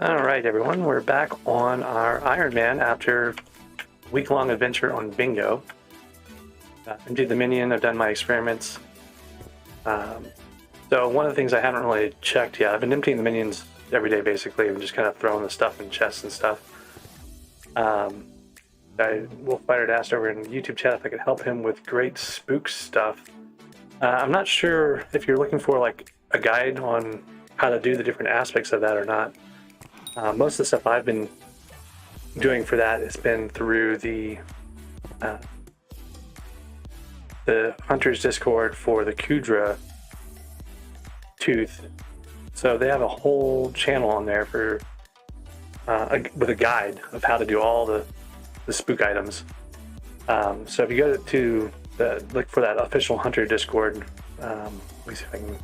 All right, everyone, we're back on our Iron Man after a week-long adventure on Bingo. Emptied the minion, I've done my experiments. So one of the things I haven't really checked yet, I've been emptying the minions every day basically, and just kind of throwing the stuff in chests and stuff. Wolffighter asked over in the YouTube chat if I could help him with great spook stuff. I'm not sure if you're looking for like a guide on how to do the different aspects of that or not. Most of the stuff I've been doing for that has been through the Hunter's Discord for the Kudra tooth. So they have a whole channel on there for with a guide of how to do all the spook items. So if you go to look for that official Hunter Discord, let me see if I can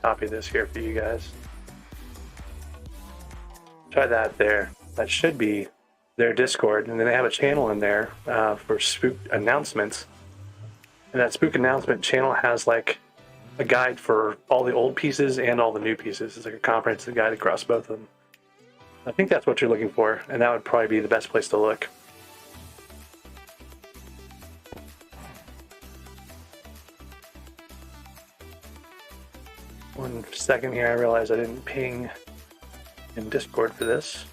copy this here for you guys. Try that there. That should be their Discord, and then they have a channel in there for spook announcements. And that spook announcement channel has like a guide for all the old pieces and all the new pieces. It's like a comprehensive guide across both of them. I think that's what you're looking for, and that would probably be the best place to look. One second here, I realized I didn't ping in Discord for this.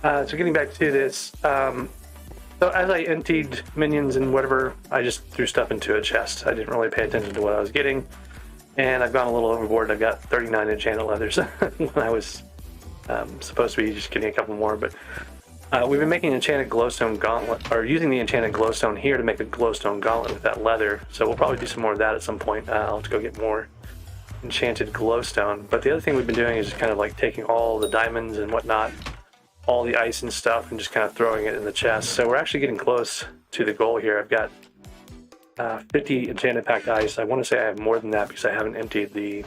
So getting back to this, so as I emptied minions and whatever, I just threw stuff into a chest. I didn't really pay attention to what I was getting, and I've gone a little overboard. I've got 39 enchanted leathers when I was supposed to be just getting a couple more, but we've been making an enchanted glowstone gauntlet, or using the enchanted glowstone here to make a glowstone gauntlet with that leather, so we'll probably do some more of that at some point. I'll have to go get more enchanted glowstone. But the other thing we've been doing is just kind of like taking all the diamonds and whatnot, all the ice and stuff, and just kind of throwing it in the chest. So we're actually getting close to the goal here. I've got 50 enchanted packed ice. I want to say I have more than that because I haven't emptied the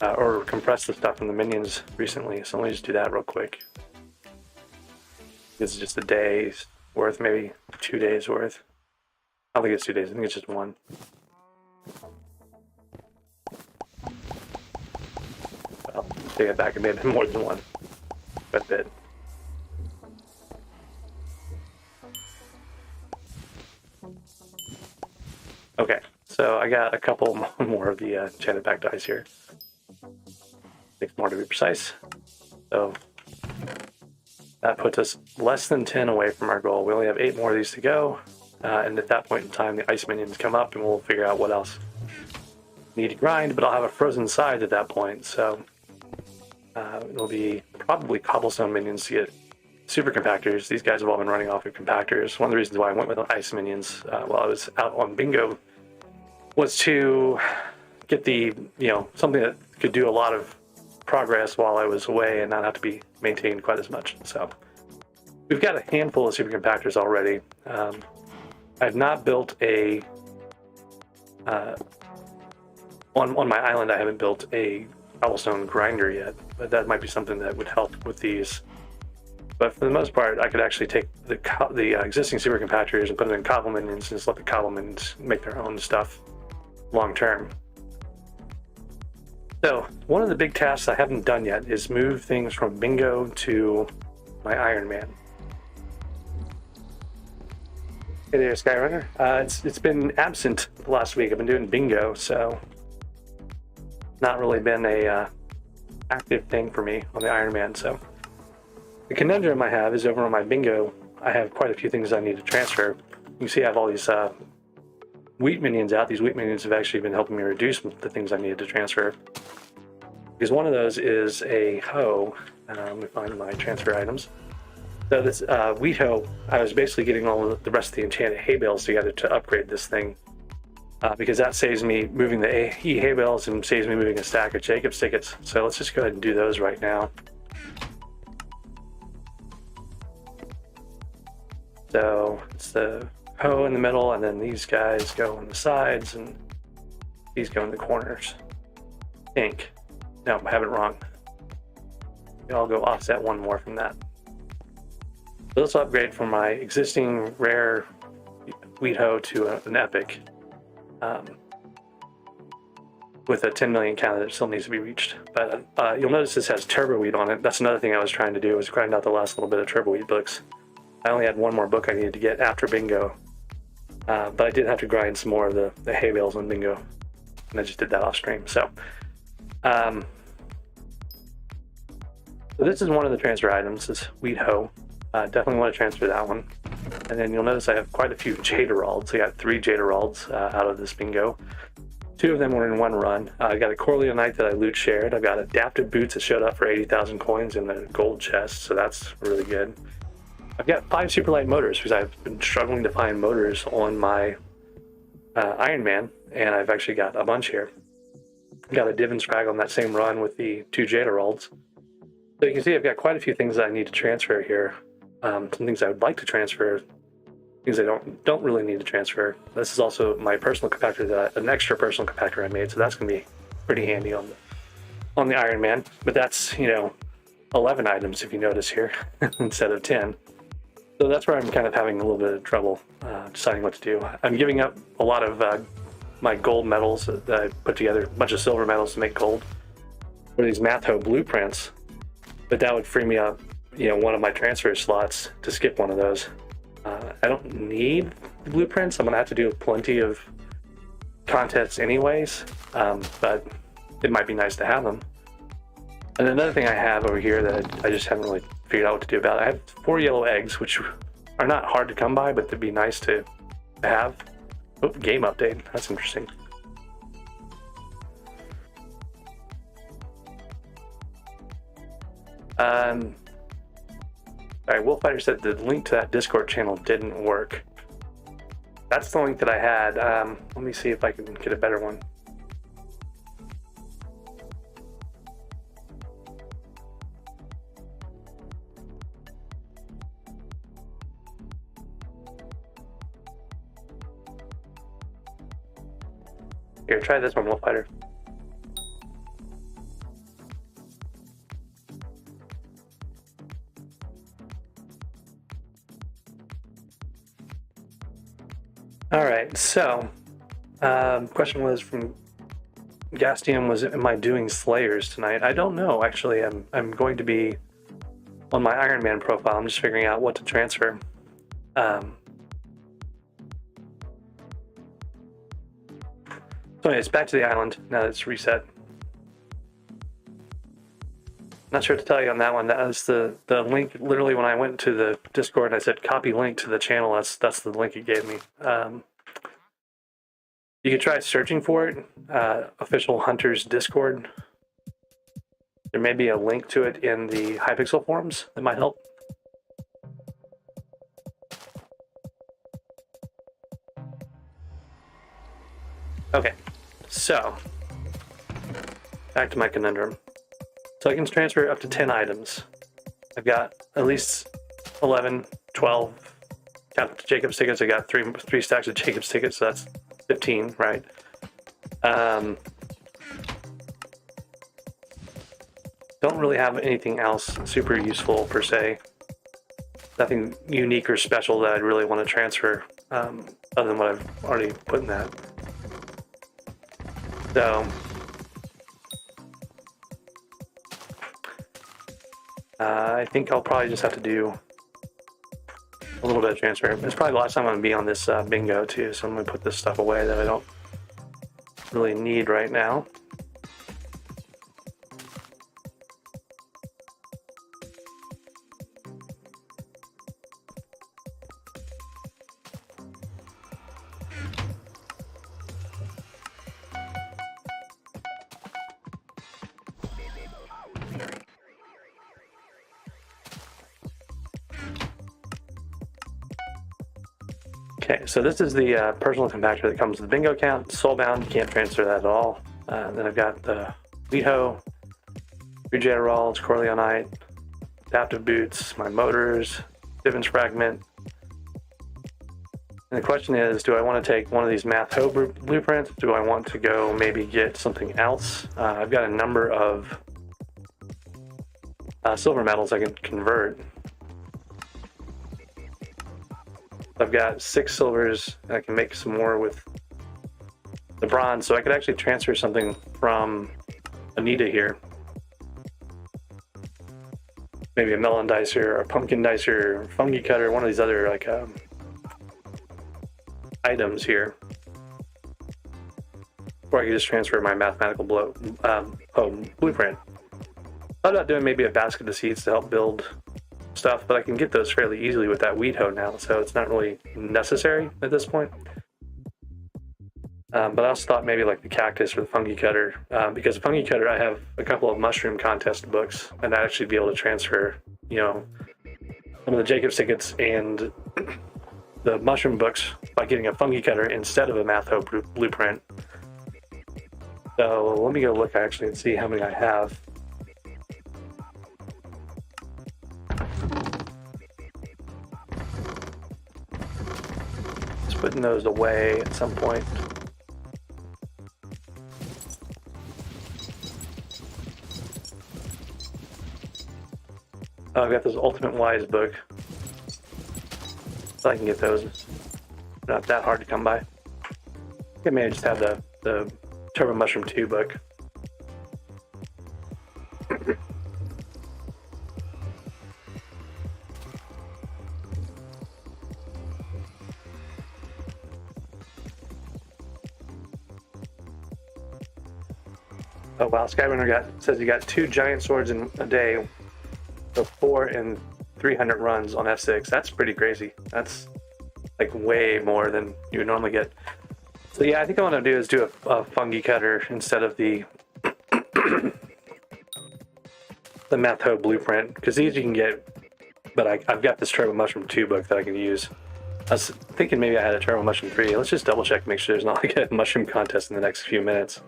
or compressed the stuff from the minions recently. So let me just do that real quick. This is just a day's worth, maybe 2 days worth. I don't think it's 2 days. I think it's just one. Well, take it back. It may have been more than one. But bit. Okay, so I got a couple more of the enchanted packed dice here. 6 more to be precise. So that puts us less than 10 away from our goal. We only have 8 more of these to go, and at that point in time, the ice minions come up, and we'll figure out what else we need to grind. But I'll have a frozen side at that point, so it'll be probably cobblestone minions to get super compactors. These guys have all been running off of compactors. One of the reasons why I went with ice minions while I was out on Bingo was to get the, something that could do a lot of progress while I was away and not have to be maintained quite as much. So we've got a handful of super compactors already. I've not built a on my island. I haven't built a cobblestone grinder yet, but that might be something that would help with these. But for the most part, I could actually take the existing super compactors and put them in cobble minions and just let the cobble minions make their own stuff long term. So one of the big tasks I haven't done yet is move things from Bingo to my Iron Man. Hey there, Skyrunner. It's been absent the last week. I've been doing Bingo, so not really been a active thing for me on the Iron Man. So the conundrum I have is over on my Bingo, I have quite a few things I need to transfer. You can see I have all these wheat minions out. These wheat minions have actually been helping me reduce the things I needed to transfer. Because one of those is a hoe. Let me find my transfer items. So this wheat hoe, I was basically getting all of the rest of the enchanted hay bales together to upgrade this thing. because that saves me moving the hay bales and saves me moving a stack of Jacob's tickets. So let's just go ahead and do those right now. So it's the hoe in the middle, and then these guys go on the sides, and these go in the corners. I think. No, I have it wrong. I'll go offset one more from that. So this will upgrade from my existing rare wheat hoe to an epic. With a 10 million count that still needs to be reached. But you'll notice this has turbo wheat on it. That's another thing I was trying to do, was grind out the last little bit of turbo wheat books. I only had one more book I needed to get after bingo. But I did have to grind some more of the hay bales on bingo. And I just did that off stream. So this is one of the transfer items, this wheat hoe. Definitely want to transfer that one. And then you'll notice I have quite a few Jaderalds. I got 3 Jaderalds out of this bingo. 2 of them were in one run. I got a Corleonite that I loot shared. I've got adaptive boots that showed up for 80,000 coins in the gold chest, so that's really good. I've got 5 Superlight motors because I've been struggling to find motors on my Iron Man, and I've actually got a bunch here. I've got a Div and Scrag on that same run with the 2 Jaderalds. So you can see I've got quite a few things that I need to transfer here. Some things I would like to transfer, things I don't really need to transfer. This is also my personal compactor, an extra personal compactor I made, so that's going to be pretty handy on the Iron Man. But that's, 11 items if you notice here instead of 10. So that's where I'm kind of having a little bit of trouble deciding what to do. I'm giving up a lot of my gold metals that I put together, a bunch of silver metals to make gold for these Matho blueprints. But that would free me up, one of my transfer slots to skip one of those. I don't need blueprints. I'm gonna have to do plenty of contests anyways, but it might be nice to have them. And another thing I have over here that I just haven't really figured out what to do about, I have 4 yellow eggs, which are not hard to come by, but they'd be nice to have. Oh, game update, that's interesting. Alright, Wolffighter said the link to that Discord channel didn't work. That's the link that I had. Let me see if I can get a better one. Here, try this one, Wolffighter. All right, so question was from Gastium was, am I doing Slayers tonight? I don't know, actually. I'm going to be on my Iron Man profile. I'm just figuring out what to transfer. So anyways, back to the island now that it's reset. Not sure what to tell you on that one. That was the link. Literally, when I went to the Discord and I said copy link to the channel, that's the link it gave me. You could try searching for it. Official Hunters Discord. There may be a link to it in the Hypixel forums that might help. Okay, so back to my conundrum. So I can transfer up to 10 items. I've got at least 11, 12. Count the Jacob's tickets. I got three stacks of Jacob's tickets, so that's 15, right? Don't really have anything else super useful per se. Nothing unique or special that I'd really want to transfer, other than what I've already put in that. So I think I'll probably just have to do a little bit of transfer. It's probably the last time I'm going to be on this bingo too, so I'm going to put this stuff away that I don't really need right now. Okay, so this is the personal compactor that comes with the bingo count. Soulbound, can't transfer that at all. Then I've got the WeHo, rejector rolls, Corleonite, adaptive boots, my motors, Divens fragment. And the question is, do I want to take one of these math hoe blueprints? Do I want to go maybe get something else? I've got a number of silver metals I can convert. I've got 6 silvers, and I can make some more with the bronze, so I could actually transfer something from Anita here. Maybe a melon dicer, or a pumpkin dicer, or fungi cutter, one of these other like items here. Or I could just transfer my mathematical blueprint. I thought about doing maybe a basket of seeds to help build stuff, but I can get those fairly easily with that weed hoe now, so it's not really necessary at this point. But I also thought maybe like the cactus or the fungi cutter, because the fungi cutter I have a couple of mushroom contest books, and I'd actually be able to transfer, you know, some of the Jacob's tickets and the mushroom books by getting a fungi cutter instead of a math hoe blueprint. So let me go look actually and see how many I have. Just putting those away at some point. Oh, I've got this Ultimate Wise book. So I can get those. Not that hard to come by. I may just have the Turbo Mushroom 2 book. Oh wow, Skyrunner says he got 2 giant swords in a day. So 4 and 300 runs on F6. That's pretty crazy. That's like way more than you would normally get. So yeah, I think what I'm gonna do is do a fungi cutter instead of the the math hoe blueprint, because these you can get, but I've got this Turbo Mushroom 2 book that I can use. I was thinking maybe I had a Turbo Mushroom 3. Let's just double check, make sure there's not like a mushroom contest in the next few minutes.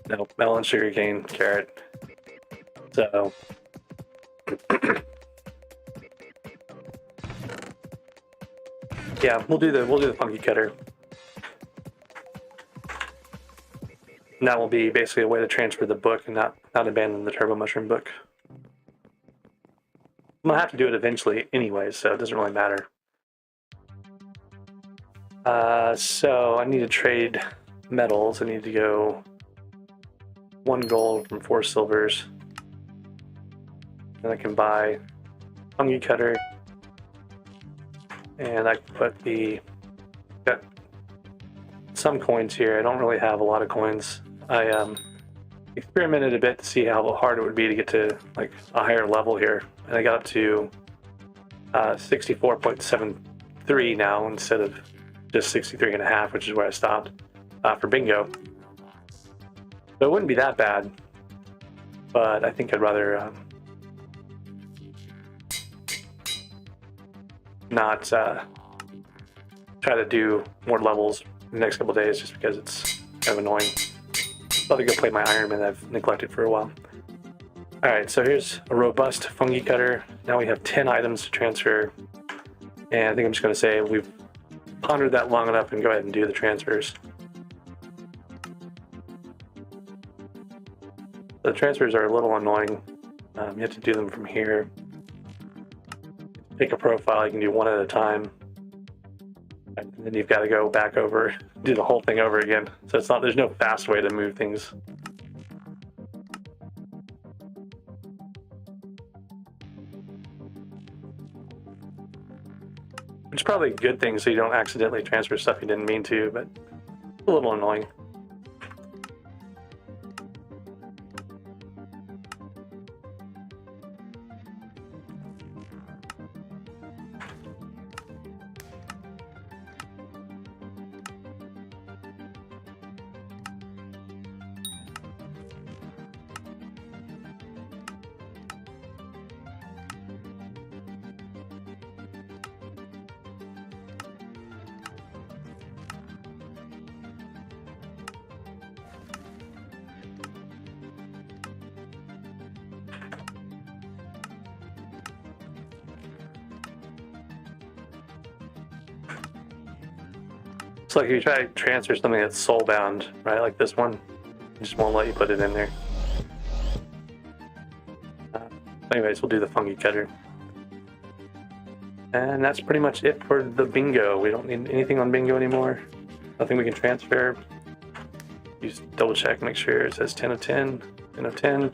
No, melon, sugarcane, carrot. So yeah, we'll do the fungi cutter. And that will be basically a way to transfer the book and not abandon the Turbo Mushroom book. I'm gonna have to do it eventually anyway, so it doesn't really matter. So I need to trade metals. I need to go 1 gold from 4 silvers. And I can buy fungi cutter. And I can put got some coins here. I don't really have a lot of coins. I experimented a bit to see how hard it would be to get to like a higher level here. And I got up to 64.73 now instead of just 63.5, which is where I stopped for bingo. So it wouldn't be that bad, but I think I'd rather not try to do more levels in the next couple of days just because it's kind of annoying. I'll have to go play my Ironman that I've neglected for a while. Alright, so here's a robust fungi cutter. Now we have 10 items to transfer. And I think I'm just going to say we've pondered that long enough and go ahead and do the transfers. The transfers are a little annoying. You have to do them from here. Pick a profile, you can do one at a time. And then you've got to go back over, do the whole thing over again. So there's no fast way to move things. Which is probably a good thing so you don't accidentally transfer stuff you didn't mean to, but a little annoying. So like if you try to transfer something that's soul bound, right, like this one, it just won't let you put it in there. Anyways, we'll do the fungi cutter. And that's pretty much it for the bingo. We don't need anything on bingo anymore. Nothing we can transfer. Just double check, make sure it says 10 of 10, 10 of 10.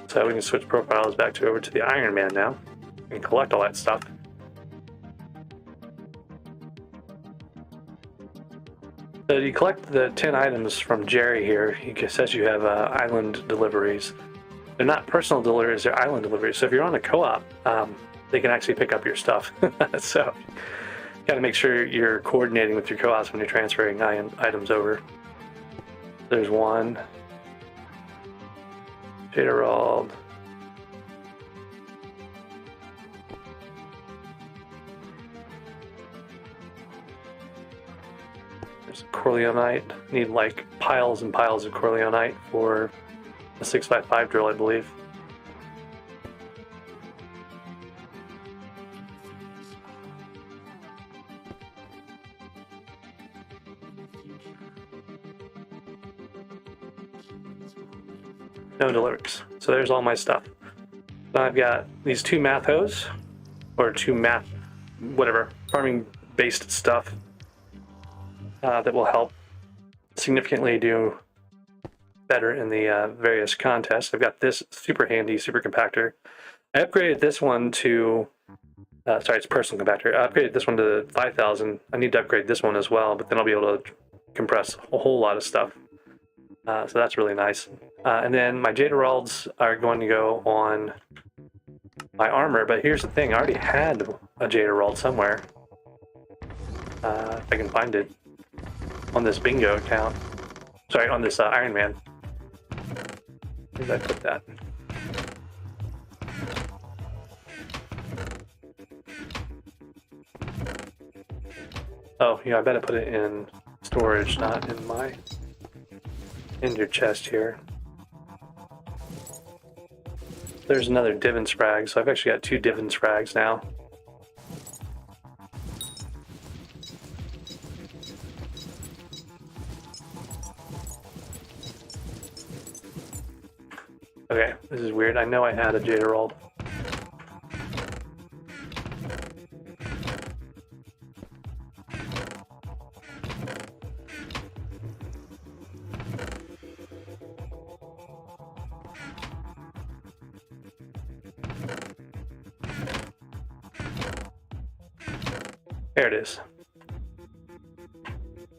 So we can switch profiles back over to the Iron Man now and collect all that stuff. So you collect the 10 items from Jerry here. He says you have island deliveries. They're not personal deliveries, they're island deliveries. So if you're on a co-op, they can actually pick up your stuff. So you gotta make sure you're coordinating with your co-ops when you're transferring items over. There's one. Jaderald. There's Corleonite. Need like piles and piles of Corleonite for a 655 drill, I believe. No deliveries. So there's all my stuff. So I've got these two math hose, or two math, whatever, farming based stuff that will help significantly do better in the various contests. I've got this super handy super compactor. I upgraded this one to, sorry, it's personal compactor. I upgraded this one to 5,000. I need to upgrade this one as well, but then I'll be able to compress a whole lot of stuff. So that's really nice. And then my Jaderalds are going to go on my armor, but here's the thing, I already had a Jaderald somewhere. If I can find it on this bingo account. Sorry, on this Iron Man. Where did I put that? Oh, yeah, I bet I put it in storage, not in my your chest here. There's another Divin Sprag, so I've actually got 2 Divin Sprags now. Okay, this is weird. I know I had a Jaderald. There it is.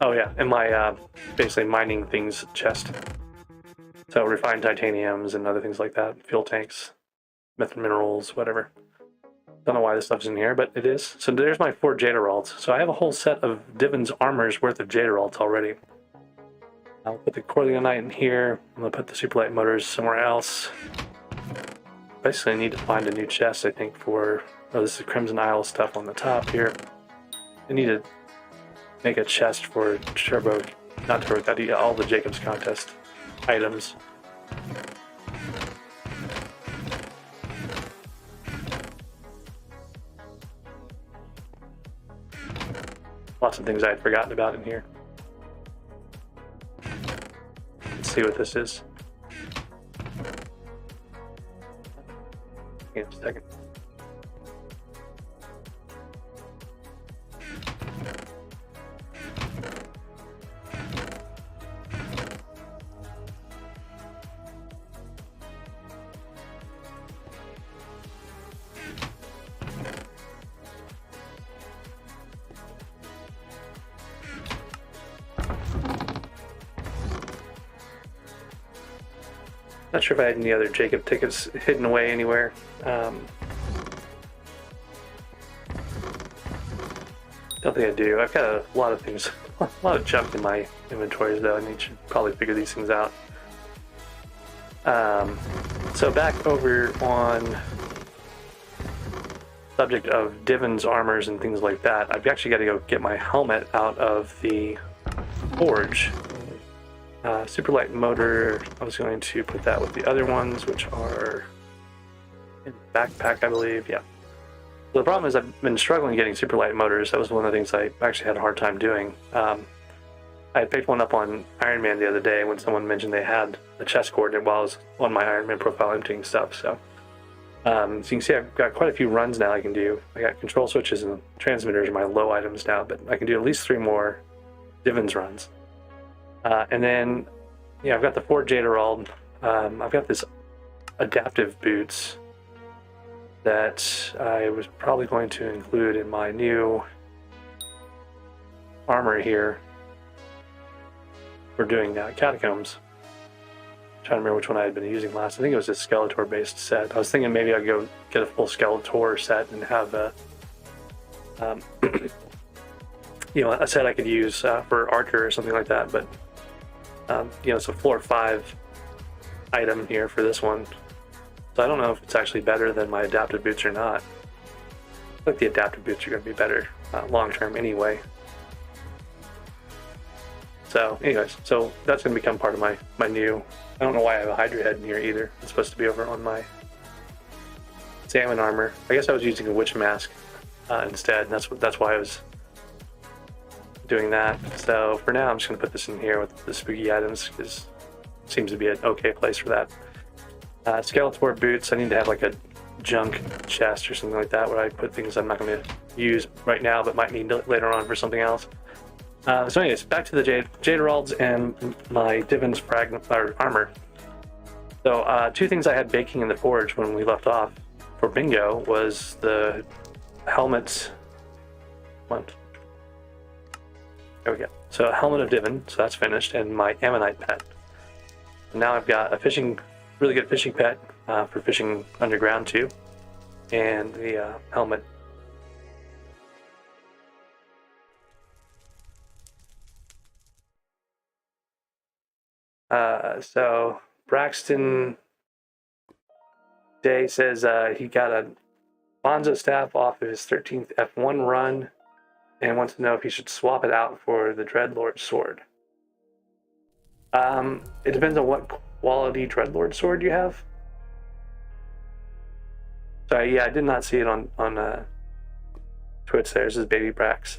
Oh yeah, in my basically mining things chest. So refined titaniums and other things like that, fuel tanks, method minerals, whatever. Don't know why this stuff's in here, but it is. So there's my 4 Jaderalds. So I have a whole set of Divin's armor's worth of Jaderalds already. I'll put the Corleonite in here. I'm gonna put the Superlight motors somewhere else. Basically, I need to find a new chest, I think, for... Oh, this is Crimson Isle stuff on the top here. I need to make a chest for Turbo... Not Turbo, all the Jacob's Contest items. Lots of things I had forgotten about in here. Let's see what this is. Give me a second. Not sure if I had any other Jacob tickets hidden away anywhere. Don't think I do. I've got a lot of things, a lot of junk in my inventories though. I need to probably figure these things out. So back over on subject of Divin's armors and things like that, I've actually got to go get my helmet out of the forge. Superlight motor, I was going to put that with the other ones, which are in the backpack, I believe. Yeah. So the problem is I've been struggling getting superlight motors. That was one of the things I actually had a hard time doing. I picked one up on Iron Man the other day when someone mentioned they had a chest coordinate while I was on my Iron Man profile emptying stuff. So, so you can see I've got quite a few runs now I can do. I got control switches and transmitters are my low items now, but I can do at least 3 more Divins runs. And then, yeah, I've got the Fort Jaderald. I've got this adaptive boots that I was probably going to include in my new armor here. We're doing catacombs. I'm trying to remember which one I had been using last. I think it was a Skeletor based set. I was thinking maybe I'd go get a full Skeletor set and have a a set I could use for Archer or something like that. But it's a floor 5 item here for this one. So I don't know if it's actually better than my adaptive boots or not. I think the adaptive boots are going to be better long term anyway. So anyways, so that's going to become part of my new... I don't know why I have a Hydra head in here either. It's supposed to be over on my salmon armor. I guess I was using a witch mask instead. That's why I was doing that. So for now, I'm just going to put this in here with the spooky items because it seems to be an okay place for that. Skeletor boots, I need to have like a junk chest or something like that where I put things I'm not going to use right now but might need later on for something else. So anyways, back to the Jaderalds and my Divins armor. So 2 things I had baking in the forge when we left off for bingo was the helmets. There we go. So a helmet of Divin, so that's finished, and my Ammonite pet. And now I've got a really good fishing pet for fishing underground too, and the helmet. So Braxton Day says he got a Bonzo staff off of his 13th F1 run and wants to know if he should swap it out for the Dreadlord sword. It depends on what quality Dreadlord sword you have. Sorry, yeah, I did not see it on Twitch there. This is Baby Brax.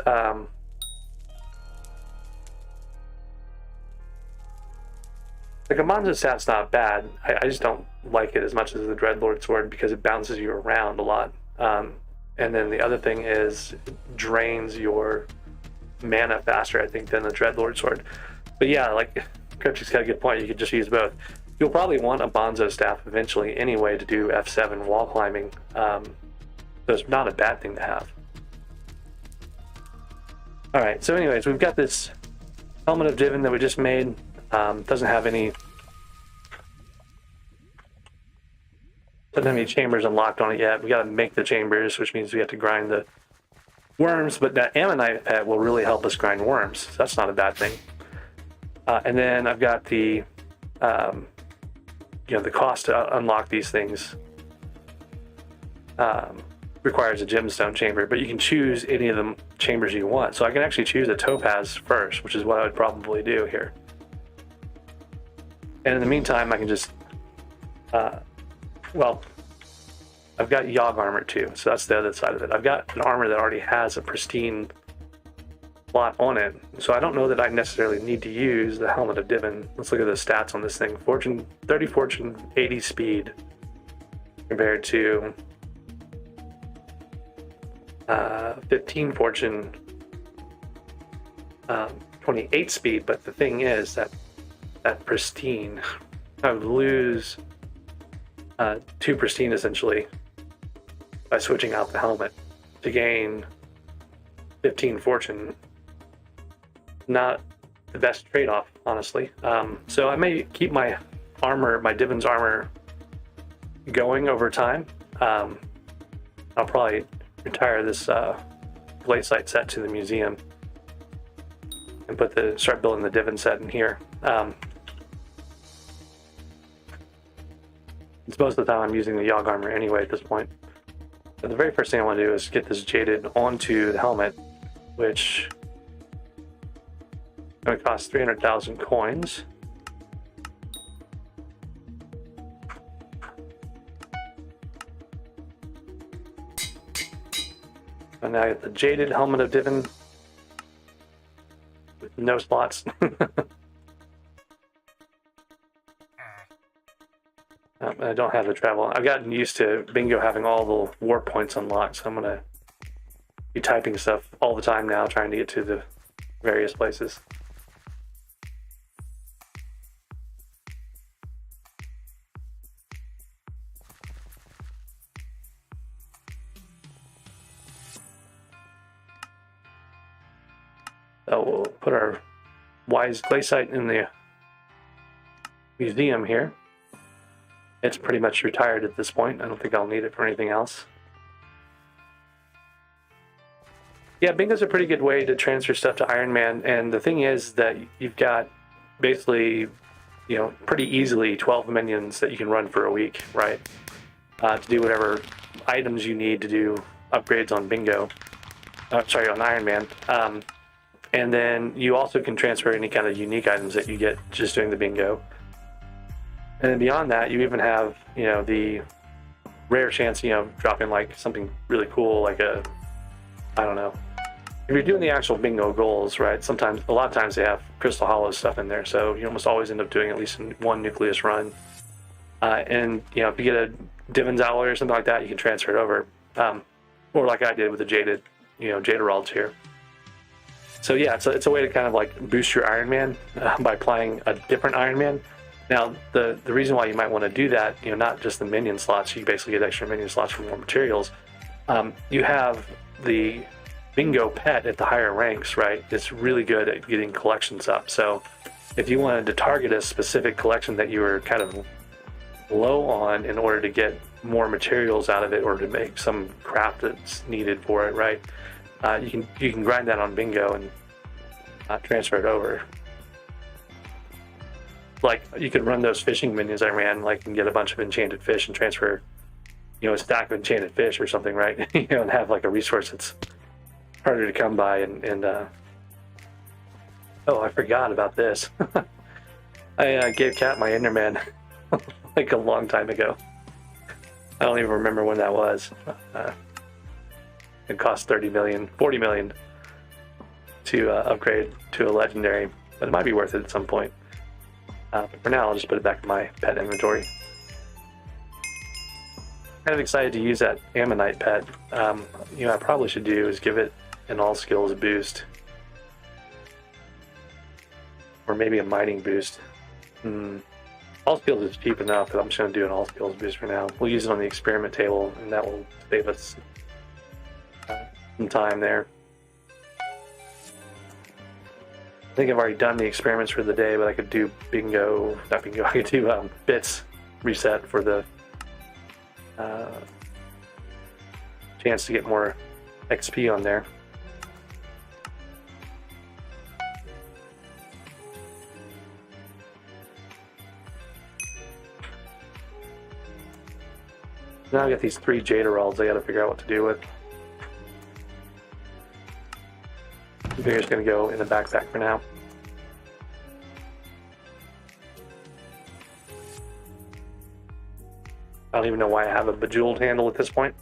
The Bonzo staff's not bad. I just don't like it as much as the Dreadlord sword because it bounces you around a lot. And then the other thing is it drains your mana faster, I think, than the Dreadlord sword. But yeah, like Cryptic's got a good point. You could just use both. You'll probably want a Bonzo staff eventually anyway to do F7 wall climbing. So it's not a bad thing to have. All right, so anyways, we've got this helmet of Divin that we just made. Doesn't have any chambers unlocked on it yet. We got to make the chambers, which means we have to grind the worms. But that Ammonite pet will really help us grind worms. So that's not a bad thing. And then I've got the the cost to unlock these things requires a gemstone chamber, but you can choose any of the chambers you want. So I can actually choose a topaz first, which is what I would probably do here. And in the meantime, I can just, I've got Yogg armor too, so that's the other side of it. I've got an armor that already has a pristine plot on it, so I don't know that I necessarily need to use the Helmet of Divin. Let's look at the stats on this thing. Fortune, 30 fortune, 80 speed, compared to 15 fortune, 28 speed, but the thing is that pristine, I would lose 2 pristine essentially by switching out the helmet to gain 15 fortune. Not the best trade-off, honestly. So I may keep my armor, my Divin's armor, going over time. I'll probably retire this blade sight set to the museum and start building the Divin set in here. It's most of the time I'm using the Yogg armor anyway at this point. But the very first thing I want to do is get this jaded onto the helmet, which is going to cost 300,000 coins. And now I get the jaded helmet of Divin with no slots. I don't have the travel. I've gotten used to bingo having all the warp points unlocked, so I'm gonna be typing stuff all the time now, trying to get to the various places. So we'll put our Wise Glaciite in the museum here. It's pretty much retired at this point. I don't think I'll need it for anything else. Yeah, bingo's a pretty good way to transfer stuff to Iron Man, and the thing is that you've got basically, pretty easily 12 minions that you can run for a week, right? To do whatever items you need to do upgrades on bingo. On Iron Man. And then you also can transfer any kind of unique items that you get just doing the bingo. And then beyond that, you even have, the rare chance, dropping like something really cool, like I don't know. If you're doing the actual bingo goals, right, a lot of times they have Crystal Hollow stuff in there, so you almost always end up doing at least one nucleus run. And, if you get a Divin's Alloy or something like that, you can transfer it over. Or like I did with the Jaded, Jaderalds here. So yeah, it's a way to kind of like boost your Iron Man by applying a different Iron Man. Now, the reason why you might want to do that, not just the minion slots, you basically get extra minion slots for more materials. You have the bingo pet at the higher ranks, right? It's really good at getting collections up. So if you wanted to target a specific collection that you were kind of low on in order to get more materials out of it or to make some craft that's needed for it, right? You can grind that on bingo and transfer it over. Like you could run those fishing minions I ran, like and get a bunch of enchanted fish and transfer, a stack of enchanted fish or something, right? And have like a resource that's harder to come by. And oh, I forgot about this. I gave Cat my Enderman like a long time ago. I don't even remember when that was. It cost 40 million to upgrade to a legendary, but it might be worth it at some point. But for now, I'll just put it back in my pet inventory. Kind of excited to use that Ammonite pet. I probably should do is give it an all skills boost, or maybe a mining boost. All skills is cheap enough that I'm just going to do an all skills boost for now. We'll use it on the experiment table, and that will save us some time there. I think I've already done the experiments for the day, but I could do I could do bits reset for the chance to get more XP on there. Now I got these 3 Jaderalds I gotta figure out what to do with. I think it's gonna go in the backpack for now. I don't even know why I have a bejeweled handle at this point.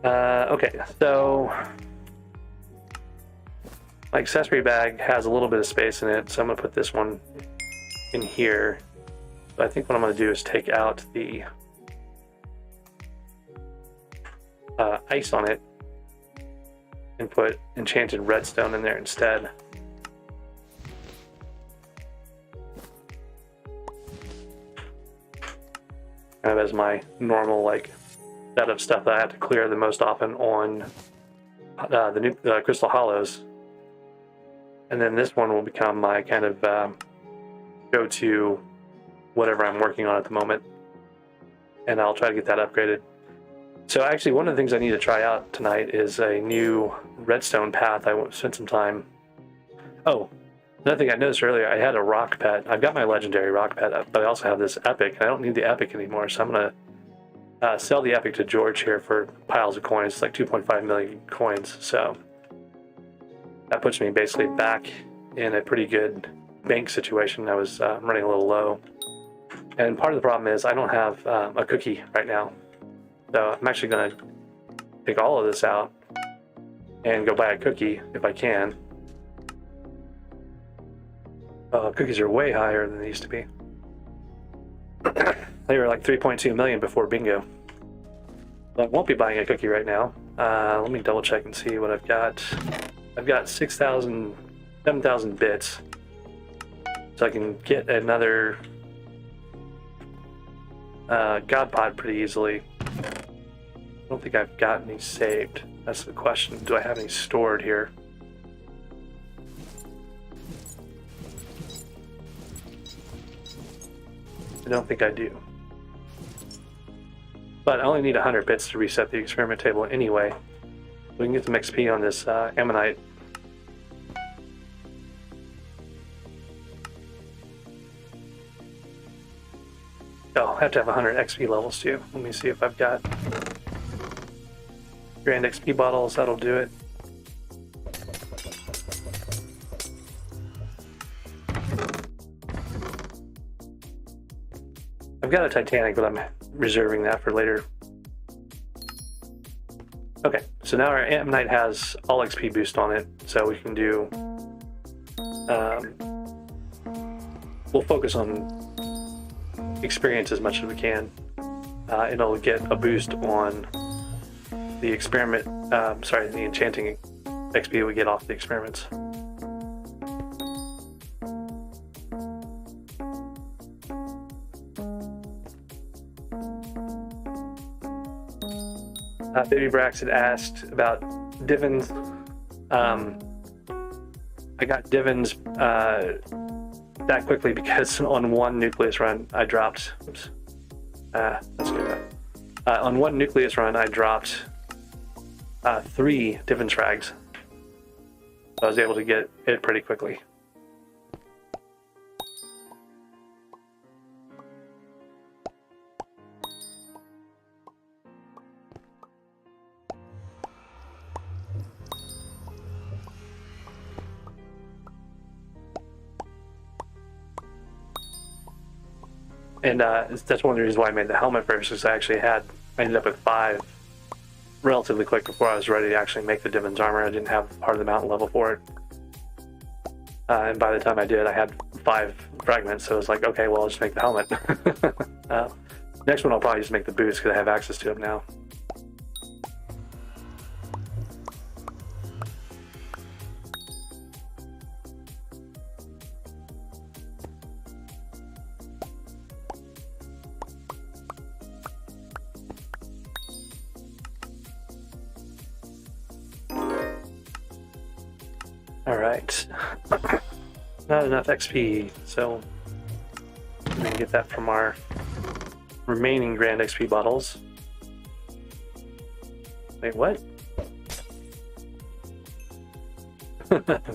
Okay, so my accessory bag has a little bit of space in it, so I'm gonna put this one in here. But I think what I'm gonna do is take out the ice on it and put enchanted redstone in there instead. Kind of as my normal set of stuff that I have to clear the most often on the new Crystal Hollows. And then this one will become my kind of go-to whatever I'm working on at the moment. And I'll try to get that upgraded. So actually one of the things I need to try out tonight is a new redstone path. I spent some time. Oh, another thing I noticed earlier, I had a rock pet. I've got my legendary rock pet, but I also have this epic. I don't need the epic anymore, so I'm gonna sell the epic to George here for piles of coins. It's like 2.5 million coins, so that puts me basically back in a pretty good bank situation. I was running a little low, and part of the problem is I don't have a cookie right now. So I'm actually going to take all of this out and go buy a cookie if I can. Cookies are way higher than they used to be. They were like 3.2 million before bingo. But I won't be buying a cookie right now. Let me double check and see what I've got. I've got 7,000 bits. So I can get another God Pod pretty easily. I don't think I've got any saved. That's the question. Do I have any stored here? I don't think I do. But I only need 100 bits to reset the experiment table anyway. We can get some XP on this ammonite. Oh, I have to have 100 XP levels too. Let me see if I've got Grand XP bottles. That'll do it. I've got a Titanic, but I'm reserving that for later. Okay, so now our ammonite has all XP boost on it, so we can do. We'll focus on experience as much as we can. It'll get a boost on the experiment. The enchanting XP we get off the experiments. Baby Brax had asked about divins. I got divins that quickly because on one nucleus run I dropped. Oops. That's good. On one nucleus run I dropped 3 divins frags. I was able to get it pretty quickly. And that's one of the reasons why I made the helmet first, because I ended up with 5 relatively quick before I was ready to actually make the Divin's armor. I didn't have part of the mountain level for it. And by the time I did, I had 5 fragments, so it was like, okay, well, I'll just make the helmet. Next one, I'll probably just make the boots because I have access to them now. Alright, not enough XP, so we can get that from our remaining Grand XP bottles. Wait, what?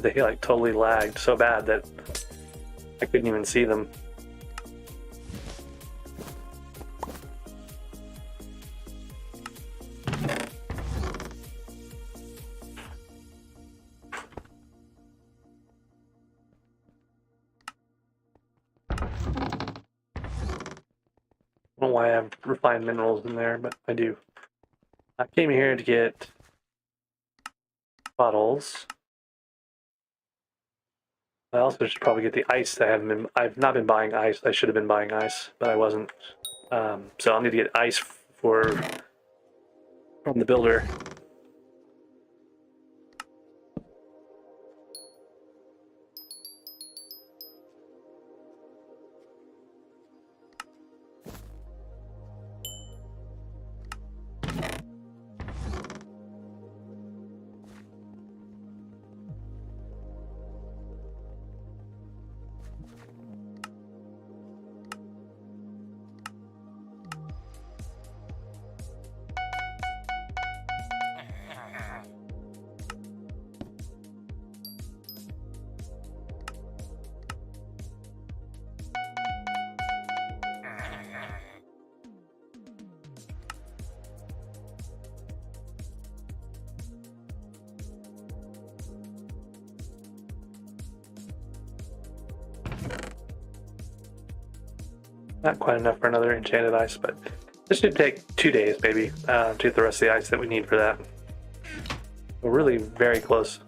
They like totally lagged so bad that I couldn't even see them. I don't know why I have refined minerals in there, but I do. I came here to get bottles. I also should probably get the ice that I've not been buying ice. I should have been buying ice, but I wasn't. So I'll need to get ice from the builder. Not quite enough for another enchanted ice, but this should take 2 days, maybe, to get the rest of the ice that we need for that. We're really very close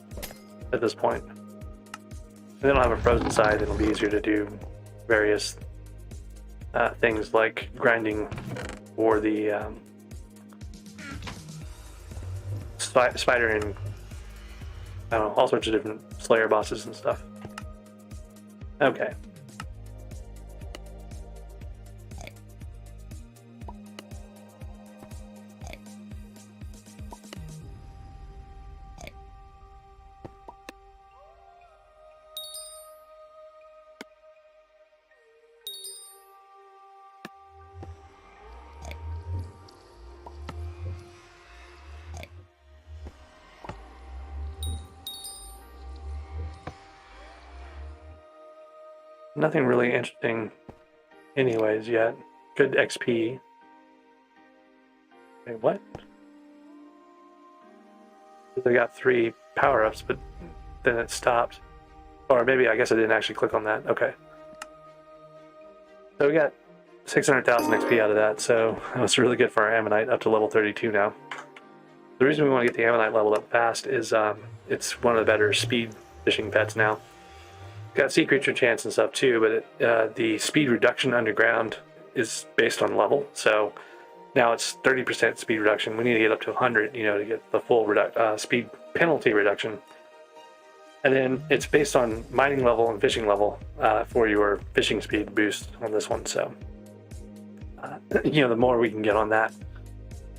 at this point. And they don't have a frozen side, it'll be easier to do various things like grinding for the spider and I don't know, all sorts of different Slayer bosses and stuff. Okay. Nothing really interesting anyways yet. Good XP. Wait, what? They got 3 power-ups, but then it stopped. Or maybe, I guess I didn't actually click on that. Okay. So we got 600,000 XP out of that, so that was really good for our Ammonite, up to level 32 now. The reason we want to get the Ammonite leveled up fast is it's one of the better speed fishing pets now. Got sea creature chance and stuff too, but the speed reduction underground is based on level. So now it's 30% speed reduction. We need to get up to 100, you know, to get the full speed penalty reduction. And then it's based on mining level and fishing level for your fishing speed boost on this one. So, you know, the more we can get on that,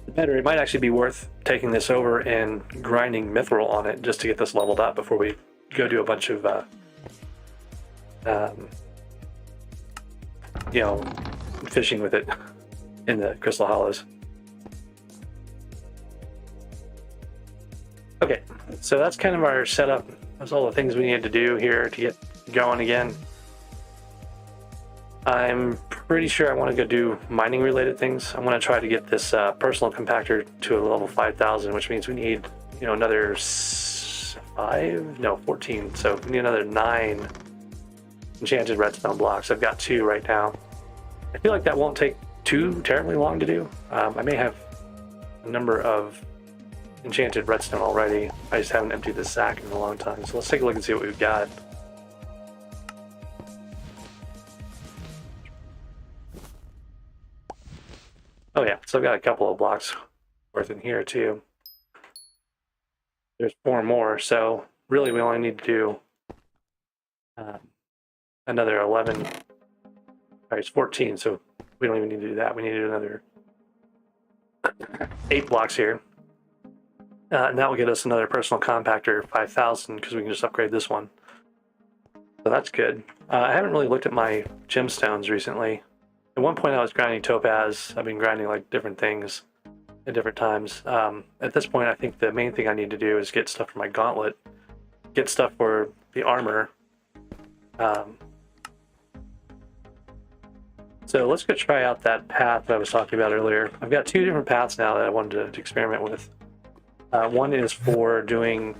the better. It might actually be worth taking this over and grinding mithril on it just to get this leveled up before we go do a bunch of you know, fishing with it in the Crystal Hollows. Okay, so that's kind of our setup. That's all the things we need to do here to get going again. I'm pretty sure I want to go do mining related things. I'm going to try to get this personal compactor to a level 5,000, which means we need, you know, another 14. So we need another 9 enchanted redstone blocks. I've got 2 right now. I feel like that won't take too terribly long to do. I may have a number of enchanted redstone already. I just haven't emptied the sack in a long time. So let's take a look and see what we've got. Oh yeah, so I've got a couple of blocks worth in here too. There's 4 more, so really we only need to do another 11. All right, it's 14, so we don't even need to do that. We need to do another 8 blocks here. And that will get us another personal compactor 5,000 because we can just upgrade this one. So that's good. I haven't really looked at my gemstones recently. At one point I was grinding topaz. I've been grinding like different things at different times. At this point I think the main thing I need to do is get stuff for my gauntlet, get stuff for the armor. So let's go try out that path that I was talking about earlier. I've got 2 different paths now that I wanted to experiment with. One is for doing...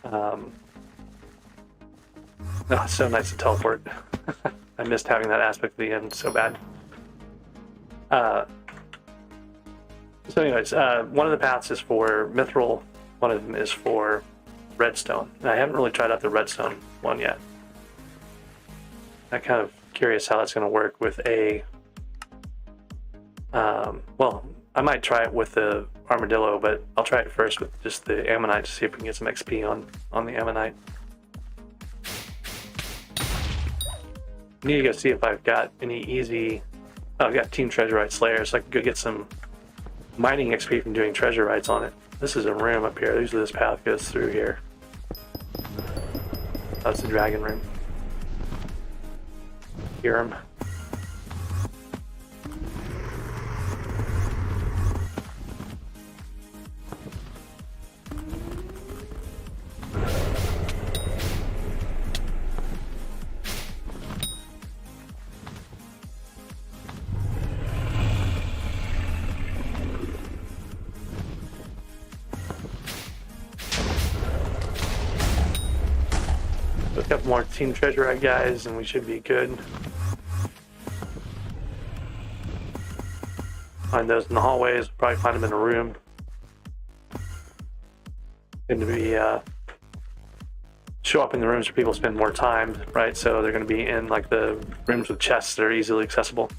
oh, it's so nice to teleport. I missed having that aspect at the end so bad. So anyways, one of the paths is for mithril, one of them is for redstone. And I haven't really tried out the redstone one yet. I'm kind of curious how that's going to work with a... well, I might try it with the armadillo, but I'll try it first with just the ammonite to see if we can get some XP on the ammonite. I need to go see if I've got any easy... Oh, I've got Team Treasurite Slayer, so I can go get some mining XP from doing Treasurites on it. This is a room up here. Usually this path goes through here. That's the dragon room. Hear him. A couple more Team Treasurite guys and we should be good. Find those in the hallways, probably find them in a room. going to be show up in the rooms where people spend more time, right? So they're going to be in like the rooms with chests that are easily accessible.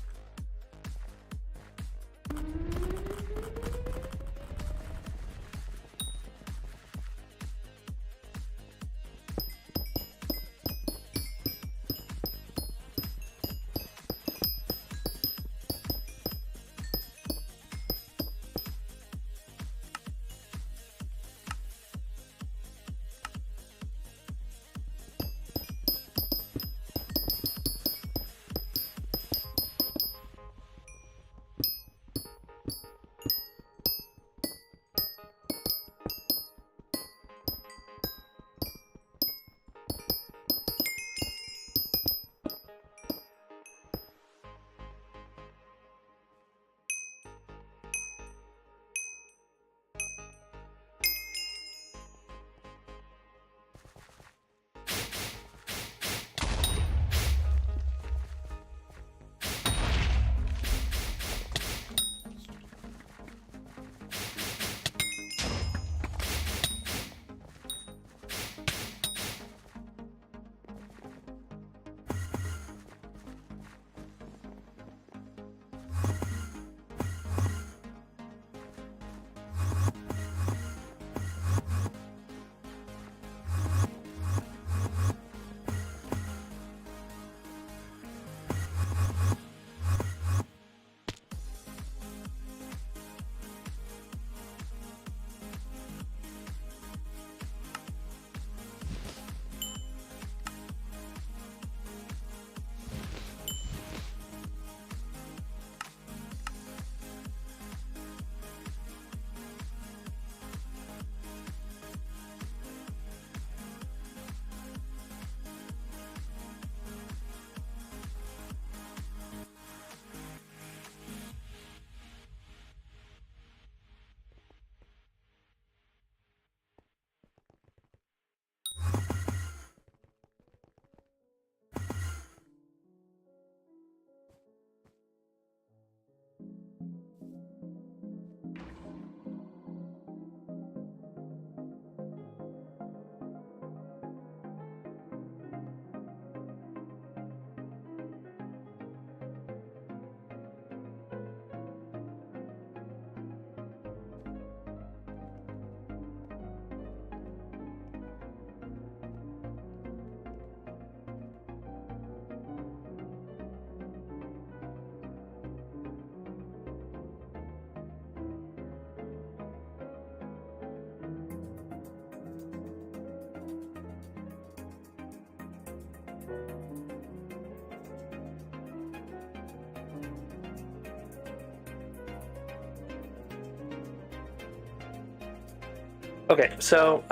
Okay, so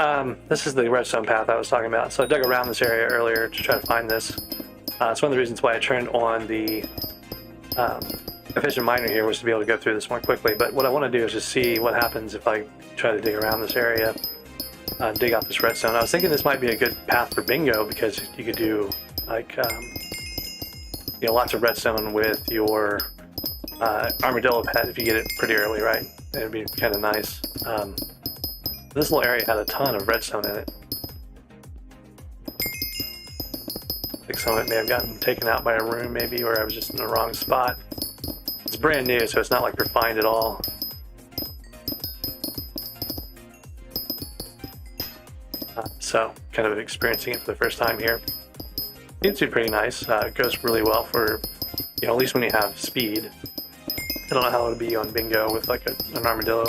this is the redstone path I was talking about. So I dug around this area earlier to try to find this. It's one of the reasons why I turned on the efficient miner here, was to be able to go through this more quickly. But what I want to do is just see what happens if I try to dig around this area, dig out this redstone. I was thinking this might be a good path for bingo, because you could do like you know, lots of redstone with your armadillo pet if you get it pretty early, right? It'd be kind of nice. This little area had a ton of redstone in it. I think some of it may have gotten taken out by a room, maybe, or I was just in the wrong spot. It's brand new, so it's not like refined at all. So, kind of experiencing it for the first time here. Seems to be pretty nice. It goes really well for, you know, at least when you have speed. I don't know how it would be on bingo with like an armadillo.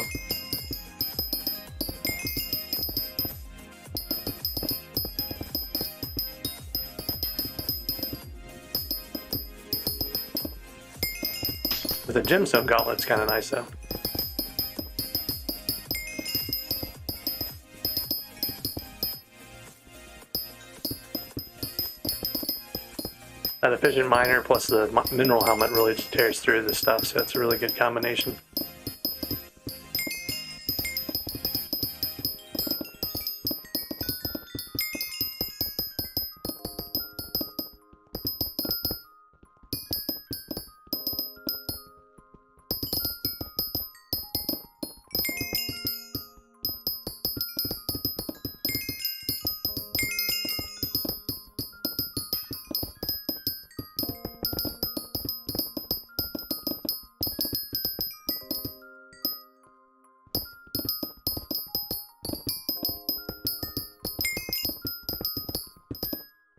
With a gemstone gauntlet, it's kind of nice though. That efficient miner plus the mineral helmet really just tears through this stuff, so it's a really good combination.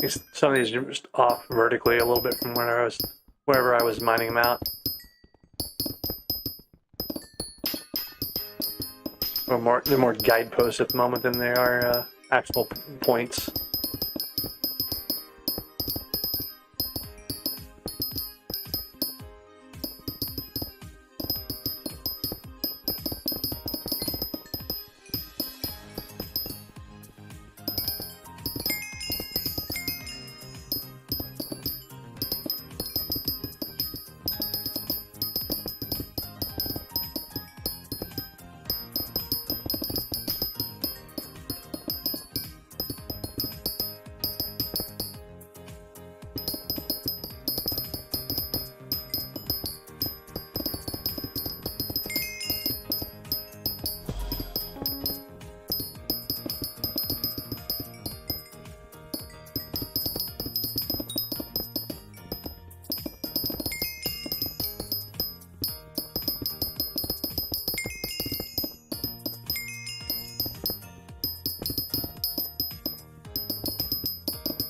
Some of these are just off vertically a little bit from wherever I was mining them out. They're more guideposts at the moment than they are actual points.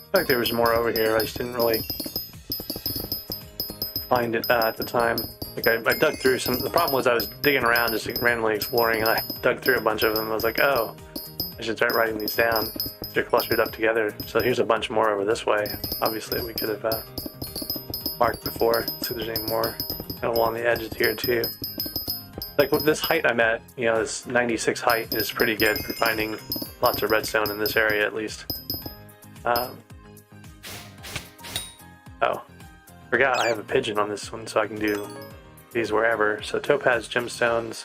I feel like there was more over here. I just didn't really find it at the time. Like I dug through some. The problem was I was digging around, just randomly exploring, and I dug through a bunch of them. I was like, oh, I should start writing these down. So they're clustered up together. So here's a bunch more over this way. Obviously, we could have marked before. See if there's any more kind of along the edges here too. Like with this height I'm at, you know, this 96 height is pretty good for finding lots of redstone in this area at least. Oh, forgot I have a pigeon on this one, so I can do these wherever. So topaz, gemstones,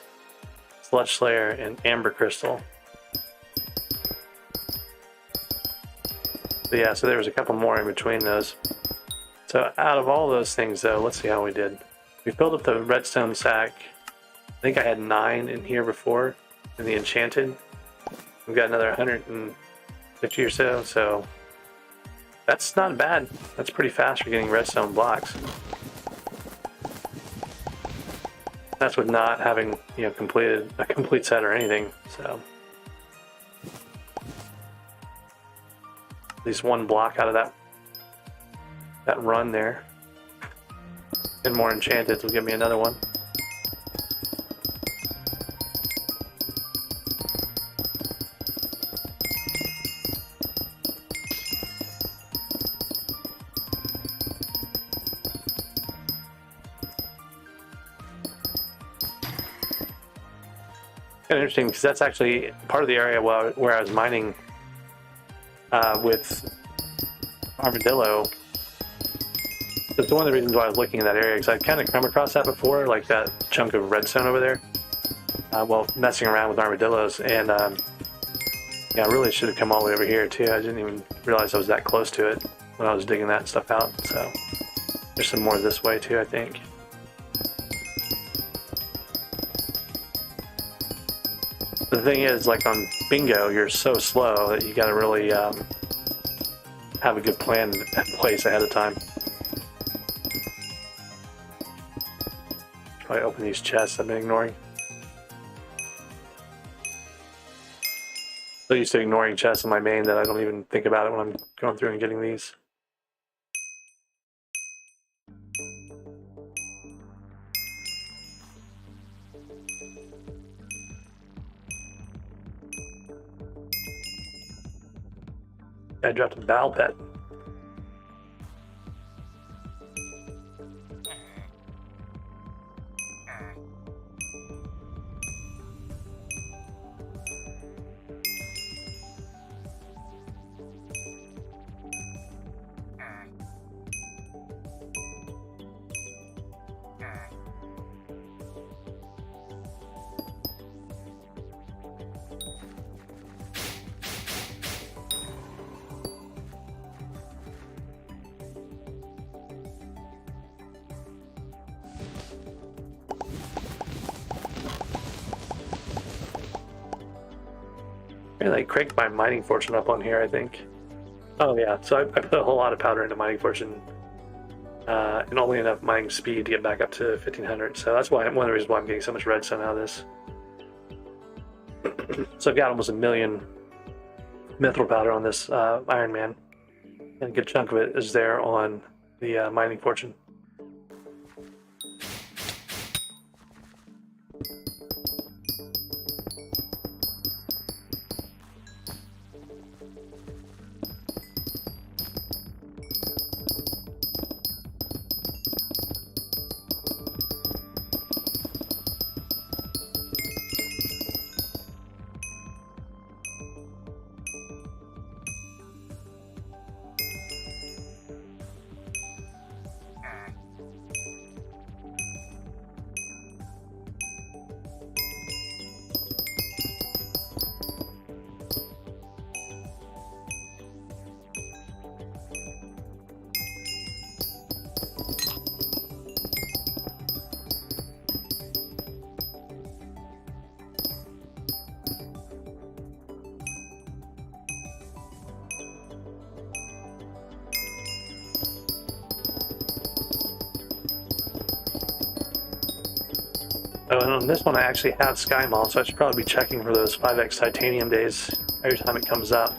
sludge slayer, and amber crystal. So yeah, so there was a couple more in between those. So out of all those things though, let's see how we did. We filled up the redstone sack. I think I had 9 in here before, in the enchanted. We've got another 150 or so, so that's not bad. That's pretty fast for getting redstone blocks. That's with not having, you know, completed a complete set or anything. So at least one block out of that run there. And more enchanted will give me another one. Interesting, because that's actually part of the area where I was mining with Armadillo. That's one of the reasons why I was looking in that area, because I'd kind of come across that before, like that chunk of redstone over there, while messing around with armadillos. And yeah, I really should have come all the way over here too. I didn't even realize I was that close to it when I was digging that stuff out. So there's some more this way too, I think. The thing is, like on bingo, you're so slow that you gotta really have a good plan in place ahead of time. Probably open these chests I've been ignoring. So used to ignoring chests in my main that I don't even think about it when I'm going through and getting these. I dropped a bowel pet. I like cranked my mining fortune up on here, I think. Oh yeah, so I put a whole lot of powder into mining fortune, and only enough mining speed to get back up to 1500. So that's why one of the reasons why I'm getting so much redstone out of this. So I've got almost 1 million mithril powder on this Iron Man. And a good chunk of it is there on the mining fortune. Oh, and on this one I actually have Sky Mall, so I should probably be checking for those 5x titanium days every time it comes up.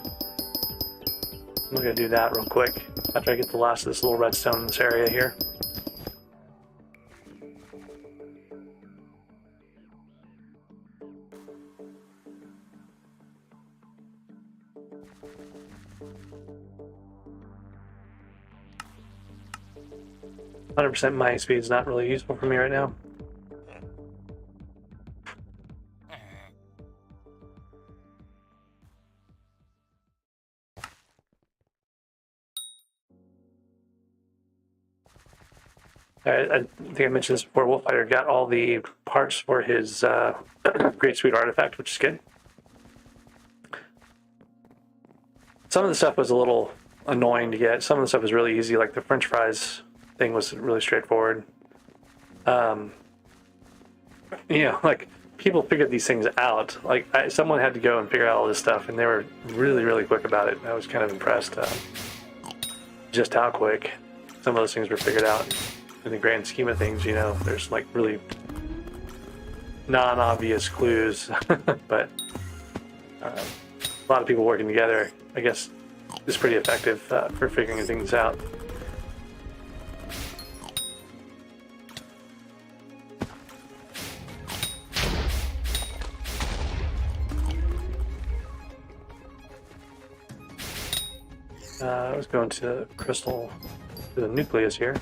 I'm gonna do that real quick after I get the last of this little redstone in this area here. %, mining speed is not really useful for me right now. I think I mentioned this before. Wolffighter got all the parts for his Great Sweet Artifact, which is good. Some of the stuff was a little annoying to get. Some of the stuff was really easy, like the French fries thing was really straightforward. You know, like people figured these things out. Like someone had to go and figure out all this stuff, and they were really, really quick about it. I was kind of impressed just how quick some of those things were figured out. In the grand scheme of things, you know, there's like really non-obvious clues, but a lot of people working together, I guess, is pretty effective for figuring things out. I was going to crystal, to the nucleus here.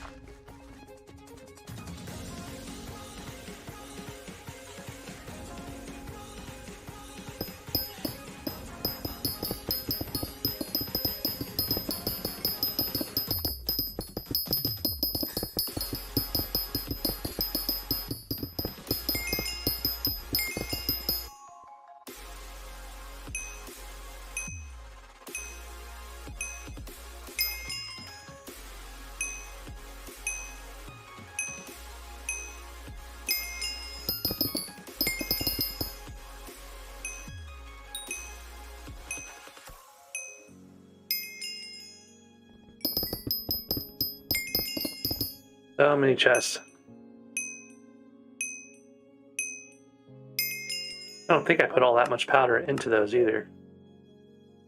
So many chests. I don't think I put all that much powder into those either.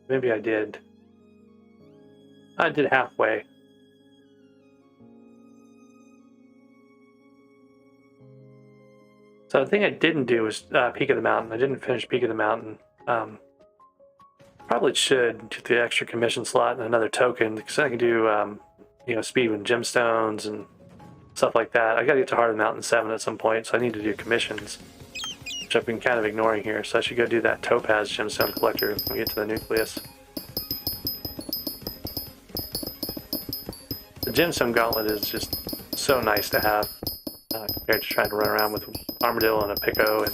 Maybe I did. I did halfway. So the thing I didn't do was Peak of the Mountain. I didn't finish Peak of the Mountain. Probably should do the extra commission slot and another token because I can do you know, speed with gemstones and stuff like that. I gotta get to Heart of the Mountain 7 at some point, so I need to do commissions, which I've been kind of ignoring here. So I should go do that Topaz gemstone collector when we get to the nucleus. The gemstone gauntlet is just so nice to have compared to trying to run around with Armadillo and a Pico and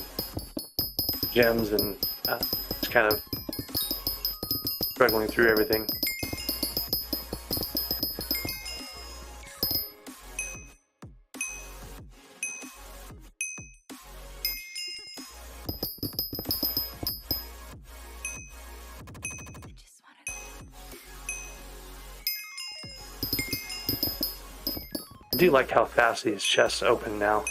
gems and just kind of struggling through everything. I do like how fast these chests open now.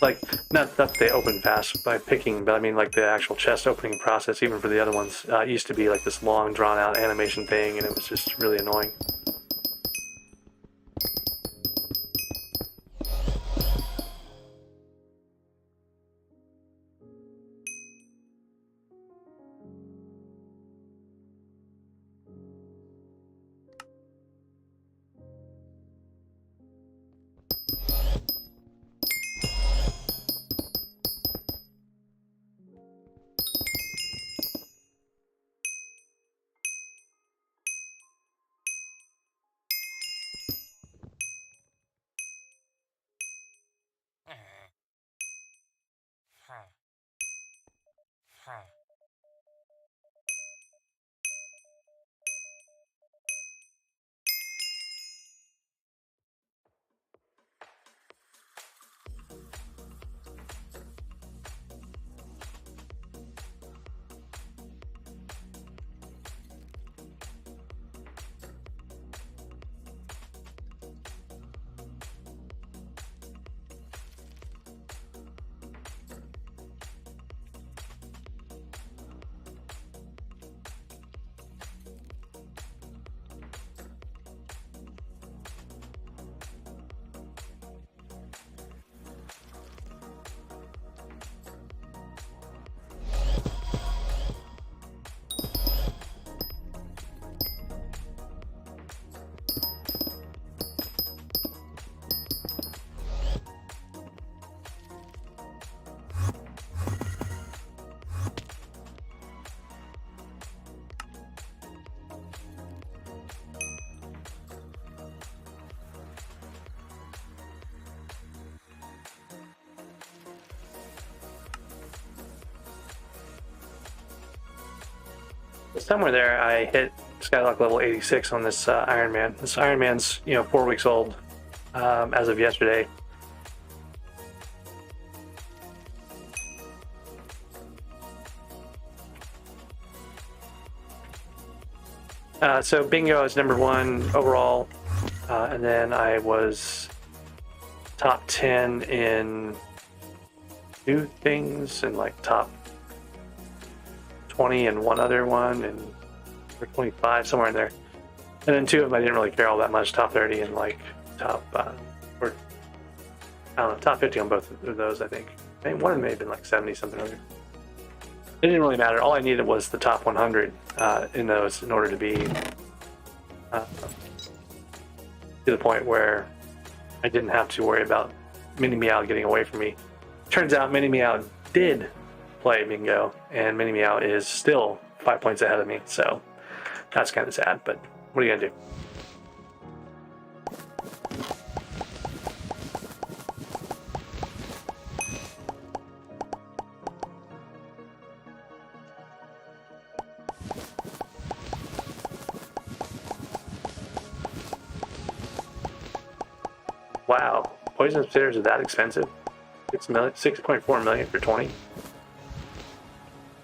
like not that they open fast by picking, but I mean like the actual chest opening process, even for the other ones, used to be like this long, drawn-out animation thing, and it was just really annoying. Somewhere there, I hit SkyBlock level 86 on this Iron Man. This Iron Man's, 4 weeks old as of yesterday. So bingo is #1 overall, and then I was top 10 in 2 things and like top 20 and one other one, and or 25 somewhere in there, and then 2 of them I didn't really care all that much. Top 30 and like top or I don't know, top 50 on both of those. I think maybe one of them may have been like 70 something over. It didn't really matter. All I needed was the top 100 in those in order to be to the point where I didn't have to worry about Mini Meow getting away from me. Turns out Mini Meow did play bingo, and Mini Meow is still 5 points ahead of me, so that's kind of sad, but what are you gonna do? Wow, poison spitters are that expensive? 6.4 million for 20.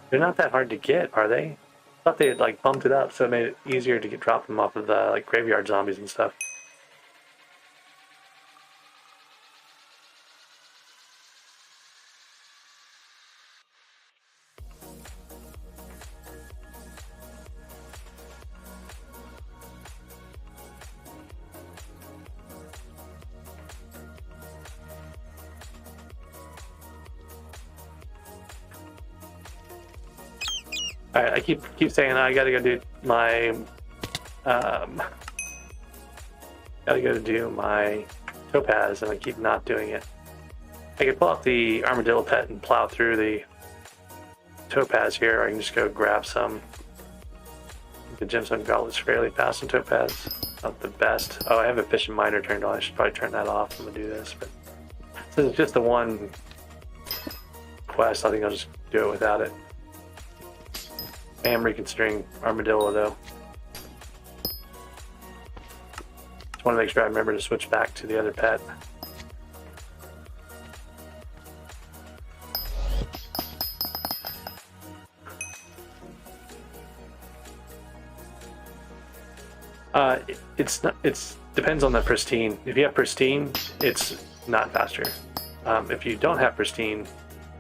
They're not that hard to get, are they? I thought they had like bumped it up so it made it easier to drop them off of the like graveyard zombies and stuff. All right, I keep saying I gotta go do my topaz, and I keep not doing it. I could pull out the armadillo pet and plow through the topaz here, or I can just go grab some. The gemstone gauntlet's fairly fast in topaz. Not the best. Oh, I have a fish and miner turned on. I should probably turn that off. I'm gonna do this, but since it's just the one quest, I think I'll just do it without it. I am reconsidering armadillo though. Just want to make sure I remember to switch back to the other pet. It's depends on the pristine. If you have pristine, it's not faster. If you don't have pristine,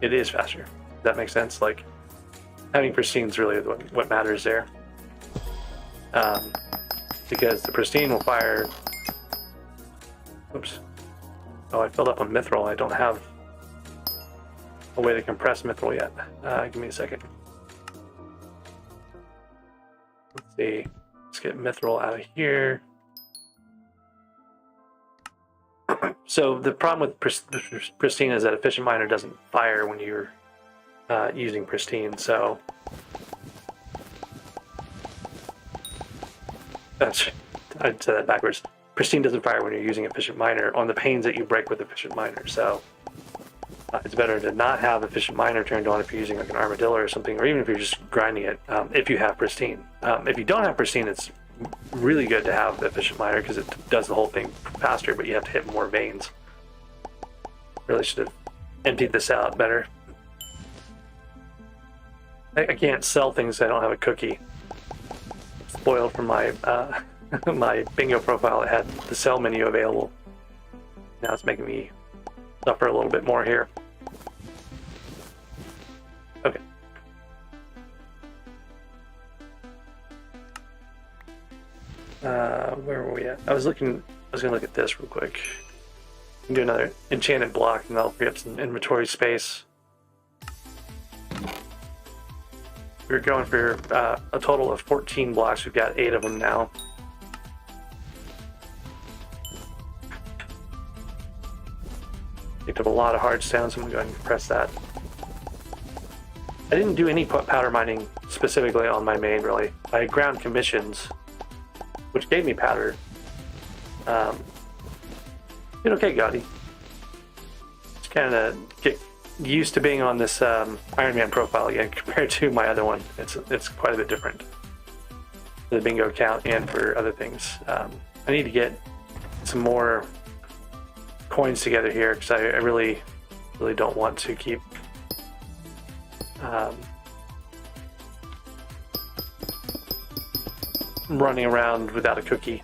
it is faster. Does that make sense? Like, having pristine is really what matters there. Because the pristine will fire... Oops. Oh, I filled up on mithril. I don't have a way to compress mithril yet. Give me a second. Let's see. Let's get mithril out of here. So the problem with pristine is that efficient miner doesn't fire when you're using pristine. So I'd say that backwards. Pristine doesn't fire when you're using efficient miner on the panes that you break with efficient miner. So it's better to not have efficient miner turned on if you're using like an armadillo or something, or even if you're just grinding it. If you have pristine, if you don't have pristine, it's really good to have efficient miner because it does the whole thing faster, but you have to hit more veins. Really should have emptied this out better. I can't sell things I don't have a cookie. Spoiled from my my bingo profile. It had the sell menu available. Now it's making me suffer a little bit more here. Okay. Where were we at? I was gonna look at this real quick. I can do another enchanted block and that'll free up some inventory space. We're going for a total of 14 blocks. We've got 8 of them now. Picked up a lot of hard stones, so I'm going to go ahead and press that. I didn't do any powder mining specifically on my main, really. I ground commissions, which gave me powder. Did okay, Gotti. Just kind of get used to being on this Iron Man profile again compared to my other one. It's quite a bit different for the bingo count and for other things. I need to get some more coins together here because I really don't want to keep running around without a cookie.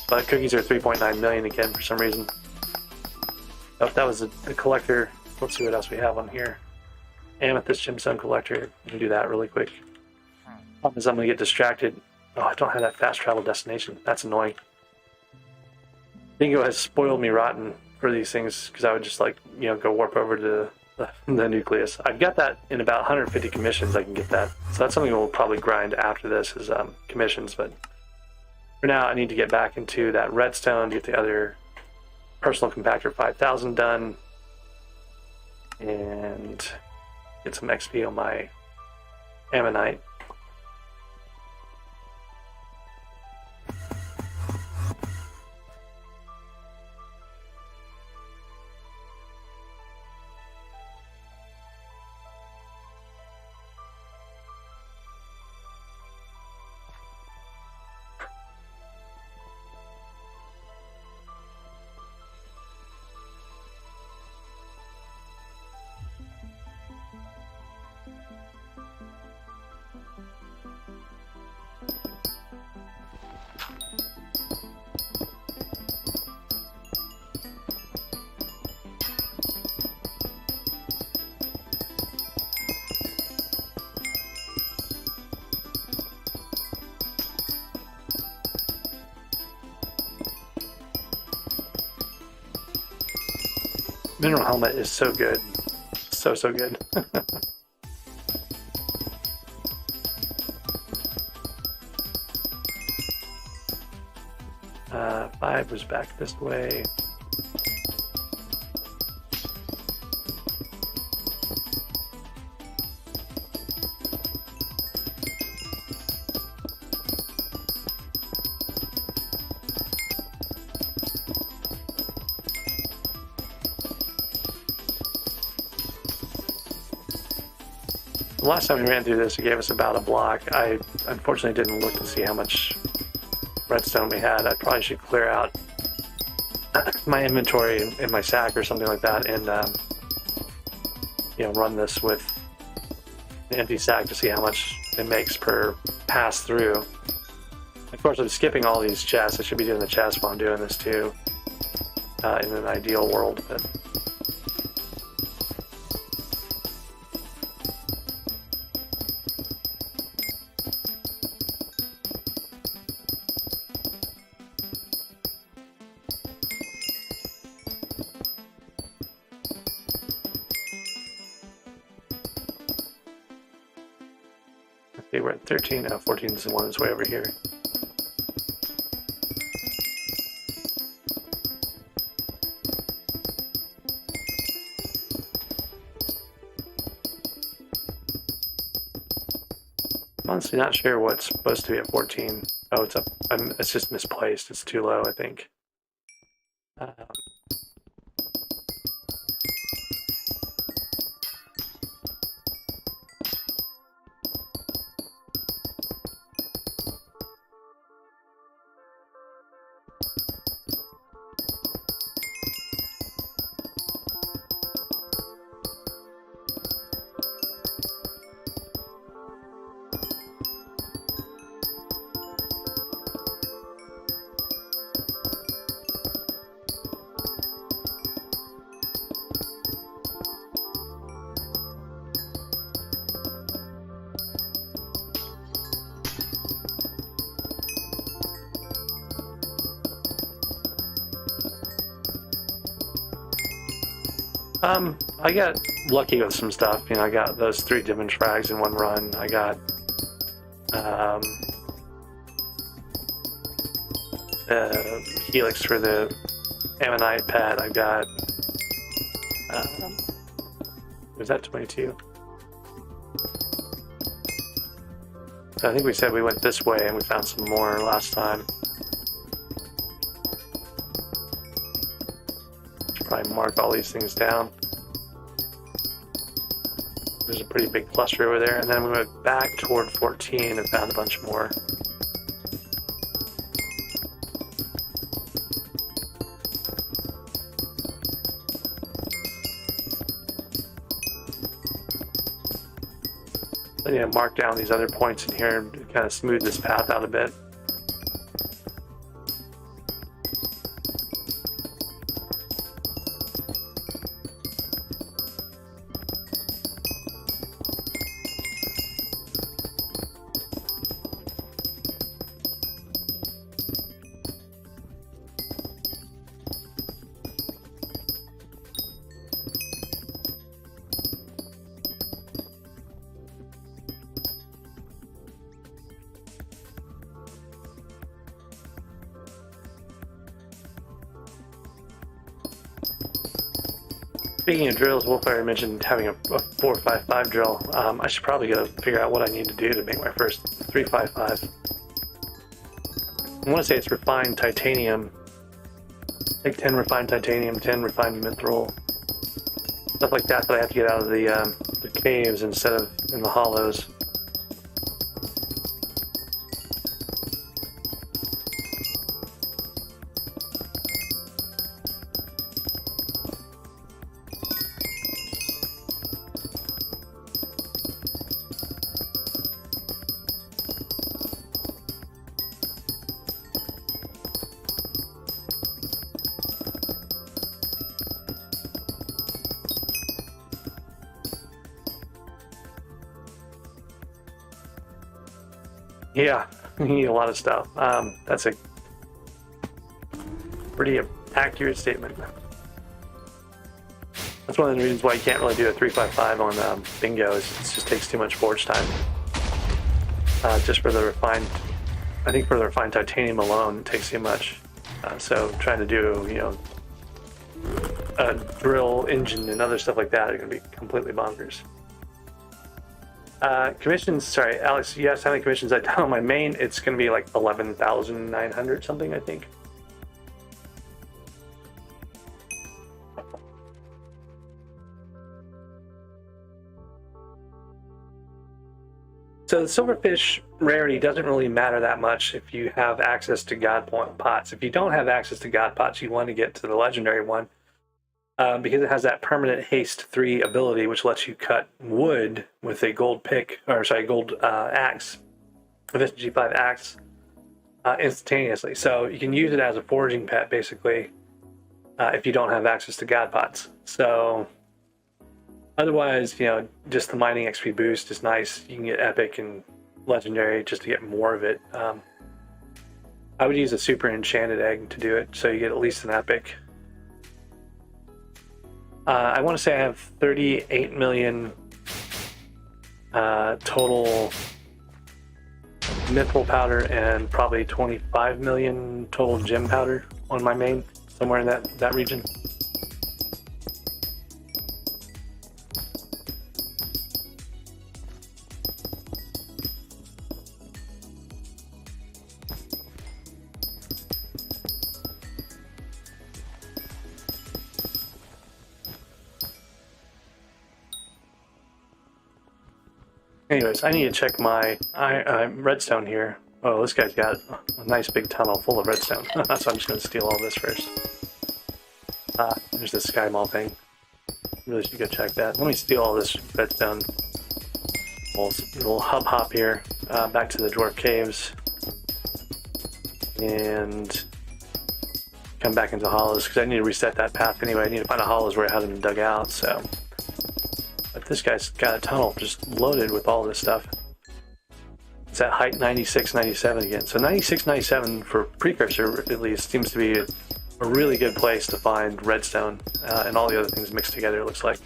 But cookies are 3.9 million again for some reason. Oh, that was the collector. Let's see what else we have on here. Amethyst gemstone collector. We can do that really quick. Problem is I'm gonna get distracted. Oh, I don't have that fast travel destination. That's annoying. Bingo has spoiled me rotten for these things because I would just like, you know, go warp over to the nucleus. I've got that in about 150 commissions. I can get that. So that's something we'll probably grind after this is commissions. But for now, I need to get back into that redstone to get the other personal compactor 5000 done and get some XP on my ammonite. Mineral helmet is so good. So good. 5 was back this way. The last time we ran through this, it gave us about a block. I unfortunately didn't look to see how much redstone we had. I probably should clear out my inventory in my sack or something like that, and you know, run this with an empty sack to see how much it makes per pass through. Of course, I'm skipping all these chests. I should be doing the chests while I'm doing this too. in an ideal world. But okay, we're at 13. 14 is the one that's way over here. I'm honestly not sure what's supposed to be at 14. Oh, it's up. It's just misplaced. It's too low, I think. I got lucky with some stuff. You know, I got those 3 diamond frags in one run. I got helix for the ammonite pet. I got was that 22? So I think we said we went this way and we found some more last time. Should probably mark all these things down. There's a pretty big cluster over there, and then we went back toward 14 and found a bunch more. I need to mark down these other points in here and kind of smooth this path out a bit. Speaking of drills, Wolfire mentioned having a 455 drill. I should probably go figure out what I need to do to make my first 355. I want to say it's refined titanium. Like 10 refined titanium, 10 refined mithril, stuff like that I have to get out of the caves instead of in the hollows. Yeah, you need a lot of stuff. That's a pretty accurate statement. That's one of the reasons why you can't really do a 355 on bingo. It just takes too much forge time. Just for the refined, I think for the refined titanium alone, it takes too much. So trying to do, you know, a drill engine and other stuff like that are going to be completely bonkers. Commissions, sorry, Alex, you asked how many commissions I've done on my main. It's going to be like 11,900 something, I think. So the silverfish rarity doesn't really matter that much if you have access to god pots. If you don't have access to god pots, you want to get to the legendary one. Because it has that permanent haste 3 ability, which lets you cut wood with a gold pick, or sorry, gold axe, efficiency 5 axe, instantaneously. So you can use it as a foraging pet, basically, if you don't have access to God pots. So otherwise, you know, just the mining XP boost is nice. You can get epic and legendary just to get more of it. I would use a super enchanted egg to do it, so you get at least an epic. I want to say I have 38 million total mithril powder and probably 25 million total gem powder on my main, somewhere in that region. Anyways, I need to check my redstone here. Oh, this guy's got a nice big tunnel full of redstone. So I'm just going to steal all this first. There's the sky mall thing. Really should go check that. Let me steal all this redstone. We'll hop here back to the dwarf caves and come back into hollows because I need to reset that path anyway. I need to find a hollows where I had them dug out. So. But this guy's got a tunnel just loaded with all this stuff. It's at height 96, 97 again. So 96, 97 for precursor at least seems to be a really good place to find redstone and all the other things mixed together, it looks like.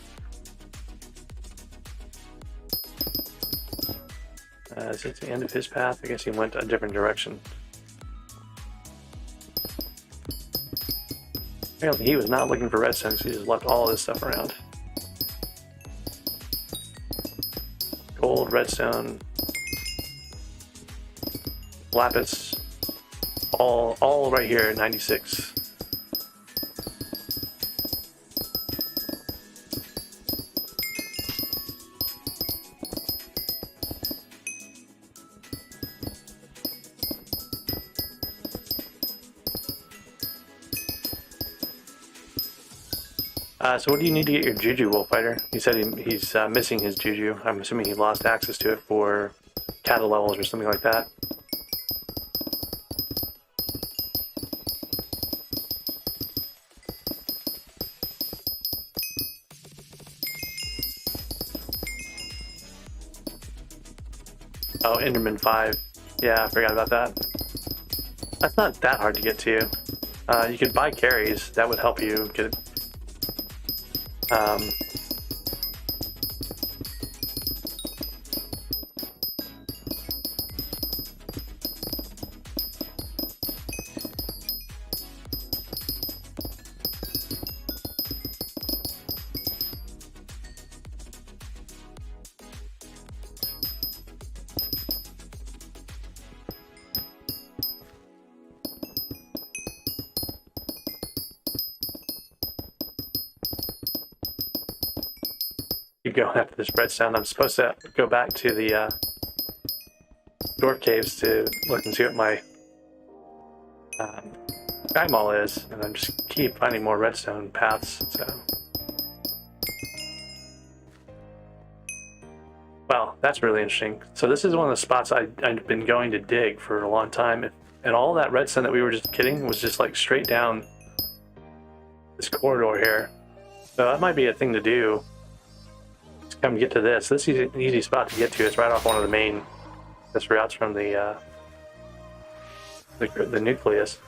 Is it the end of his path? I guess he went a different direction. Apparently he was not looking for redstone, so he just left all this stuff around. Gold, redstone, lapis, all right here at 96. So what do you need to get your Juju, Wolffighter? He said he's missing his Juju. I'm assuming he lost access to it for cattle levels or something like that. Oh, Enderman 5. Yeah, I forgot about that. That's not that hard to get to. You could buy carries. That would help you get it. Keep going after this redstone. I'm supposed to go back to the dwarf caves to look and see what my sky mall is, and I just keep finding more redstone paths. So, well, that's really interesting. So this is one of the spots I've been going to dig for a long time, and all that redstone that we were just getting was just like straight down this corridor here. So that might be a thing to do. Come get to this. This is an easy spot to get to. It's right off one of the main routes from the nucleus.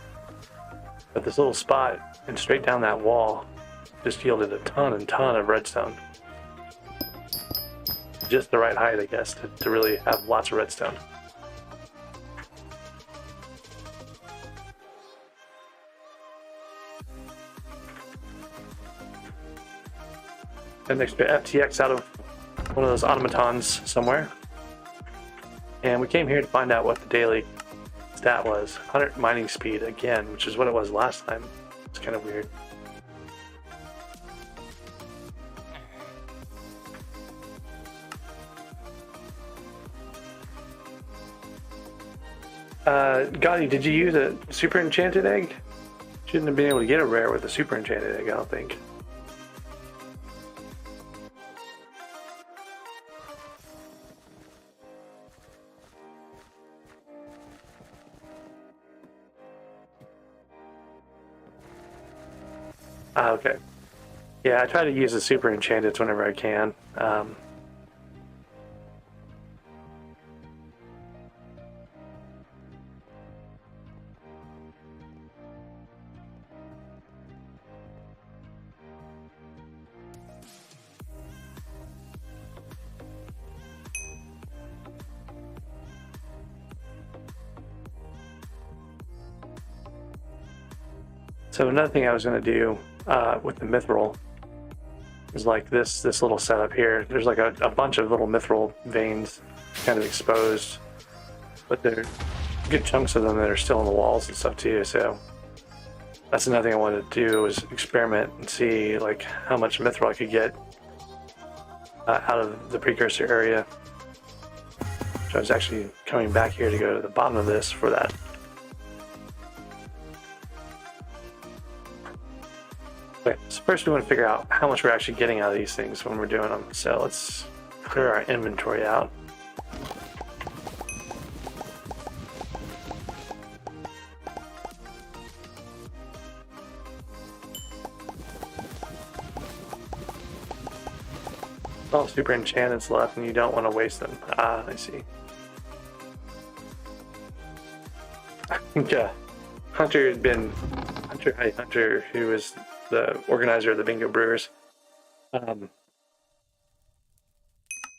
But this little spot and straight down that wall just yielded a ton of redstone. Just the right height, I guess, to really have lots of redstone. An extra FTX out of one of those automatons somewhere. And we came here to find out what the daily stat was. 100 mining speed again, which is what it was last time. It's kind of weird. Gotti, did you use a super enchanted egg? Shouldn't have been able to get a rare with a super enchanted egg, I don't think. Okay. Yeah, I try to use the super enchanteds whenever I can. So another thing I was going to do with the mithril is like this little setup here. There's like a bunch of little mithril veins kind of exposed, but there are good chunks of them that are still in the walls and stuff too. So that's another thing I wanted to do, was experiment and see like how much mithril I could get out of the precursor area. So I was actually coming back here to go to the bottom of this for that. Okay, so first we want to figure out how much we're actually getting out of these things when we're doing them. So let's clear our inventory out. Oh, super enchanteds left, and you don't want to waste them. Ah, I see. I think Hunter had been Hunter, who was the organizer of the Bingo Brewers,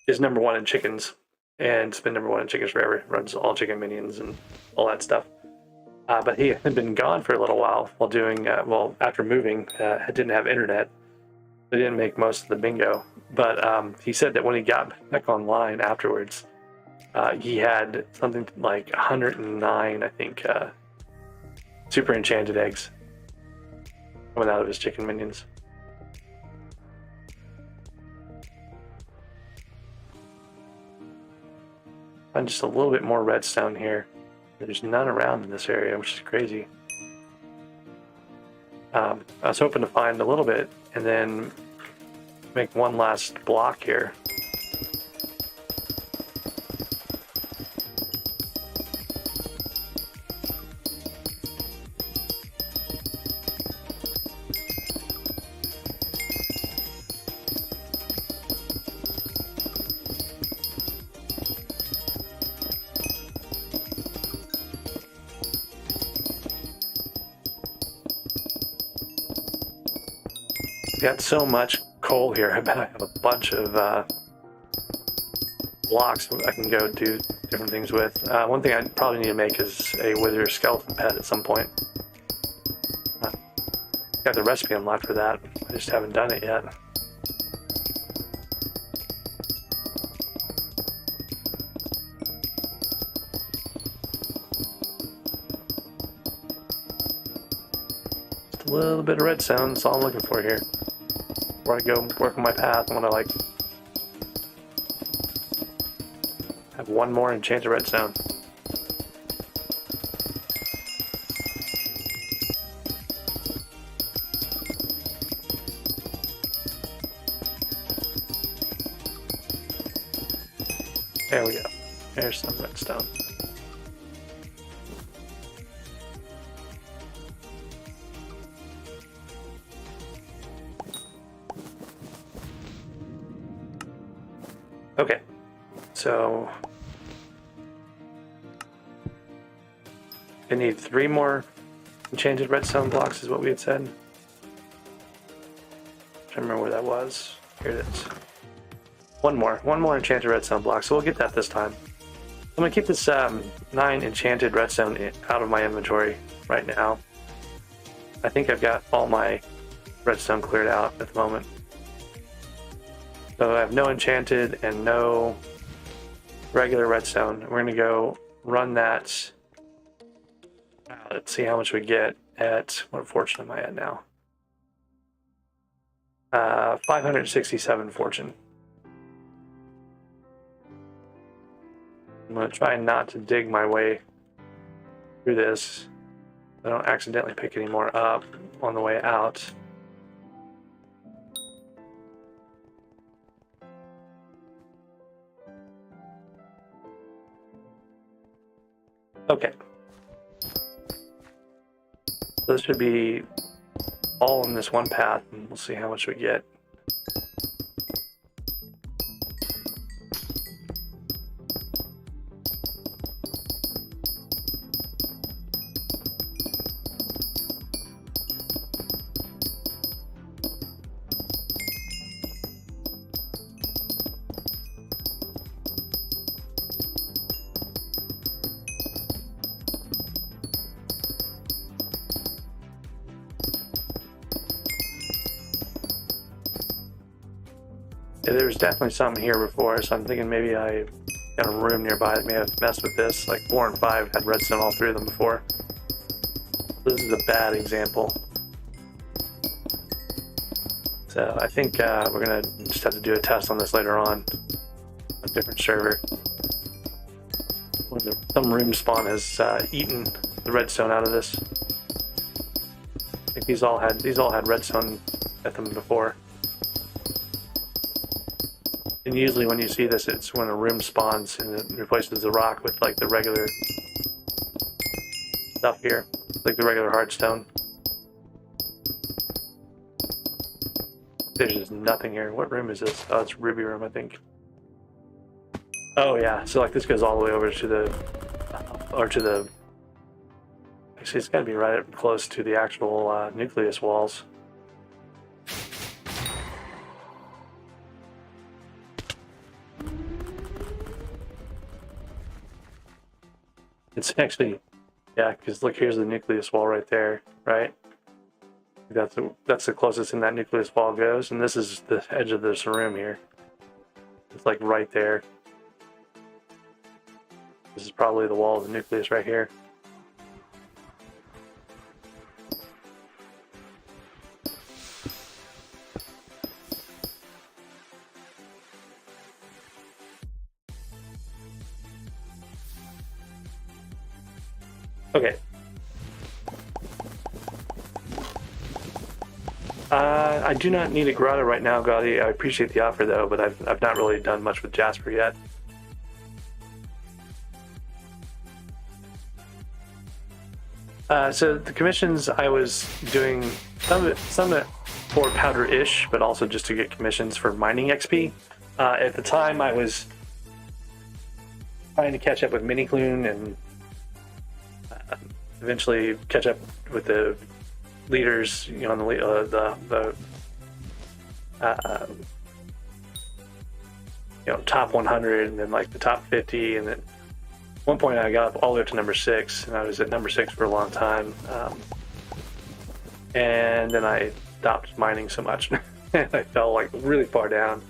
is #1 in chickens, and it's been #1 in chickens forever. Runs all chicken minions and all that stuff. But he had been gone for a little while doing after moving. Didn't have internet. They didn't make most of the bingo, but he said that when he got back online afterwards, he had something like 109, I think, super enchanted eggs coming out of his chicken minions. Find just a little bit more redstone here. There's none around in this area, which is crazy. I was hoping to find a little bit and then make one last block here. Got so much coal here. I bet I have a bunch of blocks I can go do different things with. One thing I probably need to make is a wither skeleton pet at some point. Got the recipe unlocked for that. I just haven't done it yet. Just a little bit of redstone. That's all I'm looking for here. Before I go work on my path, I want to like have one more enchanted redstone. There we go. There's some redstone. Okay, so I need 3 more enchanted redstone blocks is what we had said. I don't remember where that was. Here it is. One more enchanted redstone block, so we'll get that this time. I'm gonna keep this 9 enchanted redstone out of my inventory right now. I think I've got all my redstone cleared out at the moment. So I have no enchanted and no regular redstone. We're going to go run that. Let's see how much we get at, what fortune am I at now? 567 fortune. I'm going to try not to dig my way through this. I don't accidentally pick any more up on the way out. Okay. So this should be all in this one path, and we'll see how much we get. Yeah, there was definitely something here before, so I'm thinking maybe I got a room nearby that may have messed with this. Like 4 and 5 had redstone all 3 of them before. This is a bad example. So I think we're gonna just have to do a test on this later on, a different server. When some room spawn has eaten the redstone out of this. I think these all had redstone at them before. And usually when you see this, it's when a room spawns and it replaces the rock with like the regular stuff here, like the regular hardstone. There's just nothing here. What room is this? Oh, it's Ruby room, I think. Oh yeah, so like this goes all the way over to the, actually it's gotta be right up close to the actual nucleus walls. It's actually, yeah, because look, here's the nucleus wall right there, right? That's the closest in that nucleus wall goes, and this is the edge of this room here. It's like right there. This is probably the wall of the nucleus right here. Okay. I do not need a grotto right now, Gaudi. I appreciate the offer though, but I've not really done much with Jasper yet. So the commissions I was doing some for powder-ish, but also just to get commissions for mining XP. At the time, I was trying to catch up with Miniclune and eventually catch up with the leaders, you know, on the you know, top 100 and then like the top 50, and then at one point I got up all the way up to number 6, and I was at number 6 for a long time, and then I stopped mining so much and I fell like really far down.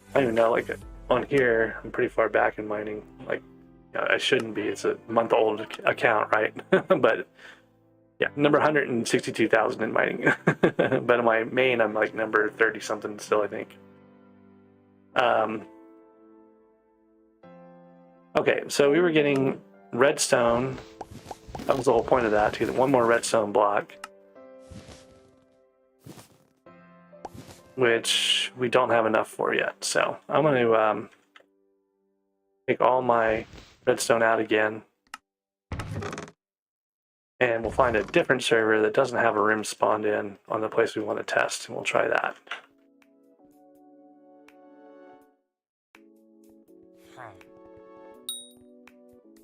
I don't even know, like on here I'm pretty far back in mining, like I shouldn't be. It's a month-old account, right? But yeah, number 162,000 in mining. But in my main, I'm like number 30 something still, I think. Okay, so we were getting redstone. That was the whole point of that, to get one more redstone block, which we don't have enough for yet. So I'm going to take all my redstone out again, and we'll find a different server that doesn't have a room spawned in on the place we want to test, and we'll try that.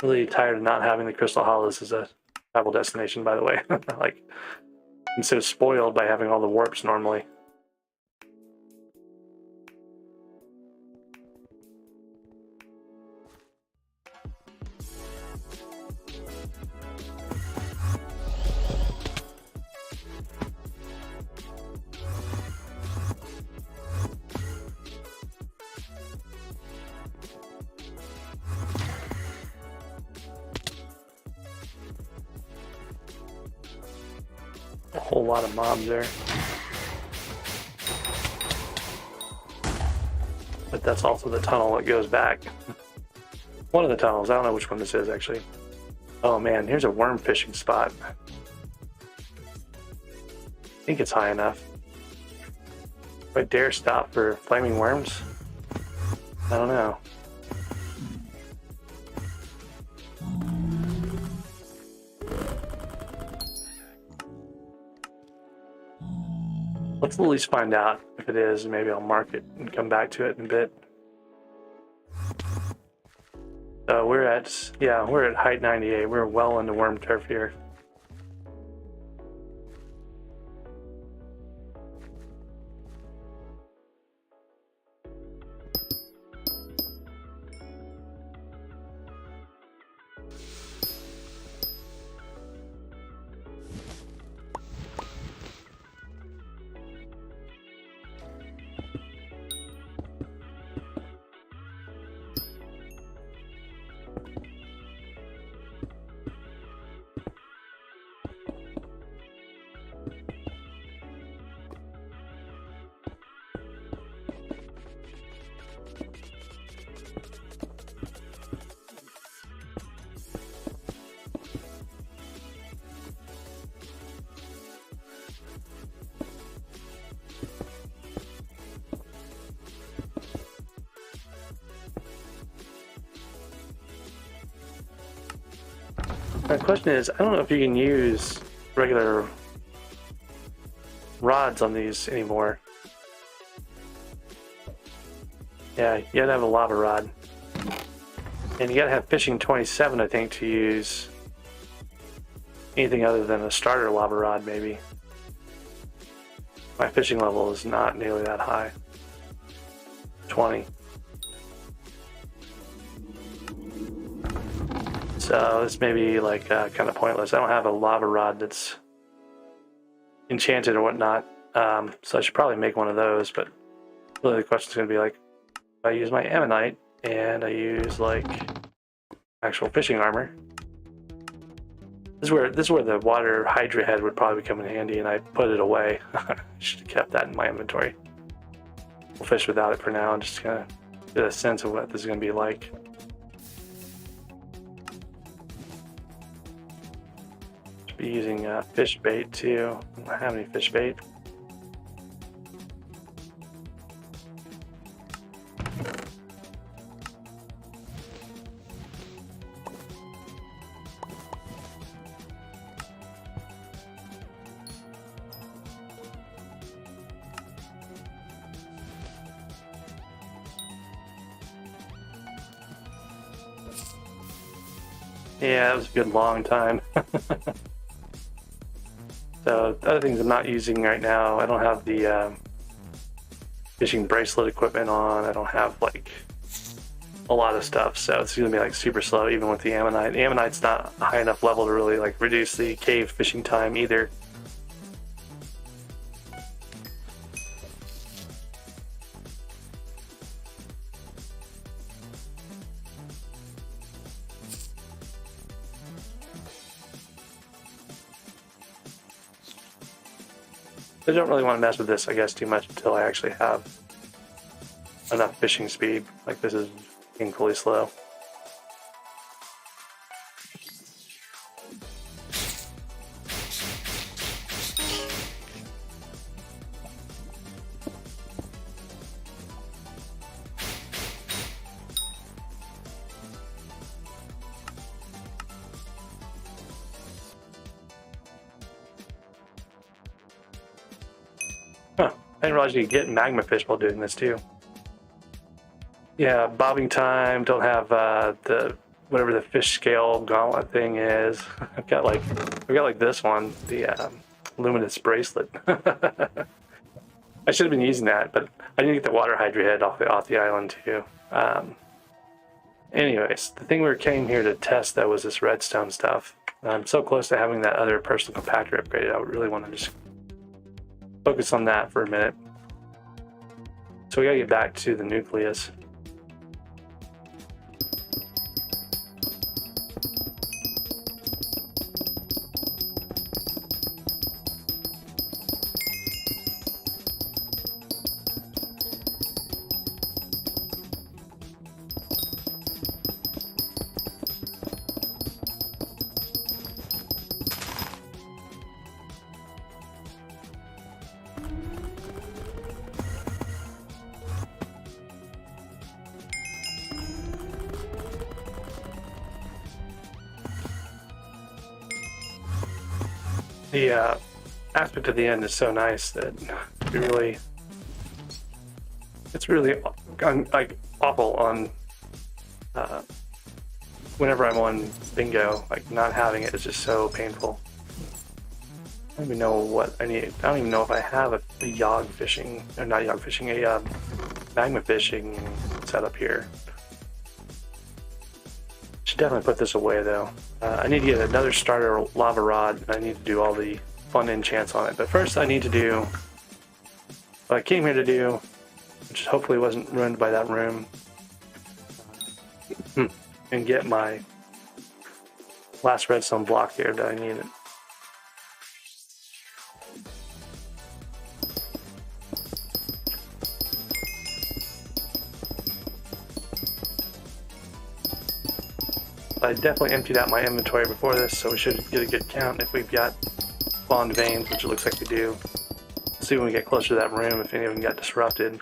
Really tired of not having the Crystal Hollows as a travel destination, by the way. Like, I'm so spoiled by having all the warps normally. A whole lot of mobs there. But that's also the tunnel that goes back. One of the tunnels, I don't know which one this is actually. Oh man, here's a worm fishing spot. I think it's high enough. If I dare stop for flaming worms? I don't know. Let's at least find out if it is. Maybe I'll mark it and come back to it in a bit. So we're at height 98. We're well into worm turf here. My question is, I don't know if you can use regular rods on these anymore. Yeah, you gotta have a lava rod. And you gotta have fishing 27, I think, to use anything other than a starter lava rod, maybe. My fishing level is not nearly that high. 20. So this may be like kind of pointless. I don't have a lava rod that's enchanted or whatnot, so I should probably make one of those. But really, the question is going to be like, if I use my ammonite and I use like actual fishing armor. This is where the water hydra head would probably come in handy, and I put it away. I should have kept that in my inventory. We'll fish without it for now, and just kind of get a sense of what this is going to be like. Be using fish bait too. I don't have any fish bait. Yeah, it was a good long time. So the other things I'm not using right now, I don't have the fishing bracelet equipment on. I don't have like a lot of stuff, so it's gonna be like super slow even with the ammonite. The ammonite's not a high enough level to really like reduce the cave fishing time either. I don't really want to mess with this, I guess, too much until I actually have enough fishing speed. Like, this is painfully slow. Huh, I didn't realize you could get magma fish while doing this too. Yeah, bobbing time, don't have the whatever the fish scale gauntlet thing is. I've got like this one, the luminous bracelet. I should have been using that, but I didn't get the water hydra head off the island too. Anyways, the thing we came here to test though was this redstone stuff. I'm so close to having that other personal compactor upgraded. I would really want to just focus on that for a minute. So we gotta get back to the nucleus. The aspect of the end is so nice that it's really like awful on whenever I'm on bingo. Like not having it is just so painful. I don't even know what I need. I don't even know if I have a yog fishing, or not yog fishing, a magma fishing setup here. Should definitely put this away though. I need to get another starter lava rod, and I need to do all the fun enchants on it. But first I need to do what I came here to do, which hopefully wasn't ruined by that room, and get my last redstone block here that I needed. I definitely emptied out my inventory before this, so we should get a good count if we've got spawned veins, which it looks like we do. Let's see when we get closer to that room if any of them got disrupted.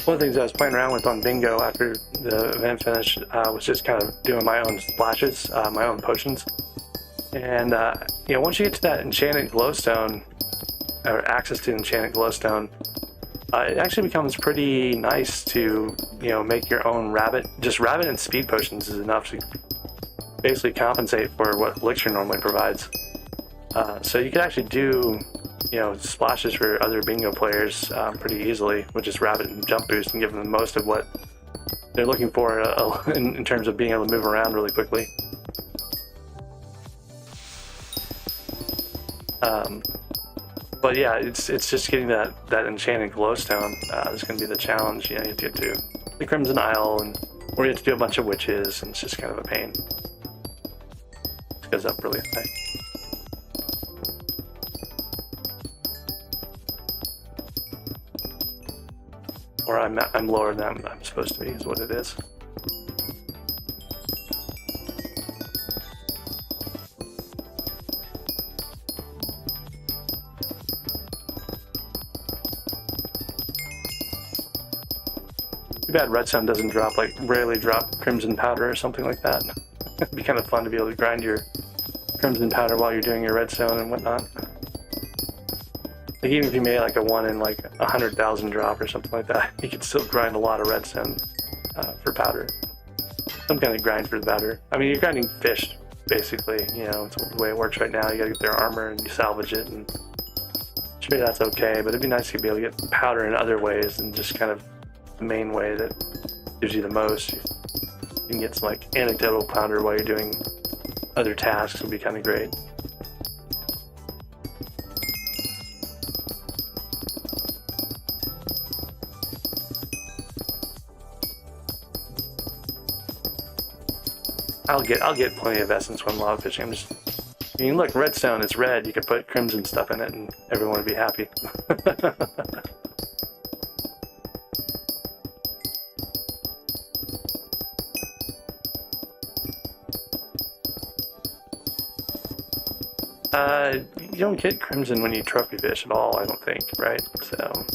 One of the things I was playing around with on bingo after the event finished was just kind of doing my own splashes, my own potions. And you know, once you get to that enchanted glowstone, or access to enchanted glowstone, it actually becomes pretty nice to, you know, make your own rabbit. Just rabbit and speed potions is enough to basically compensate for what elixir normally provides. So you can actually do, you know, splashes for other bingo players pretty easily with just rabbit and jump boost, and give them most of what they're looking for in terms of being able to move around really quickly. But yeah, it's just getting that enchanted glowstone is going to be the challenge. You know, you have to get to the Crimson Isle, or you have to do a bunch of witches, and it's just kind of a pain. It goes up really high. Or I'm lower than I'm supposed to be, is what it is. Too bad redstone doesn't drop, like rarely drop crimson powder or something like that. It'd be kind of fun to be able to grind your crimson powder while you're doing your redstone and whatnot. Like even if you made like a 1 in like 100,000 drop or something like that, you could still grind a lot of redstone for powder. Some kind of grind for the powder. I mean, you're grinding fish, basically. You know, it's the way it works right now. You gotta get their armor and you salvage it, and sure, that's okay, but it'd be nice to be able to get powder in other ways than just kind of the main way that gives you the most. You can get some like anecdotal powder while you're doing other tasks, would be kind of great. I'll get plenty of essence when lava fishing. I mean, look, redstone is red. You could put crimson stuff in it, and everyone would be happy. You don't get crimson when you trophy fish at all, I don't think, right? So.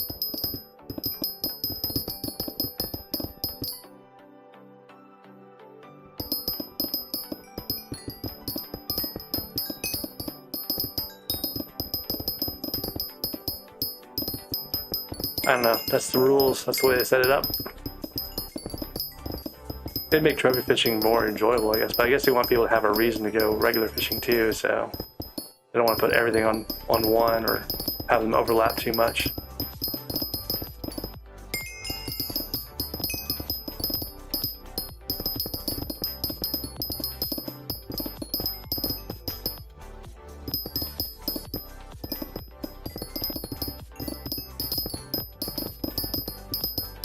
I don't know, that's the rules, that's the way they set it up. They'd make trophy fishing more enjoyable, I guess, but I guess they want people to have a reason to go regular fishing too, so they don't want to put everything on one or have them overlap too much.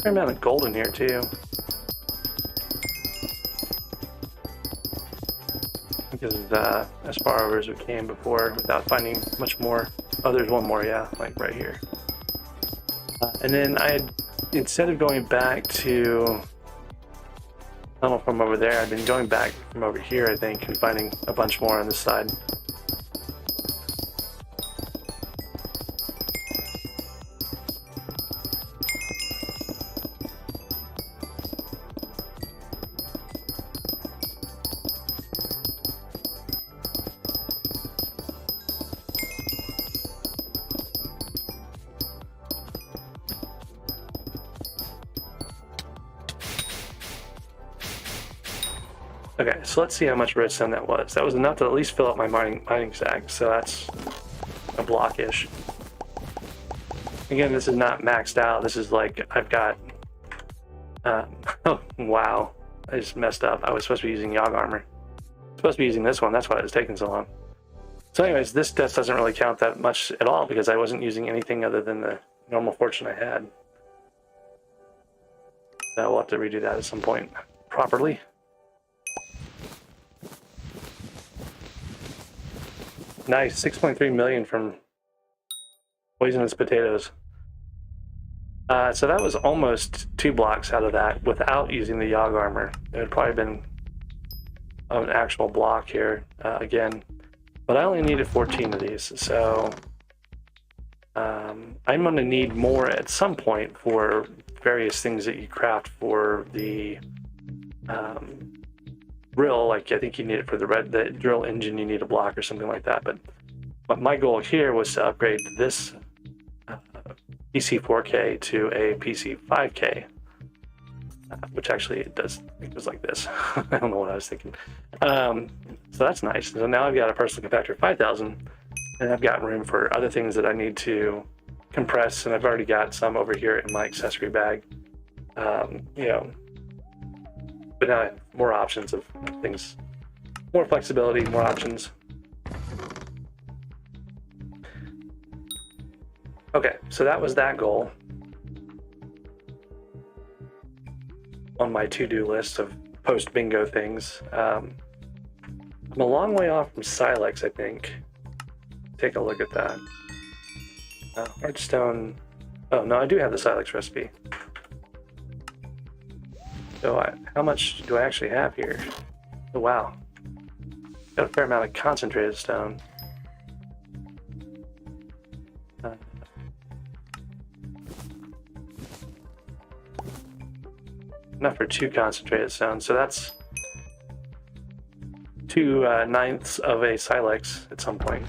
fair amount of gold in here too. Because as far over as we came before without finding much more. Oh, there's one more, yeah, like right here. And then I had, instead of going back to tunnel from over there, I've been going back from over here, I think, and finding a bunch more on this side. Okay, so let's see how much redstone that was. That was enough to at least fill up my mining sack, so that's a blockish. Again, this is not maxed out. This is like, I've got, oh, wow, I just messed up. I was supposed to be using Yog armor. Supposed to be using this one, that's why it was taking so long. So anyways, this test doesn't really count that much at all because I wasn't using anything other than the normal fortune I had. So we'll have to redo that at some point properly. Nice, 6.3 million from poisonous potatoes. So that was almost 2 blocks out of that without using the Yog armor. It would probably been an actual block here again. But I only needed 14 of these, so I'm going to need more at some point for various things that you craft for the drill. Like I think you need it for the drill engine, you need a block or something like that. But my goal here was to upgrade this PC 4K to a PC 5K, which actually it does. It goes like this. I don't know what I was thinking. So that's nice. So now I've got a personal compactor 5000, and I've got room for other things that I need to compress, and I've already got some over here in my accessory bag. You know, but now I have more options of things, more flexibility, more options. Okay, so that was that goal on my to-do list of post-bingo things. I'm a long way off from Silex, I think. Take a look at that. Redstone. Oh, no, I do have the Silex recipe. So how much do I actually have here? Oh, wow. Got a fair amount of concentrated stone. Enough for 2 concentrated stone, so that's 2/9 of a Silex at some point.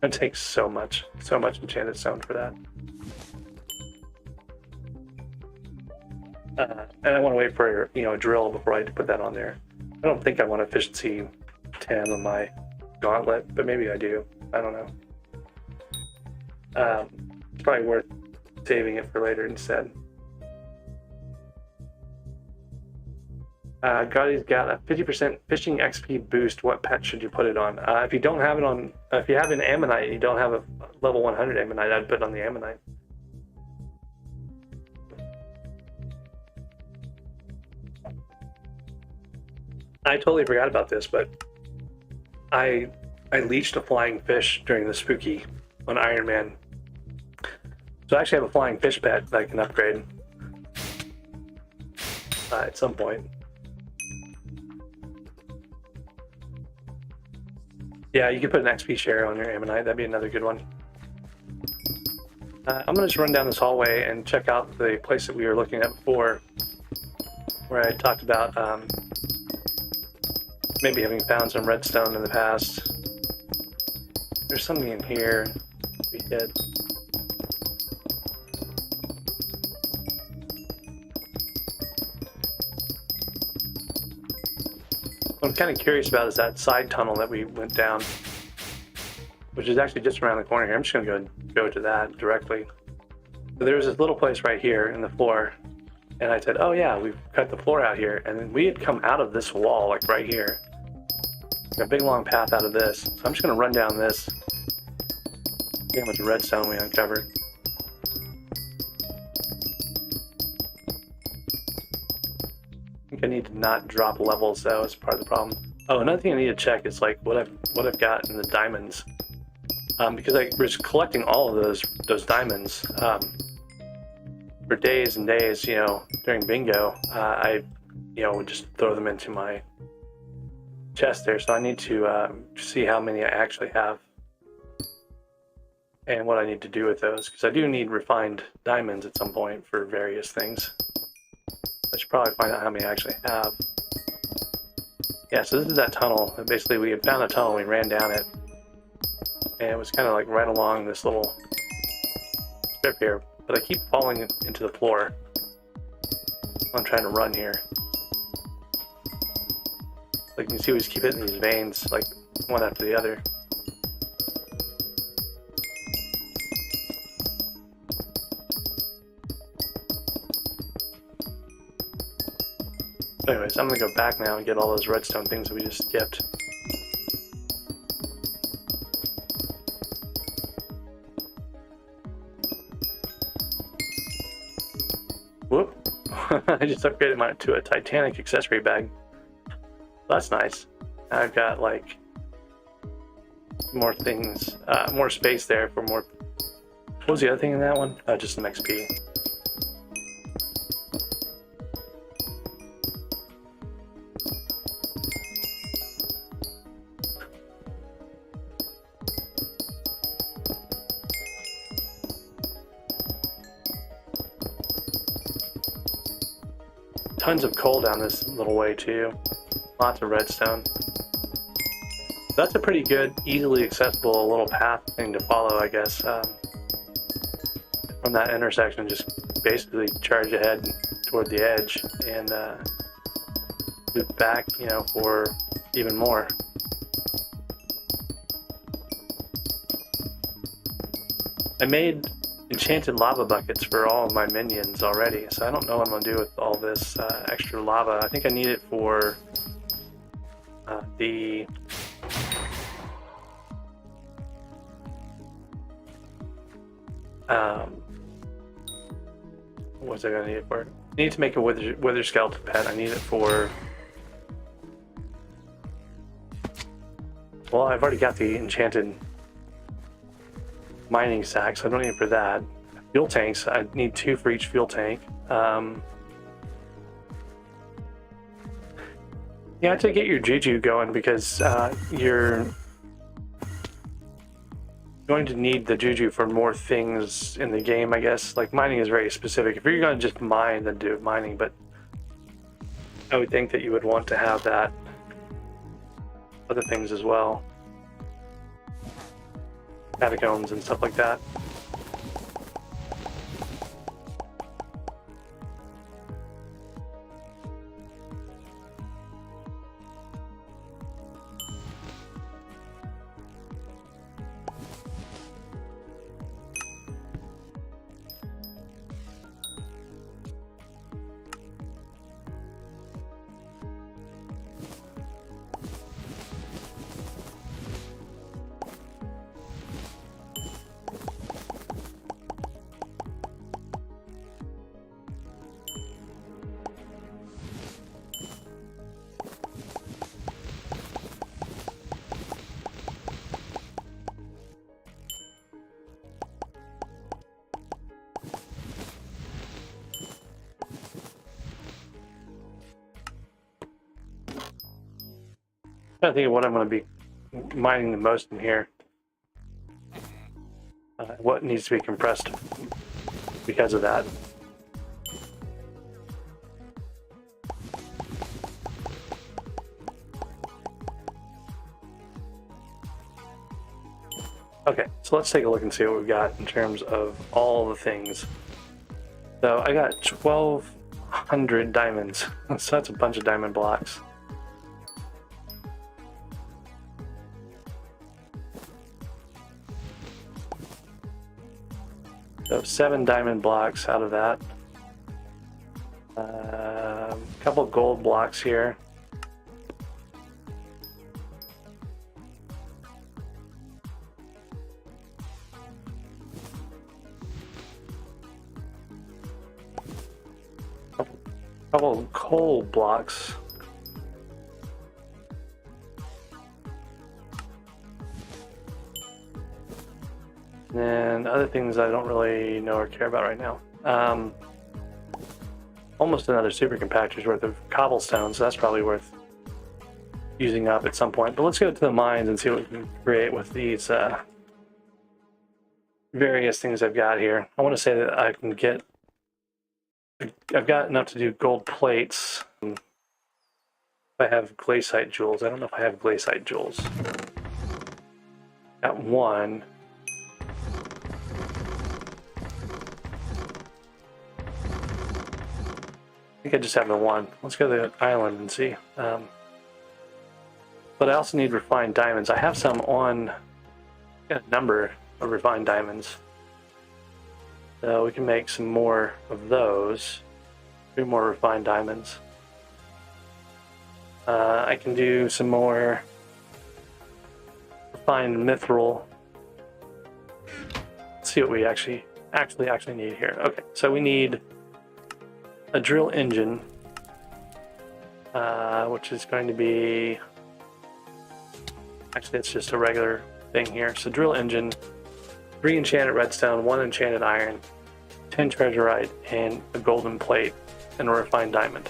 It takes so much enchanted stone for that. And I want to wait for a drill before I put that on there. I don't think I want efficiency 10 on my gauntlet, but maybe I do. I don't know. It's probably worth saving it for later instead. Gotti's got a 50% fishing XP boost. What pet should you put it on? If you don't have it on, if you have an ammonite, you don't have a level 100 ammonite, I'd put it on the ammonite. I totally forgot about this, but I leached a flying fish during the spooky on Iron Man. So I actually have a flying fish pet that I can upgrade at some point. Yeah, you could put an XP share on your ammonite. That'd be another good one. I'm gonna just run down this hallway and check out the place that we were looking at before, where I talked about maybe having found some redstone in the past. There's something in here we hit. What I'm kind of curious about is that side tunnel that we went down, which is actually just around the corner here. I'm just going to go to that directly. So there was this little place right here in the floor, and I said, oh yeah, we've cut the floor out here, and then we had come out of this wall, like right here. Like a big long path out of this. So I'm just going to run down this. See how much redstone we uncovered. think I need to not drop levels though, is part of the problem. Oh, another thing I need to check is like what I've got in the diamonds. Because I was collecting all of those diamonds for days and days, you know, during bingo. I, you know, would just throw them into my chest there. So I need to see how many I actually have and what I need to do with those, because I do need refined diamonds at some point for various things. I should probably find out how many I actually have. Yeah, so this is that tunnel. Basically, we had found a tunnel, we ran down it, and it was kind of like right along this little strip here, but I keep falling into the floor. I'm trying to run here. Like you can see, we just keep hitting these veins, like one after the other. Anyways, I'm gonna go back now and get all those redstone things that we just skipped. Whoop! I just upgraded mine to a Titanic accessory bag. That's nice. I've got like more things, more space there for more. What was the other thing in that one? Just some XP. Tons of coal down this little way too. Lots of redstone. That's a pretty good, easily accessible little path thing to follow, I guess. From that intersection, just basically charge ahead toward the edge and loop back, you know, for even more. I made enchanted lava buckets for all of my minions already, so I don't know what I'm gonna do with all this extra lava. I think I need it for the what's I gonna need it for? I need to make a wither skeleton pet. I need it for, well, I've already got the enchanted mining sacks. I don't need it for that. Fuel tanks, I need 2 for each fuel tank. You have to get your juju going because you're going to need the juju for more things in the game, I guess. Like mining is very specific. If you're going to just mine, then do mining, but I would think that you would want to have that other things as well. Catacombs and stuff like that. I think of what I'm going to be mining the most in here. What needs to be compressed because of that. Okay, so let's take a look and see what we've got in terms of all the things. So I got 1,200 diamonds, so that's a bunch of diamond blocks. So 7 diamond blocks out of that. A couple gold blocks here. couple coal blocks. And other things I don't really know or care about right now. Almost another supercompactor's worth of cobblestone, so that's probably worth using up at some point. But let's go to the mines and see what we can create with these various things I've got here. I want to say that I can get... I've got enough to do gold plates. If I have glaciite jewels. I don't know if I have glaciite jewels. Got one. I think I just have the one. Let's go to the island and see. But I also need refined diamonds. I have some on... Got a number of refined diamonds. So we can make some more of those. 3 more refined diamonds. I can do some more refined mithril. Let's see what we actually need here. Okay, so we need a drill engine, which is going to be, actually it's just a regular thing here. So drill engine, 3 enchanted redstone, 1 enchanted iron, 10 treasurite, and a golden plate, and a refined diamond.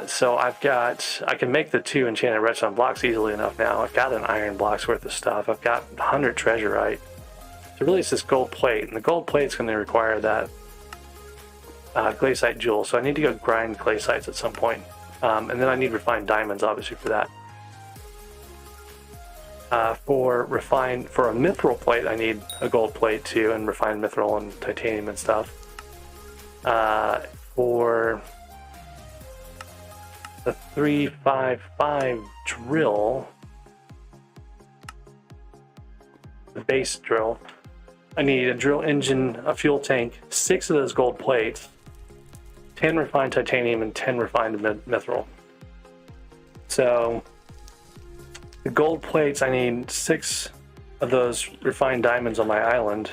So I can make the 2 enchanted redstone blocks easily enough now. I've got an iron block's worth of stuff. I've got 100 treasurite. So really it's this gold plate, and the gold plate's going to require that glaciite jewel, so I need to go grind glacites at some point. And then I need refined diamonds, obviously, for that. For a mithril plate, I need a gold plate too, and refined mithril and titanium and stuff. For the 355 drill, the base drill, I need a drill engine, a fuel tank, 6 of those gold plates, 10 refined titanium, and 10 refined mithril. So the gold plates, I need 6 of those refined diamonds on my island.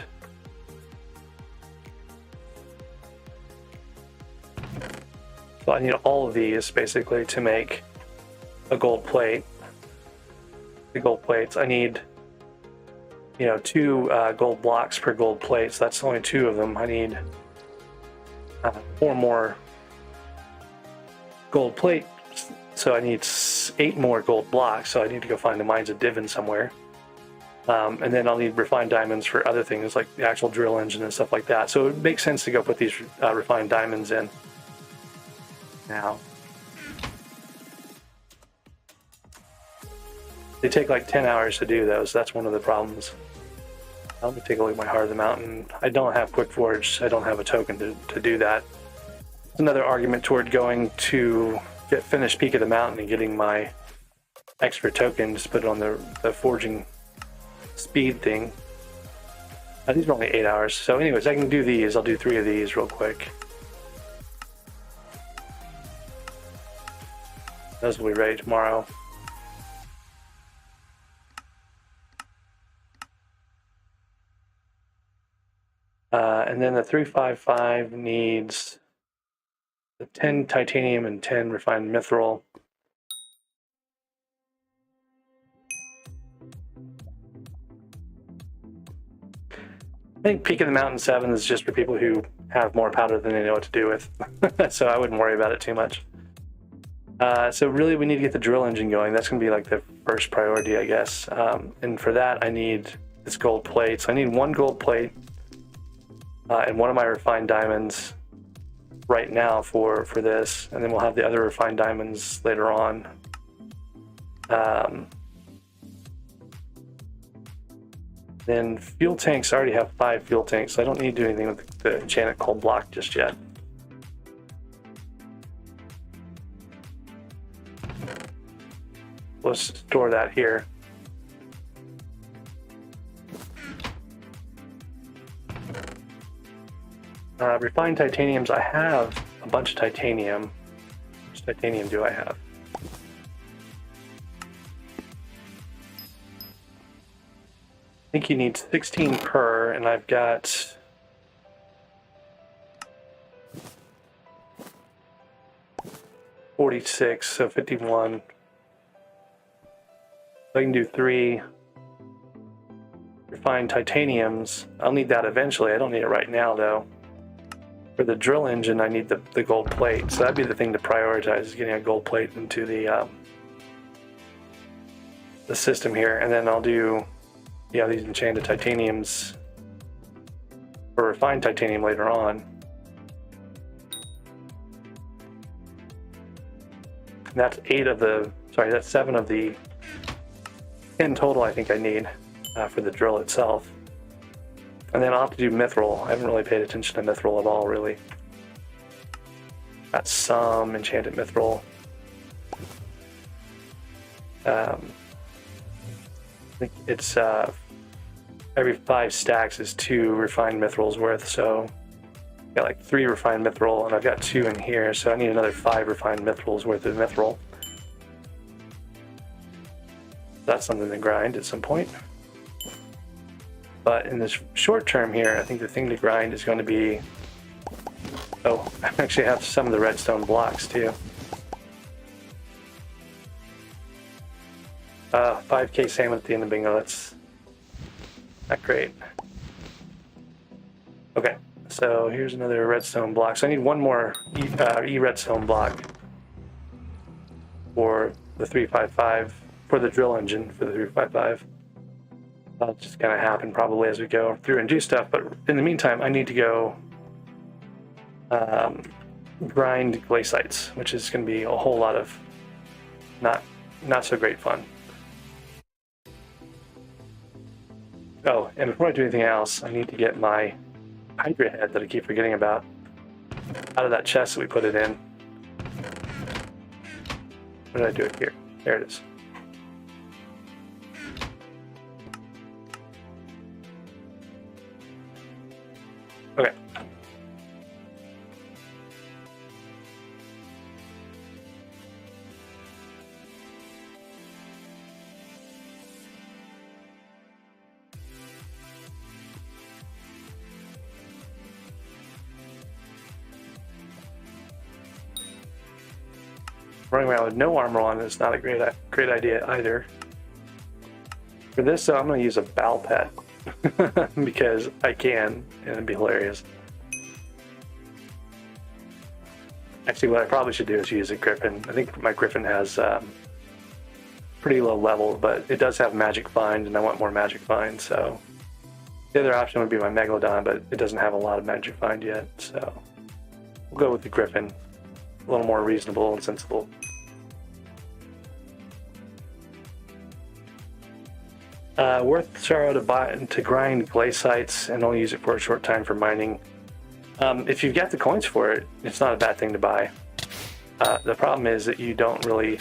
So I need all of these basically to make a gold plate. The gold plates, I need, 2 gold blocks per gold plate, so that's only 2 of them. I need 4 more gold plates, so I need 8 more gold blocks, so I need to go find the mines of Divin somewhere. And then I'll need refined diamonds for other things like the actual drill engine and stuff like that. So it makes sense to go put these refined diamonds in now. They take like 10 hours to do those. That's one of the problems. Let me take a look at my Heart of the Mountain. I don't have Quick Forge. I don't have a token to do that. It's another argument toward going to get finished Peak of the Mountain and getting my extra token, just put it on the forging speed thing. These are only 8 hours. So anyways, I can do these. I'll do 3 of these real quick. Those will be ready tomorrow. And then the 355 needs the 10 titanium and 10 refined mithril. I think Peak of the Mountain 7 is just for people who have more powder than they know what to do with. So I wouldn't worry about it too much. So really we need to get the drill engine going. That's going to be like the first priority, I guess. And for that I need this gold plate. So I need 1 gold plate and 1 of my refined diamonds right now for this. And then we'll have the other refined diamonds later on. Then fuel tanks, I already have 5 fuel tanks, so I don't need to do anything with the enchanted coal block just yet. Let's store that here. Refined titaniums, I have a bunch of titanium. How much titanium do I have? I think you need 16 per, and I've got 46, so 51. I can do 3 refined titaniums. I'll need that eventually. I don't need it right now though. For the drill engine, I need the gold plate. So that'd be the thing to prioritize, is getting a gold plate into the system here. And then I'll do, yeah, these enchanted titaniums for refined titanium later on. And that's 7 of the 10 total I think I need for the drill itself. And then I'll have to do mithril. I haven't really paid attention to mithril at all, really. Got some enchanted mithril. I think it's every 5 stacks is 2 refined mithrils worth, so I've got like 3 refined mithril, and I've got 2 in here, so I need another 5 refined mithrils worth of mithril. That's something to grind at some point. But in this short term here, I think the thing to grind is going to be... Oh, I actually have some of the redstone blocks too. 5k salmon at the end of bingo, that's not great. Okay, so here's another redstone block. So I need one more redstone block for the 355, for the drill engine for the 355. That'll just kind of happen probably as we go through and do stuff, but in the meantime I need to go grind glacites, which is going to be a whole lot of not so great fun. Oh, and before I do anything else, I need to get my Hydra head that I keep forgetting about out of that chest that we put it in. Where did I do it here? There it is. Okay. Running around with no armor on is not a great idea either. For this, I'm going to use a bow pet because I can, and it'd be hilarious. Actually, what I probably should do is use a griffin. I think my griffin has pretty low level, but it does have magic find, and I want more magic find. So the other option would be my megalodon, but it doesn't have a lot of magic find yet. So we'll go with the griffin. A little more reasonable and sensible. Worth sorrow to grind glacites and only use it for a short time for mining. If you've got the coins for it, it's not a bad thing to buy. The problem is that you don't really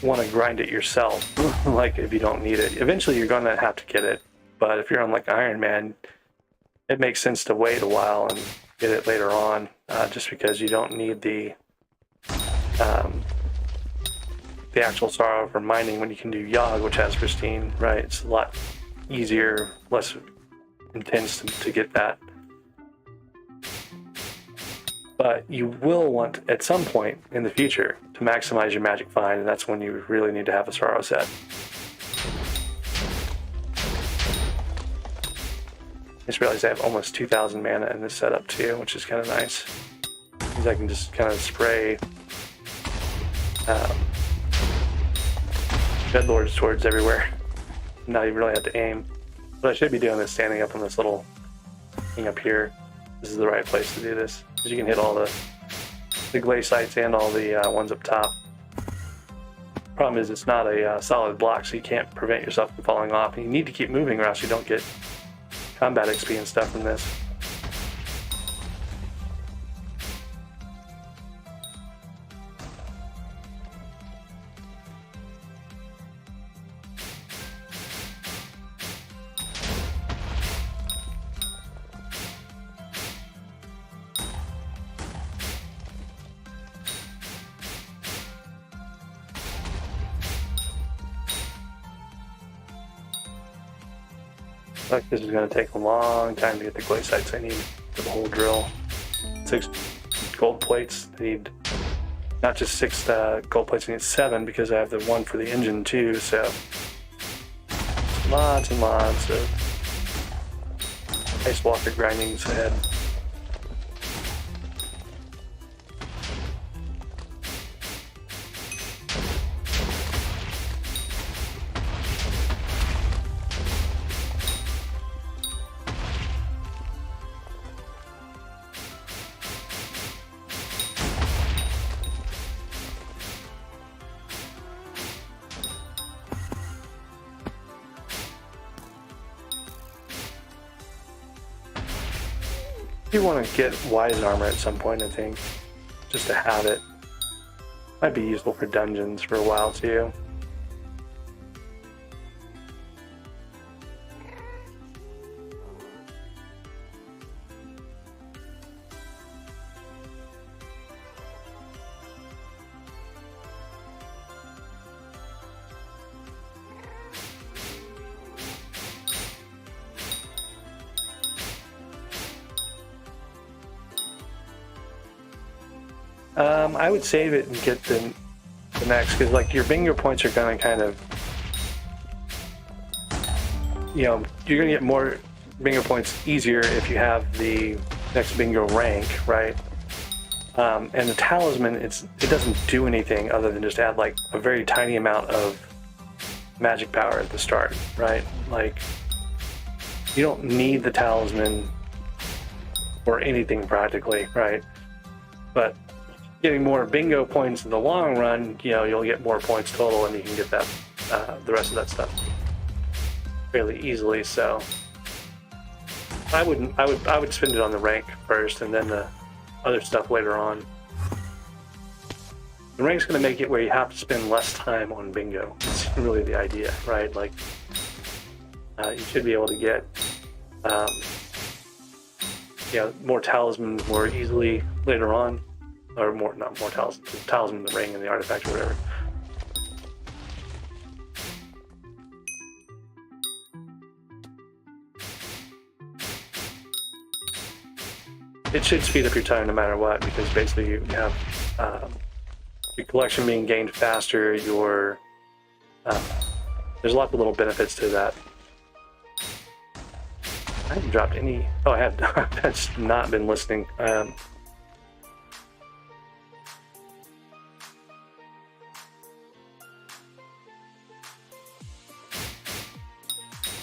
want to grind it yourself, like if you don't need it. Eventually you're going to have to get it, but if you're on like Iron Man, it makes sense to wait a while and get it later on, just because you don't need the actual sorrow for mining when you can do Yogg, which has pristine, right? It's a lot easier, less intense to get that. But you will want, at some point in the future, to maximize your magic find, and that's when you really need to have a sorrow set. I just realized I have almost 2,000 mana in this setup too, which is kind of nice. Because I can just kind of spray Dreadlord swords everywhere. Now you really have to aim. But I should be doing this standing up on this little thing up here. This is the right place to do this, because you can hit all the glacites and all the ones up top. Problem is it's not a solid block, so you can't prevent yourself from falling off. And you need to keep moving or else you don't get combat XP and stuff from this. Like this is going to take a long time to get the glacites I need for the whole drill. 6 gold plates. I need not just 6 gold plates, I need 7 because I have the one for the engine too. So lots and lots of ice walker grindings ahead. You want to get wise armor at some point, I think, just to have it. Might be useful for dungeons for a while too. I would save it and get the next, because like your bingo points are gonna kind of, you know, you're gonna get more bingo points easier if you have the next bingo rank, right? And the talisman, it doesn't do anything other than just add like a very tiny amount of magic power at the start, right? Like you don't need the talisman for anything practically, right? But getting more bingo points in the long run, you know, you'll get more points total, and you can get that the rest of that stuff fairly easily. So I would spend it on the rank first, and then the other stuff later on. The rank's going to make it where you have to spend less time on bingo. It's really the idea, right? Like you should be able to get you know, more talismans more easily later on. Or more, not more talisman, the ring and the artifact or whatever. It should speed up your time no matter what, because basically you have your collection being gained faster, your there's lots of little benefits to that. I haven't dropped any. Oh, I have. I've just not been listening.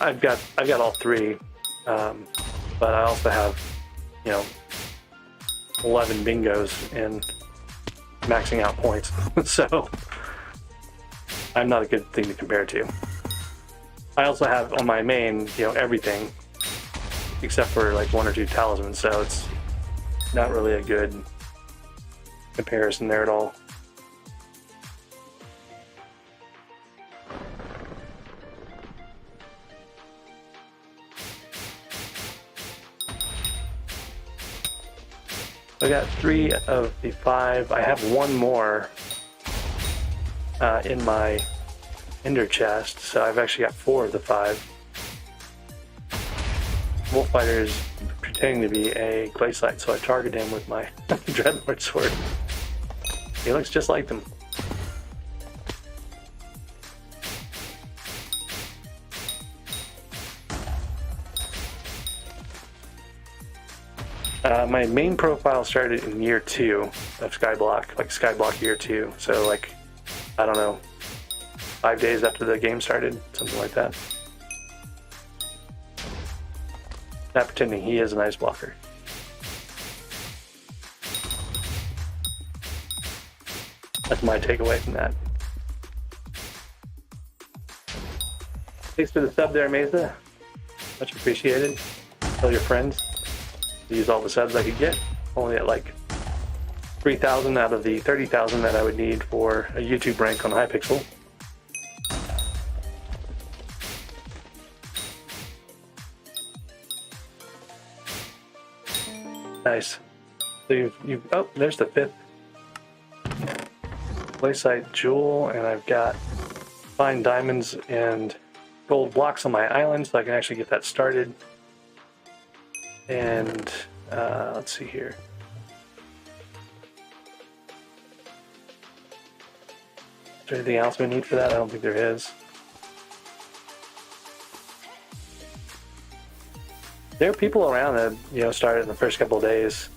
I've got all 3, but I also have, you know, 11 bingos and maxing out points, so I'm not a good thing to compare to. I also have on my main, you know, everything except for like 1 or 2 talismans, so it's not really a good comparison there at all. I got 3 of the 5. I have 1 more in my ender chest, so I've actually got 4 of the 5. Wolffighter is pretending to be a glaciite, so I target him with my Dreadlord sword. He looks just like them. My main profile started in year 2 of SkyBlock, like SkyBlock year 2. So like, I don't know, 5 days after the game started, something like that. Not pretending he is an ice blocker. That's my takeaway from that. Thanks for the sub there, Mesa. Much appreciated. Tell your friends. Use all the subs I could get. Only at like 3,000 out of the 30,000 that I would need for a YouTube rank on Hypixel. Nice. So you've oh, there's the 5th glaciite jewel, and I've got fine diamonds and gold blocks on my island, so I can actually get that started. And let's see here. there anything else we need for that? I don't think there is. There are people around that, you know, started in the first couple of days.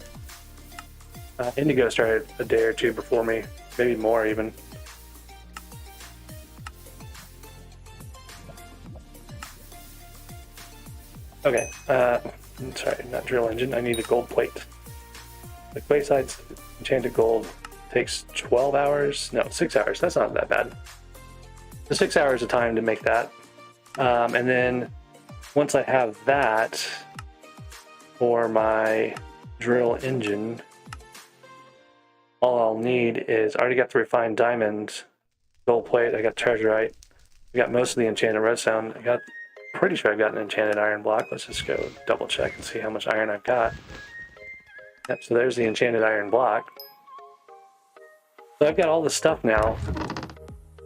Indigo started a day or two before me, maybe more even. Okay, sorry, not drill engine. I need a gold plate. The Quayside's enchanted gold takes 12 hours. No, 6 hours. That's not that bad. So 6 hours of time to make that. And then once I have that for my drill engine, all I'll need is, I already got the refined diamond, gold plate, I got treasurite, I got most of the enchanted redstone, pretty sure I've got an enchanted iron block. Let's just go double check and see how much iron I've got. Yep, so there's the enchanted iron block. So I've got all this stuff now.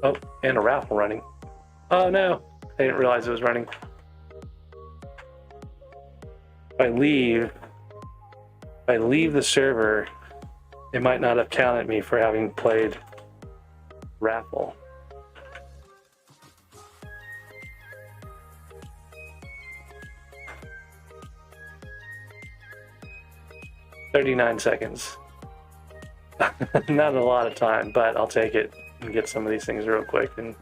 Oh, and a raffle running. Oh no, I didn't realize it was running. If I leave the server, it might not have counted me for having played raffle. "39 seconds." Not a lot of time, but I'll take it and get some of these things real quick and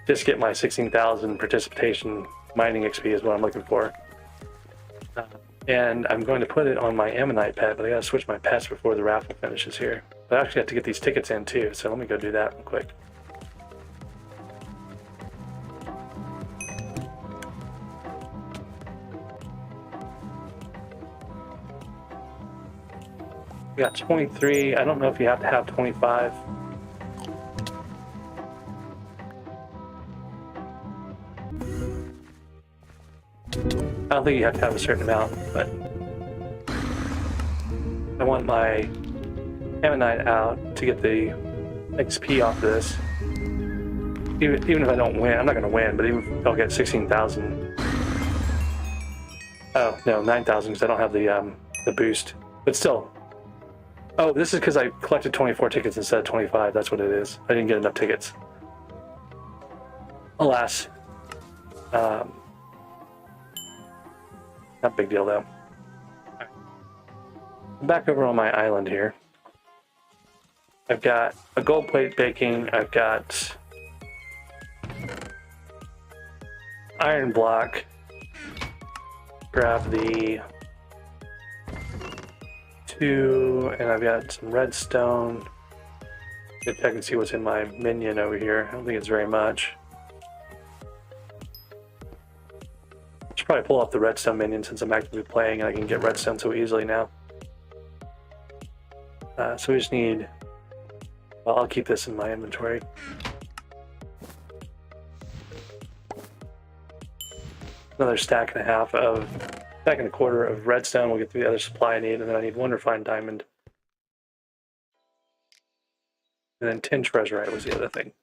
just get my 16,000 participation mining XP is what I'm looking for. And I'm going to put it on my ammonite pet, but I gotta switch my pets before the raffle finishes here. But I actually have to get these tickets in too, so let me go do that real quick. We got 23. I don't know if you have to have 25. I don't think you have to have a certain amount, but I want my ammonite out to get the XP off of this. Even if I don't win, I'm not going to win, but even if I'll get 16,000. Oh, no, 9,000 because I don't have the boost. But still. Oh, this is because I collected 24 tickets instead of 25. That's what it is. I didn't get enough tickets. Alas. Not a big deal, though. I'm back over on my island here. I've got a gold plate baking. I've got iron block. Grab the 2, and I've got some redstone. If I can see what's in my minion over here. I don't think it's very much. I should probably pull off the redstone minion since I'm actively playing and I can get redstone so easily now. So we just need, well, I'll keep this in my inventory. Another stack and a quarter of redstone. We'll get the other supply I need, and then I need 1 refined diamond. And then 10 treasurite was the other thing.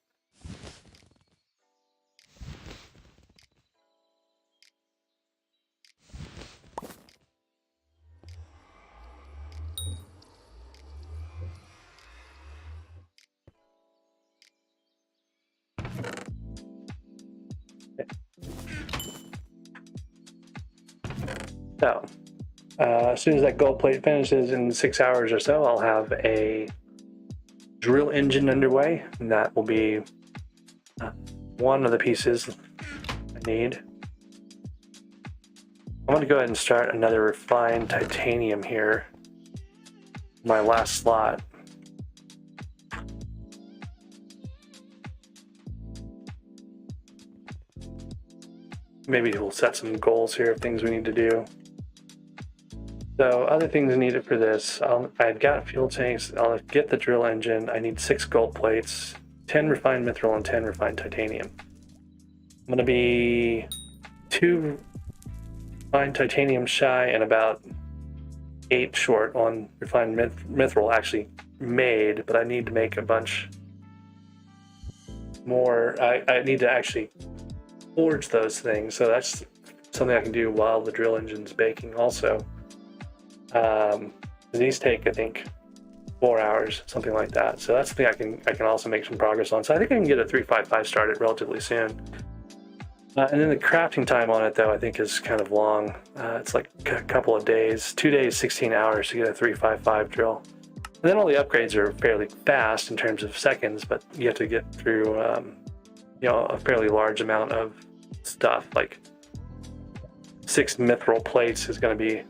So, as soon as that gold plate finishes in 6 hours or so, I'll have a drill engine underway, and that will be one of the pieces I need. I'm going to go ahead and start another refined titanium here, my last slot. Maybe we'll set some goals here of things we need to do. So other things needed for this, I've got fuel tanks, I'll get the drill engine, I need 6 gold plates, 10 refined mithril, and 10 refined titanium. I'm going to be 2 refined titanium shy and about 8 short on refined mithril actually made, but I need to make a bunch more. I need to actually forge those things, so that's something I can do while the drill engine's baking also. These take, I think, 4 hours, something like that. So that's the thing I can also make some progress on. So I think I can get a 355 started relatively soon. And then the crafting time on it, though, I think is kind of long. It's like a couple of days, 2 days, 16 hours to get a 355 drill. And then all the upgrades are fairly fast in terms of seconds, but you have to get through, you know, a fairly large amount of stuff. Like 6 mithril plates is going to be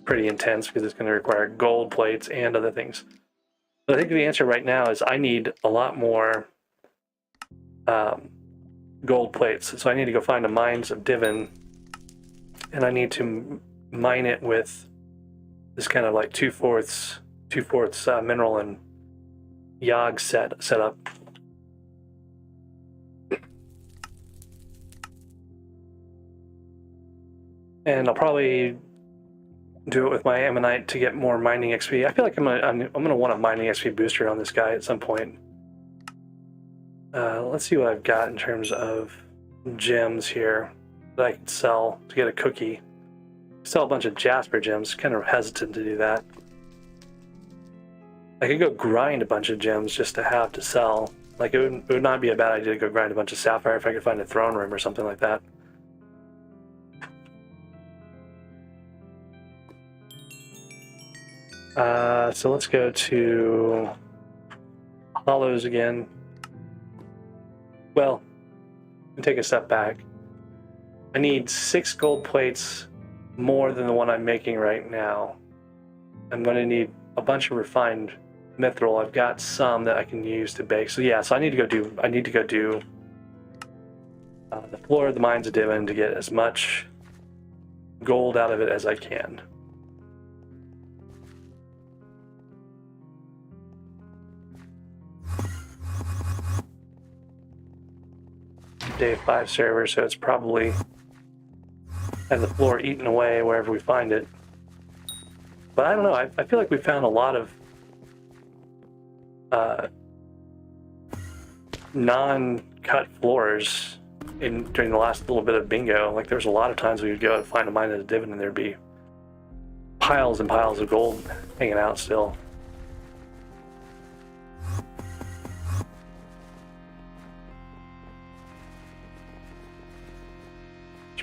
pretty intense because it's going to require gold plates and other things. So I think the answer right now is I need a lot more gold plates. So I need to go find the mines of Divin, and I need to mine it with this kind of like 2/4 mineral and Yogg setup. And I'll probably do it with my ammonite to get more mining XP. I feel like I'm gonna want a mining XP booster on this guy at some point. Let's see what I've got in terms of gems here that I can sell to get a cookie. Sell a bunch of Jasper gems. Kind of hesitant to do that. I could go grind a bunch of gems just to have to sell. Like it would not be a bad idea to go grind a bunch of sapphire if I could find a throne room or something like that. So let's go to hollows again. Well, let me take a step back. I need 6 gold plates more than the one I'm making right now. I'm going to need a bunch of refined mithril. I've got some that I can use to bake. So yeah, so I need to go do the floor of the mines of Divin to get as much gold out of it as I can. Day 5 server, so it's probably have the floor eaten away wherever we find it. But I don't know, I feel like we found a lot of non-cut floors during the last little bit of bingo. Like there's a lot of times we would go and find a mine of the Divin and there'd be piles and piles of gold hanging out still.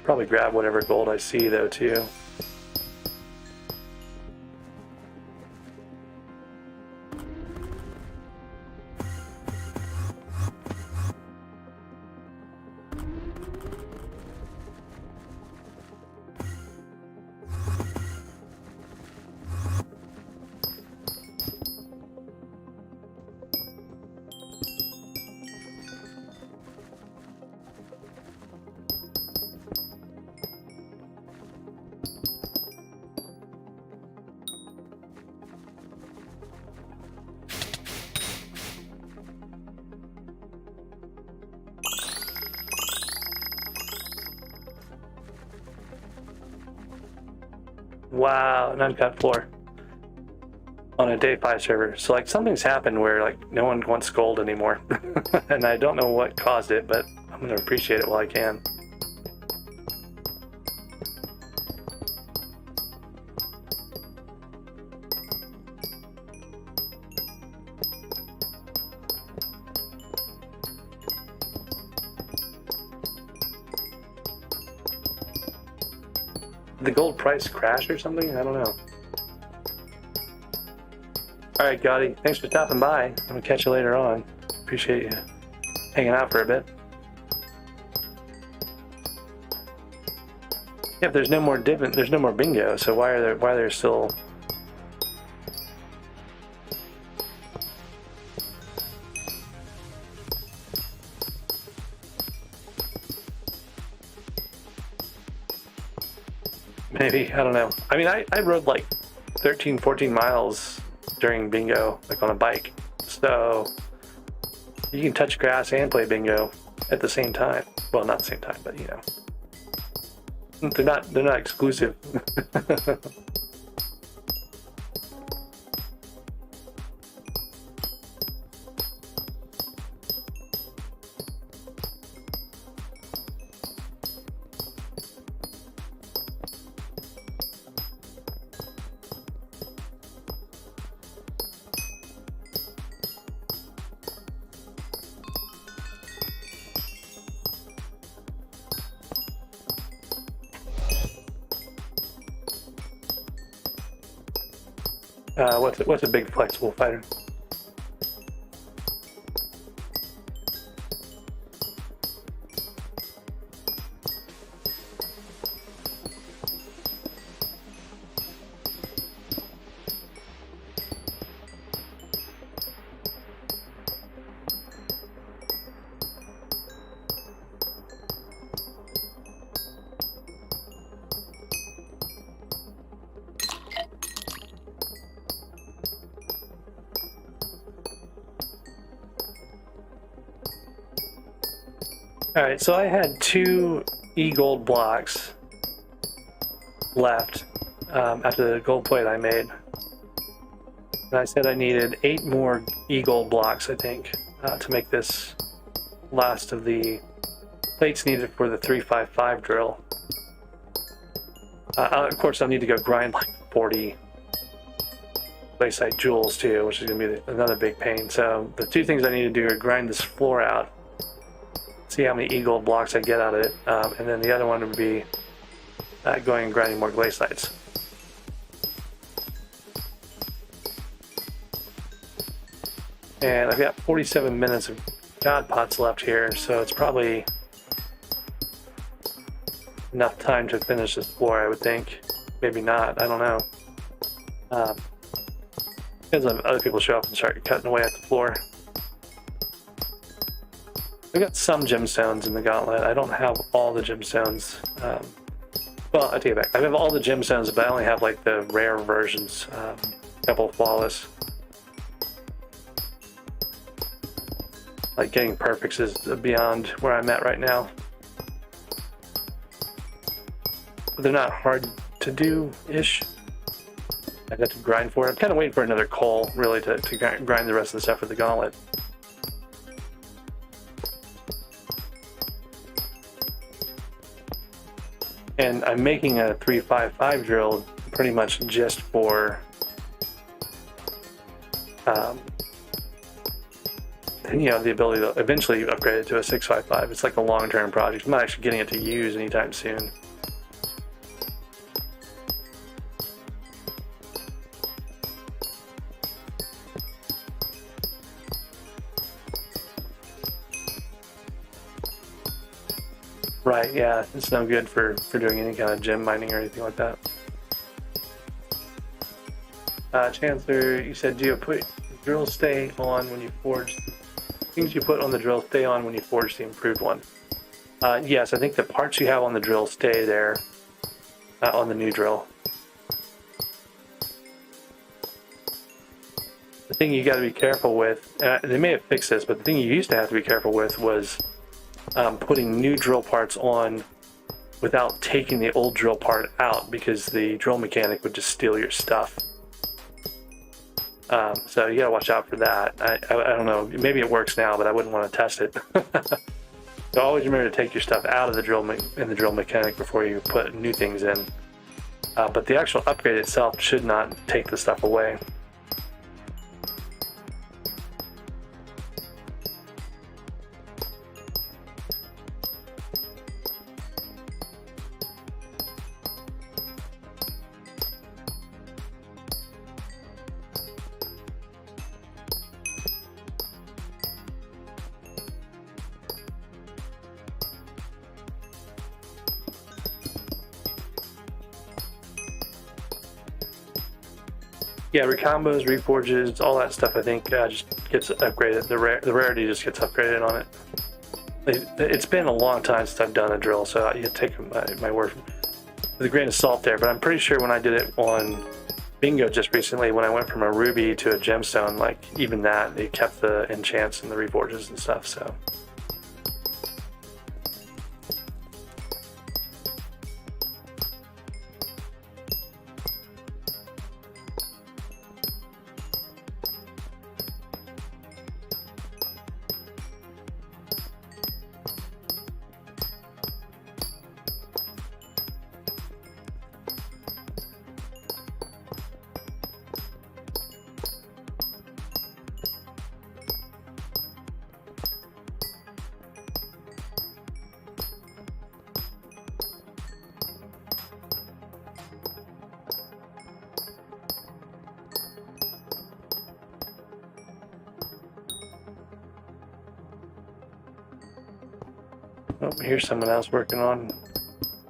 Probably grab whatever gold I see though too. Wow, an uncut floor on a day 5 server. So like something's happened where like no one wants gold anymore. And I don't know what caused it, but I'm gonna appreciate it while I can. The gold price crash or something? I don't know. Alright, Gotti, thanks for stopping by. I'm gonna catch you later on. Appreciate you hanging out for a bit. Yeah, if there's no more there's no more bingo, so why are there still... Maybe, I don't know. I mean, I rode like 13, 14 miles during bingo, like on a bike. So you can touch grass and play bingo at the same time. Well, not the same time, but you know. They're not exclusive. What's a big flexible fighter? Alright, so I had 2 e-gold blocks left after the gold plate I made. And I said I needed 8 more e-gold blocks, I think, to make this last of the plates needed for the 355 drill. Of course, I'll need to go grind like 40 glaciite jewels too, which is going to be another big pain. So the 2 things I need to do are grind this floor out, see how many e-gold blocks I get out of it, and then the other one would be going and grinding more glacites. And I've got 47 minutes of god pots left here, so it's probably enough time to finish this floor, I would think. Maybe not, I don't know. Depends on other people show up and start cutting away at the floor. I've got some gemstones in the gauntlet. I don't have all the gemstones. Well, I take it back. I have all the gemstones, but I only have like the rare versions. A couple of flawless. Like getting perfects is beyond where I'm at right now. But they're not hard to do-ish. I got to grind for it. I'm kind of waiting for another coal, really, to grind the rest of the stuff for the gauntlet. And I'm making a 355 drill pretty much just for you know, the ability to eventually upgrade it to a 655. It's like a long-term project. I'm not actually getting it to use anytime soon. Right, yeah, it's no good for doing any kind of gem mining or anything like that. Chancellor, you said, do you put drill stay on when you forge? Things you put on the drill stay on when you forge the improved one. Yes, I think the parts you have on the drill stay there on the new drill. The thing you got to be careful with, they may have fixed this, but the thing you used to have to be careful with was putting new drill parts on without taking the old drill part out, because the drill mechanic would just steal your stuff. So you gotta watch out for that. I don't know, maybe it works now, but I wouldn't want to test it. So always remember to take your stuff out of the drill mechanic before you put new things in. But the actual upgrade itself should not take the stuff away. Yeah, recombos, reforges, all that stuff I think just gets upgraded. The rarity just gets upgraded on it. It's been a long time since I've done a drill, so you take my word with a grain of salt there. But I'm pretty sure when I did it on Bingo just recently, when I went from a ruby to a gemstone, like even that, they kept the enchants and the reforges and stuff. So. Oh, here's someone else working on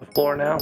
the floor now.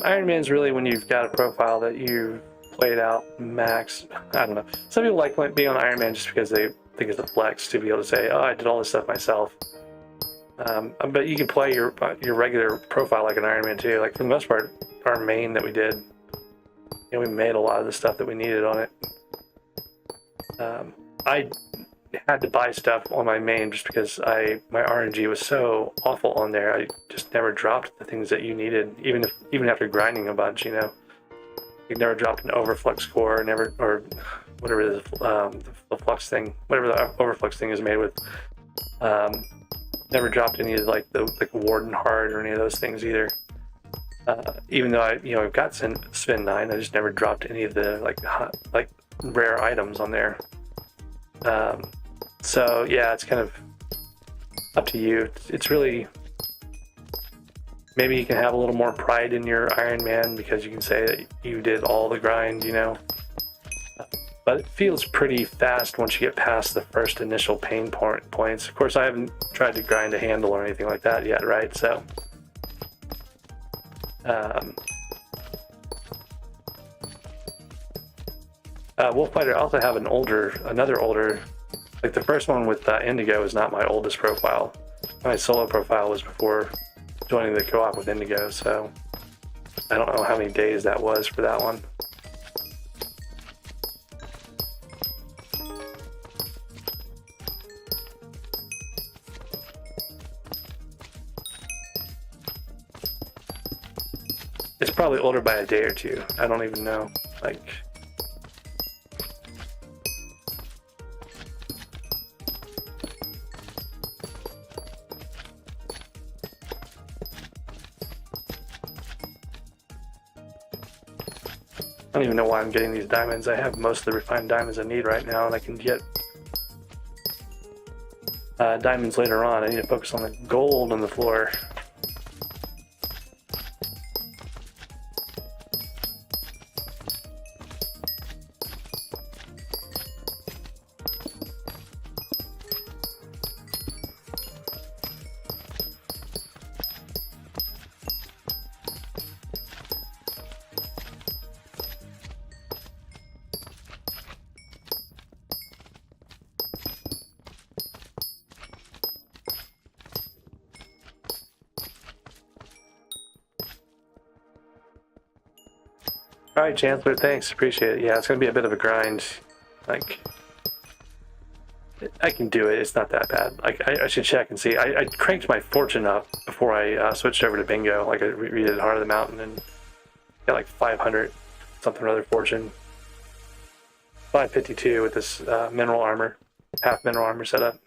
Iron Man's really when you've got a profile that you played out max. I don't know. Some people like being on Iron Man just because they think it's a flex to be able to say, "Oh, I did all this stuff myself." But you can play your regular profile like an Iron Man too. Like for the most part, our main that we did, we made a lot of the stuff that we needed on it. I had to buy stuff on my main just because my RNG was so awful on there. I just never dropped the things that you needed, even after grinding a bunch. You never dropped an overflux core, or whatever it is, the flux thing, whatever the overflux thing is made with. Never dropped any of like Warden Heart or any of those things either. Even though I've got Spin 9, I just never dropped any of the like rare items on there. So yeah, it's kind of up to you. It's really, maybe you can have a little more pride in your Iron Man because you can say that you did all the grind, but it feels pretty fast once you get past the first initial pain points. Of course, I haven't tried to grind a handle or anything like that yet, right? So Wolffighter, I also have another older, like the first one with Indigo is not my oldest profile. My solo profile was before joining the co-op with Indigo, so I don't know how many days that was for that one. It's probably older by a day or two. I don't even know. I don't even know why I'm getting these diamonds. I have most of the refined diamonds I need right now, and I can get diamonds later on. I need to focus on the gold on the floor. All right, Chancellor, thanks. Appreciate it. Yeah, it's going to be a bit of a grind. I can do it. It's not that bad. I should check and see. I cranked my fortune up before I switched over to bingo. I redid Heart of the Mountain and got like 500 something or other fortune. 552 with this mineral armor, half mineral armor setup.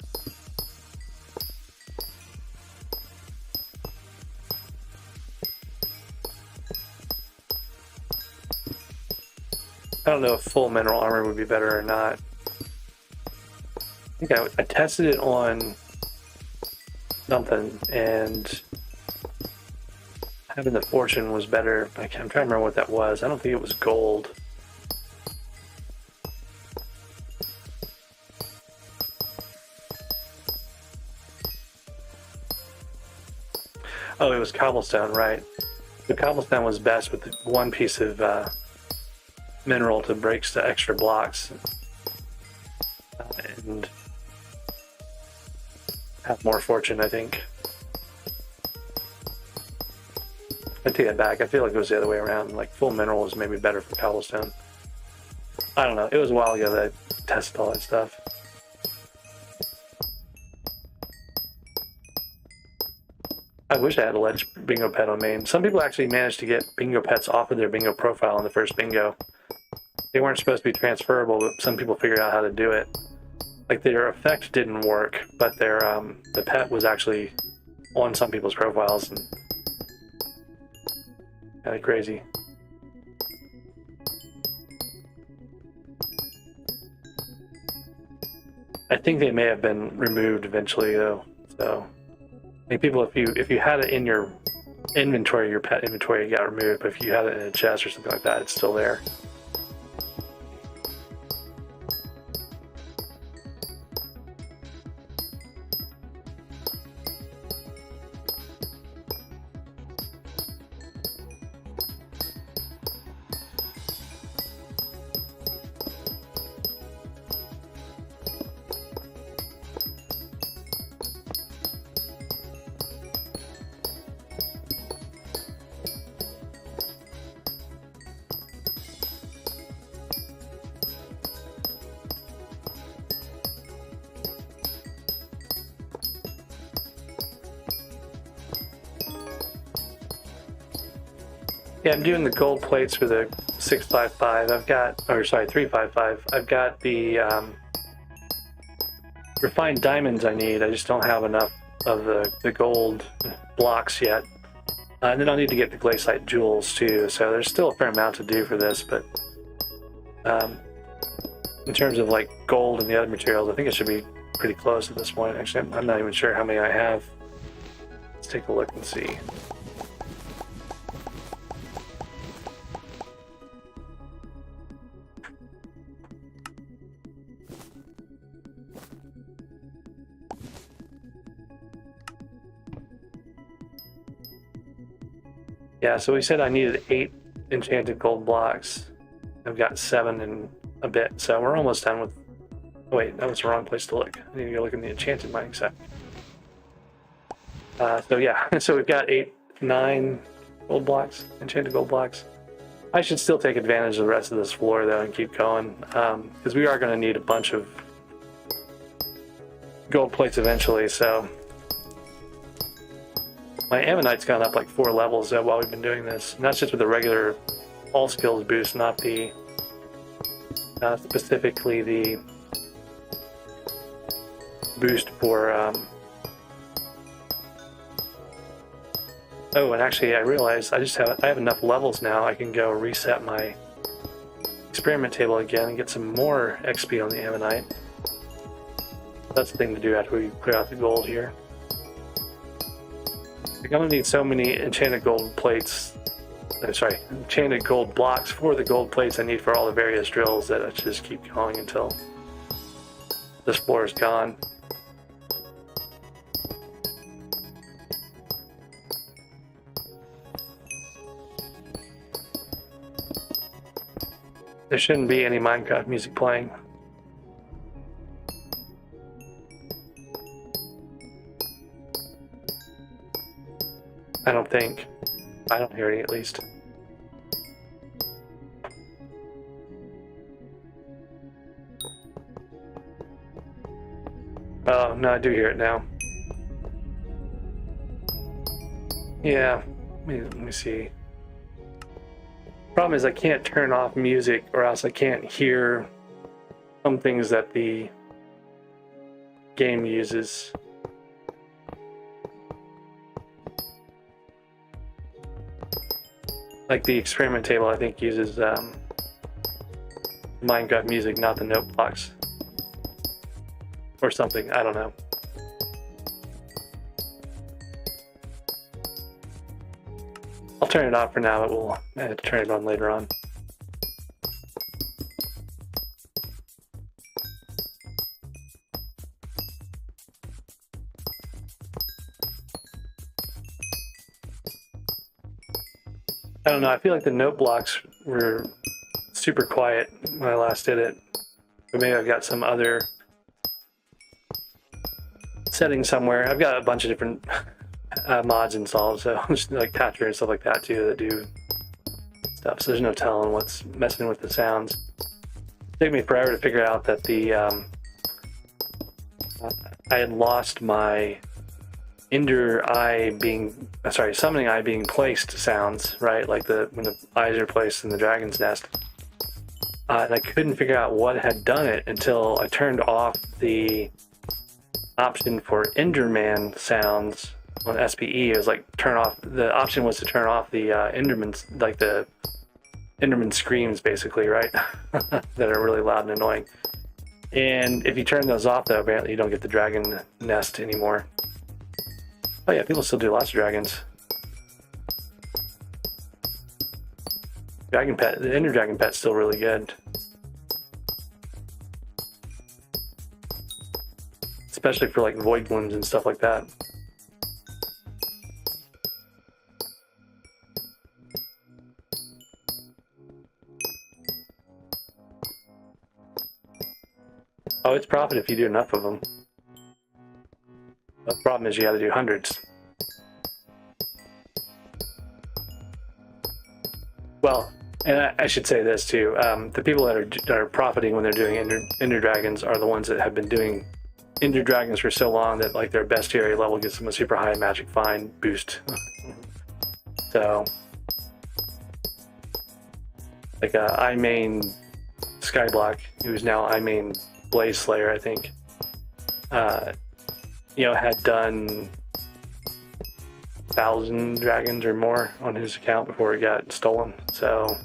I don't know if full mineral armor would be better or not. I think I tested it on something, and having the fortune was better. I'm trying to remember what that was. I don't think it was gold. Oh, it was cobblestone, right? The cobblestone was best with one piece of mineral to break the extra blocks and have more fortune, I think. I take that back. I feel like it was the other way around. Like full mineral is maybe better for cobblestone. I don't know. It was a while ago that I tested all that stuff. I wish I had a ledge bingo pet on main. Some people actually managed to get bingo pets off of their bingo profile in the first bingo. They weren't supposed to be transferable, but some people figured out how to do it. Like their effect didn't work, but their the pet was actually on some people's profiles, and kind of crazy. I think they may have been removed eventually, though. So, I mean, people, if you had it in your inventory, your pet inventory, it got removed. But if you had it in a chest or something like that, it's still there. Yeah, I'm doing the gold plates for the 655. I've got, or sorry, 355. I've got the refined diamonds I need. I just don't have enough of the gold blocks yet. And then I'll need to get the glaciite jewels too. So there's still a fair amount to do for this, but in terms of like gold and the other materials, I think it should be pretty close at this point. Actually, I'm not even sure how many I have. Let's take a look and see. Yeah, so we said I needed 8 enchanted gold blocks. I've got 7 and a bit, so we're almost done with... Oh, wait, that was the wrong place to look. I need to go look in the enchanted mining set. So yeah, so we've got 9 gold blocks, enchanted gold blocks. I should still take advantage of the rest of this floor though and keep going, because we are going to need a bunch of gold plates eventually, so... My ammonite's gone up like 4 levels while we've been doing this. And that's just with the regular all skills boost, not the specifically the boost for. Oh, and actually, I realized I have enough levels now. I can go reset my experiment table again and get some more XP on the ammonite. That's the thing to do after we clear out the gold here. I'm gonna need so many enchanted gold plates. Sorry, enchanted gold blocks for the gold plates I need for all the various drills that I should just keep going until this floor is gone. There shouldn't be any Minecraft music playing. I don't think. I don't hear any, at least. Oh, no, I do hear it now. Yeah, let me see. Problem is I can't turn off music or else I can't hear some things that the game uses. Like the experiment table, I think uses Minecraft music, not the note blocks. Or something, I don't know. I'll turn it off for now, but we'll turn it on later on. I don't know. I feel like the note blocks were super quiet when I last did it. But maybe I've got some other setting somewhere. I've got a bunch of different mods installed, so just like Patcher and stuff like that too that do stuff. So there's no telling what's messing with the sounds. It took me forever to figure out that the I had lost my summoning eye being placed sounds, right? Like when the eyes are placed in the dragon's nest. And I couldn't figure out what had done it until I turned off the option for Enderman sounds on SPE. It was like the option was to turn off the Enderman's, like the Enderman screams basically, right? That are really loud and annoying. And if you turn those off though, apparently you don't get the dragon nest anymore. Oh yeah, people still do lots of dragons. Dragon pet, the Ender Dragon pet's still really good. Especially for like void blooms and stuff like that. Oh, it's profit if you do enough of them. The problem is you gotta do hundreds. Well, and I should say this too, the people that are profiting when they're doing Ender Dragons are the ones that have been doing Ender Dragons for so long that like their bestiary level gives them a super high magic find boost. So, like I main SkyBlock, who's now I main Blaze Slayer, I think, had done 1,000 dragons or more on his account before it got stolen. So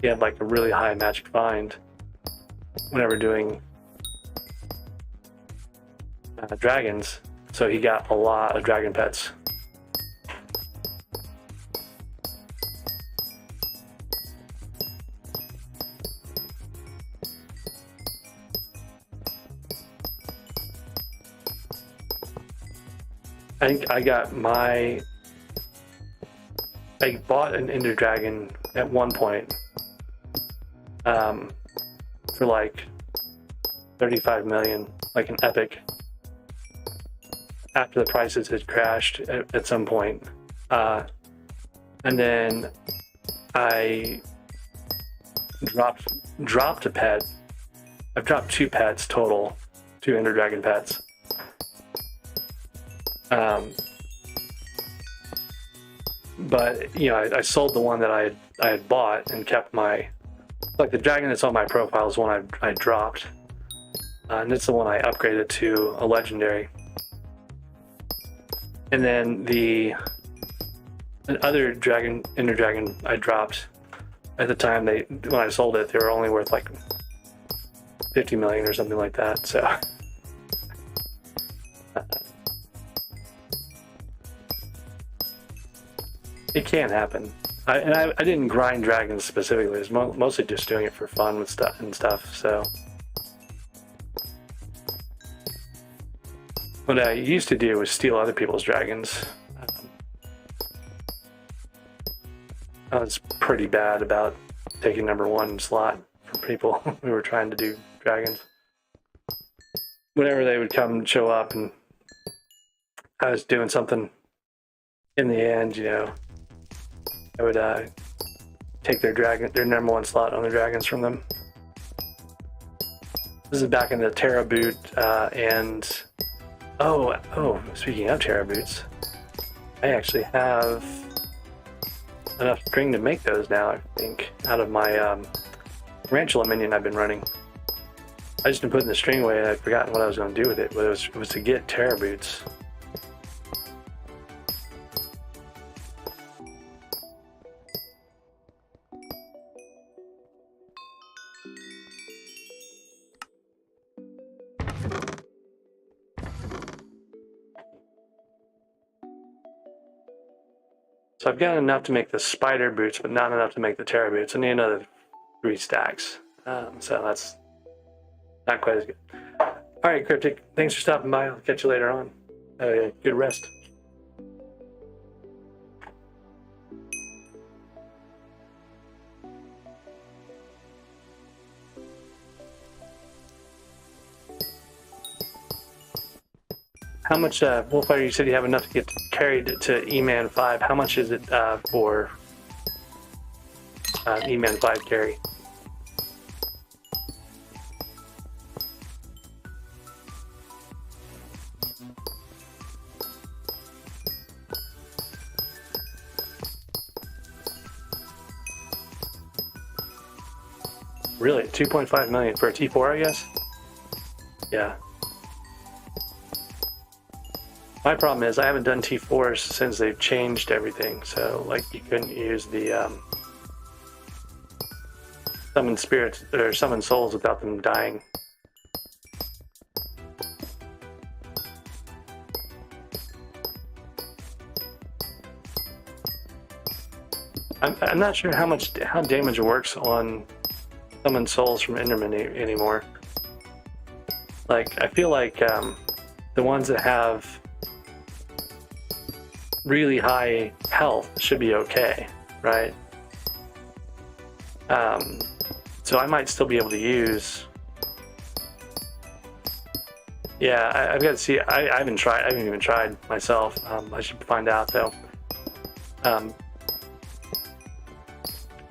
he had like a really high magic find whenever doing dragons. So he got a lot of dragon pets. I think I bought an Ender Dragon at one point for like 35 million, like an epic, after the prices had crashed at some point. And then I dropped a pet. I've dropped 2 pets total, 2 Ender Dragon pets. But I sold the one that I had bought and kept the dragon that's on my profile is one I dropped, and it's the one I upgraded to a legendary. And then the other Ender Dragon I dropped at the time when I sold it, they were only worth like 50 million or something like that. So. It can happen. I didn't grind dragons specifically. It was mostly just doing it for fun with stuff. So, what I used to do was steal other people's dragons. I was pretty bad about taking #1 slot from people who were trying to do dragons. Whenever they would come show up and I was doing something, in the end, I would take their #1 slot on the dragons from them. This is back in the Terra boot, and speaking of Terra boots, I actually have enough string to make those now, I think, out of my Tarantula minion I've been running. I just been putting the string away and I'd forgotten what I was going to do with it, but it was to get Terra boots. So I've got enough to make the spider boots, but not enough to make the Terra boots. I need another 3 stacks. So that's not quite as good. All right, Cryptic, thanks for stopping by. I'll catch you later on. Good rest. How much, Wolfire, you said you have enough to get carried to E-Man 5. How much is it for E-Man 5 carry? Really? 2.5 million for a T4, I guess? Yeah. My problem is I haven't done T4s since they've changed everything. So, like, you couldn't use the summon spirits or summon souls without them dying. I'm not sure how damage works on summon souls from Enderman anymore. Like, I feel like the ones that have really high health should be okay, right? So I might still be able to use. Yeah, I've got to see. I haven't tried. I haven't even tried myself. I should find out though. But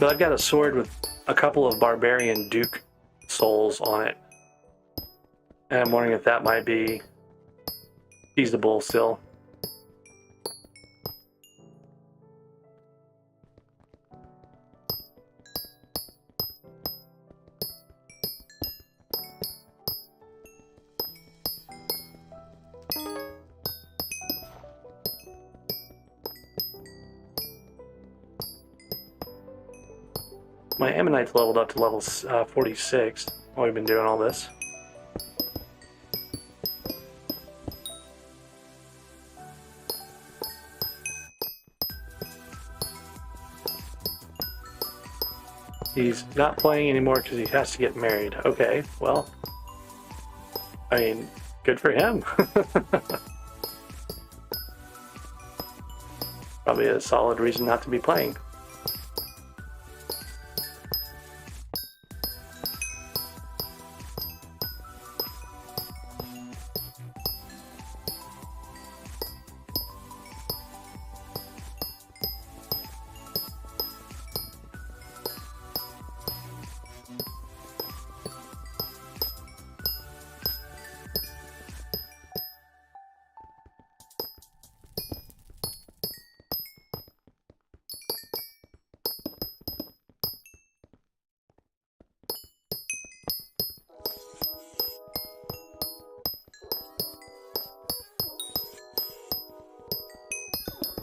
I've got a sword with a couple of Barbarian Duke souls on it. And I'm wondering if that might be feasible still. My Ammonite's leveled up to level 46 while we've been doing all this. He's not playing anymore because he has to get married. Okay, well, I mean, good for him. Probably a solid reason not to be playing.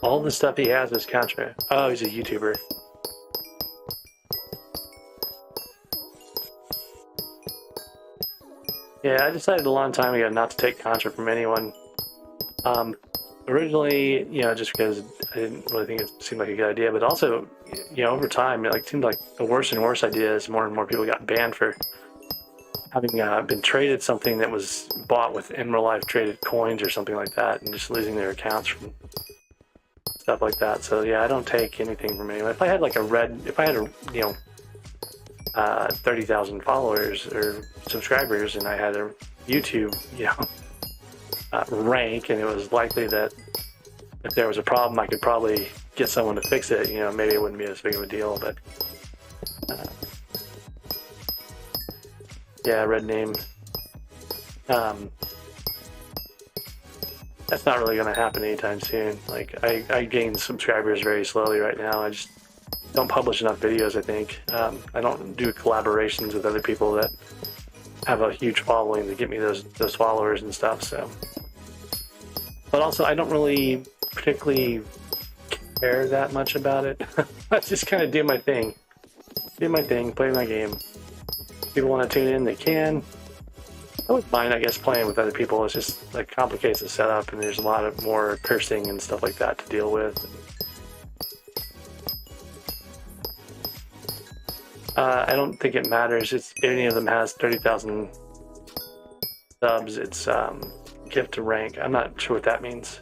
All the stuff he has is Contra. Oh, he's a YouTuber. Yeah, I decided a long time ago not to take Contra from anyone. Originally, you know, just because I didn't really think it seemed like a good idea, but also, you know, over time, it seemed like the worse and worse ideas. More and more people got banned for having been traded something that was bought with in real life traded coins or something like that, and just losing their accounts from stuff like that. So yeah, I don't take anything from anyone. If I had like if I had a 30,000 followers or subscribers, and I had a YouTube, rank, and it was likely that if there was a problem, I could probably get someone to fix it. Maybe it wouldn't be as big of a deal, but yeah, red name. That's not really going to happen anytime soon. Like, I gain subscribers very slowly right now. I just don't publish enough videos, I think. I don't do collaborations with other people that have a huge following to get me those followers and stuff, so. But also, I don't really particularly care that much about it. I just kind of do my thing. Do my thing, play my game. People want to tune in, they can. I wouldn't mind, I guess, playing with other people. It's just, like, complicates the setup, and there's a lot of more cursing and stuff like that to deal with. I don't think it matters if any of them has 30,000 subs. It's gift to rank. I'm not sure what that means.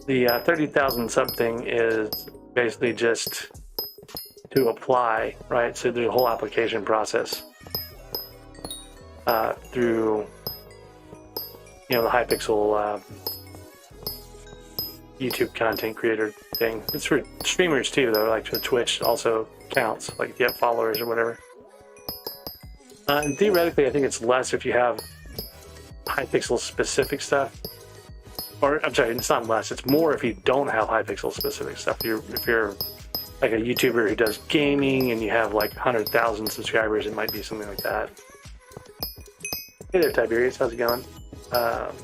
The 30,000 sub thing is basically just to apply, right? So there's a whole application process through, you know, the Hypixel YouTube content creator thing. It's for streamers too, though. Like Twitch also counts, like if you have followers or whatever. And theoretically, I think it's less if you have Hypixel specific stuff. Or I'm sorry, it's not less. It's more if you don't have Hypixel specific stuff. If you're like a YouTuber who does gaming and you have like 100,000 subscribers, it might be something like that. Hey there, Tiberius. How's it going?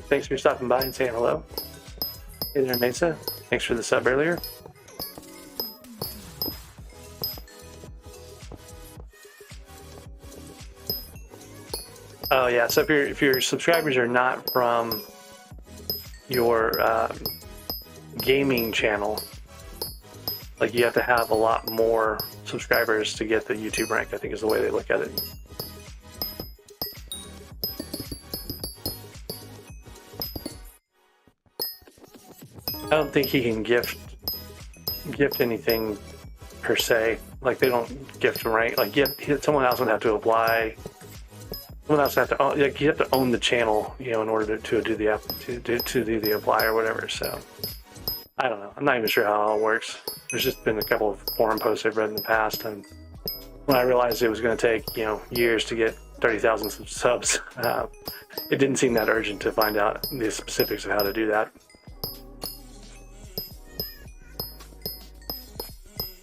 Thanks for stopping by and saying hello. Hey there, Mesa. Thanks for the sub earlier. Oh yeah, so if your subscribers are not from your gaming channel, like you have to have a lot more subscribers to get the YouTube rank, I think is the way they look at it. I don't think he can gift anything per se. Like they don't gift him, right? Like someone else would have to apply. Someone else have to own, like you have to own the channel, you know, in order to do the app to do the apply or whatever. So I don't know. I'm not even sure how it all works. There's just been a couple of forum posts I've read in the past, and when I realized it was going to take, you know, years to get 30,000 subs, it didn't seem that urgent to find out the specifics of how to do that.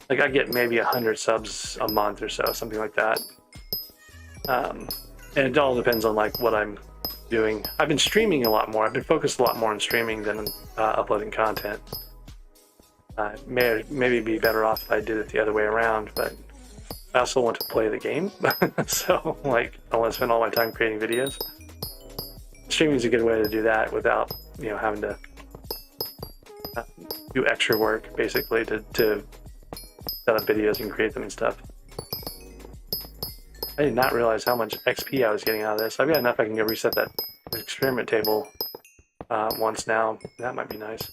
Like I get maybe 100 subs a month or so, something like that. And it all depends on like what I'm doing. I've been streaming a lot more. I've been focused a lot more on streaming than uploading content. Maybe be better off if I did it the other way around, but I also want to play the game. So like I want to spend all my time creating videos. Streaming is a good way to do that without, you know, having to do extra work basically to set up videos and create them and stuff. I did not realize how much XP I was getting out of this. I've got enough I can go reset that experiment table once now. That might be nice.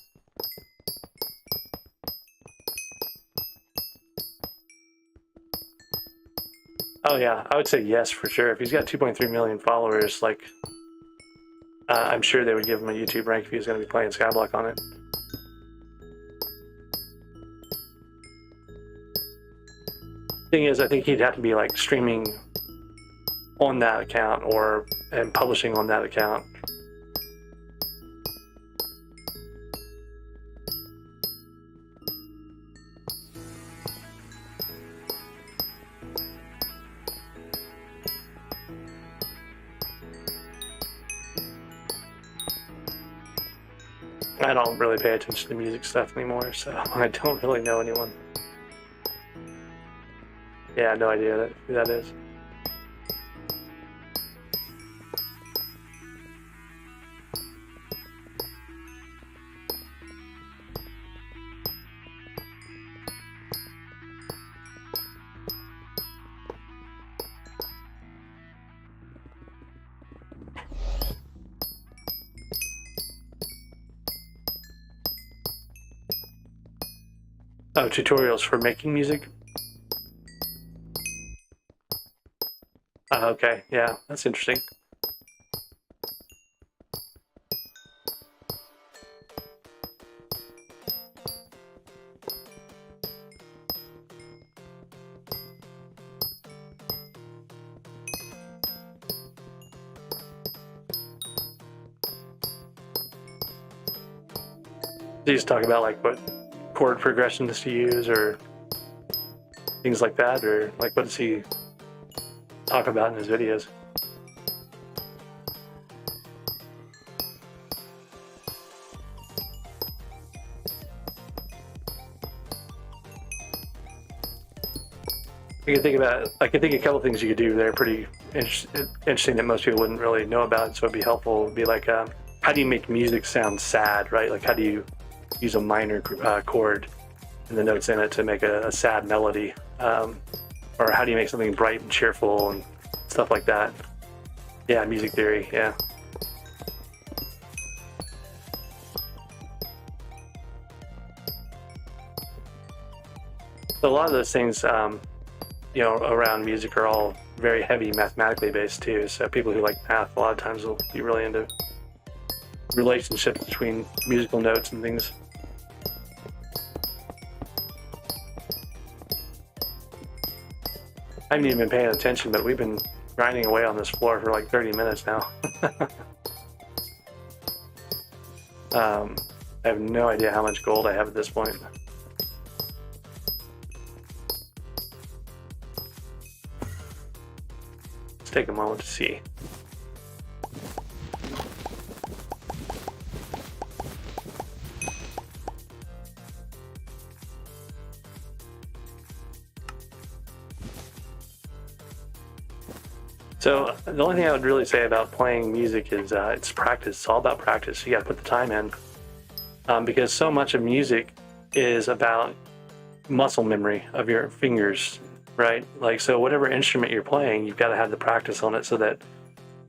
Oh yeah, I would say yes for sure. If he's got 2.3 million followers, like I'm sure they would give him a YouTube rank if he was going to be playing SkyBlock on it. Thing is, I think he'd have to be like streaming on that account and publishing on that account. I don't really pay attention to music stuff anymore, so I don't really know anyone. Yeah, no idea who that is. Oh, tutorials for making music? Okay, yeah, that's interesting. Do you just talk about like what chord progressions to use or things like that, or like what does he talk about in his videos? I can think of a couple things you could do there pretty interesting that most people wouldn't really know about, so it'd be helpful. It'd be like, how do you make music sound sad, right? Like how do you use a minor chord and the notes in it to make a sad melody? Or how do you make something bright and cheerful and stuff like that? Yeah, music theory, yeah. So a lot of those things, you know, around music are all very heavy mathematically based too. So people who like math a lot of times will be really into relationships between musical notes and things. I haven't even been paying attention, but we've been grinding away on this floor for like 30 minutes now. I have no idea how much gold I have at this point. Let's take a moment to see. So the only thing I would really say about playing music is it's practice. It's all about practice. You got to put the time in, because so much of music is about muscle memory of your fingers, right? Like, so whatever instrument you're playing, you've got to have the practice on it so that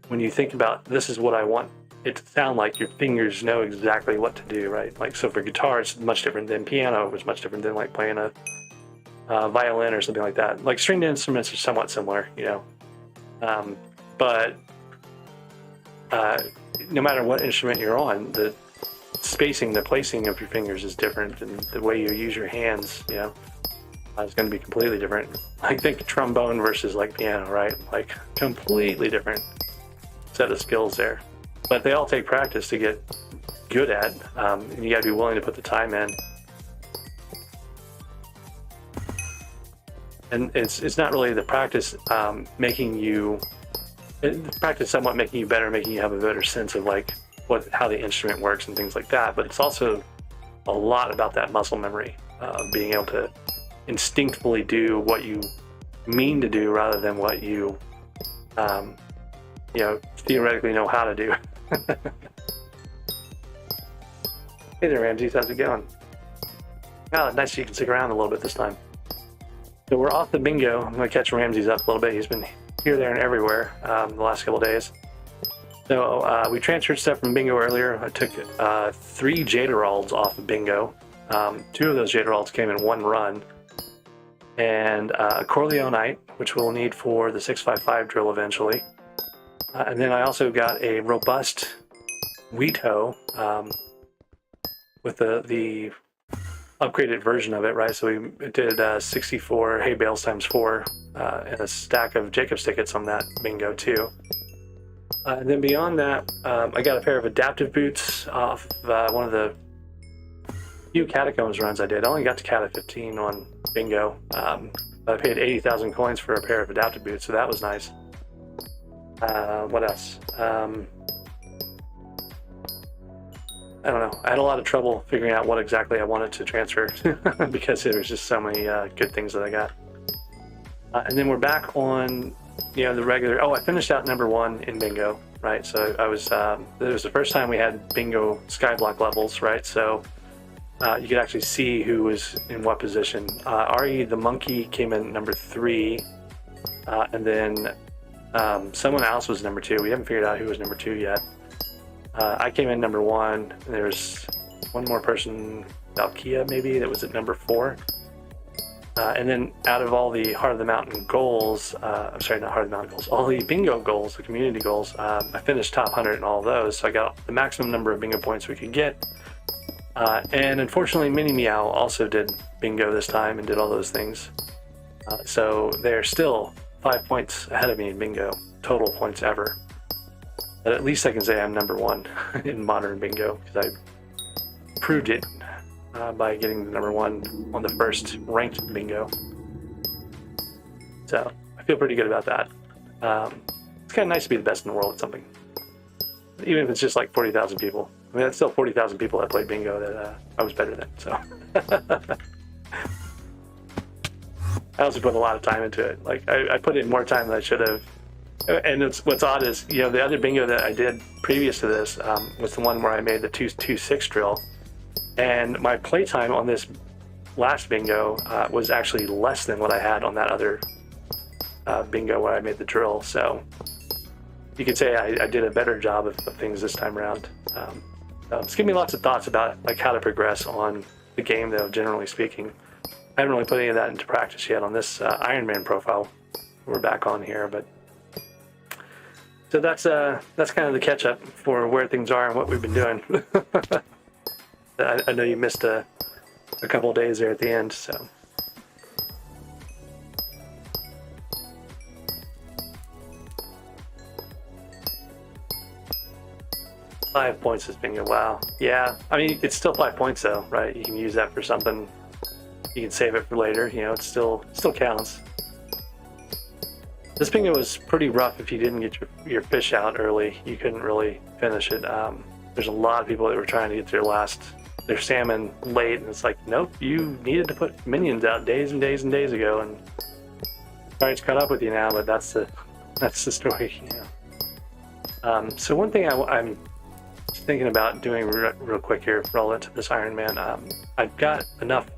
when you think about this is what I want it to sound like, your fingers know exactly what to do, right? Like, so for guitar, it's much different than piano. It's much different than like playing a violin or something like that. Like stringed instruments are somewhat similar, you know. But no matter what instrument you're on, the spacing, the placing of your fingers is different, and the way you use your hands, you know, is going to be completely different. Like think trombone versus like piano, right? Like completely different set of skills there. But they all take practice to get good at, and you got to be willing to put the time in. And it's not really the practice making you, practice somewhat making you better, making you have a better sense of like how the instrument works and things like that. But it's also a lot about that muscle memory of being able to instinctively do what you mean to do rather than what you, you know, theoretically know how to do. Hey there, Ramses. How's it going? Oh, nice you can stick around a little bit this time. So we're off the bingo. I'm going to catch Ramses up a little bit. He's been here, there, and everywhere the last couple days. So we transferred stuff from bingo earlier. I took 3 Jaderalds off of bingo. 2 of those Jaderalds came in one run. And a Corleonite, which we'll need for the 655 drill eventually. And then I also got a robust wheat hoe with the upgraded version of it, right? So we did 64 hay bales times 4 and a stack of Jacob's tickets on that bingo too. And then beyond that, I got a pair of adaptive boots off one of the few catacombs runs I did. I only got to Cata 15 on bingo. I paid 80,000 coins for a pair of adaptive boots, so that was nice. What else? I don't know. I had a lot of trouble figuring out what exactly I wanted to transfer because there was just so many good things that I got. And then we're back on, you know, the regular. Oh, I finished out number 1 in bingo, right? So I was. It was the first time we had bingo skyblock levels, right? So you could actually see who was in what position. Ari the monkey came in number 3, and then someone else was number 2. We haven't figured out who was number 2 yet. I came in number 1, and there's one more person, Valkia maybe, that was at number 4. And then out of all the Heart of the Mountain goals, I'm sorry, not Heart of the Mountain goals, all the bingo goals, the community goals, I finished top 100 in all of those, so I got the maximum number of bingo points we could get. And unfortunately, Mini Meow also did bingo this time and did all those things. So they're still 5 points ahead of me in bingo, total points ever. But at least I can say I'm number 1 in modern bingo because I proved it by getting the number 1 on the first ranked bingo. So I feel pretty good about that. It's kind of nice to be the best in the world at something, even if it's just like 40,000 people. I mean, that's still 40,000 people that played bingo that I was better than. So I also put a lot of time into it. Like I put in more time than I should have. And what's odd is, you know, the other bingo that I did previous to this was the one where I made the 2-2-6 drill, and my playtime on this last bingo was actually less than what I had on that other bingo where I made the drill. So you could say I did a better job of things this time around. It's given me lots of thoughts about like how to progress on the game, though, generally speaking. I haven't really put any of that into practice yet on this Iron Man profile we're back on here, but so that's kind of the catch up for where things are and what we've been doing. I know you missed a couple of days there at the end, so. $5 points is bingo. Wow. Yeah. I mean, it's still 5 points though, right? You can use that for something. You can save it for later. You know, it still counts. This bingo was pretty rough if you didn't get your fish out early. You couldn't really finish it. There's a lot of people that were trying to get their salmon late, and it's like, nope, you needed to put minions out days and days and days ago, and sorry it's caught up with you now, but that's the story. Yeah. So one thing I'm thinking about doing real quick here relevant to this Iron Man, I've got enough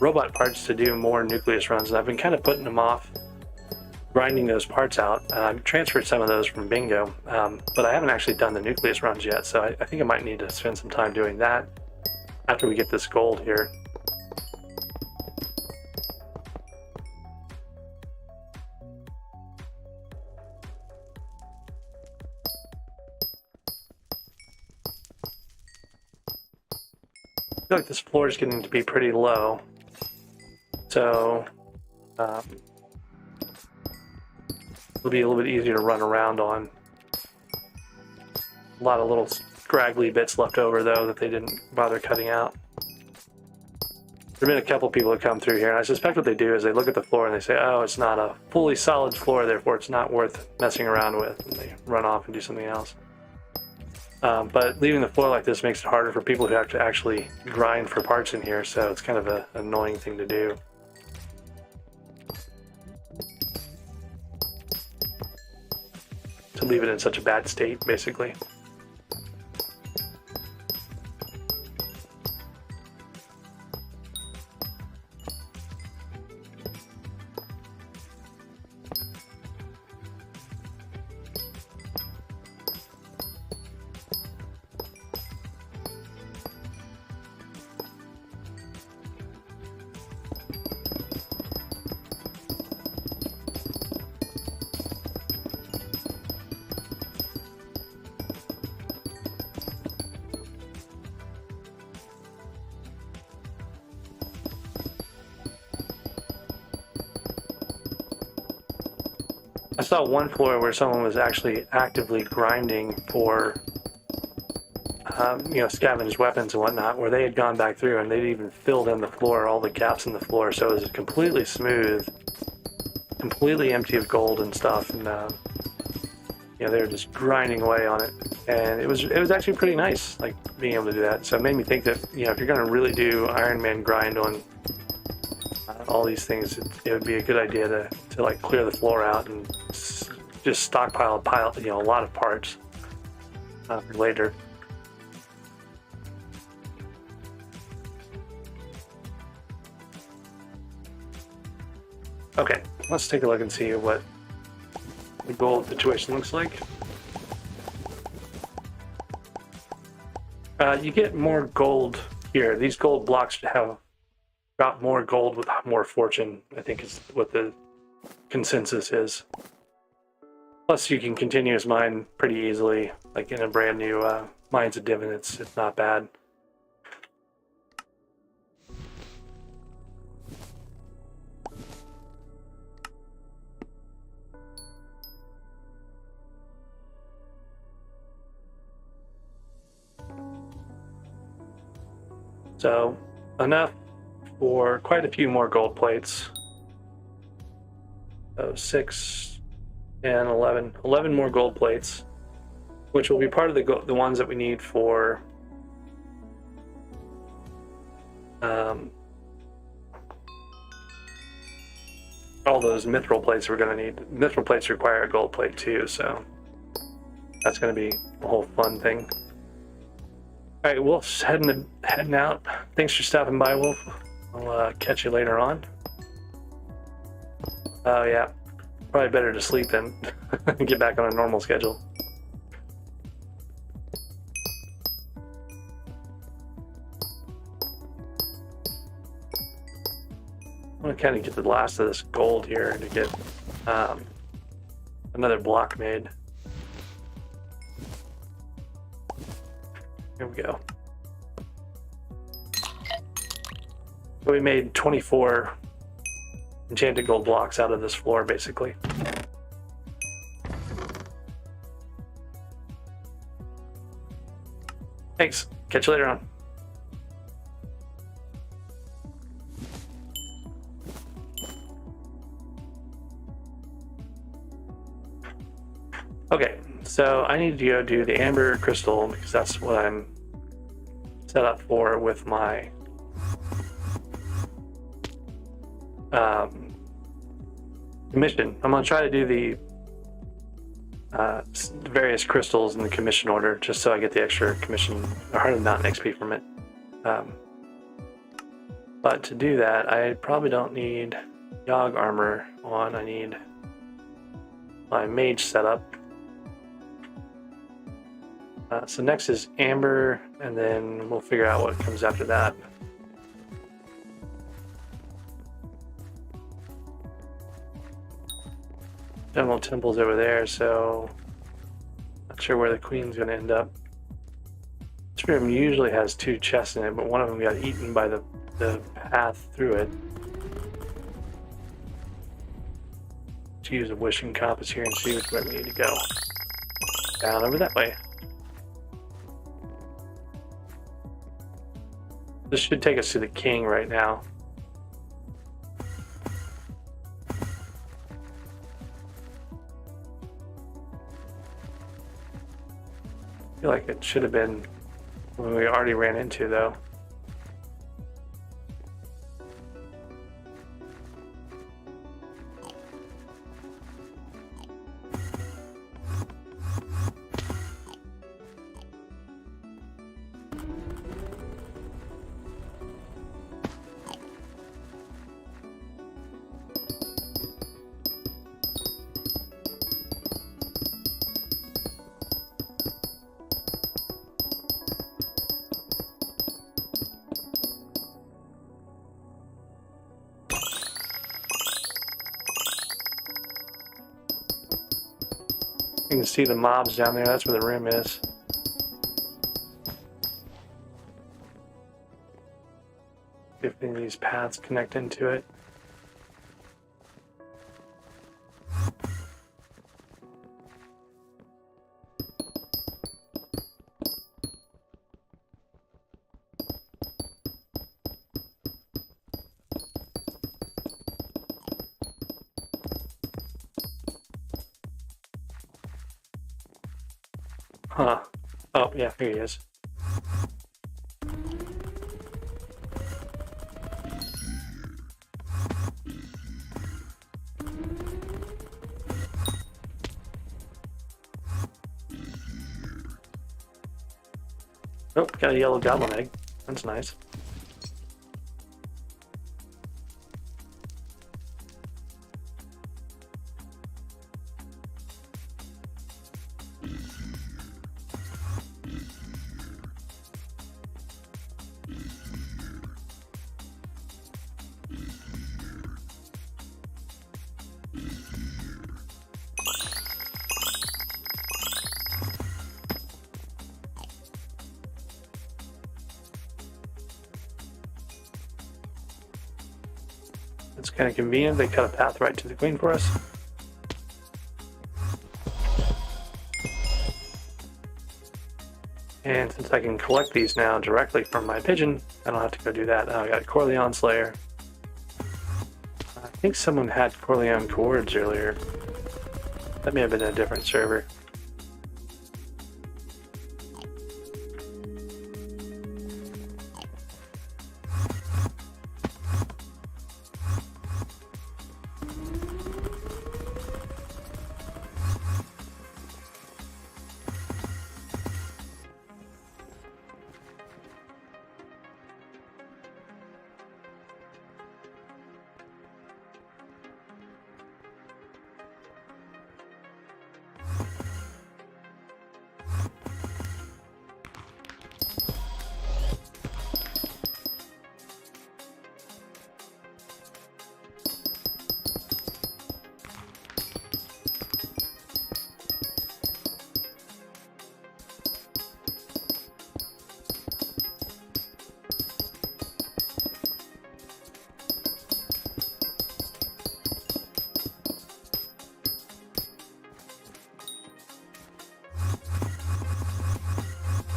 robot parts to do more nucleus runs, and I've been kind of putting them off, grinding those parts out. I've transferred some of those from bingo, but I haven't actually done the nucleus runs yet, so I think I might need to spend some time doing that after we get this gold here. I feel like this floor is getting to be pretty low, so it'll be a little bit easier to run around on. A lot of little scraggly bits left over though that they didn't bother cutting out. There have been a couple people that come through here, and I suspect what they do is they look at the floor and they say, oh, it's not a fully solid floor, therefore it's not worth messing around with, and they run off and do something else. But leaving the floor like this makes it harder for people who have to actually grind for parts in here, so it's kind of an annoying thing to do. To leave it in such a bad state, basically. I saw one floor where someone was actually actively grinding for, scavenged weapons and whatnot, where they had gone back through and they'd even filled in the floor, all the gaps in the floor, so it was completely smooth, completely empty of gold and stuff, and they were just grinding away on it, and it was actually pretty nice, like being able to do that. So it made me think that if you're going to really do Iron Man grind on all these things, it would be a good idea to like clear the floor out and just stockpile a lot of parts for later. Okay, let's take a look and see what the gold situation looks like. You get more gold here. These gold blocks have got more gold with more fortune, I think is what the consensus is. Plus you can continuous mine pretty easily, like in a brand new Mines of Divin, it's not bad. So enough for quite a few more gold plates. So 6 and 11 more gold plates, which will be part of the ones that we need for all those mithril plates we're going to need. Mithril plates require a gold plate too, so that's going to be a whole fun thing. All right, Wolf's heading out. Thanks for stopping by, Wolf. I'll catch you later on. Oh yeah, probably better to sleep then and get back on a normal schedule. I'm gonna kind of get the last of this gold here to get another block made. Here we go. So we made 24 enchanted gold blocks out of this floor, basically. Thanks. Catch you later on. Okay, so I need to go do the amber crystal because that's what I'm set up for with my commission. I'm going to try to do the various crystals in the commission order just so I get the extra commission, or not an XP from it. But to do that, I probably don't need Yogg armor on. I need my mage setup. So next is amber, and then we'll figure out what comes after that. General temple's over there, so not sure where the queen's going to end up. This room usually has 2 chests in it, but one of them got eaten by the path through it. Let's use a wishing compass here and see which way we need to go. Down over that way. This should take us to the king right now. I feel like it should have been when we already ran into, though. You can see the mobs down there. That's where the room is. See if any of these paths connect into it. Huh. Oh, yeah, here he is. Oh, got a yellow goblin egg. That's nice. It's kind of convenient. They cut a path right to the queen for us. And since I can collect these now directly from my pigeon, I don't have to go do that. I got Corleone Slayer. I think someone had Corleone Cords earlier. That may have been a different server.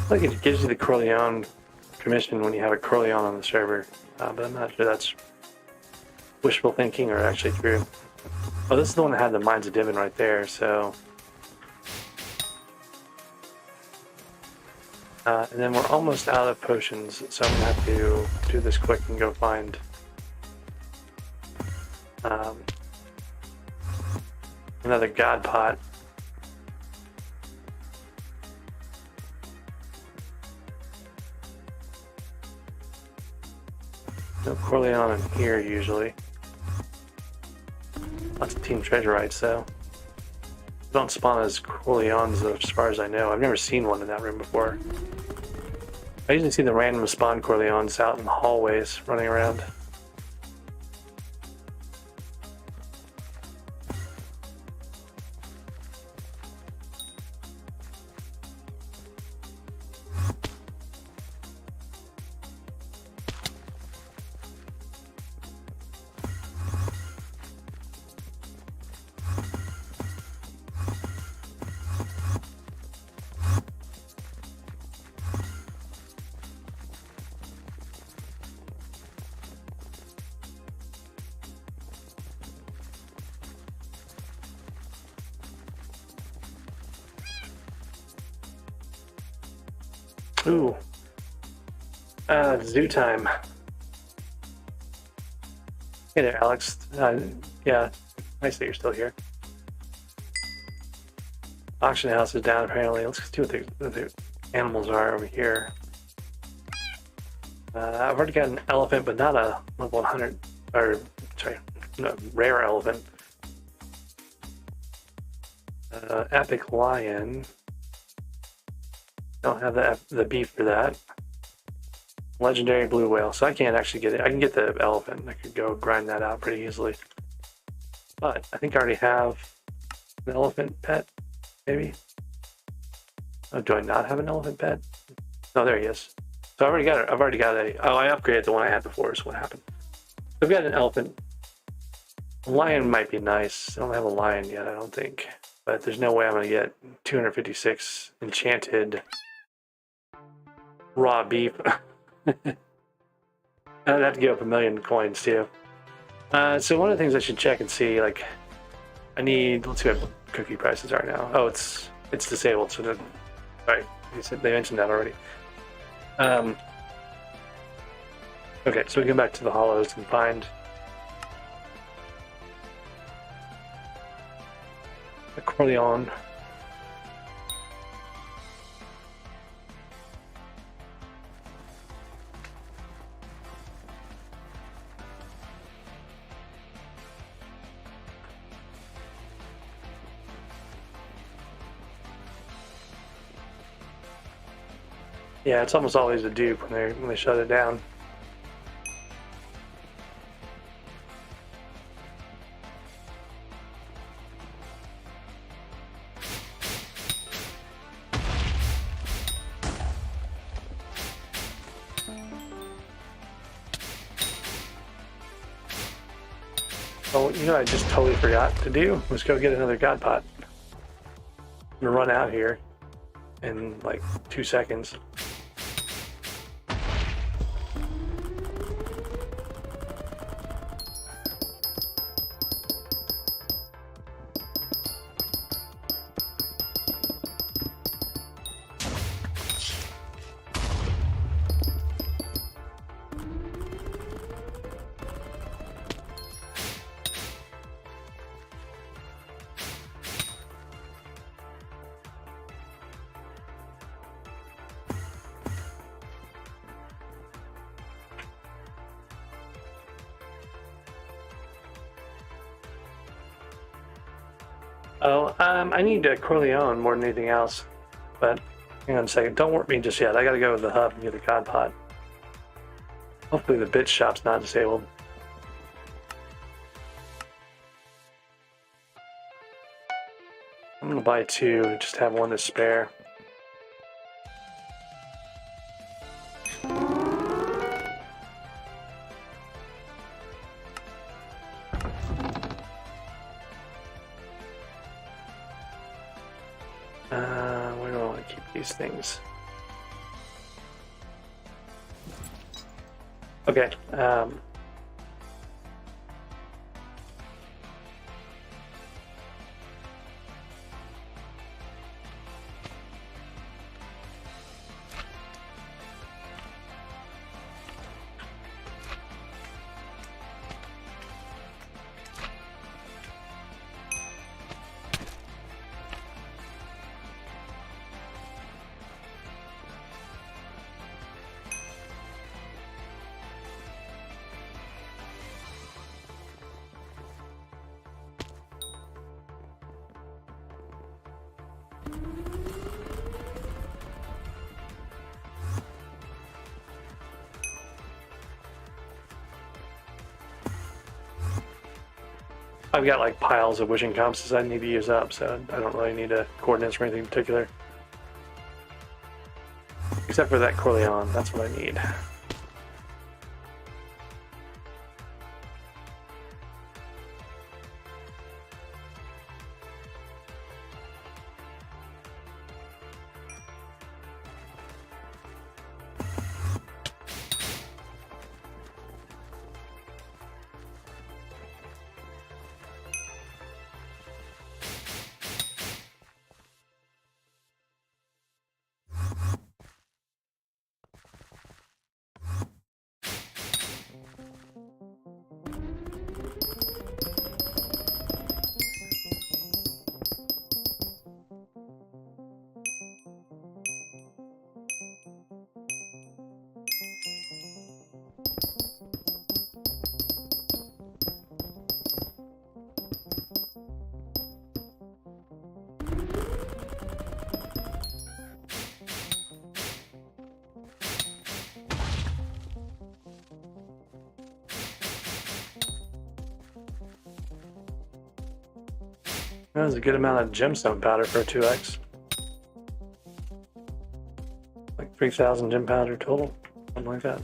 I think it gives you the Corleone commission when you have a Corleone on the server, but I'm not sure that's wishful thinking or actually true. Oh, this is the one that had the Mines of Divin right there, so... and then we're almost out of potions, so I'm going to have to do this quick and go find... another God Pot. No Corleone in here usually. Lots of Team Treasurites though. Don't spawn as Corleones as far as I know. I've never seen one in that room before. I usually see the random spawn Corleones out in the hallways running around. Ooh. Zoo time. Hey there, Alex. Yeah, nice that you're still here. Auction house is down apparently. Let's see what the animals are over here. I've already got an elephant, but not a level 100, or sorry, no, rare elephant. Epic lion. Don't have the beef for that. Legendary blue whale, so I can't actually get it. I can get the elephant. I could go grind that out pretty easily. But I think I already have an elephant pet, maybe. Oh, do I not have an elephant pet? No, there he is. So I already got it. I've already got a. Oh, I upgraded the one I had before. Is what happened. I've got an elephant. A lion might be nice. I don't have a lion yet. I don't think. But there's no way I'm gonna get 256 enchanted raw beef. I'd have to give up 1,000,000 coins too. So one of the things I should check and see, like, I need. Let's see what cookie prices are now. Oh, it's disabled. So that, right, they mentioned that already. Okay, so we go back to the hollows and find a Corleone. Yeah, it's almost always a dupe when they shut it down. Oh, you know, I just totally forgot to do. Let's go get another God Pot. I'm gonna run out here in like 2 seconds. Oh, I need a Corleone more than anything else. But hang on a second. Don't work me just yet. I gotta go to the hub and get the God Pot. Hopefully the bit shop's not disabled. I'm gonna buy 2, just have 1 to spare. Where do I want to keep these things? Okay. I've got like piles of wishing compasses I need to use up, so I don't really need a coordinates or anything in particular. Except for that Corleone, that's what I need. That was a good amount of gemstone powder for a 2x. Like 3,000 gem powder total, something like that.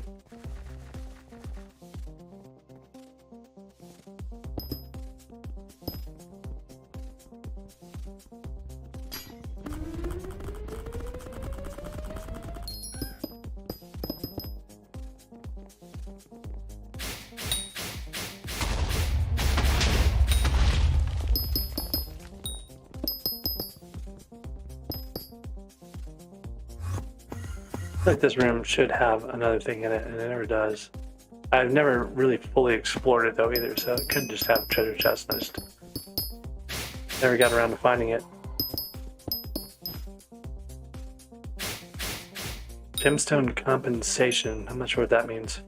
I feel like this room should have another thing in it, and it never does. I've never really fully explored it though either, so it could just have treasure chests. I just never got around to finding it. Gemstone compensation. I'm not sure what that means.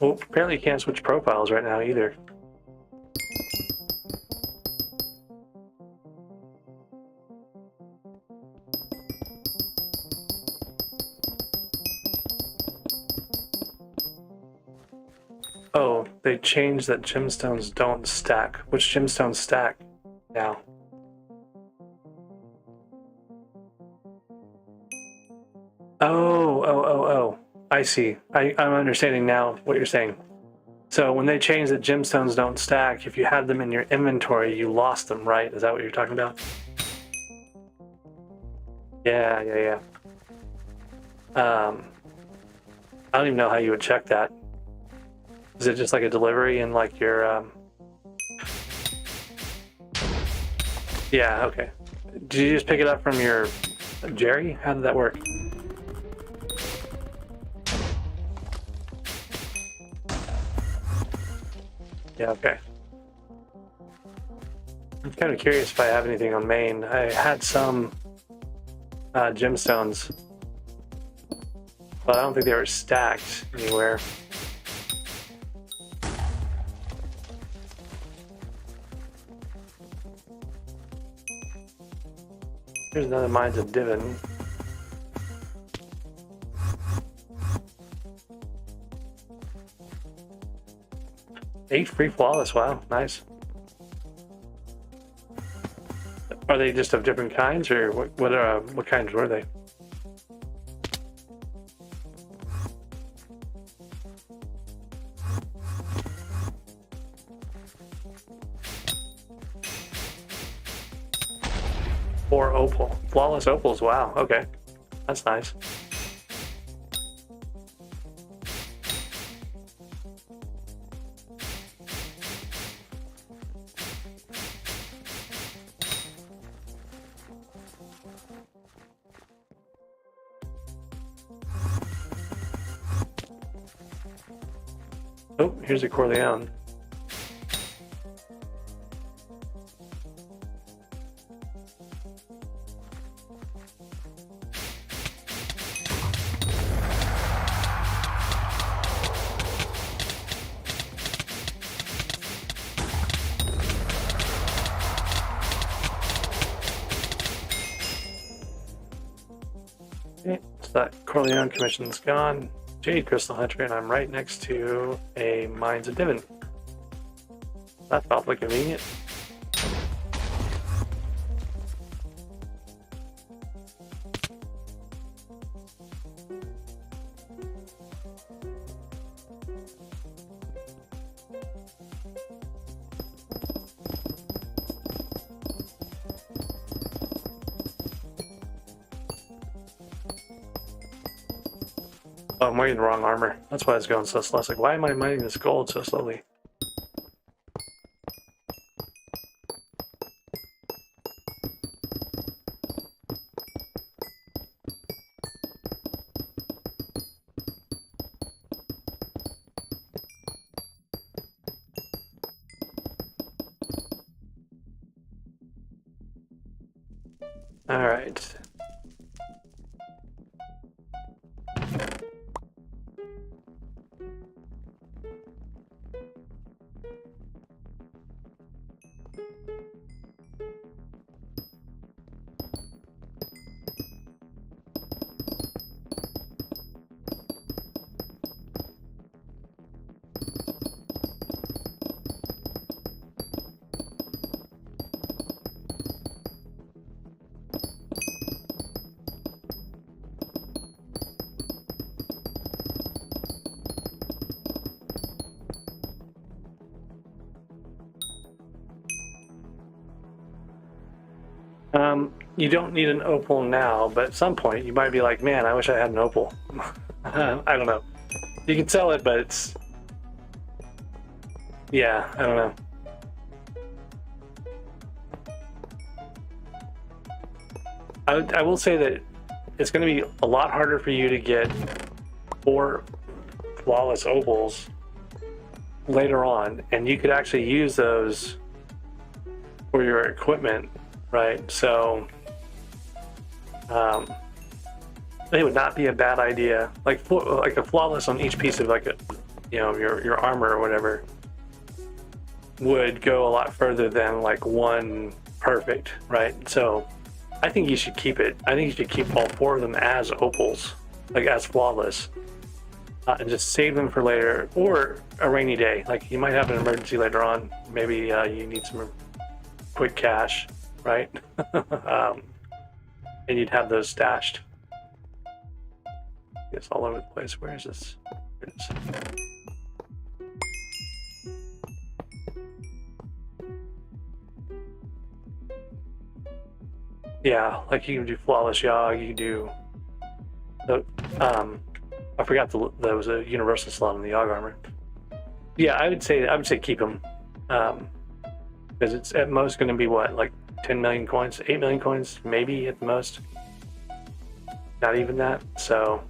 Well, apparently you can't switch profiles right now either. Oh, they changed that gemstones don't stack. Which gemstones stack now? Oh. I see. I'm understanding now what you're saying. So when they changed that gemstones don't stack, if you had them in your inventory, you lost them, right? Is that what you're talking about? Yeah. I don't even know how you would check that. Is it just like a delivery in like your Yeah, okay. Did you just pick it up from your Jerry? How did that work? Yeah, okay. I'm kind of curious if I have anything on main. I had some gemstones, but I don't think they were stacked anywhere. Here's another Mines of Divin. Eight free flawless, wow, nice. Are they just of different kinds, or what kinds were they? Or opal, flawless opals. Wow. Okay, that's nice. Oh, here's a Corleone. Okay, so that Corleone commission's gone. Jade Crystal Hunter, and I'm right next to a Mines of Divin. That's awfully convenient. Oh, I'm wearing the wrong armor. That's why it's going so slow. It's like, why am I mining this gold so slowly? All right. You don't need an opal now, but at some point you might be like, man, I wish I had an opal. I don't know. You can sell it, but it's... Yeah, I don't know. I will say that it's going to be a lot harder for you to get 4 flawless opals later on, and you could actually use those for your equipment, right? So it would not be a bad idea, like a flawless on each piece of like a, you know, your armor or whatever would go a lot further than like one perfect, right? So I think you should keep it. I think you should keep all 4 of them as opals, like as flawless, and just save them for later or a rainy day. Like you might have an emergency later on. Maybe you need some quick cash, right? And you'd have those stashed. It's all over the place. Where is this? Here it is. Yeah, like you can do flawless yog. You can do the I forgot there was a universal slot in the yog armor. Yeah, I would say keep them because it's at most going to be what, like 10 million coins, 8 million coins, maybe at the most. Not even that. So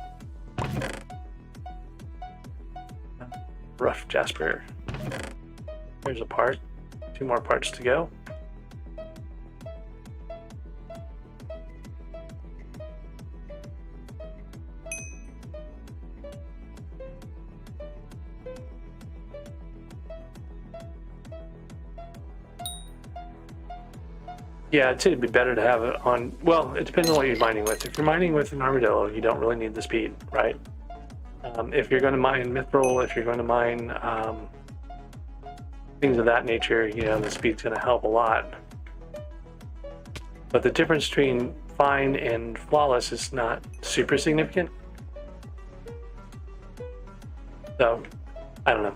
rough Jasper. There's a part. 2 more parts to go. Yeah, I'd say it'd be better to have it on, well, it depends on what you're mining with. If you're mining with an armadillo, you don't really need the speed, right? If you're going to mine mithril, if you're going to mine things of that nature, you know, the speed's going to help a lot. but the difference between fine and flawless is not super significant. So, I don't know.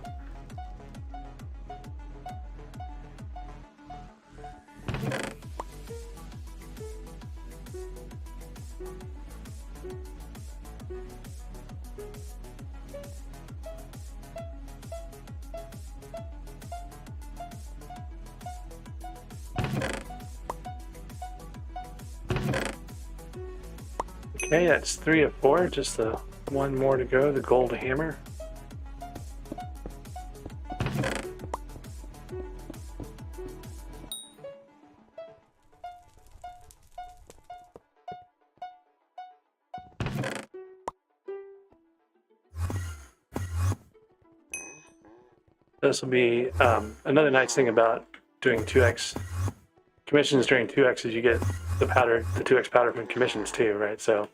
Okay, that's 3 of 4, just the one more to go, the gold hammer. This will be another nice thing about doing 2x commissions during 2x is you get the powder, the 2x powder from commissions too, right? So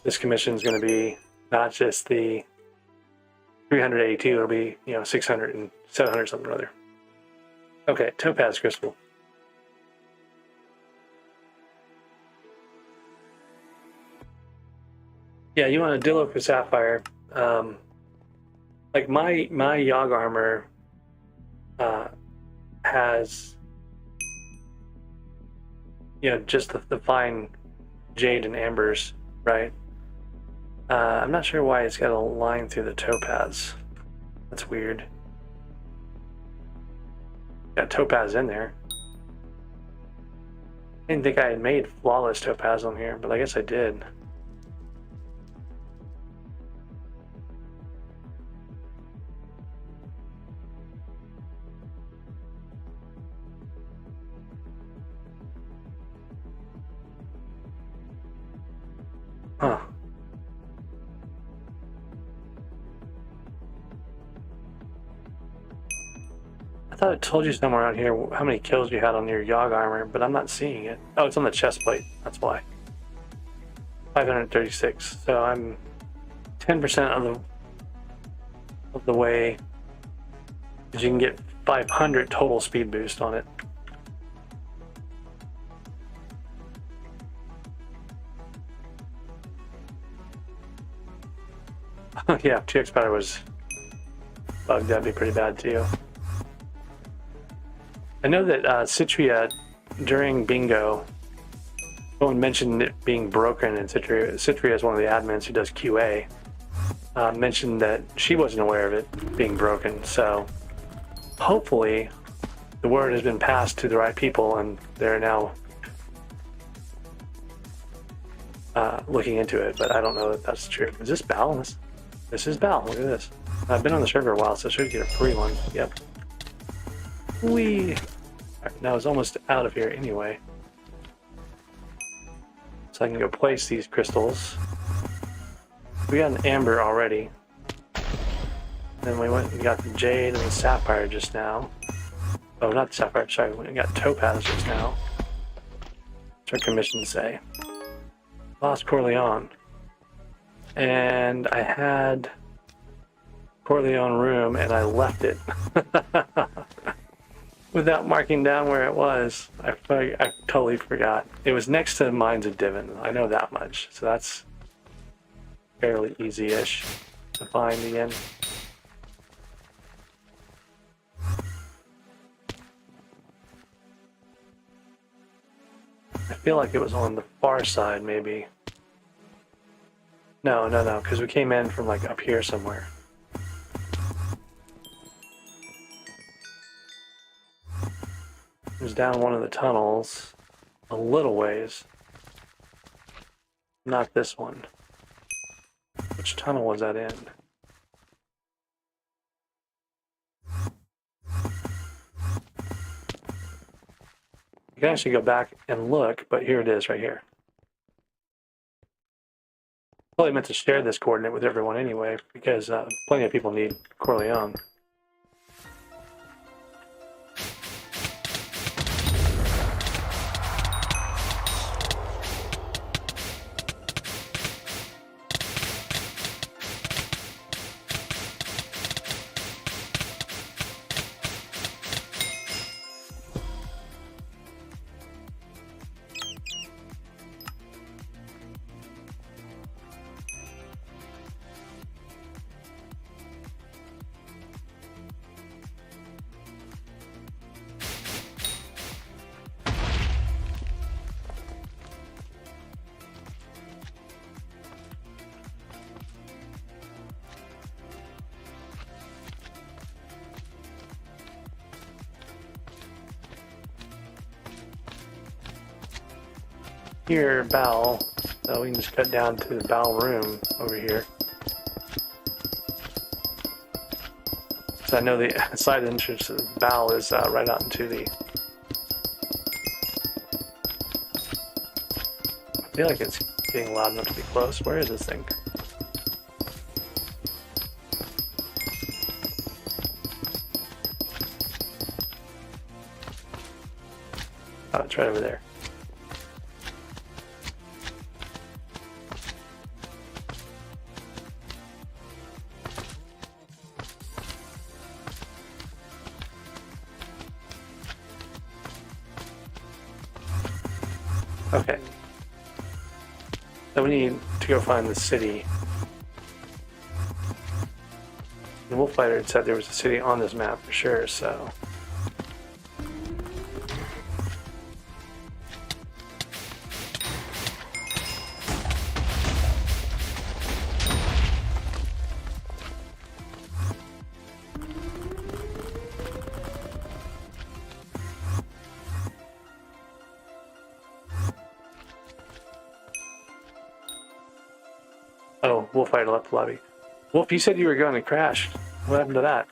this commission is going to be not just the 382, it'll be, 600 and 700 something or other. Okay, topaz crystal. Yeah, you want a Dillo sapphire. Like my Yogg armor has just the fine jade and ambers, right? I'm not sure why it's got a line through the topaz. That's weird. Got topaz in there. I didn't think I had made flawless topaz on here, but I guess I did. Huh. I thought it told you somewhere out here how many kills you had on your Yogg armor, but I'm not seeing it. Oh, it's on the chest plate. That's why. 536. So I'm 10% of the way. Because you can get 500 total speed boost on it. Yeah, if 2x powder was bugged, that'd be pretty bad too. I know that Citria, during bingo, someone mentioned it being broken, and Citria is one of the admins who does QA, mentioned that she wasn't aware of it being broken. So hopefully the word has been passed to the right people and they're now looking into it, but I don't know that that's true. Is this Bal? This is Bal. Look at this. I've been on the server a while, so I should get a free one. Yep. Whee! Right, now it's almost out of here anyway. So I can go place these crystals. We got an amber already. Then we went and got the jade and the sapphire just now. Oh, not the sapphire, sorry. We went and got topaz just now. What's our commission say? Lost Corleone. And I had Corleone room and I left it. Without marking down where it was. I totally forgot. It was next to Mines of Divin. I know that much. So that's fairly easy-ish to find again. I feel like it was on the far side, maybe. No, because we came in from like up here somewhere. It was down one of the tunnels, a little ways. Not this one. Which tunnel was that in? You can actually go back and look, but here it is right here. Probably meant to share this coordinate with everyone anyway, because plenty of people need Corleone. hear Bowel, so we can just cut down to the Bowel room over here. So I know the side entrance of the Bowel is right out into the... I feel like it's getting loud enough to be close. Where is this thing? Oh, it's right over there. Okay. So we need to go find the city. The Wolf Fighter had said there was a city on this map for sure, so... Oh, Wolf Fighter left the lobby. Wolf, you said you were going to crash. What happened to that?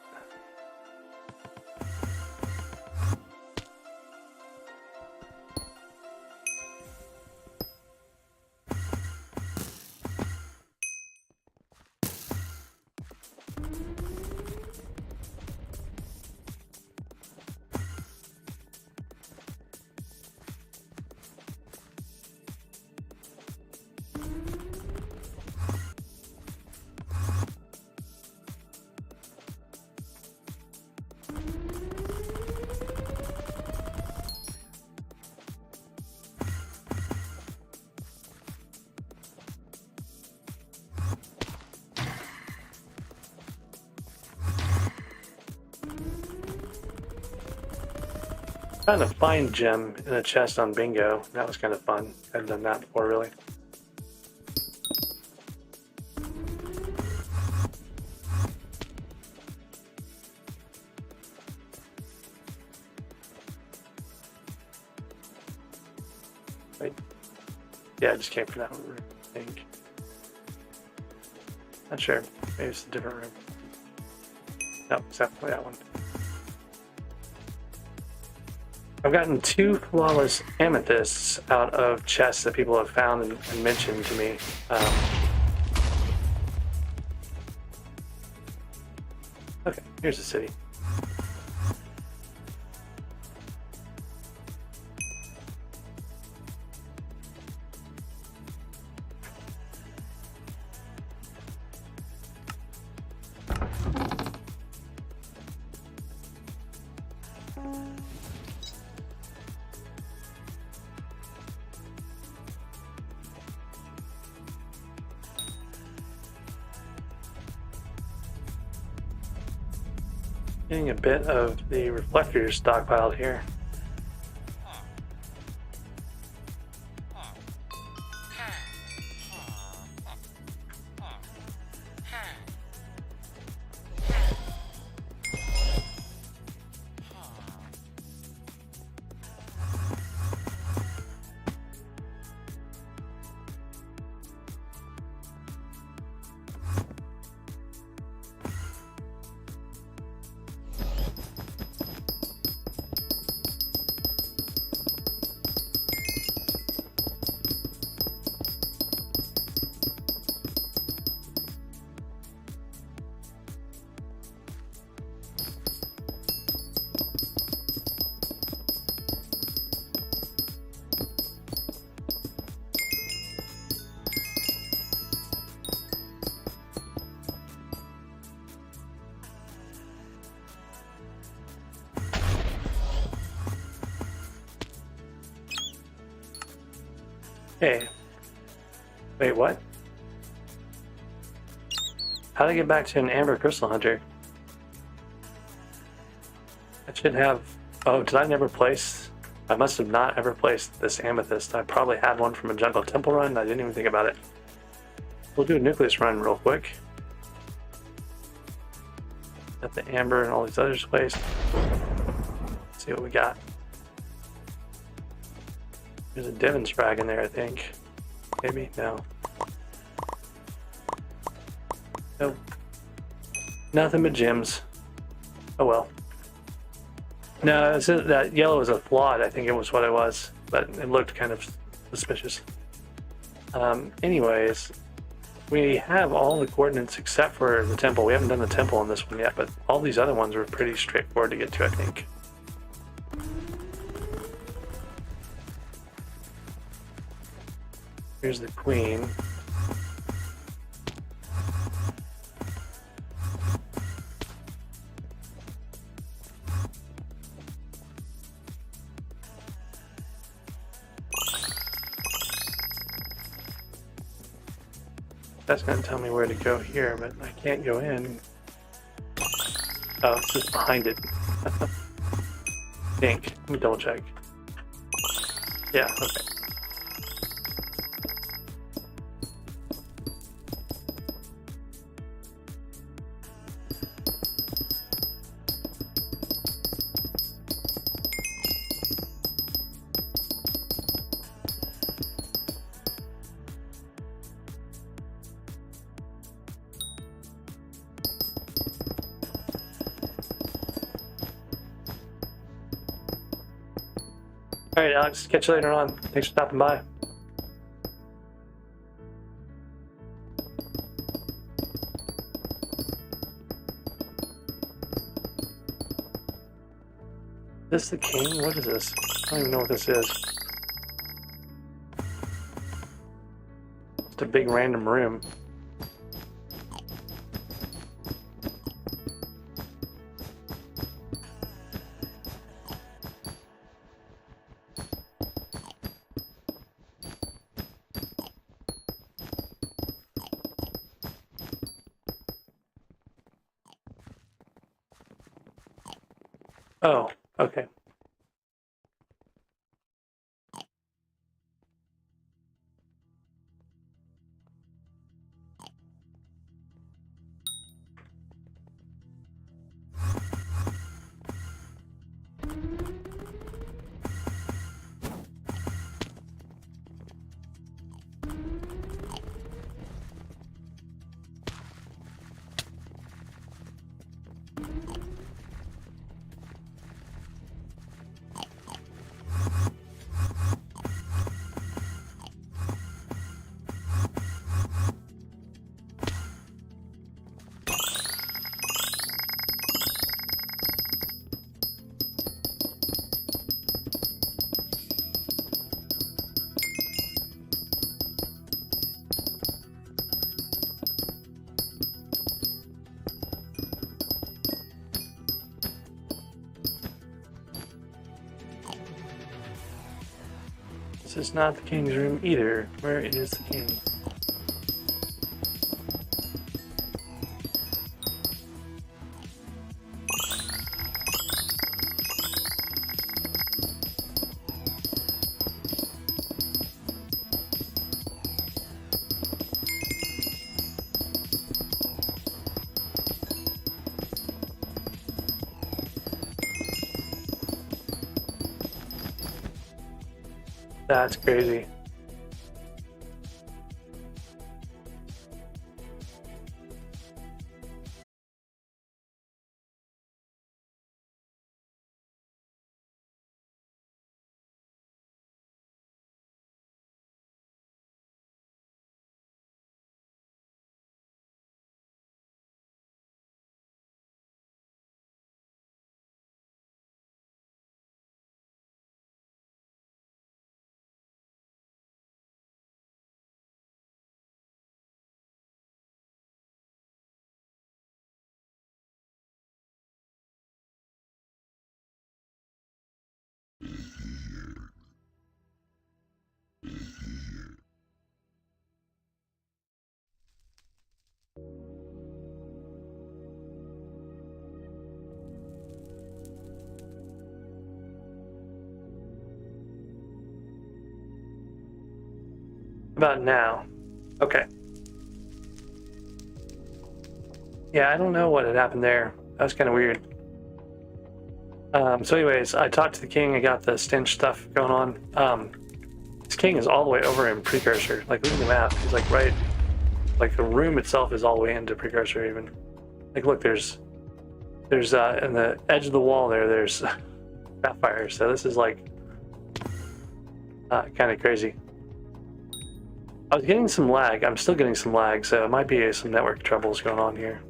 Found a fine gem in a chest on bingo. That was kind of fun. I hadn't done that before, really. Wait. Yeah, I just came from that room, I think. Not sure. Maybe it's a different room. Nope, it's definitely that one. I've gotten 2 flawless amethysts out of chests that people have found and mentioned to me. Okay, here's the city. Getting a bit of the reflectors stockpiled here. Hey. Wait, what? How do I get back to an Amber Crystal Hunter? I should have... Oh, did I never place... I must have not ever placed this amethyst. I probably had one from a Jungle Temple run. I didn't even think about it. We'll do a Nucleus run real quick. Got the Amber and all these others placed. Let's see what we got. There's a Devon's frag in there, I think. Maybe? No. Nope. Nothing but gems. Oh well. No, that yellow is a flawed, I think it was what it was. But it looked kind of suspicious. Anyways, we have all the coordinates except for the temple. We haven't done the temple on this one yet, but all these other ones were pretty straightforward to get to, I think. Here's the queen. That's going to tell me where to go here, but I can't go in. Oh, it's just behind it. Think. Let me double check. Yeah, okay. All right, Alex, catch you later on. Thanks for stopping by. Is this the king? What is this? I don't even know what this is. It's a big random room. Oh, okay. This is not the king's room either. Where is the king? That's crazy. About now. Okay. Yeah, I don't know what had happened there. That was kind of weird. So anyways, I talked to the king. I got the stench stuff going on. This king is all the way over in precursor. Like, look at the map. He's like right, like the room itself is all the way into precursor even. Like, look, there's in the edge of the wall there's sapphire. So this is like kind of crazy. I was getting some lag. I'm still getting some lag, so it might be some network troubles going on here.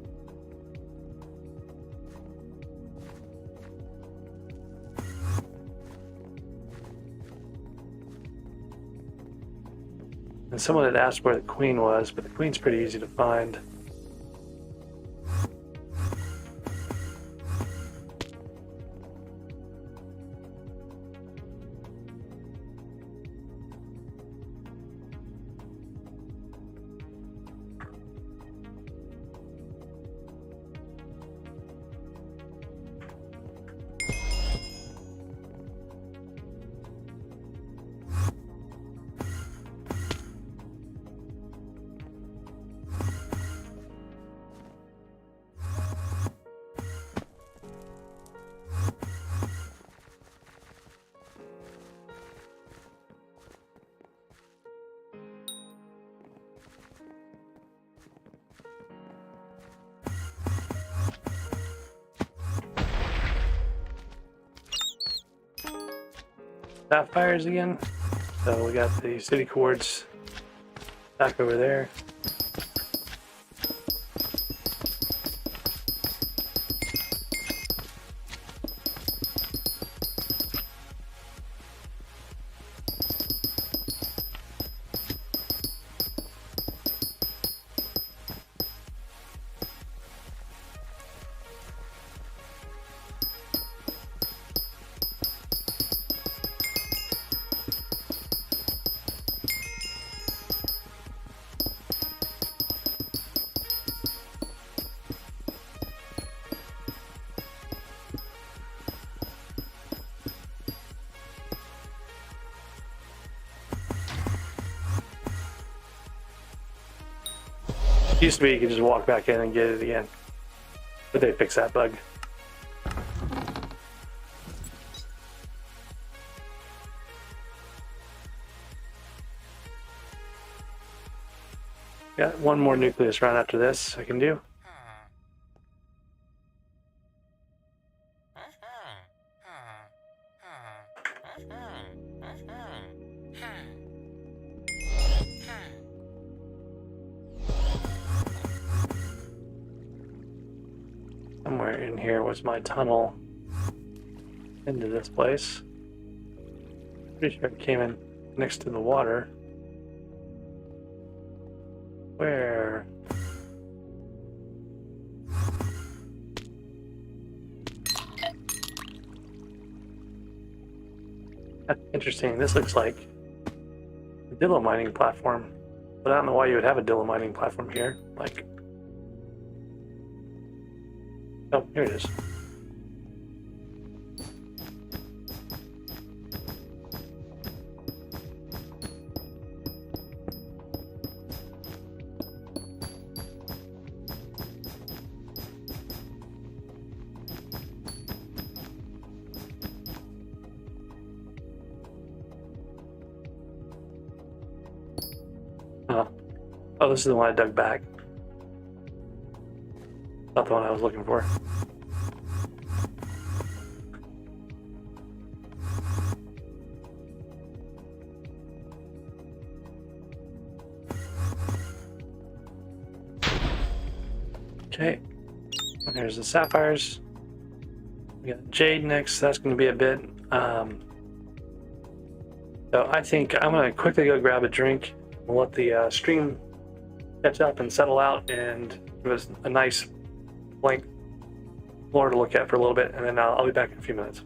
And someone had asked where the queen was, but the queen's pretty easy to find. Sapphires again. So we got the city quartz back over there. Used to be you could just walk back in and get it again, but they fixed that bug. Got one more nucleus round after this I can do. Somewhere in here was my tunnel into this place. Pretty sure it came in next to the water. Where? That's interesting. This looks like a dillo mining platform, but I don't know why you would have a dillo mining platform here. Like, oh, here it is. Oh, this is the one I dug back. Not the one I was looking for. Okay, and there's the sapphires. We got jade next. That's going to be a bit. So I think I'm going to quickly go grab a drink. We'll let the stream catch up and settle out, and give us a nice blank floor to look at for a little bit, and then I'll be back in a few minutes.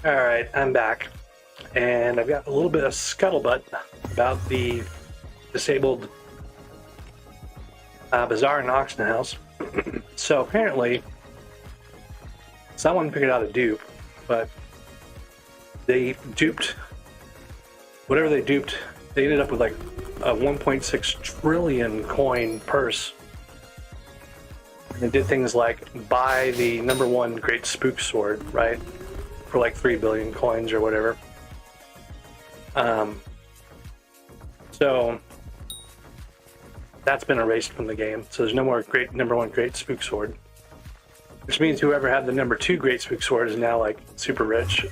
All right, I'm back, and I've got a little bit of scuttlebutt about the disabled bazaar and auction house. So apparently, someone figured out a dupe, but they duped whatever they duped. They ended up with like a 1.6 trillion coin purse. And they did things like buy the #1 Great Spook Sword, right? For like 3 billion coins or whatever. So that's been erased from the game. So there's no more #1 Great Spook Sword. Which means whoever had the #2 Great Spook Sword is now like super rich.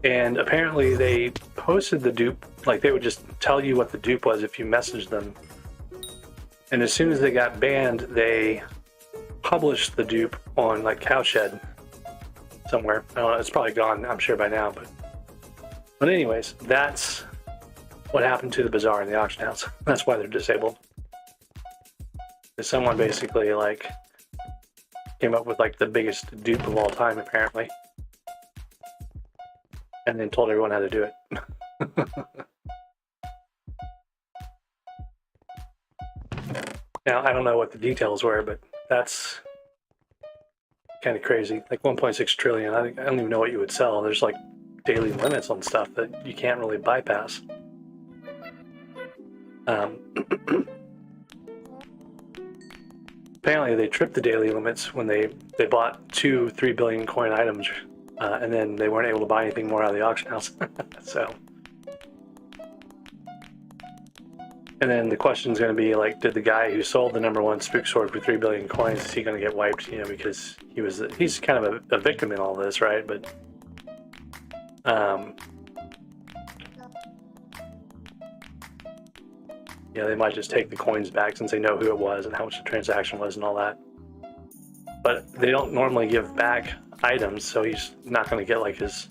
And apparently they posted the dupe, like they would just tell you what the dupe was if you messaged them. And as soon as they got banned, they published the dupe on like Cowshed somewhere. I don't know, it's probably gone, I'm sure by now, but anyways, that's what happened to the bazaar and the auction house. That's why they're disabled. Someone basically like came up with like the biggest dupe of all time apparently. And then told everyone how to do it. Now, I don't know what the details were, but that's kind of crazy. Like 1.6 trillion, I don't even know what you would sell. There's like daily limits on stuff that you can't really bypass. Apparently they tripped the daily limits when they bought 2 3 billion coin items, and then they weren't able to buy anything more out of the auction house. So, and then the question is going to be like, did the guy who sold the #1 Spook Sword for 3 billion coins, is he going to get wiped? You know, because he's kind of a victim in all this, right? But yeah, they might just take the coins back since they know who it was and how much the transaction was and all that. But they don't normally give back items, so he's not going to get like his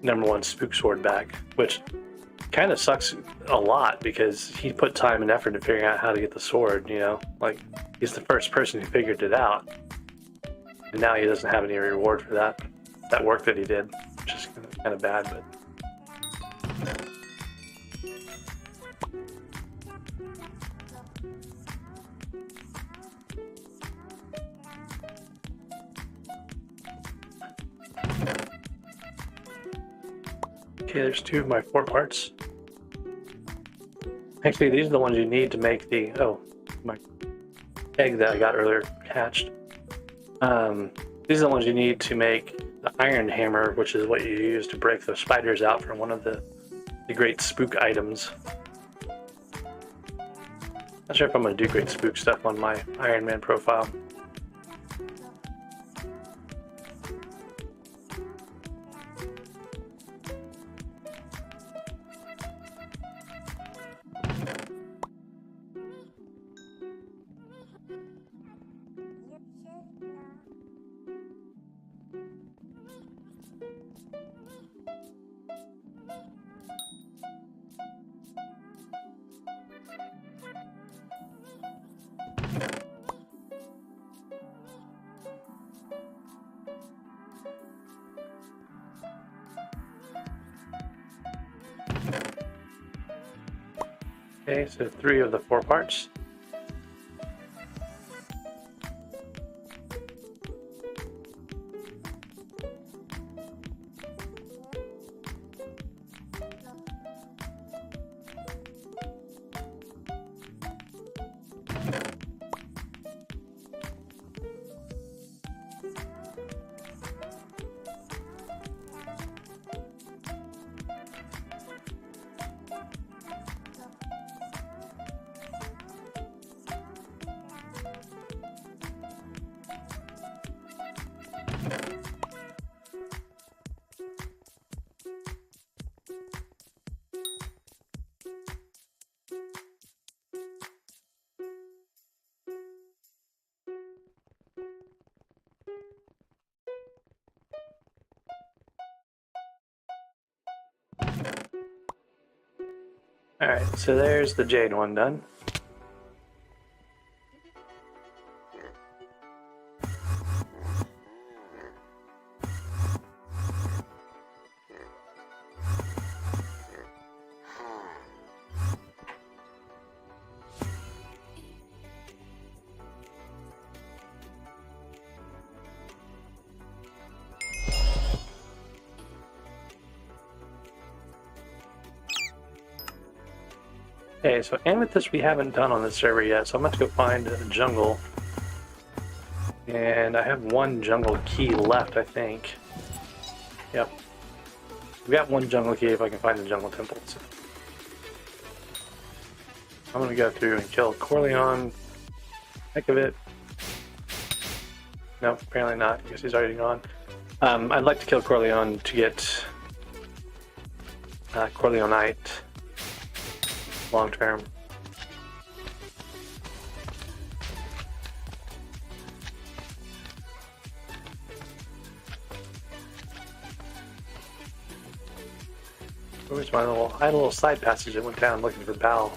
#1 Spook Sword back, which kind of sucks a lot because he put time and effort in figuring out how to get the sword, you know? Like, he's the first person who figured it out. And now he doesn't have any reward for that work that he did, which is kind of bad, but... Okay, there's 2 of my 4 parts. Actually, these are the ones you need to make the... Oh, my egg that I got earlier hatched. These are the ones you need to make the iron hammer, which is what you use to break the spiders out from one of the great spook items. Not sure if I'm going to do great spook stuff on my Iron Man profile. Okay, so 3 of the 4 parts. Alright, so there's the jade one done. Okay, so amethyst we haven't done on this server yet, so I'm going to go find a jungle. And I have one jungle key left, I think. Yep. We got one jungle key if I can find the jungle temples. I'm going to go through and kill Corleone. Heck of it. Nope, apparently not. I guess he's already gone. I'd like to kill Corleone to get Corleonite long term. Where's my little? I had a little side passage that went down looking for Bal.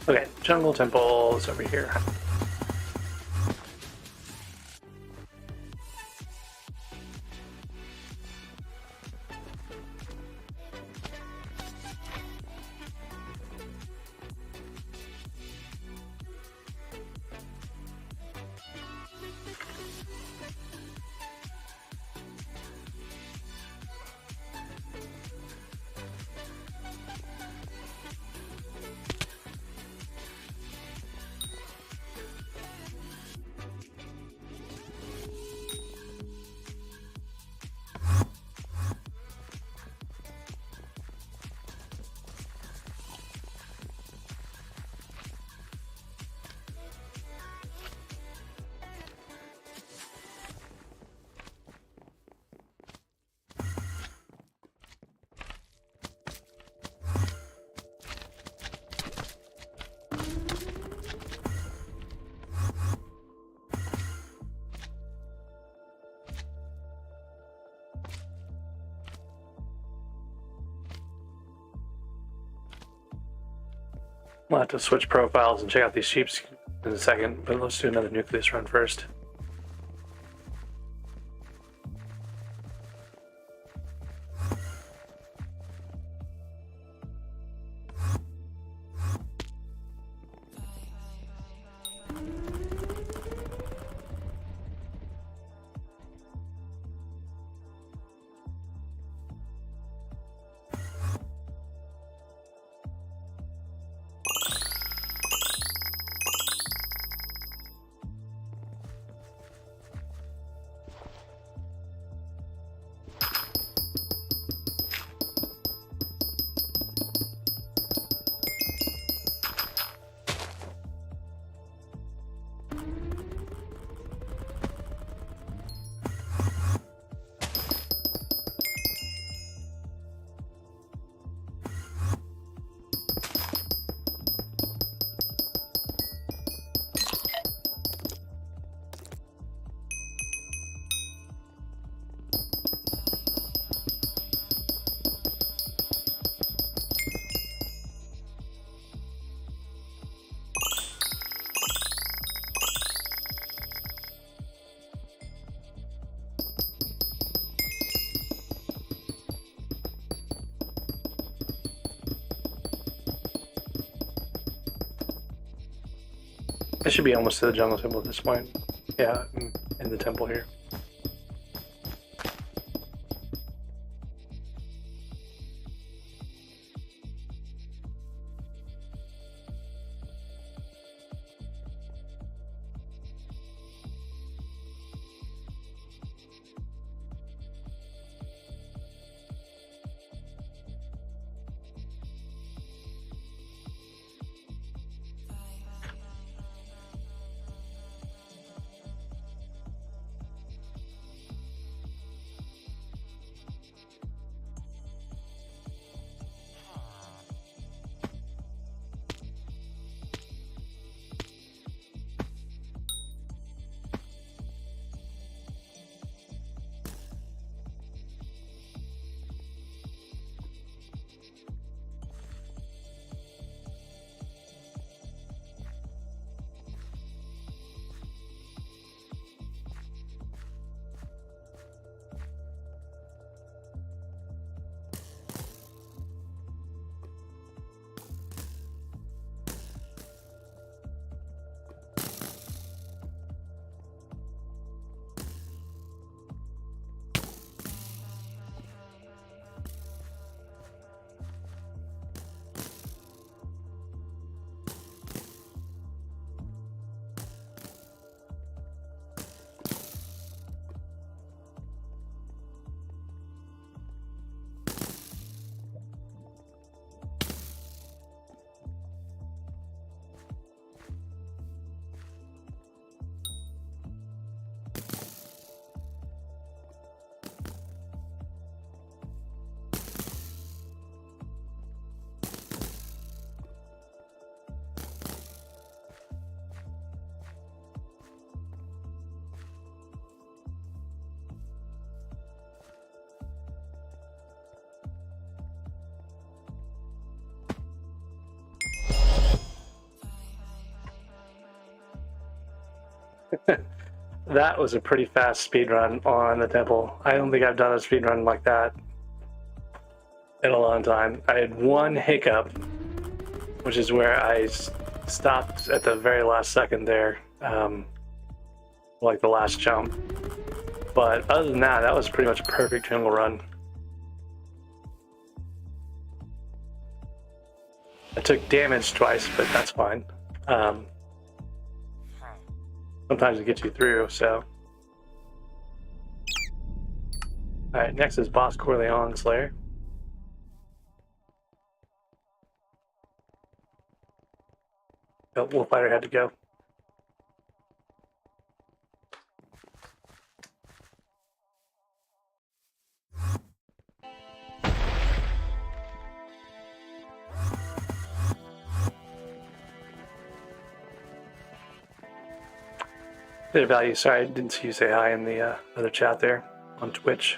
Okay, jungle temple is over here. We'll have to switch profiles and check out these sheeps in a second, but let's do another nucleus run first. I should be almost to the jungle temple at this point. Yeah, I'm in the temple here. That was a pretty fast speed run on the temple. I don't think I've done a speed run like that in a long time. I had one hiccup, which is where I stopped at the very last second there, like the last jump. But other than that, that was pretty much a perfect jungle run. I took damage twice, but that's fine. Sometimes it gets you through, so. Alright, next is Boss Corleone Slayer. Oh, Wolffighter had to go. Bit of value. Sorry, I didn't see you say hi in the other chat there on Twitch.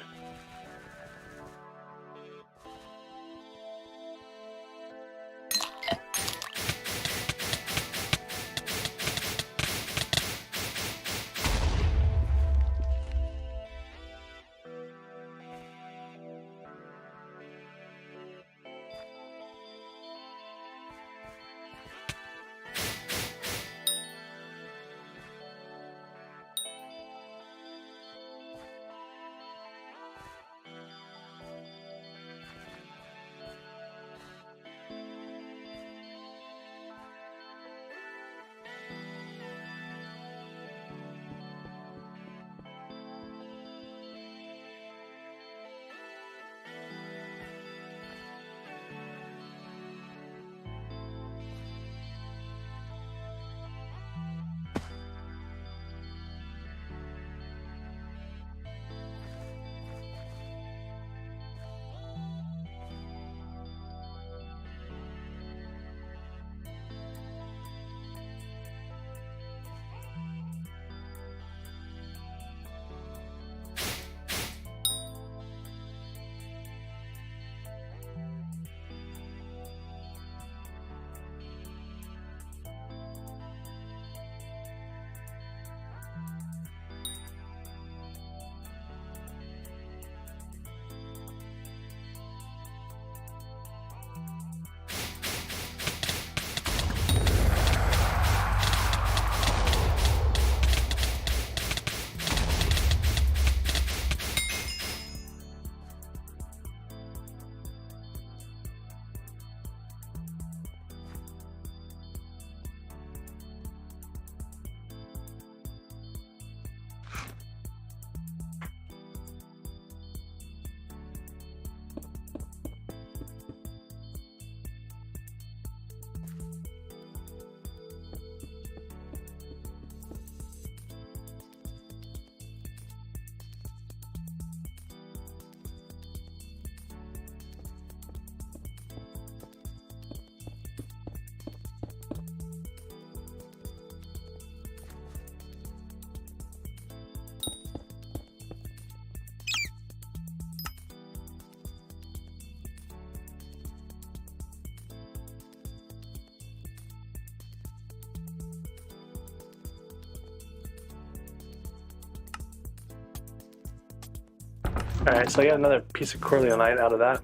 Alright, so I got another piece of Corleonite out of that.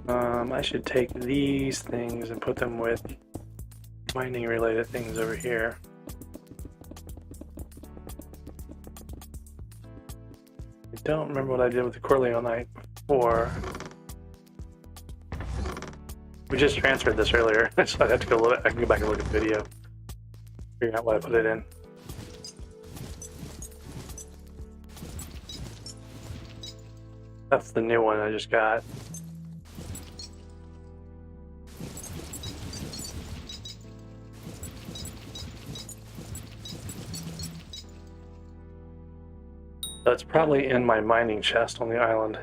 I should take these things and put them with mining related things over here. I don't remember what I did with the Corleonite before. We just transferred this earlier, so I'd have to go look. I can go back and look at the video, figure out what I put it in. That's the new one I just got. That's probably in my mining chest on the island.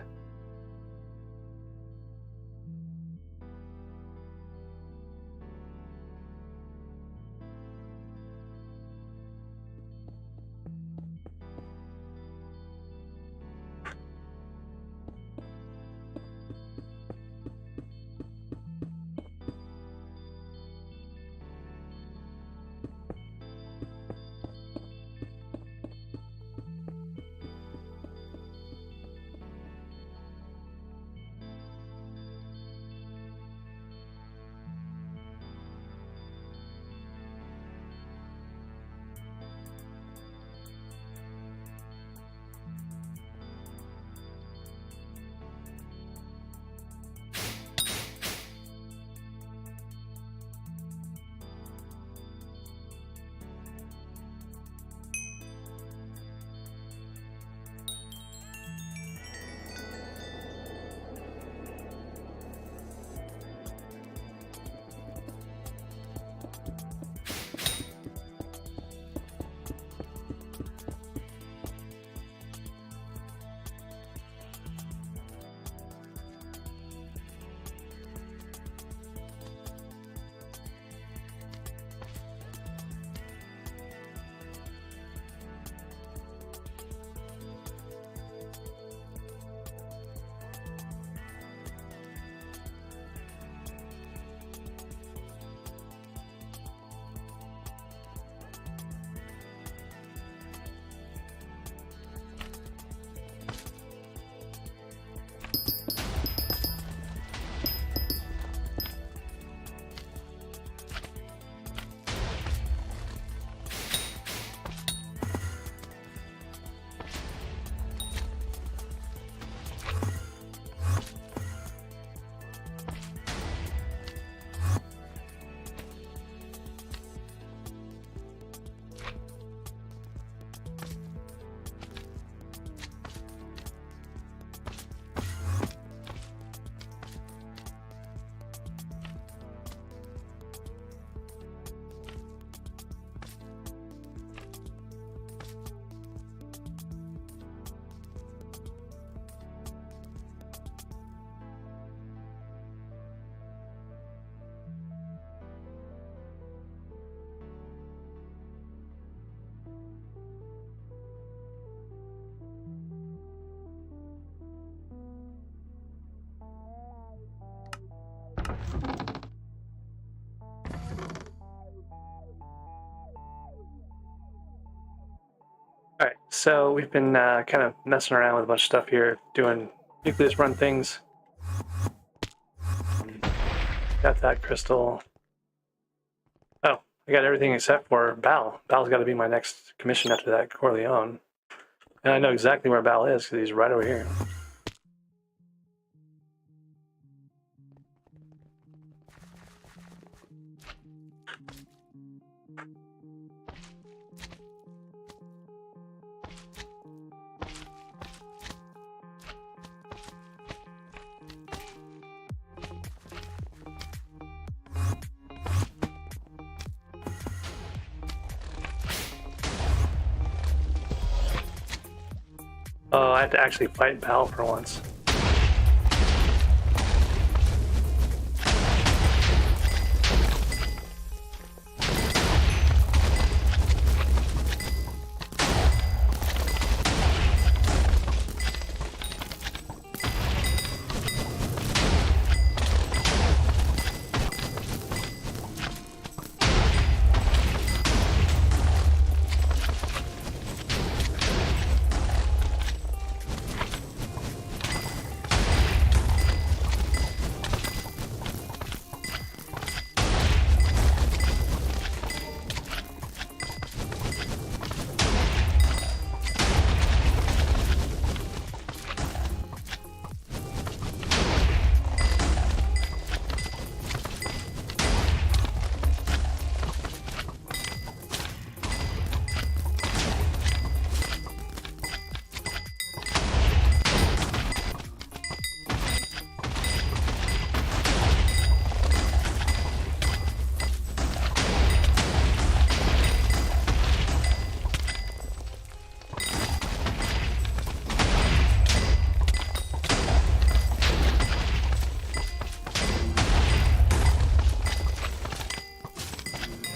so we've been kind of messing around with a bunch of stuff here, doing nucleus run things. Got that crystal. Oh, I got everything except for Bal. Bal's got to be my next commission after that Corleone. And I know exactly where Bal is because he's right over here. Oh, I had to actually fight Bal for once.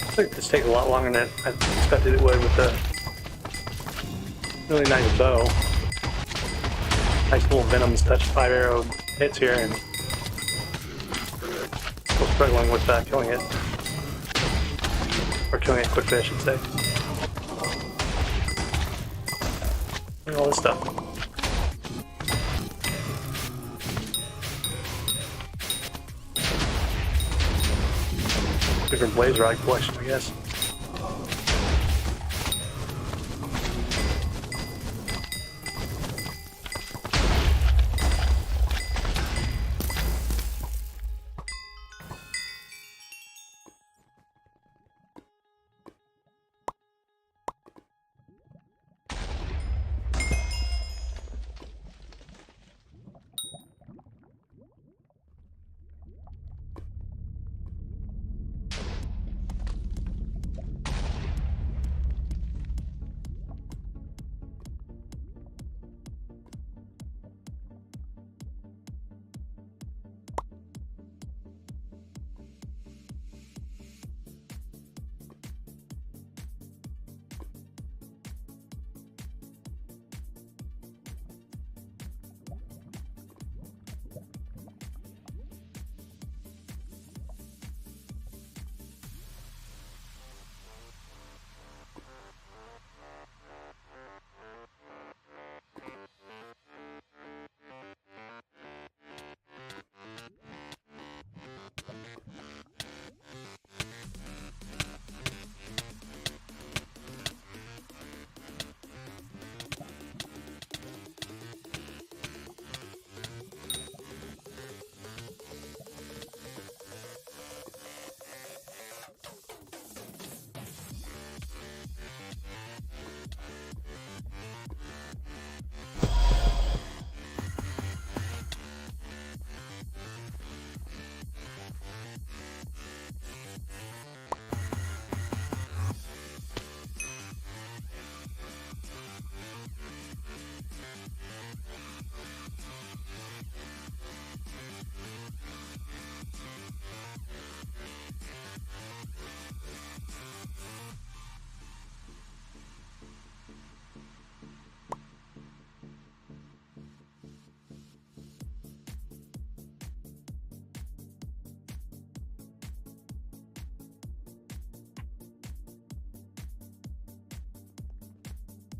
I think this takes a lot longer than I expected it would with the really nice bow. Nice little Venoms touch 5-arrow hits here, and still struggling with killing it. Or killing it quickly, I should say. And all this stuff. Different blaze rod collection, I guess.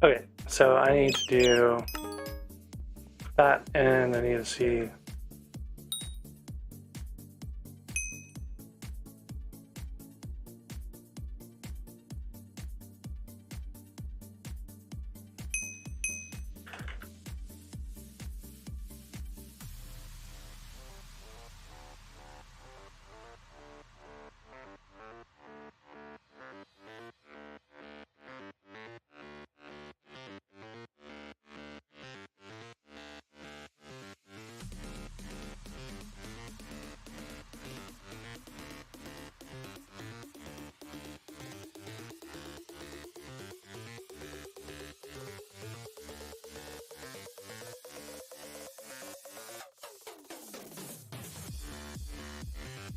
Okay, so I need to do that, and I need to see.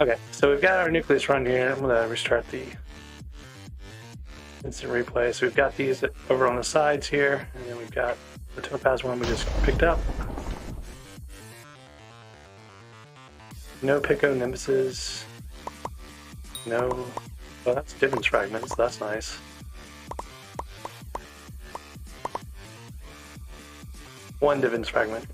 Okay, so we've got our nucleus run here. I'm gonna restart the instant replay. So we've got these over on the sides here, and then we've got the topaz one we just picked up. No Pico Nimbuses. No, well, that's Divens fragments. That's nice. One Divens fragment.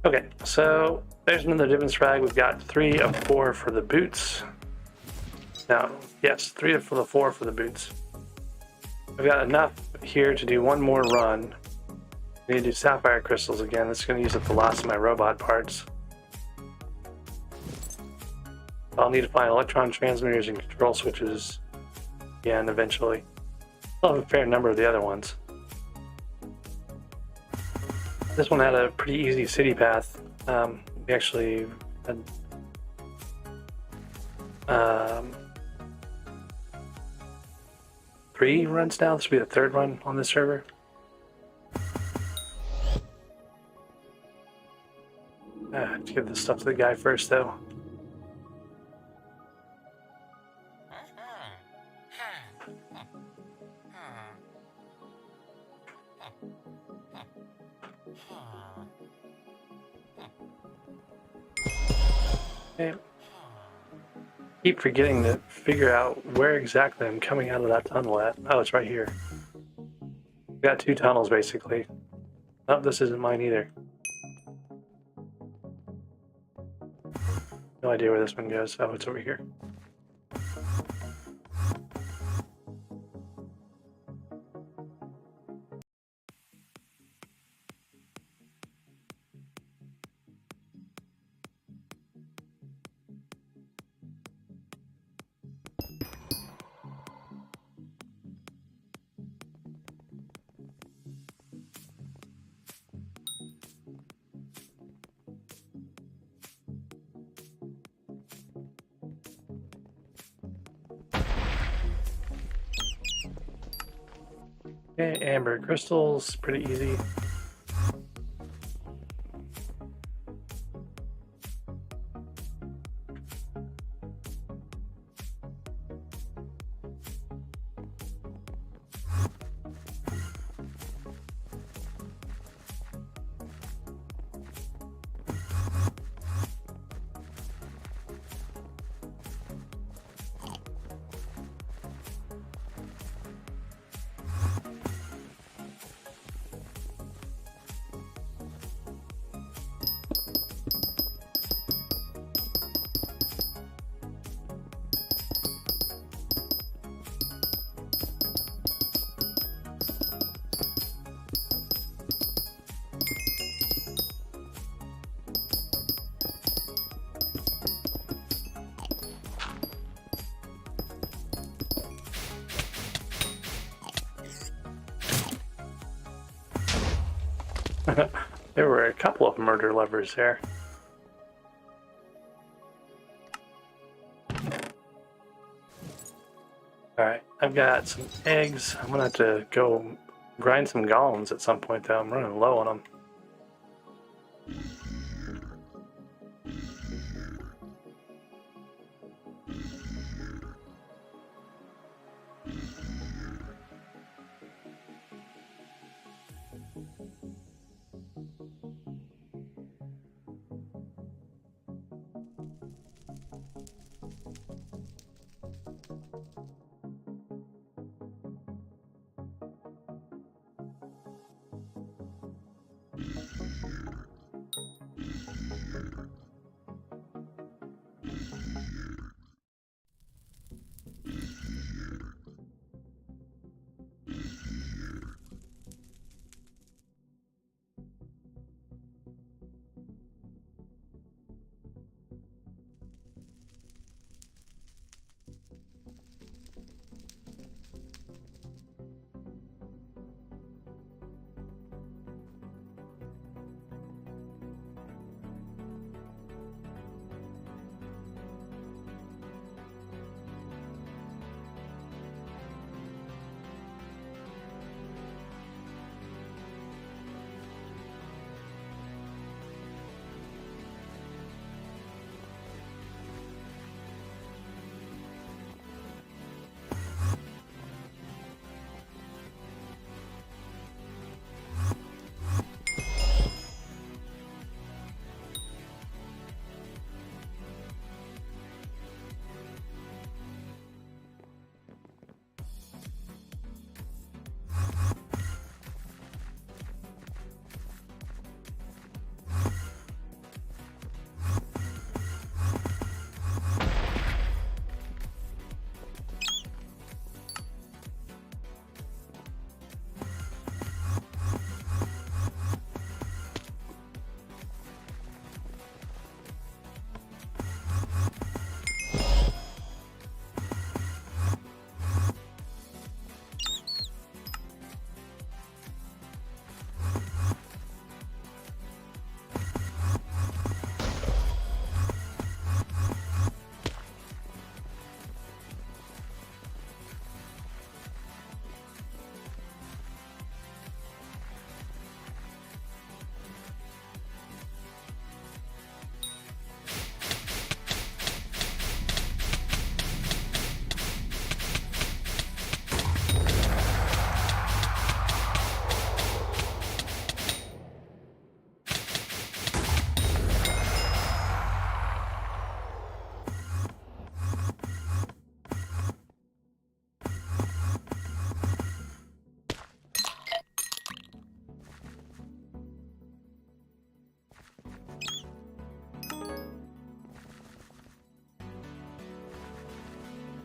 Okay, so there's another Divens frag. We've got 3 of 4 for the boots. Now, yes, 3 of the 4 for the boots. We've got enough here to do one more run. We need to do sapphire crystals again. This is going to use up the last of my robot parts. I'll need to find electron transmitters and control switches again eventually. I'll have a fair number of the other ones. This one had a pretty easy city path. We actually had 3 runs now. This will be the 3rd run on this server. Let's give this stuff to the guy first, though. Okay. Keep forgetting to figure out where exactly I'm coming out of that tunnel at. Oh, it's right here. We've got 2 tunnels, basically. Oh, this isn't mine either. No idea where this one goes. Oh, it's over here. Okay, amber crystals, pretty easy. There were a couple of murder levers there. Alright, I've got some eggs. I'm gonna have to go grind some golems at some point though. I'm running low on them.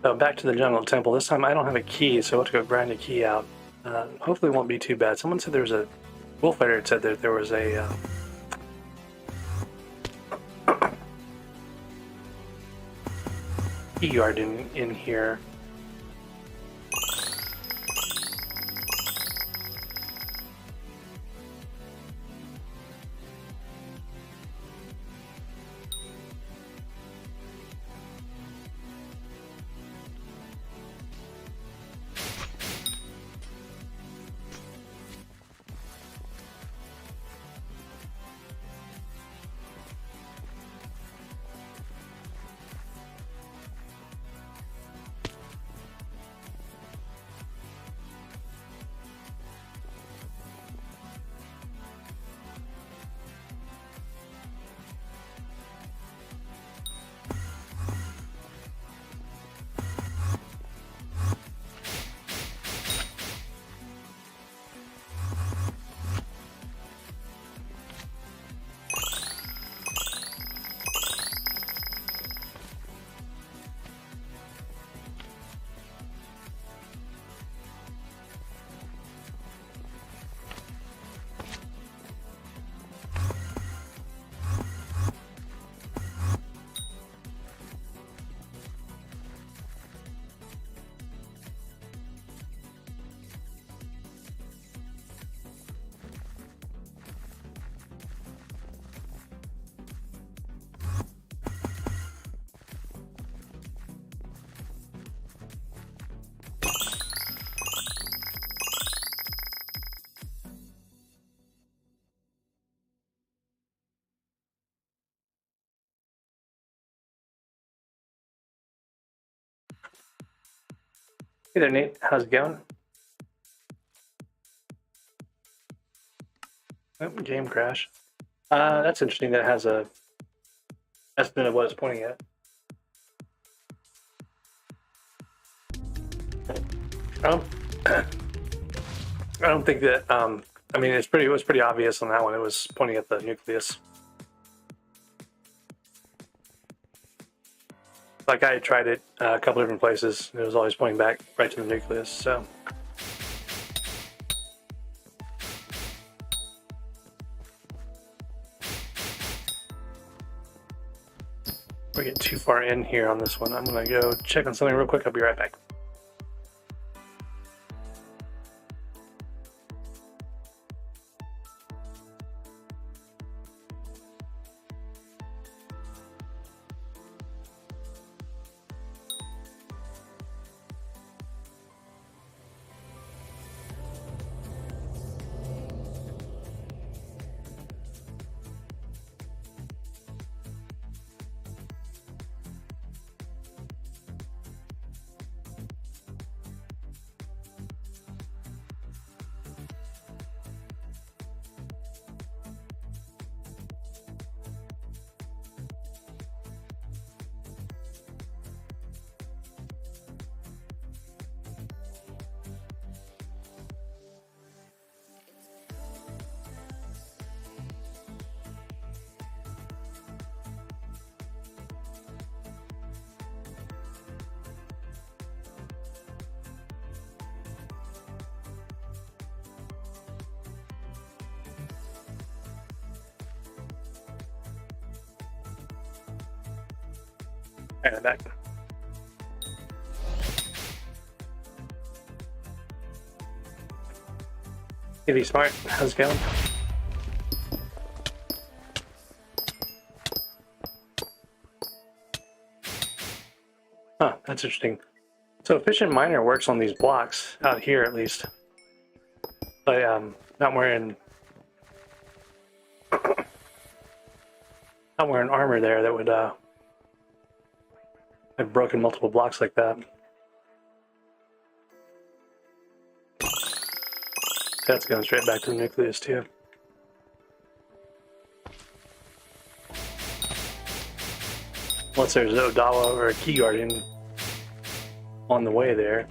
So back to the jungle temple. This time I don't have a key, so I'll have to go grind a key out. Hopefully it won't be too bad. Someone said there was a... Wolfighter had said that there was a... key guard in here. Hey there, Nate. How's it going? Oh, game crash. That's interesting that it has a estimate of what it's pointing at. I don't think that. I mean, it was pretty obvious on that one. It was pointing at the nucleus. Like I had tried it a couple different places. It was always pointing back right to the nucleus. So. We're getting too far in here on this one. I'm gonna go check on something real quick. I'll be right back. And I'm back. Hey, Smart, how's it going? Huh, that's interesting. So efficient miner works on these blocks out here at least. But not wearing armor there that would have broken multiple blocks like that. That's going straight back to the nucleus too. Unless there's an Odawa or a Key Guardian on the way there.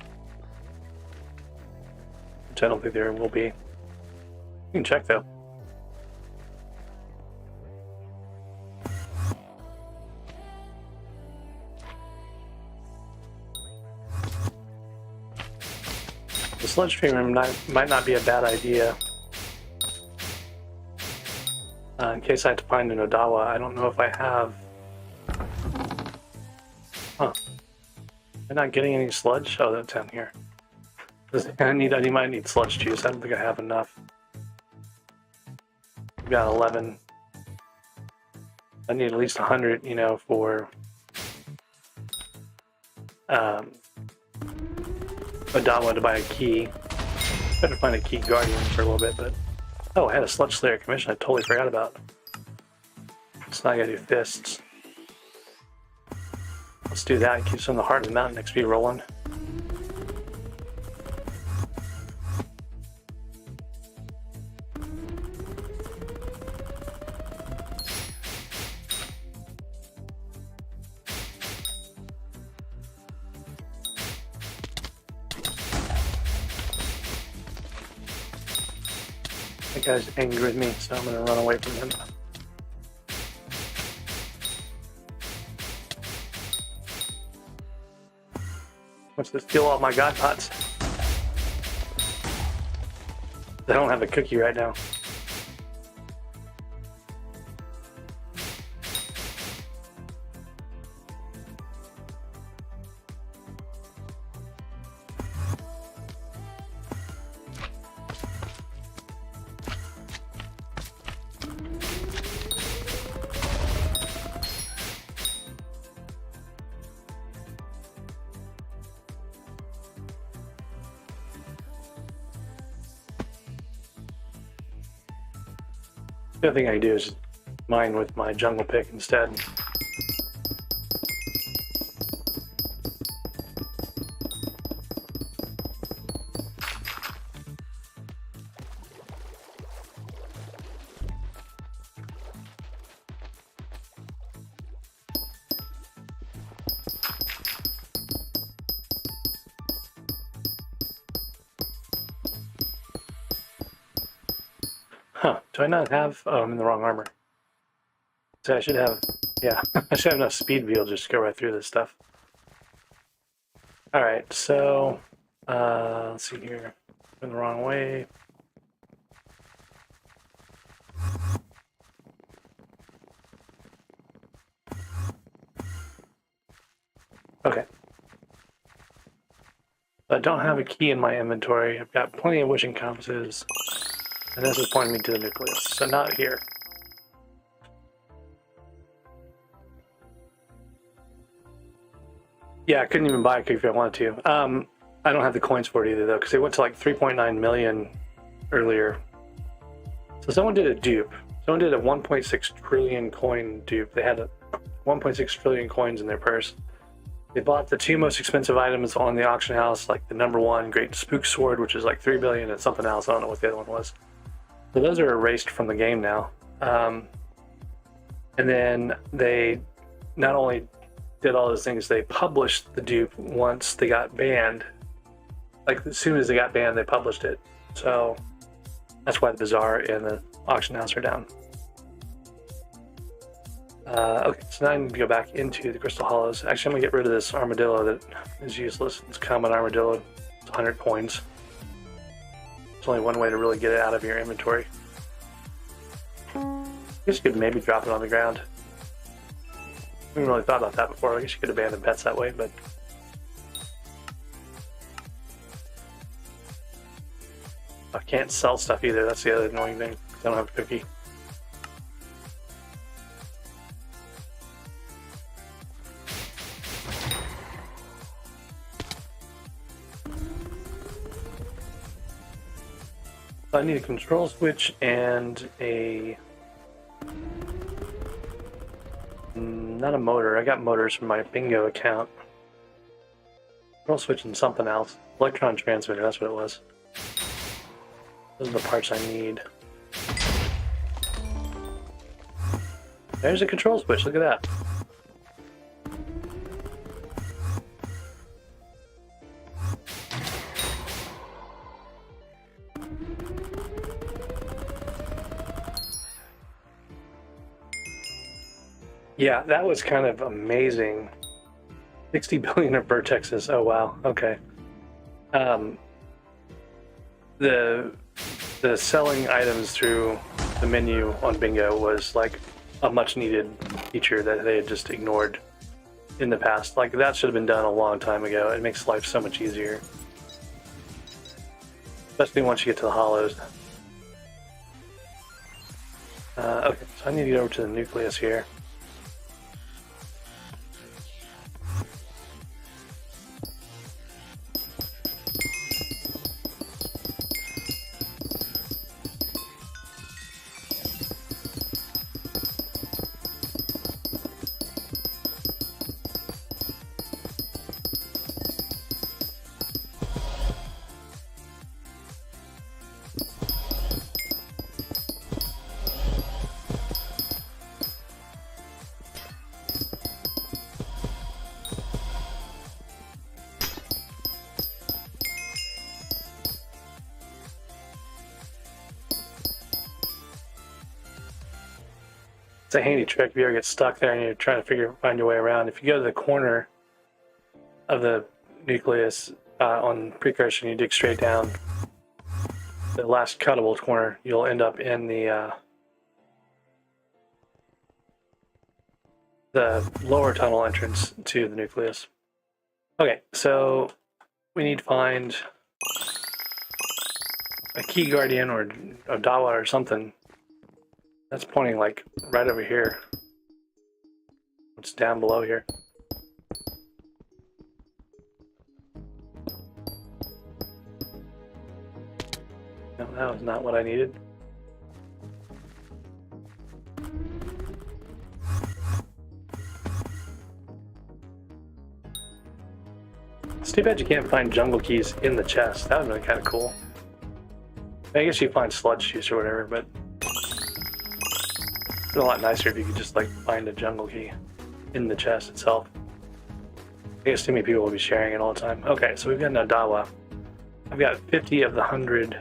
Which I don't think there will be. You can check though. The sludge stream might not be a bad idea. In case I have to find an Odawa, I don't know if I have. Huh? Am I not getting any sludge? Oh, that's down here. I might need sludge juice. I don't think I have enough. I've got 11. I need at least 100, you know, for Odawa to buy a key. Better find a Key Guardian for a little bit, but oh, I had a Sludge Slayer commission I totally forgot about. So now I gotta do fists. Let's do that. Keep some of the Heart of the Mountain XP rolling. That guy's angry with me, so I'm gonna run away from him. Wants to steal all my God pots. I don't have a cookie right now. The other thing I do is mine with my jungle pick instead. Huh, do I not have... Oh, I'm in the wrong armor. So I should have... Yeah, I should have enough speed to be able to just go right through this stuff. Alright, so... let's see here. In the wrong way. Okay. I don't have a key in my inventory. I've got plenty of wishing compasses. And this is pointing me to the nucleus, so not here. Yeah, I couldn't even buy a key if I wanted to. I don't have the coins for it either, though, because it went to like 3.9 million earlier. So someone did a dupe. Someone did a 1.6 trillion coin dupe. They had 1.6 trillion coins in their purse. They bought the two most expensive items on the auction house, like the #1 Great Spook Sword, which is like 3 billion, and something else. I don't know what the other one was. So those are erased from the game now. And then they not only did all those things, they published the dupe once they got banned. Like as soon as they got banned, they published it. So that's why the bazaar and the auction house are down. Okay, so now I need to go back into the Crystal Hollows. Actually, I'm going to get rid of this armadillo that is useless. It's a common armadillo. It's 100 coins. There's only one way to really get it out of your inventory. I guess you could maybe drop it on the ground. I haven't really thought about that before. I guess you could abandon pets that way, but... I can't sell stuff either. That's the other annoying thing. I don't have a cookie. I need a control switch and a... not a motor. I got motors from my bingo account. Control switch and something else. Electron transmitter, that's what it was. Those are the parts I need. There's a control switch, look at that. Yeah, that was kind of amazing. 60 billion of vertexes. Oh wow. Okay. The selling items through the menu on Bingo was like a much needed feature that they had just ignored in the past. Like that should have been done a long time ago. It makes life so much easier. Especially once you get to the hollows. Okay, so I need to get over to the nucleus here. It's a handy trick if you ever get stuck there and you're trying to find your way around. If you go to the corner of the nucleus on precursor and you dig straight down the last cuttable corner, you'll end up in the lower tunnel entrance to the nucleus. Okay, so we need to find a key guardian or a dawa or something. That's pointing like right over here. It's down below here. No, that was not what I needed. It's too bad you can't find jungle keys in the chest. That would have been kind of cool. I guess you find sludge juice or whatever, but it's a lot nicer if you could just like find a jungle key in the chest itself. I guess too many people will be sharing it all the time. Okay, so we've got Nadawa. I've got 50 of the 100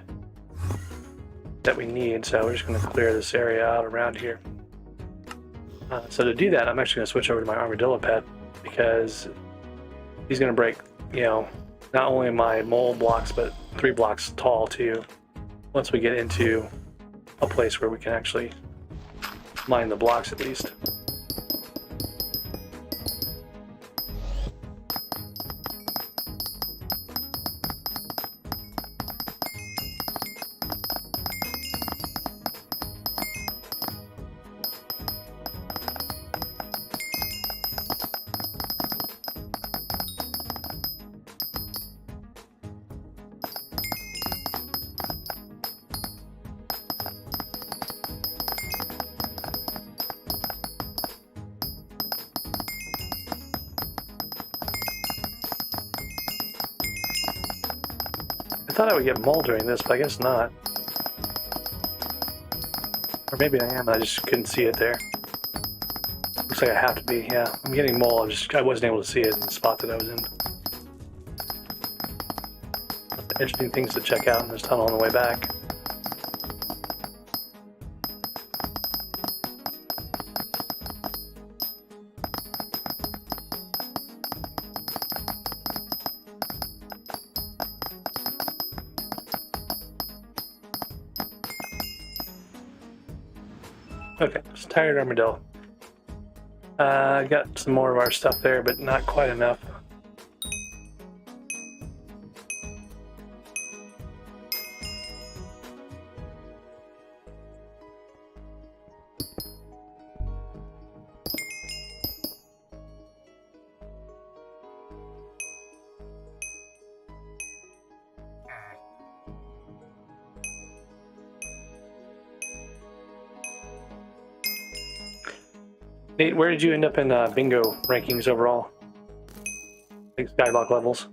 that we need, so we're just going to clear this area out around here. So to do that, I'm actually going to switch over to my armadillo pet, because he's going to break, you know, not only my mole blocks, but 3 blocks tall too, once we get into a place where we can actually mine the blocks at least. I thought I would get mole during this, but I guess not. Or maybe I am, I just couldn't see it there. Looks like I have to be, yeah. I'm getting mole, I wasn't able to see it in the spot that I was in. Interesting things to check out in this tunnel on the way back. Okay, just tired armadillo. I got some more of our stuff there, but not quite enough. Nate, where did you end up in bingo rankings overall? Like SkyBlock levels?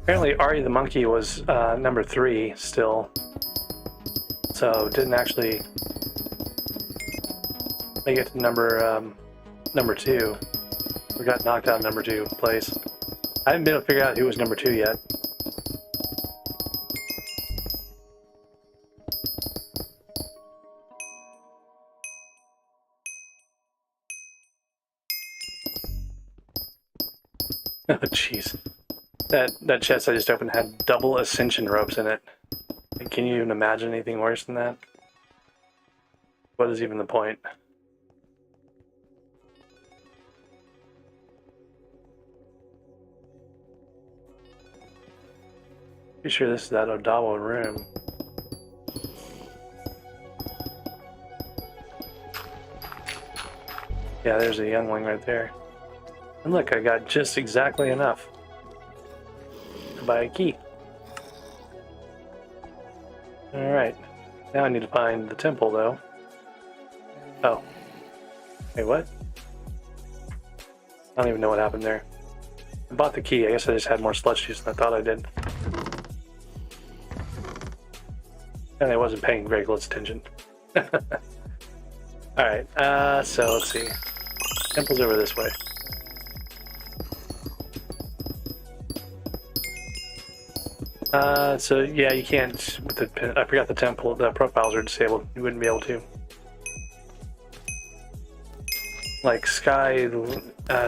Apparently Ari the monkey was number 3 still, so didn't actually make it to number 2. We got knocked out in number 2 place. I haven't been able to figure out who was number 2 yet. Oh jeez. That chest I just opened had double ascension ropes in it. Can you even imagine anything worse than that? What is even the point? Pretty sure this is that Odawa room. Yeah, there's a youngling right there. And look, I got just exactly enough to buy a key. Alright. Now I need to find the temple, though. Oh. Wait, what? I don't even know what happened there. I bought the key. I guess I just had more sludge juice than I thought I did. And I wasn't paying very close attention. Alright, so let's see. Temple's over this way. So yeah, you can't, with the, I forgot the temple, the profiles are disabled. You wouldn't be able to. Like Sky,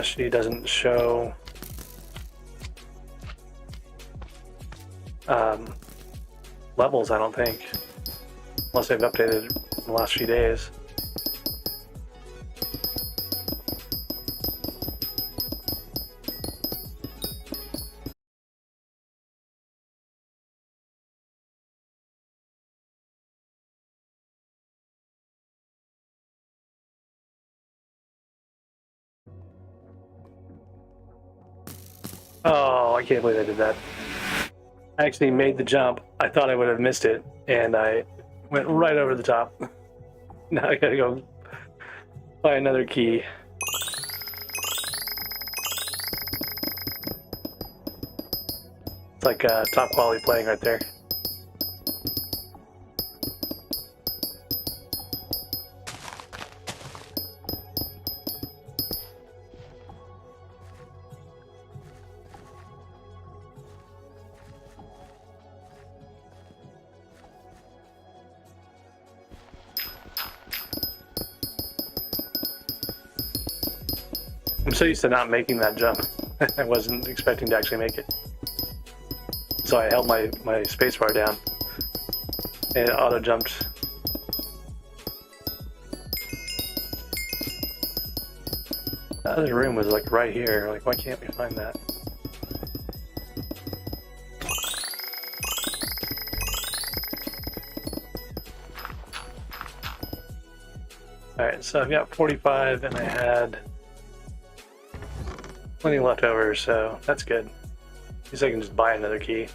she doesn't show levels, I don't think. Unless they've updated in the last few days. Oh, I can't believe I did that. I actually made the jump. I thought I would have missed it, and I went right over the top. Now I gotta go buy another key. It's like top quality playing right there. I'm so used to not making that jump. I wasn't expecting to actually make it. So I held my spacebar down and it auto jumped. The other room was like right here. Like, why can't we find that? Alright, so I've got 45 and I had plenty left over, so that's good. At least I can just buy another key.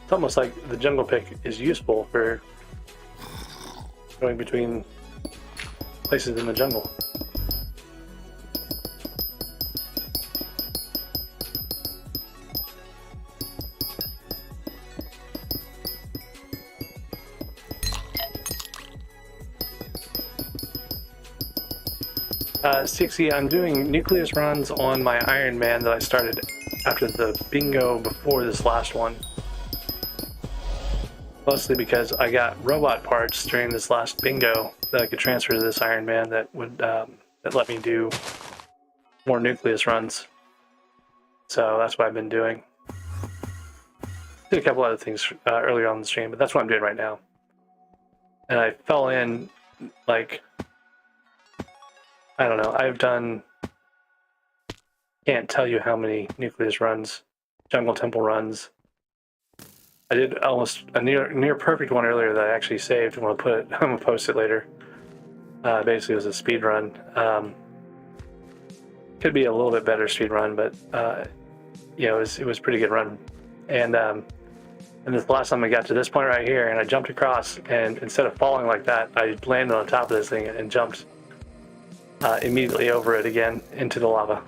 It's almost like the jungle pick is useful for going between places in the jungle. Sixty, I'm doing nucleus runs on my Iron Man that I started after the bingo before this last one. Mostly because I got robot parts during this last bingo that I could transfer to this Iron Man that would that let me do more nucleus runs. So that's what I've been doing. Did a couple other things earlier on the stream, but that's what I'm doing right now. And I fell in, like, I don't know, I've done, can't tell you how many nucleus runs, jungle temple runs. I did almost a near perfect one earlier that I actually saved. I'm gonna post it later. Basically, it was a speed run. Could be a little bit better speed run, but you know, it was a pretty good run. And this last time I got to this point right here, and I jumped across, and instead of falling like that, I landed on top of this thing and jumped immediately over it again into the lava.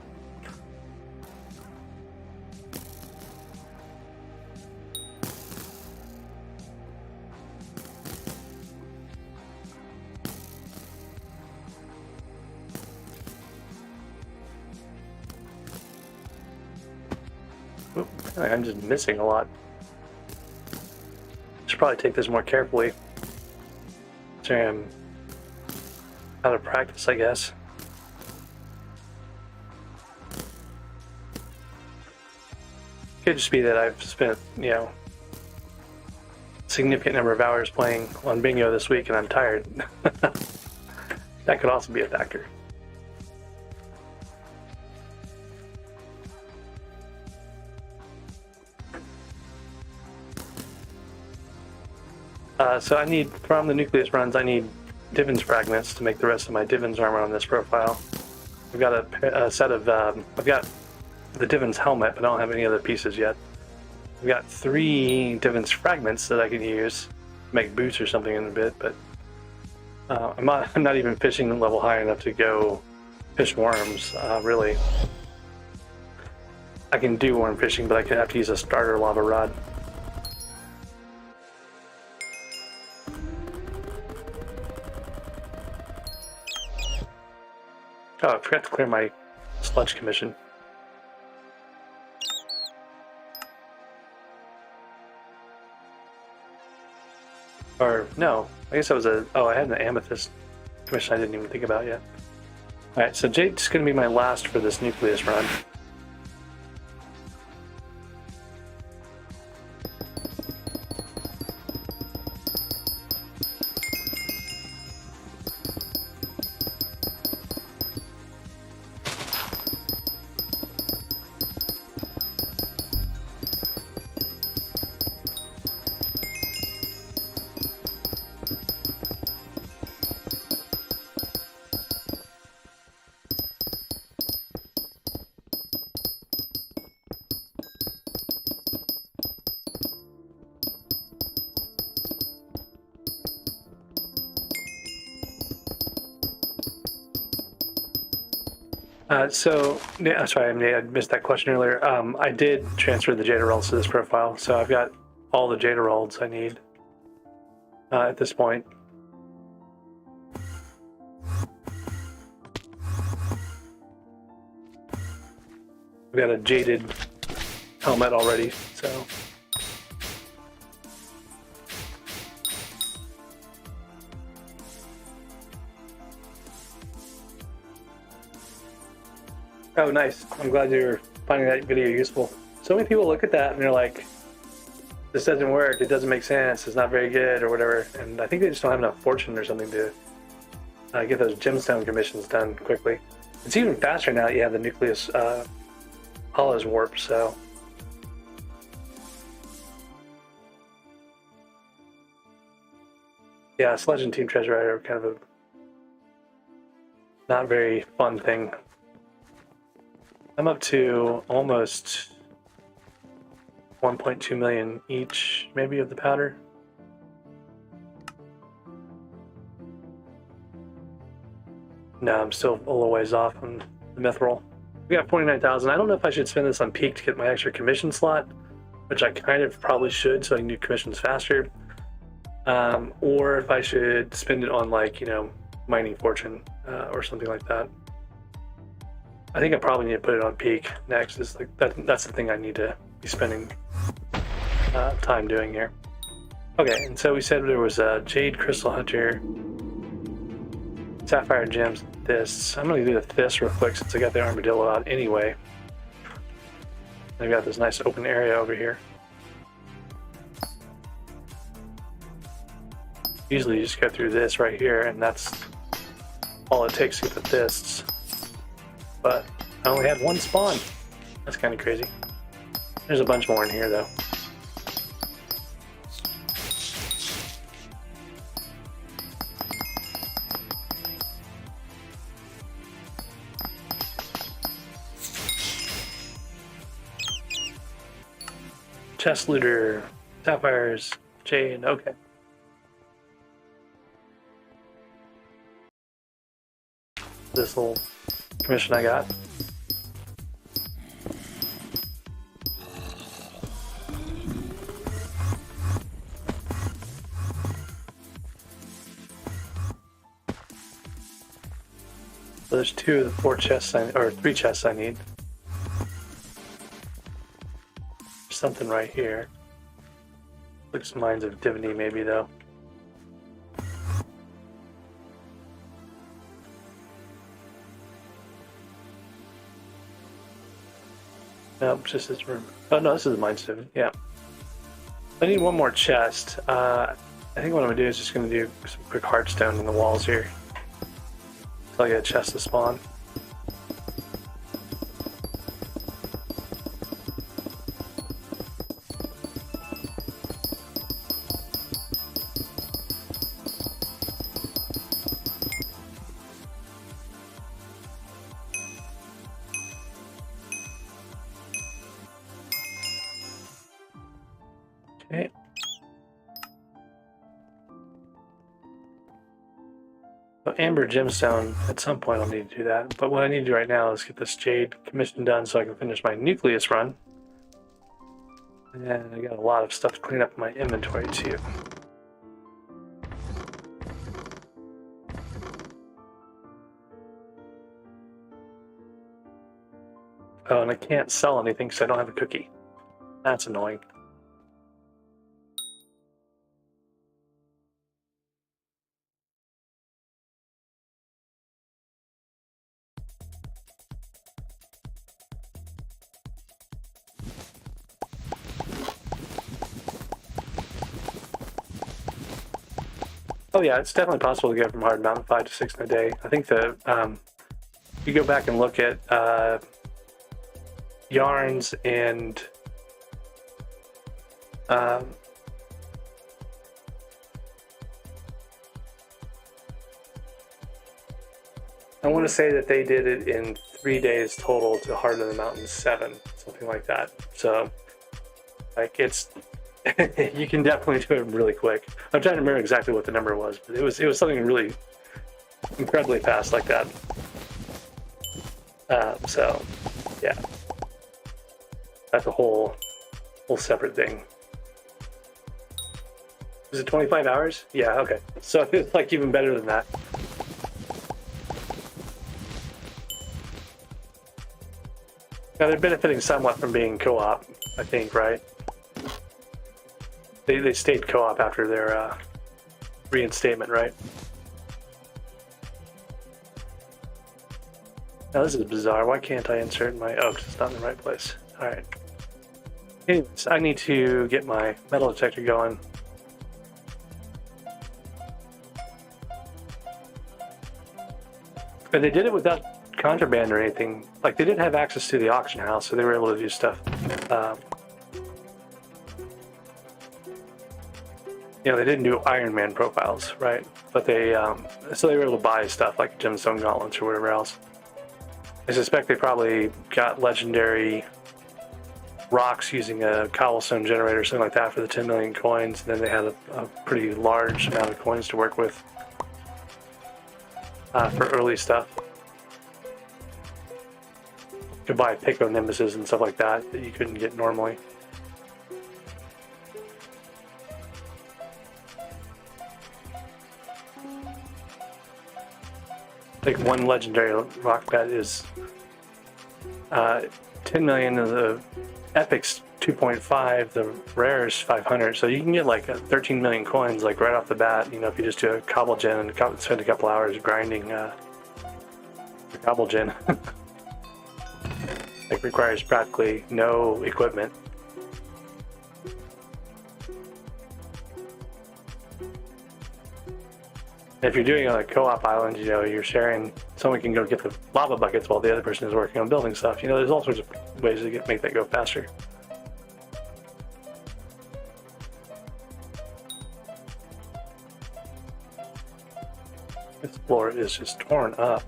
I'm just missing a lot. Should probably take this more carefully. Sorry, I'm out of practice, I guess. Could just be that I've spent, you know, a significant number of hours playing on bingo this week and I'm tired. That could also be a factor. So I need, from the nucleus runs, I need Divins fragments to make the rest of my Divins armor on this profile. I've got a set of, I've got the Divins helmet, but I don't have any other pieces yet. I've got 3 Divins fragments that I can use to make boots or something in a bit, but I'm not even fishing level high enough to go fish worms, really. I can do worm fishing, but I could have to use a starter lava rod. Oh, I forgot to clear my sludge commission. Or, no, I guess that was I had an amethyst commission I didn't even think about yet. Alright, so Jade's going to be my last for this nucleus run. Sorry, I missed that question earlier. I did transfer the Jade Emeralds to this profile, so I've got all the Jade Emeralds I need at this point. We've got a jaded helmet already, so. Oh, nice. I'm glad you're finding that video useful. So many people look at that and they're like, this doesn't work, it doesn't make sense, it's not very good, or whatever. And I think they just don't have enough fortune or something to get those gemstone commissions done quickly. It's even faster now that you have the nucleus hollows warp, so. Yeah, Sledge and Team Treasure are kind of a not very fun thing. I'm up to almost 1.2 million each, maybe, of the powder. No, I'm still a little ways off on the mithril. We got 49,000. I don't know if I should spend this on peak to get my extra commission slot, which I kind of probably should so I can do commissions faster. Or if I should spend it on, like, you know, mining fortune or something like that. I think I probably need to put it on peak next. Is like that's the thing I need to be spending time doing here. Okay, and so we said there was a Jade Crystal Hunter, Sapphire Gems, this. I'm going to do this real quick since I got the armadillo out anyway. I've got this nice open area over here. Usually you just go through this right here, and that's all it takes to get the fists. But I only had one spawn. That's kind of crazy. There's a bunch more in here, though. Chest looter, sapphires, jade, okay. This little commission I got. So there's two of the 4 chests or 3 chests I need. There's something right here. Looks Mines of Divinity maybe though. Nope, just this room. Oh no, this is the Mines of Divinity, yeah. I need one more chest. I think what I'm gonna do is just gonna do some quick hardstone in the walls here. Until I get a chest to spawn. Okay. So Amber Gemstone, at some point I'll need to do that. But what I need to do right now is get this Jade commission done so I can finish my nucleus run. And I got a lot of stuff to clean up in my inventory too. Oh, and I can't sell anything because I don't have a cookie. That's annoying. Oh yeah, it's definitely possible to go from hard mount 5 to 6 in a day. I think the if you go back and look at yarns and I want to say that they did it in 3 days total to harden the mountain 7, something like that. So like it's you can definitely do it really quick. I'm trying to remember exactly what the number was, but it was something really incredibly fast like that. So, yeah, that's a whole separate thing. Is it 25 hours? Yeah, okay. So it's like even better than that. Now they're benefiting somewhat from being co-op, I think, right? They stayed co-op after their reinstatement, right? Now this is bizarre. Why can't I insert my... Oh, because it's not in the right place. All right. Anyways, I need to get my metal detector going. And they did it without contraband or anything. Like, they didn't have access to the auction house, so they were able to do stuff. You know, they didn't do Iron Man profiles, right? But they, so they were able to buy stuff like gemstone gauntlets or whatever else. I suspect they probably got legendary rocks using a cobblestone generator or something like that for the 10 million coins. And then they had a pretty large amount of coins to work with for early stuff. You could buy Pico Nimbuses and stuff like that that you couldn't get normally. Like one legendary rock bet is 10 million of the epics 2.5, the rares 500. So you can get like 13 million coins like right off the bat. You know, if you just do a cobble gen and spend a couple hours grinding the cobble gen. Like requires practically no equipment. If you're doing a co-op island, you know, you're sharing, someone can go get the lava buckets while the other person is working on building stuff. You know, there's all sorts of ways to make that go faster. This floor is just torn up.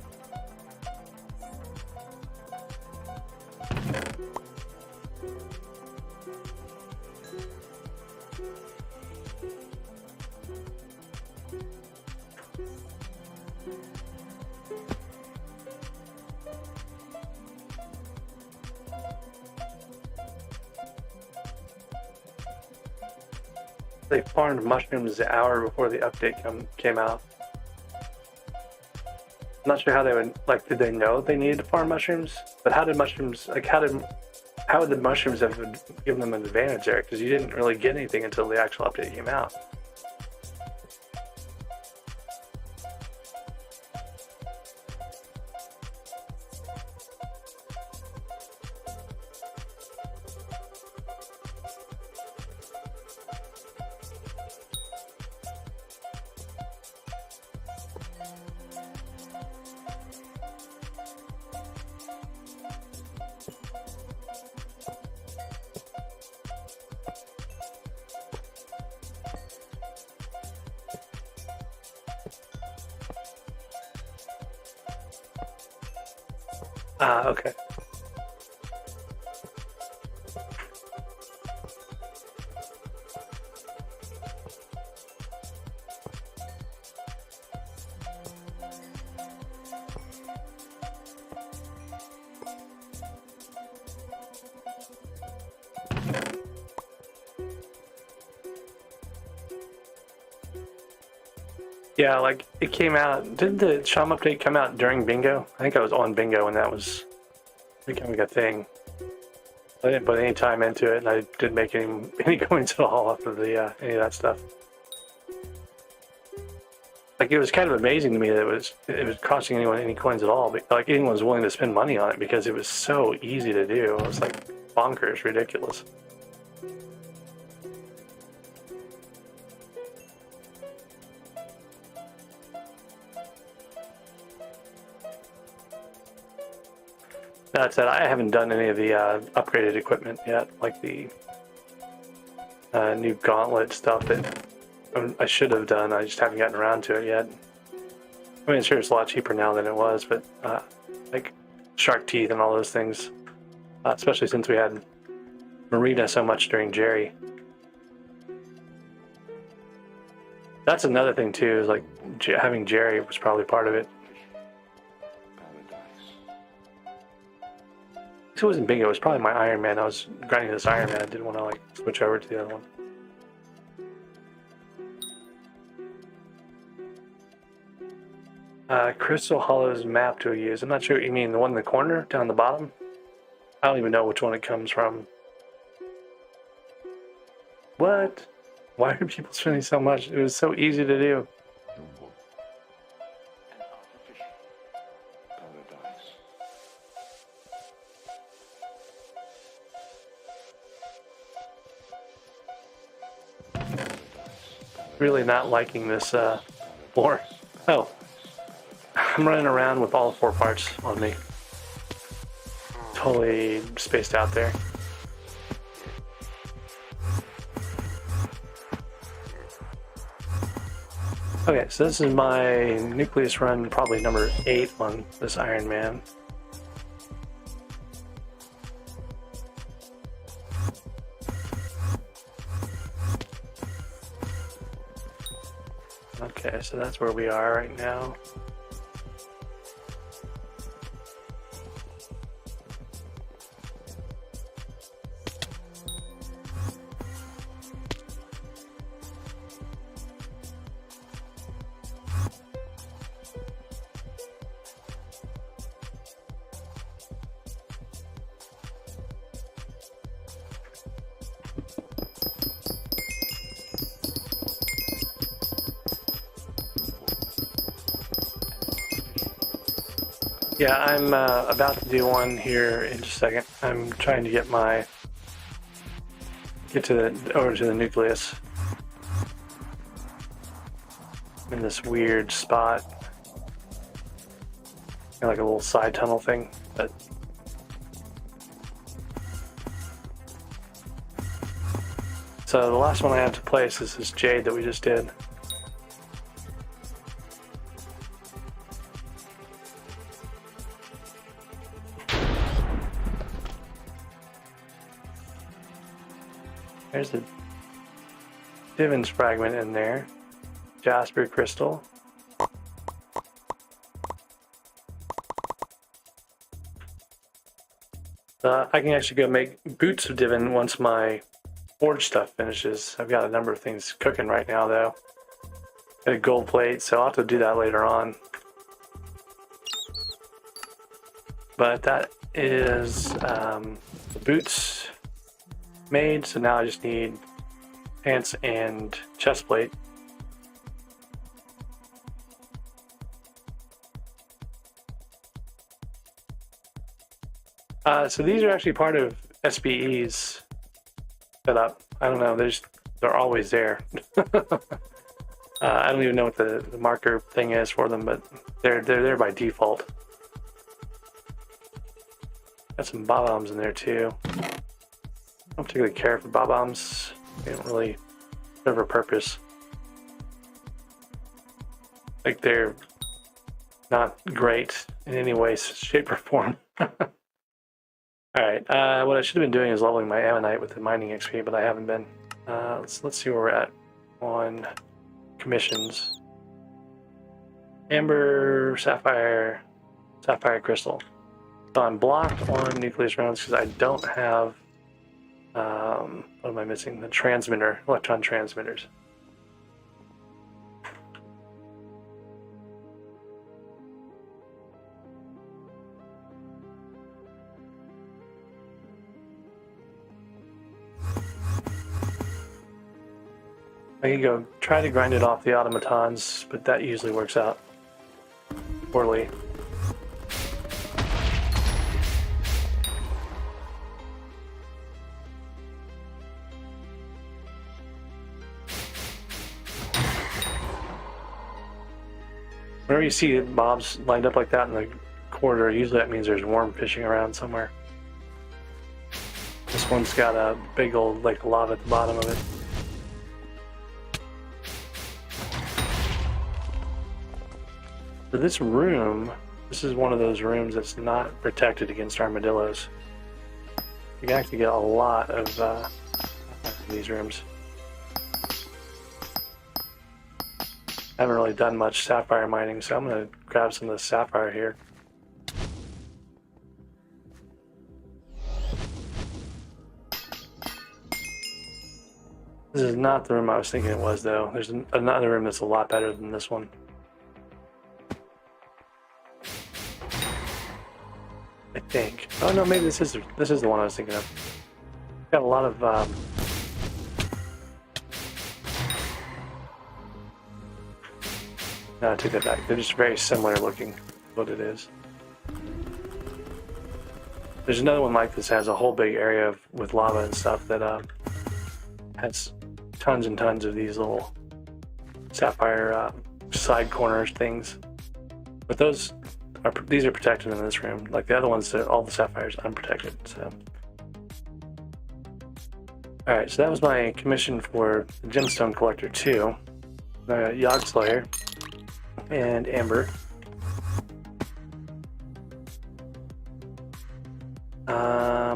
They farmed mushrooms the hour before the update came out. I'm not sure how they would, like, did they know they needed to farm mushrooms? But how did mushrooms, like, how would the mushrooms have given them an advantage there? Because you didn't really get anything until the actual update came out. Okay. Yeah, like, it came out, did the Sham update come out during bingo? I think I was on bingo when that was becoming a thing. I didn't put any time into it, and I didn't make any coins at all off of the any of that stuff. Like, it was kind of amazing to me that it was costing anyone any coins at all. But, like, anyone was willing to spend money on it because it was so easy to do. It was like bonkers, ridiculous. That said, I haven't done any of the upgraded equipment yet, like the new gauntlet stuff that I should have done. I just haven't gotten around to it yet. I mean, sure, it's a lot cheaper now than it was, but like shark teeth and all those things, especially since we had Marina so much during Jerry. That's another thing too, is like having Jerry was probably part of it. It wasn't bingo, it was probably my Iron Man. I was grinding this Iron Man. I didn't want to like switch over to the other one. Crystal Hollow's map to use. I'm not sure what you mean. The one in the corner, down the bottom? I don't even know which one it comes from. What? Why are people spending so much? It was so easy to do. Really not liking this floor. Oh. I'm running around with all 4 parts on me. Totally spaced out there. Okay, so this is my nucleus run, probably number 8 on this Iron Man. Okay, so that's where we are right now. Yeah, I'm about to do one here in just a second. I'm trying to get over to the nucleus. I'm in this weird spot, like a little side tunnel thing. But so the last one I have to place is this jade that we just did. There's the Divins fragment in there. Jasper crystal. I can actually go make boots of Divin once my forge stuff finishes. I've got a number of things cooking right now though. Got a gold plate, so I'll have to do that later on. But that is the boots made, so now I just need pants and chest plate. So these are actually part of SBE's setup. I don't know, they're always there. I don't even know what the marker thing is for them, but they're there by default. Got some bob-ombs in there too. I don't particularly care for bob-ombs. They don't really serve a purpose. Like they're not great in any way, shape, or form. Alright, what I should have been doing is leveling my ammonite with the mining XP, but I haven't been. Let's see where we're at on commissions. Amber, sapphire crystal. So I'm blocked on nucleus rounds because I don't have, what am I missing? The transmitter, electron transmitters. I can go try to grind it off the automatons, but that usually works out poorly. Whenever you see mobs lined up like that in the corridor, usually that means there's worm fishing around somewhere. This one's got a big old like lava at the bottom of it. So this room, this is one of those rooms that's not protected against armadillos. You can actually get a lot of these rooms. I haven't really done much sapphire mining, so I'm going to grab some of the sapphire here. This is not the room I was thinking it was, though. There's another room that's a lot better than this one. I think. Oh no, maybe this is the one I was thinking of. Got a lot of no, I take that back. They're just very similar looking. What it is. There's another one like this that has a whole big area with lava and stuff that has tons and tons of these little sapphire side corners things. But these are protected in this room. Like the other ones, all the sapphires unprotected. So, all right. So that was my commission for the gemstone collector 2. Yogg Slayer and Amber. I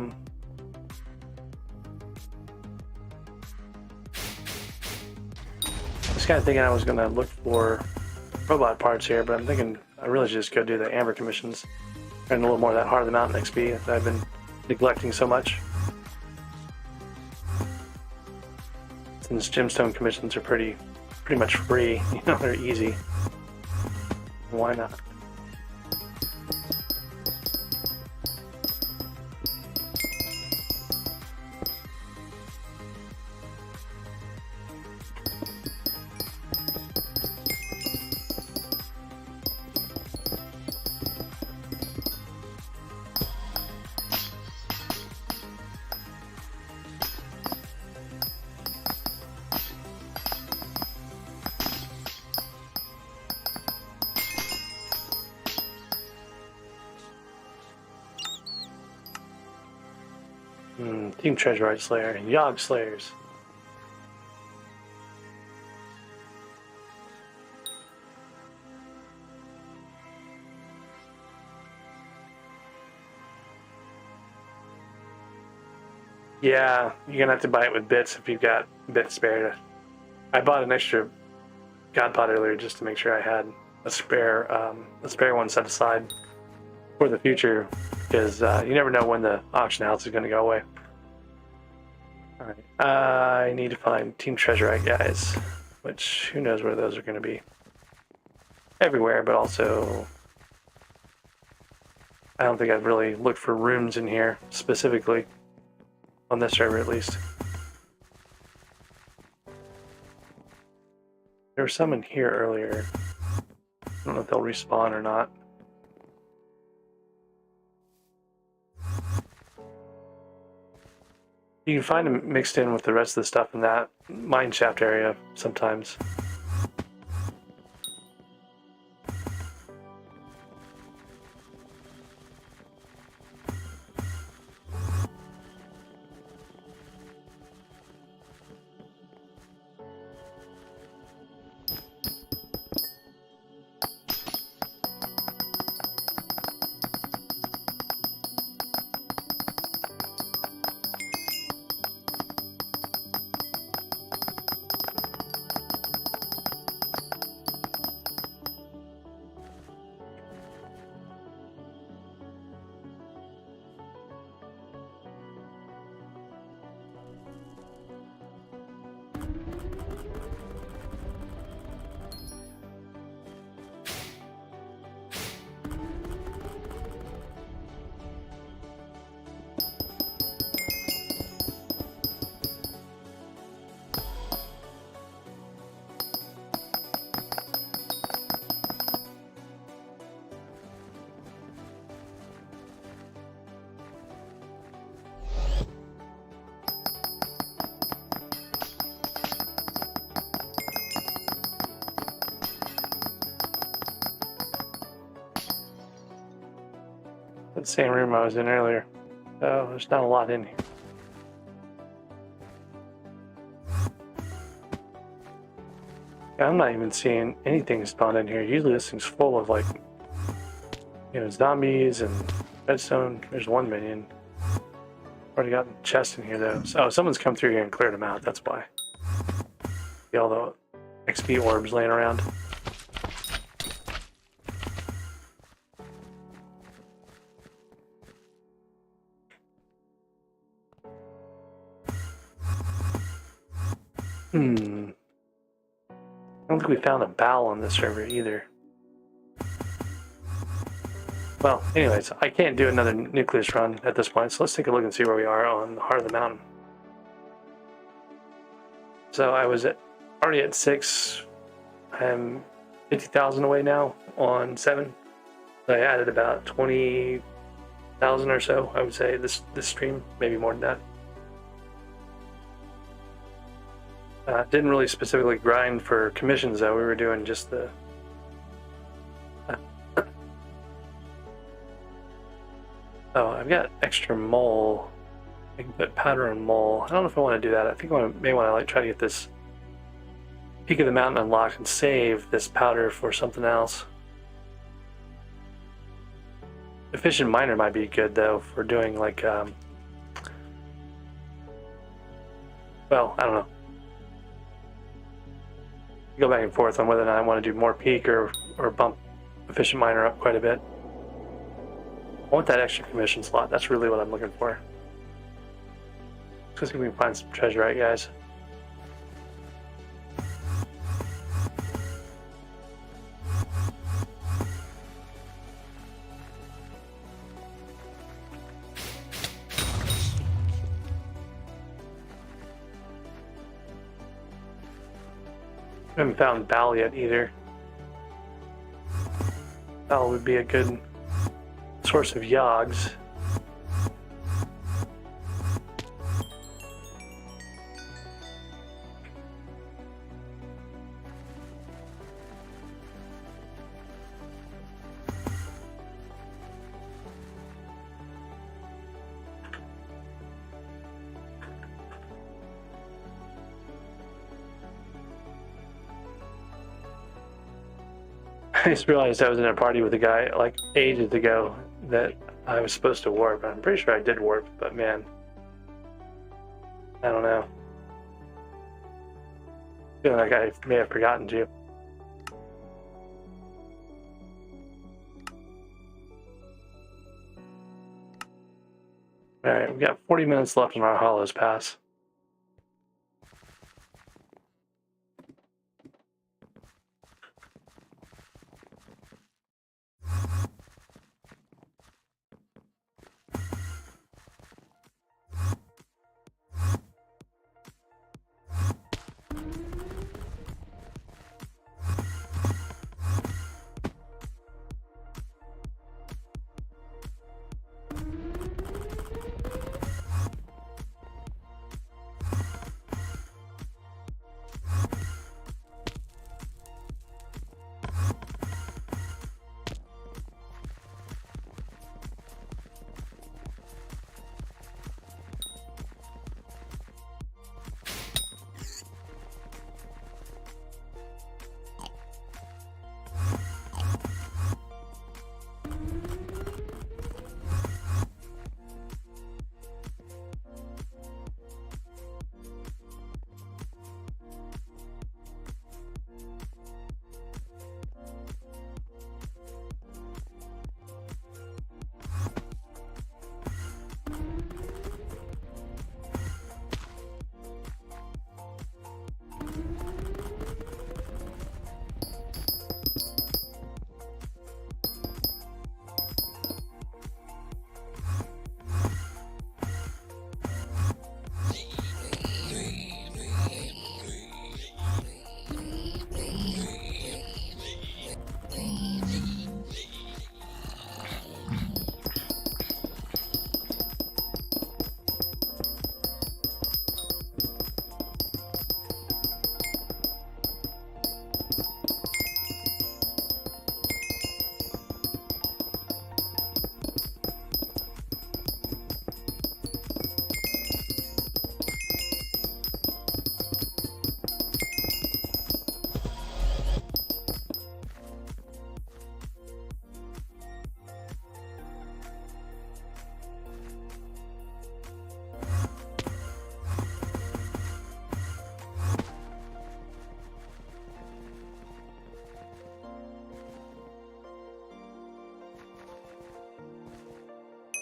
was kind of thinking I was going to look for robot parts here, but I'm thinking I really should just go do the Amber commissions. And a little more of that Heart of the Mountain XP that I've been neglecting so much. Since gemstone commissions are pretty much free, you know, they're easy. Why not? Team Treasure Slayer and Yogg Slayers. Yeah, you're gonna have to buy it with bits if you've got bits spared. I bought an extra God Pot earlier just to make sure I had a spare one set aside for the future, because you never know when the auction house is going to go away. Alright, I need to find Team Treasurite guys, which who knows where those are going to be. Everywhere, but also I don't think I've really looked for rooms in here specifically, on this server at least. There were some in here earlier. I don't know if they'll respawn or not. You can find them mixed in with the rest of the stuff in that mine shaft area sometimes. The same room I was in earlier. So there's not a lot in here. Yeah, I'm not even seeing anything spawned in here. Usually this thing's full of, like, you know, zombies and redstone. There's one minion. Already got a chest in here though. So someone's come through here and cleared them out, that's why. See all the XP orbs laying around. I don't think we found a bow on this server either. Well, anyways, I can't do another nucleus run at this point, so let's take a look and see where we are on the heart of the mountain. So I was already at 6. I'm 50,000 away now on 7. So I added about 20,000 or so, I would say, this stream, maybe more than that. Didn't really specifically grind for commissions though. We were doing just the oh, I've got extra mole. I can put powder on mole. I don't know if I want to do that. I think I may want to like try to get this peak of the mountain unlocked and save this powder for something else. Efficient miner might be good though for doing like well, I don't know. Go back and forth on whether or not I want to do more peak or bump efficient miner up quite a bit. I want that extra commission slot. That's really what I'm looking for. Let's see if we can find some treasure, right, guys? I haven't found Bal yet either. Bal would be a good source of yogs. I just realized I was in a party with a guy like ages ago that I was supposed to warp. I'm pretty sure I did warp, but man, I don't know. I feel like I may have forgotten to. Alright, we've got 40 minutes left on our Hollows Pass.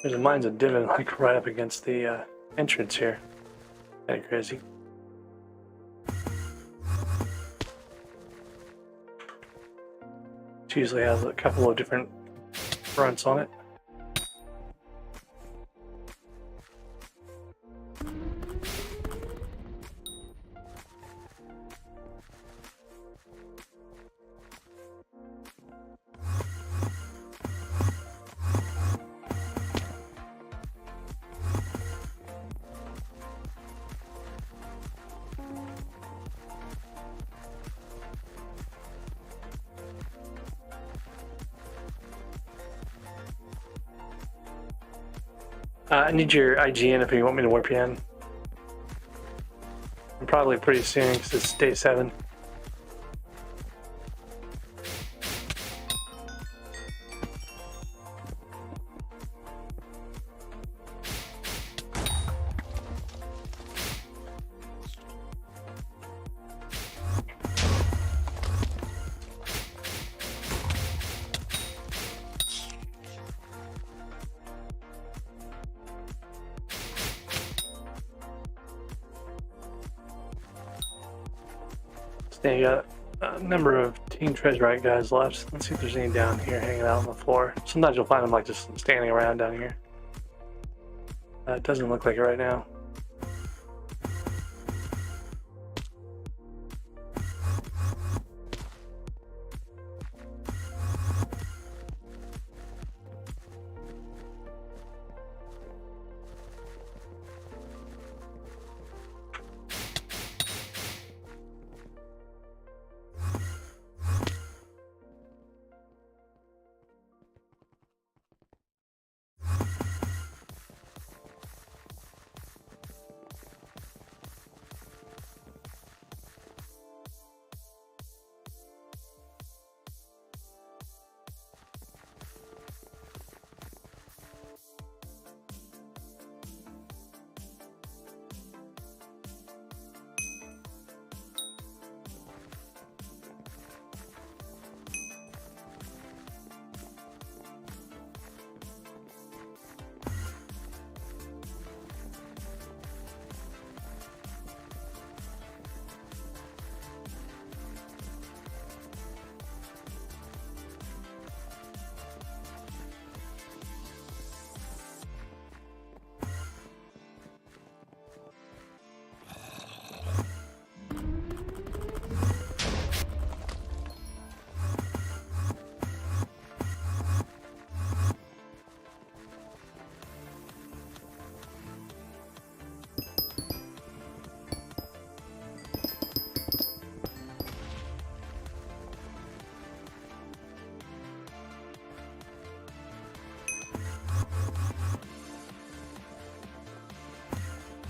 There's a mines of Divin like right up against the entrance here. Kind of crazy. which usually has a couple of different fronts on it. I need your IGN if you want me to warp you in. Probably pretty soon because it's day 7. You got a number of Team Treasurite guys left. Let's see if there's any down here hanging out on the floor. Sometimes you'll find them like just standing around down here. It doesn't look like it right now.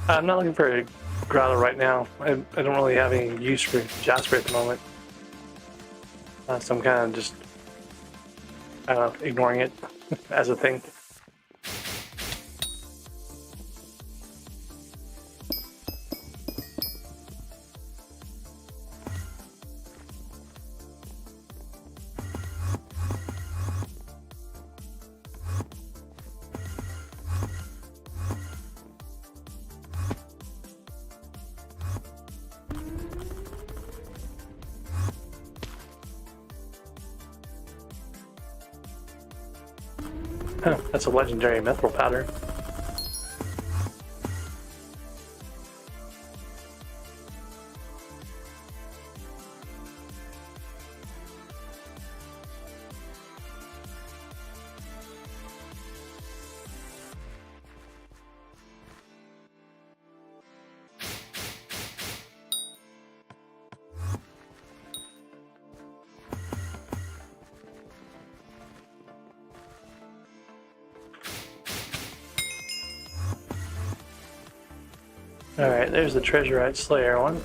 I'm not looking for a grotto right now. I don't really have any use for Jasper at the moment. So I'm kind of just, I don't know, ignoring it as a thing. That's a legendary mithril powder. Alright, there's the Treasurite Slayer one.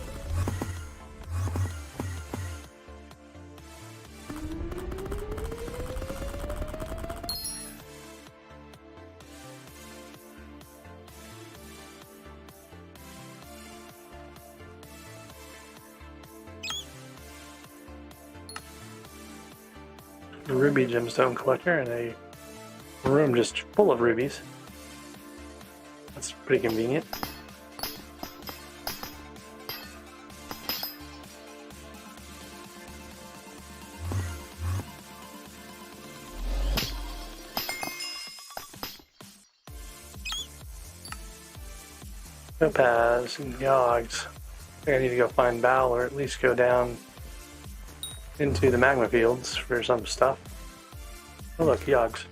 A ruby gemstone collector and a room just full of rubies. That's pretty convenient. topaz and yogs. I think I need to go find Bal, or at least go down into the magma fields for some stuff. Oh look, yogs.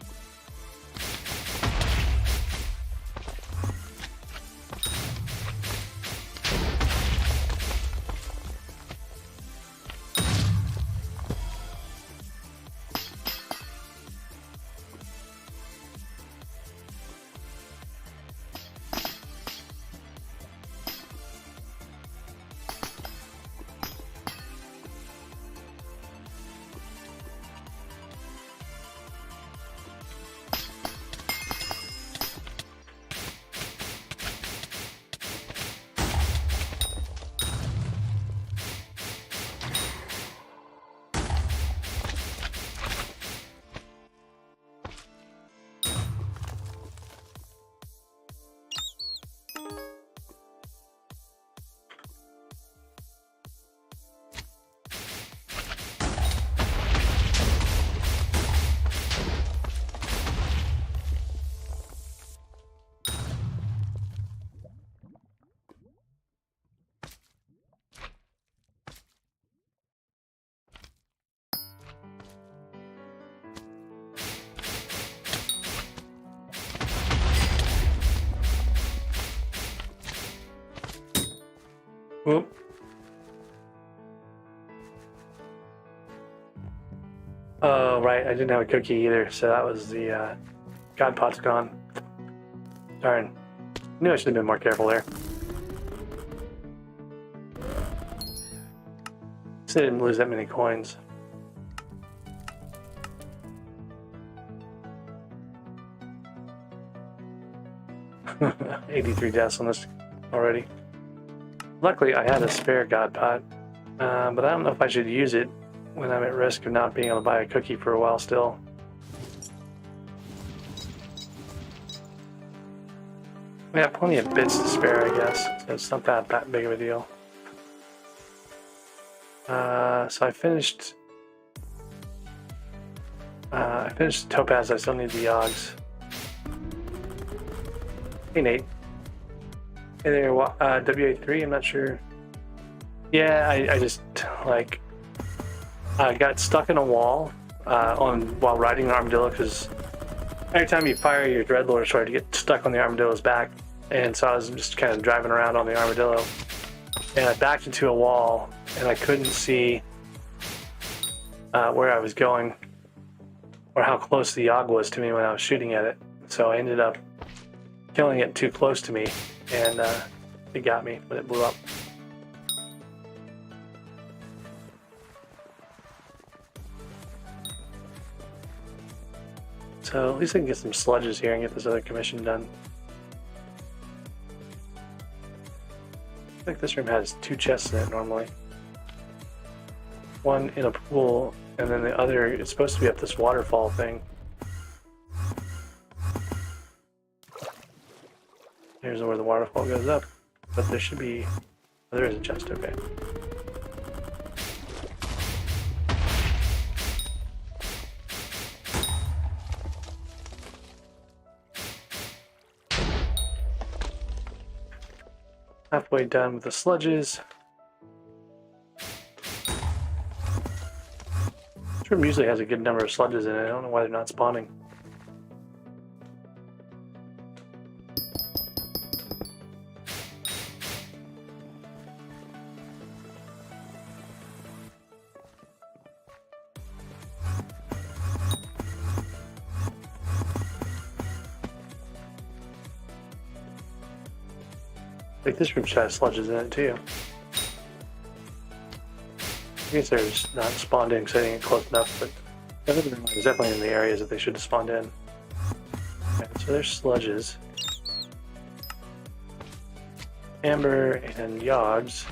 Whoop. Oh, right, I didn't have a cookie either, so that was the God pot's gone. Darn. Knew I should have been more careful there. So I didn't lose that many coins. $83 deaths on this already. Luckily, I had a spare God pot, but I don't know if I should use it when I'm at risk of not being able to buy a cookie for a while still. We have plenty of bits to spare, I guess, so it's not that big of a deal. So I finished the topaz. I still need the yogs. Hey Nate. Hey there, WA3, I'm not sure. Yeah, I just, like, I got stuck in a wall while riding an armadillo, because every time you fire your dreadlord sword, you get stuck on the armadillo's back. And so I was just kind of driving around on the armadillo, and I backed into a wall, and I couldn't see where I was going or how close the yog was to me when I was shooting at it. So I ended up killing it too close to me, and it got me when it blew up. So at least I can get some sludges here and get this other commission done. I think this room has 2 chests in it normally. One in a pool, and then the other is supposed to be up this waterfall thing. Here's where the waterfall goes up, but there should be... Oh, there is a chest, okay. Halfway done with the sludges. This room usually has a good number of sludges in it. I don't know why they're not spawning. Like this room should have sludges in it too. I guess they're just not spawned in because I didn't get close enough, but the other room is definitely in the areas that they should have spawned in. Okay, so there's sludges. Amber and yogs.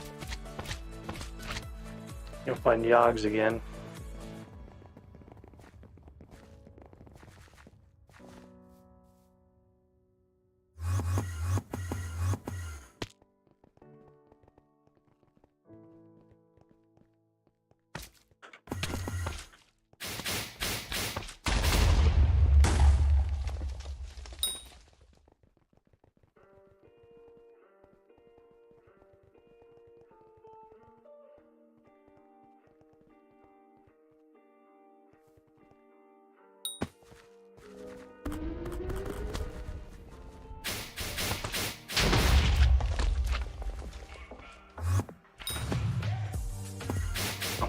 You'll find yogs again.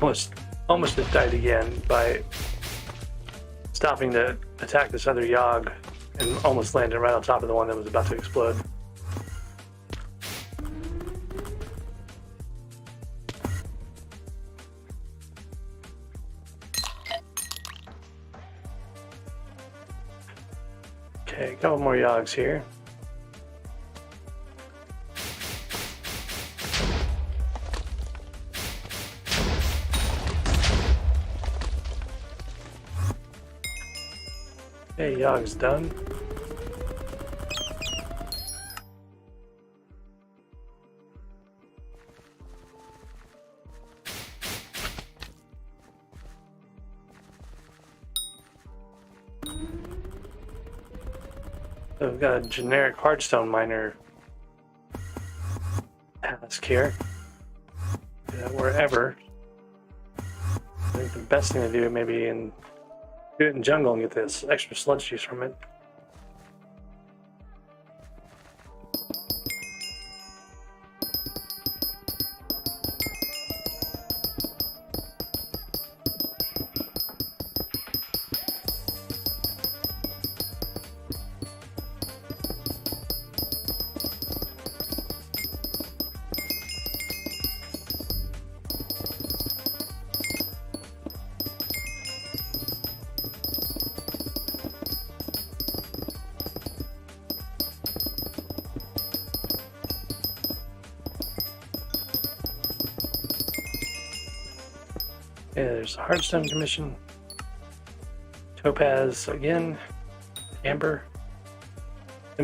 almost just died again by stopping to attack this other Yogg and almost landed right on top of the one that was about to explode. Okay, a couple more Yoggs here. Okay, Yogg's done. So we've got a generic hardstone miner task here. Wherever. I think the best thing to do maybe do it in jungle and get this extra sludge juice from it. Okay, there's a hardstone commission, topaz again, amber.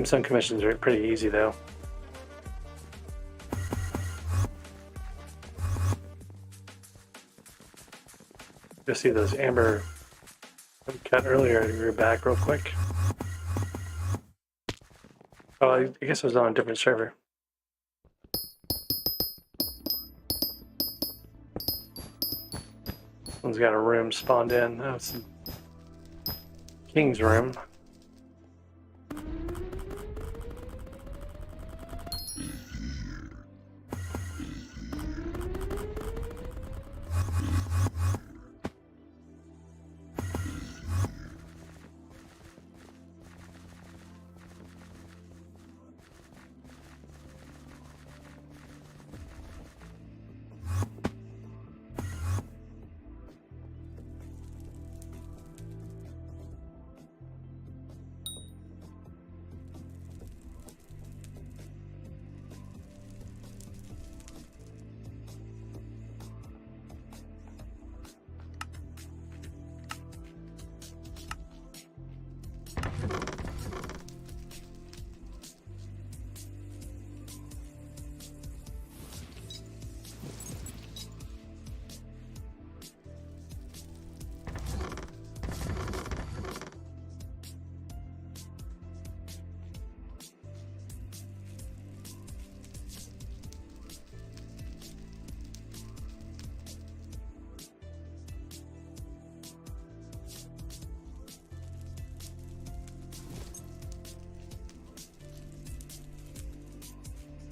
Some commissions are pretty easy though. You'll see those amber we cut earlier. I grew back real quick. Oh, I guess it was on a different server. One's got a room spawned in. Oh, it's King's room.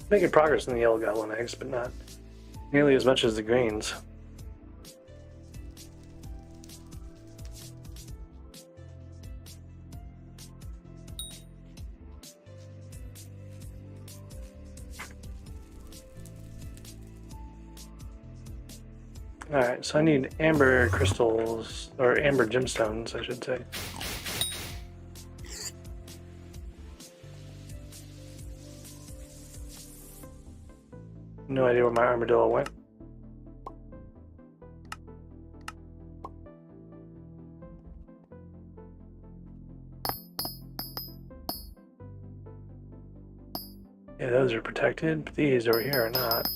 Making progress in the yellow goblin eggs, but not nearly as much as the greens. Alright, so I need amber crystals, or amber gemstones, I should say. No idea where my armadillo went. Yeah, those are protected, but these over here are not.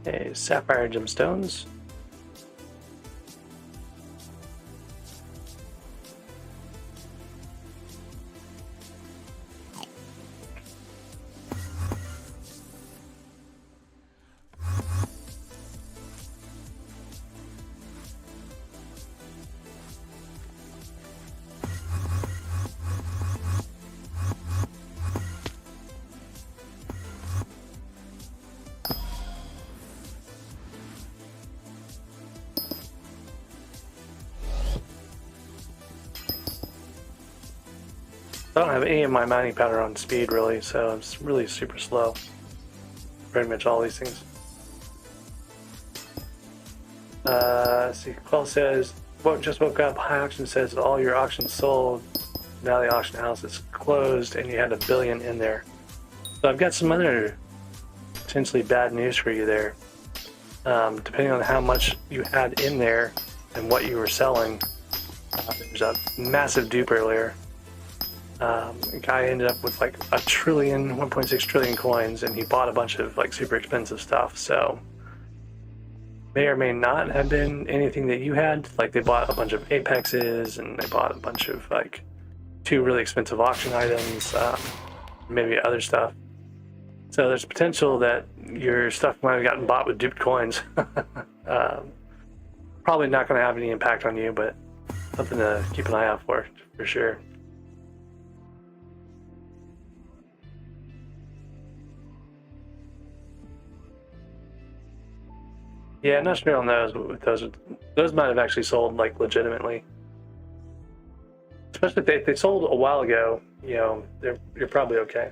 Okay, sapphire gemstones. I don't have any of my mining powder on speed really, so it's really super slow. Pretty much all these things. See, Quell says, just woke up. High Auction says all your auctions sold. Now the auction house is closed and you had $1 billion in there. So I've got some other potentially bad news for you there. Depending on how much you had in there and what you were selling, there's a massive dupe earlier. A guy ended up with like 1.6 trillion coins, and he bought a bunch of like super expensive stuff. So may or may not have been anything that you had. Like they bought a bunch of Apexes, and they bought a bunch of like 2 really expensive auction items, maybe other stuff. So there's potential that your stuff might have gotten bought with duped coins. Probably not going to have any impact on you, but something to keep an eye out for sure. Yeah, not sure on those, but with those might have actually sold like legitimately. Especially if they sold a while ago, you know, you're probably okay.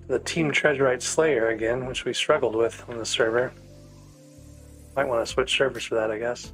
The Team Treasurite Slayer again, which we struggled with on the server. Might want to switch servers for that, I guess.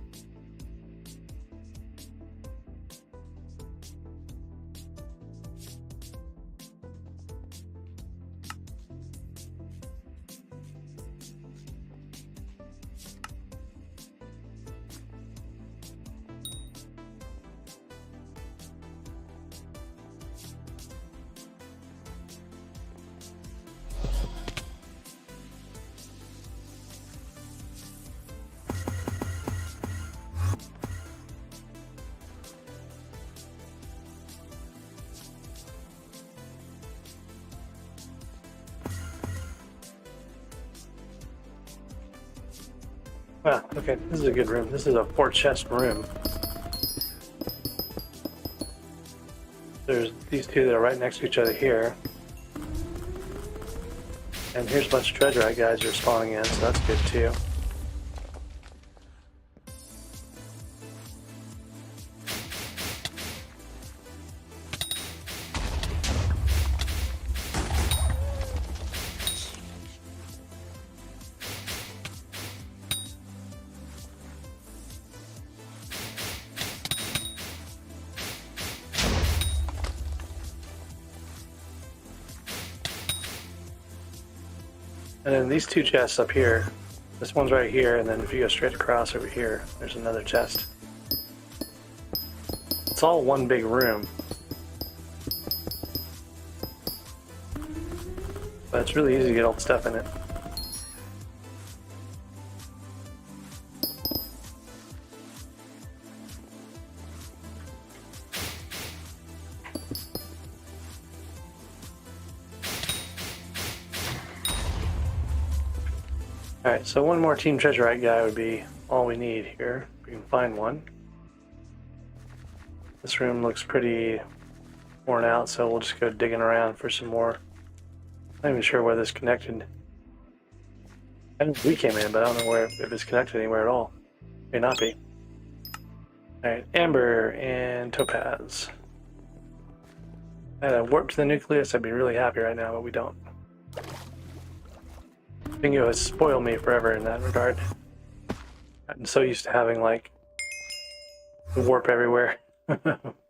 Ah, okay, this is a good room. This is a 4-chest room. There's these two that are right next to each other here. And here's a bunch of treasure guys are spawning in, so that's good too. And then these 2 chests up here, this one's right here, and then if you go straight across over here, there's another chest. It's all one big room. But it's really easy to get all the stuff in it. Alright, so one more Team Treasurite guy would be all we need here. If we can find one. This room looks pretty worn out, so we'll just go digging around for some more. I'm not even sure where this connected. I think we came in, but I don't know if it's connected anywhere at all. May not be. Alright, Amber and Topaz. If I had a warp to the nucleus, I'd be really happy right now, but we don't. Bingo has spoiled me forever in that regard. I'm so used to having like warp everywhere.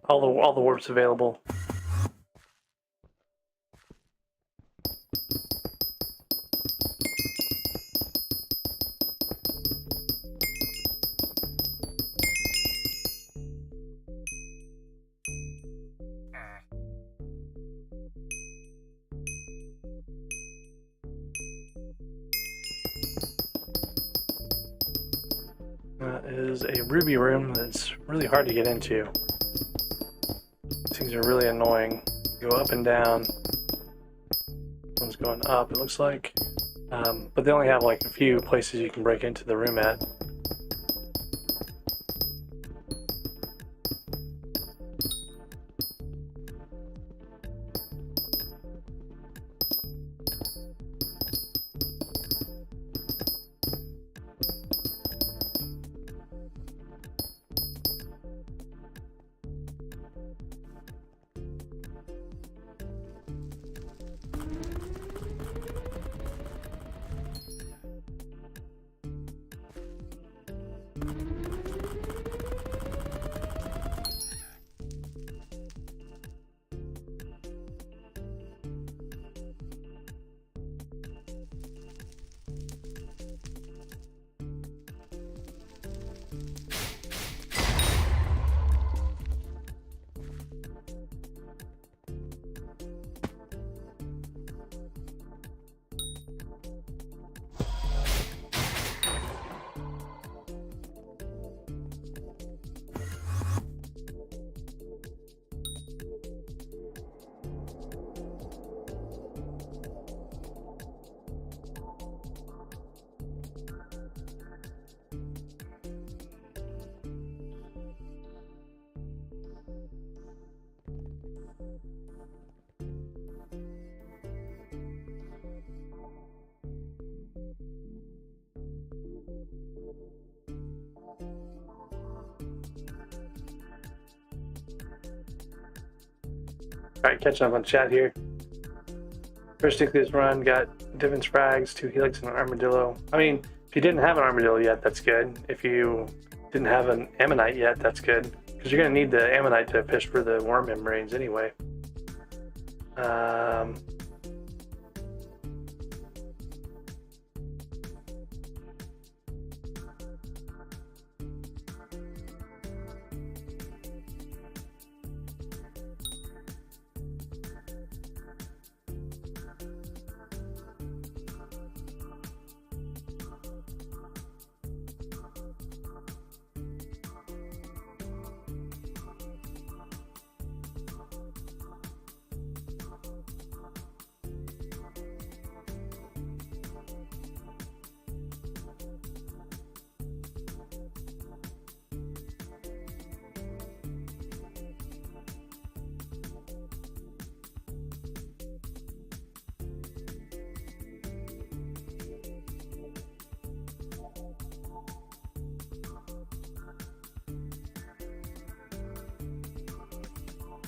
all the warps available. Is a ruby room that's really hard to get into. These things are really annoying. Go up and down. One's going up, it looks like. But they only have like a few places you can break into the room at. Alright, catching up on chat here. First nucleus run, got Divins frags, 2 helix, and an armadillo. I mean, if you didn't have an armadillo yet, that's good. If you didn't have an ammonite yet, that's good. Because you're going to need the ammonite to fish for the worm membranes anyway.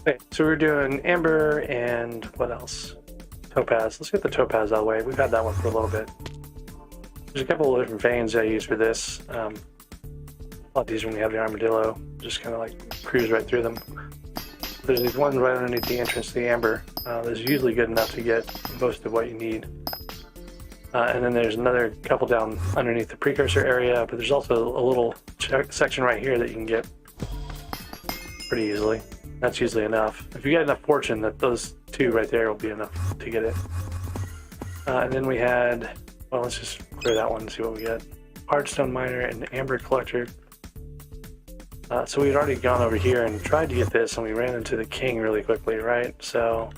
Okay, so we're doing amber and what else? Topaz. Let's get the topaz out of the way. We've had that one for a little bit. There's a couple of different veins I use for this. A lot easier when you have the armadillo. Just kind of like cruise right through them. There's these ones right underneath the entrance to the amber. That's usually good enough to get most of what you need. And then there's another couple down underneath the precursor area, but there's also a little section right here that you can get pretty easily. That's usually enough. If you get enough fortune, that those two right there will be enough to get it. And then we had, well, let's just clear that one and see what we get. Hardstone miner and amber collector. So we had already gone over here and tried to get this, and we ran into the king really quickly, right? So,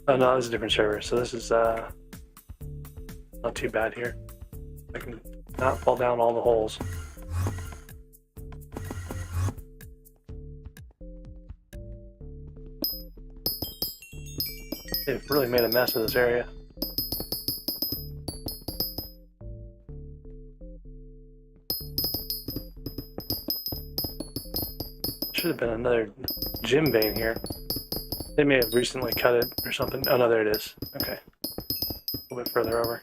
oh no, this is a different server. So this is not too bad here. I can not fall down all the holes. They've really made a mess of this area. Should have been another gem vein here. They may have recently cut it or something. Oh no, there it is. Okay. A little bit further over.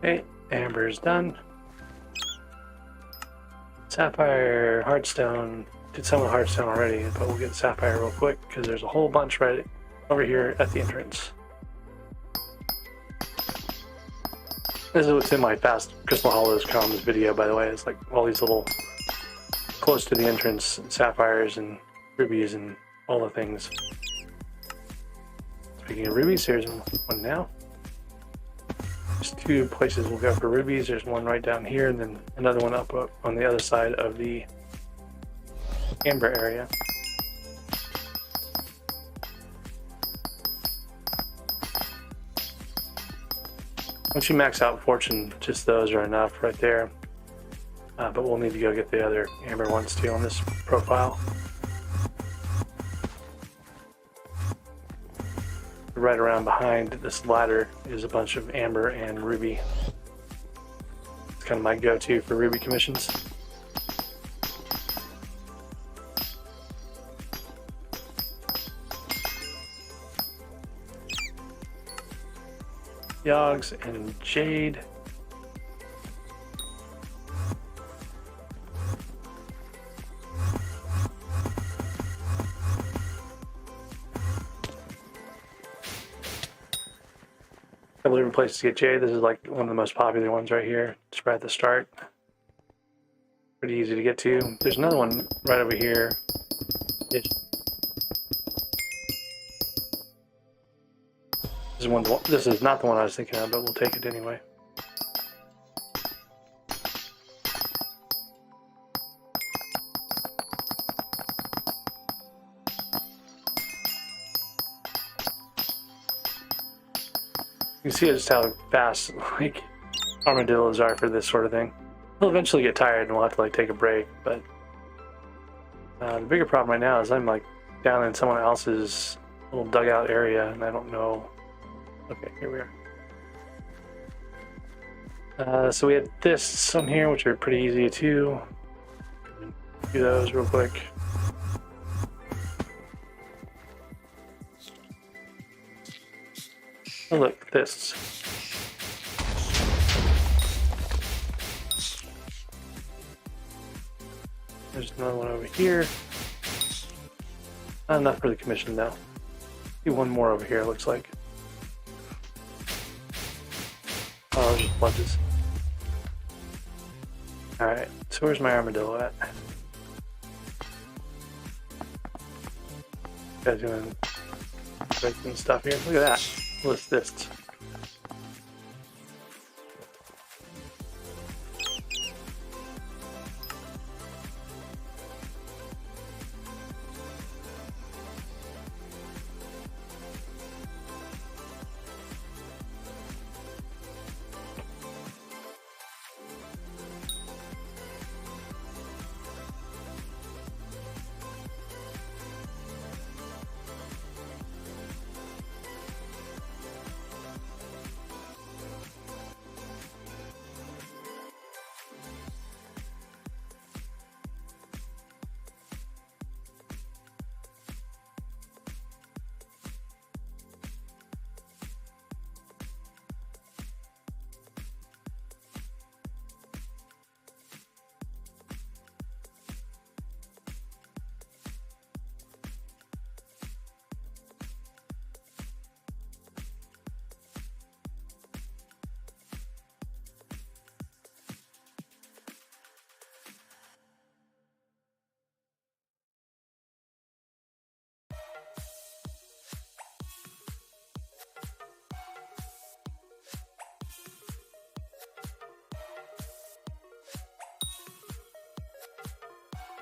Okay, amber is done. Sapphire, hardstone. Did some of the hardstone already, but we'll get sapphire real quick because there's a whole bunch right over here at the entrance. This is what's in my fast Crystal Hollows comms video, by the way. It's like all these little close to the entrance sapphires and rubies and all the things. Speaking of rubies, here's one now. There's two places we'll go for rubies. There's one right down here, and then another one up on the other side of the amber area. Once you max out fortune, just those are enough right there. But we'll need to go get the other amber ones too on this profile. Right around behind this ladder is a bunch of amber and ruby. It's kind of my go-to for ruby commissions. Yogs and jade. Couple different places to get jade. This is like one of the most popular ones right here. Just right at the start. Pretty easy to get to. There's another one right over here. This is not the one I was thinking of, but we'll take it anyway. You can see just how fast like armadillos are for this sort of thing. They'll eventually get tired and we'll have to like take a break, but the bigger problem right now is I'm like down in someone else's little dugout area and I don't know. Okay, here we are. So we had this on here, which are pretty easy too. Do those real quick. Oh look, this. There's another one over here. Not enough for the commission though. See one more over here, it looks like. Oh, there's just bunches. Alright, so where's my armadillo at? You guys doing breaking stuff here? Look at that. What's this?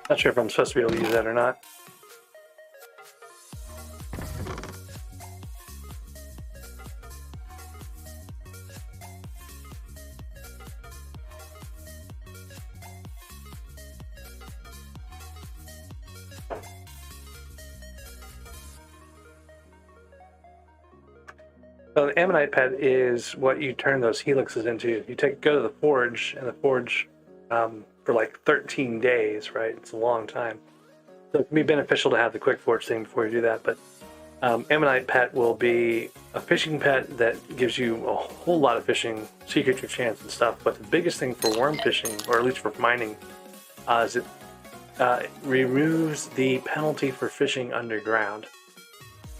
Not sure if I'm supposed to be able to use that or not. So the ammonite pet is what you turn those helixes into. You go to the forge, and the forge for like 13 days, right? It's a long time. So it can be beneficial to have the quick forge thing before you do that. But ammonite pet will be a fishing pet that gives you a whole lot of fishing, secret your chance and stuff. But the biggest thing for worm fishing, or at least for mining, is it removes the penalty for fishing underground.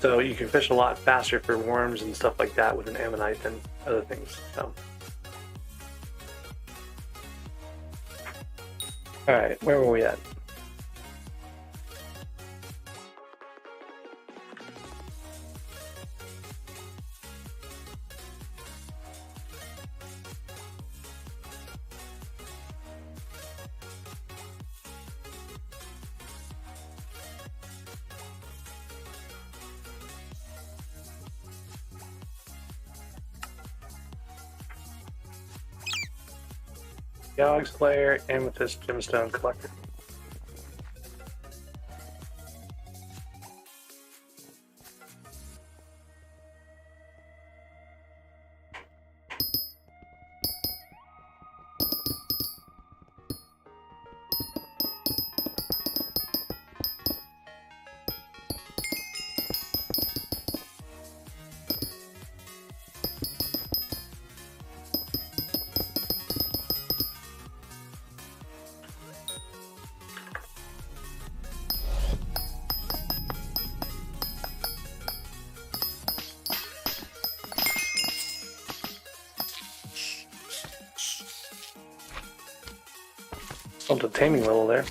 So you can fish a lot faster for worms and stuff like that with an ammonite than other things. So. Alright, where were we at? Galaxy Player, Amethyst, Gemstone Collector. Up to taming level there.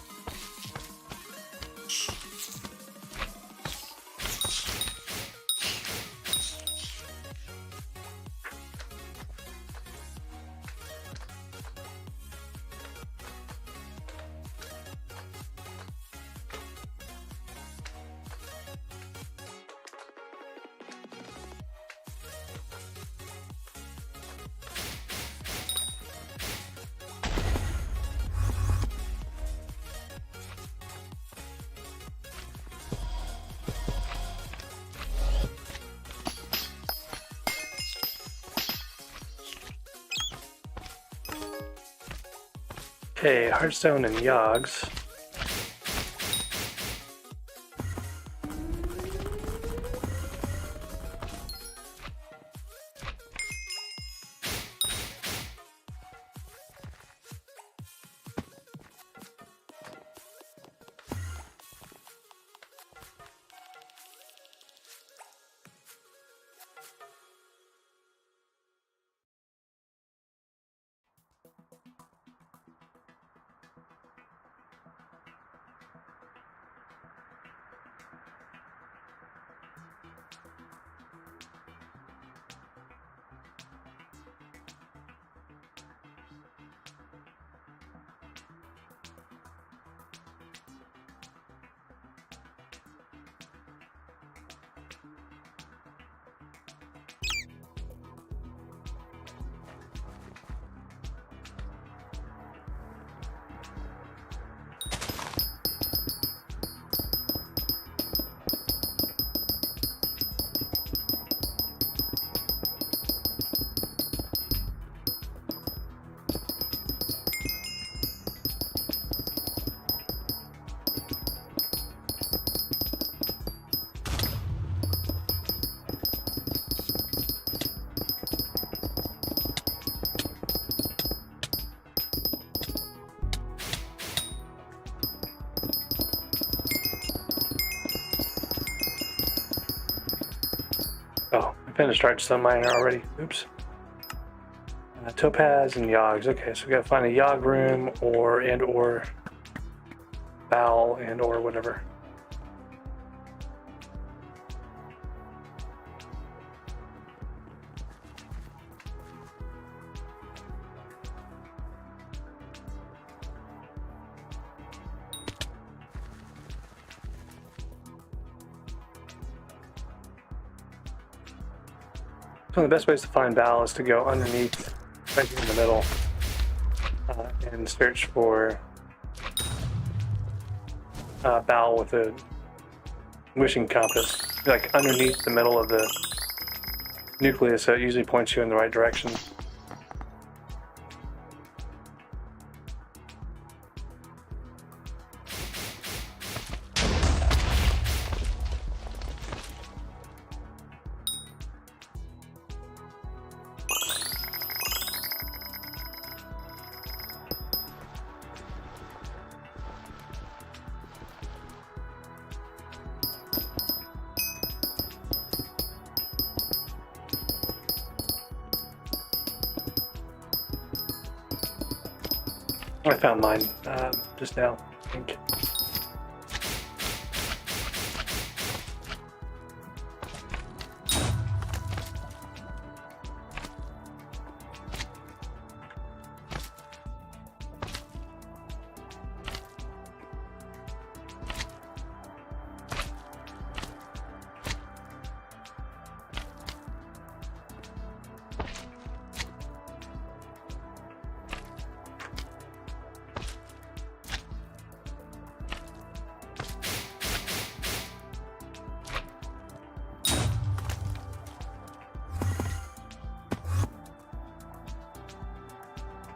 Okay, Hearthstone and Yogs. Oh, I finished Archstone Miner already. Oops. Topaz and Yogs. Okay, so we gotta find a Yog room or Bowel or whatever. One of the best ways to find Bowel is to go underneath, right in the middle, and search for Bowel with a wishing compass, like underneath the middle of the nucleus, so it usually points you in the right direction. I found mine just now, I think.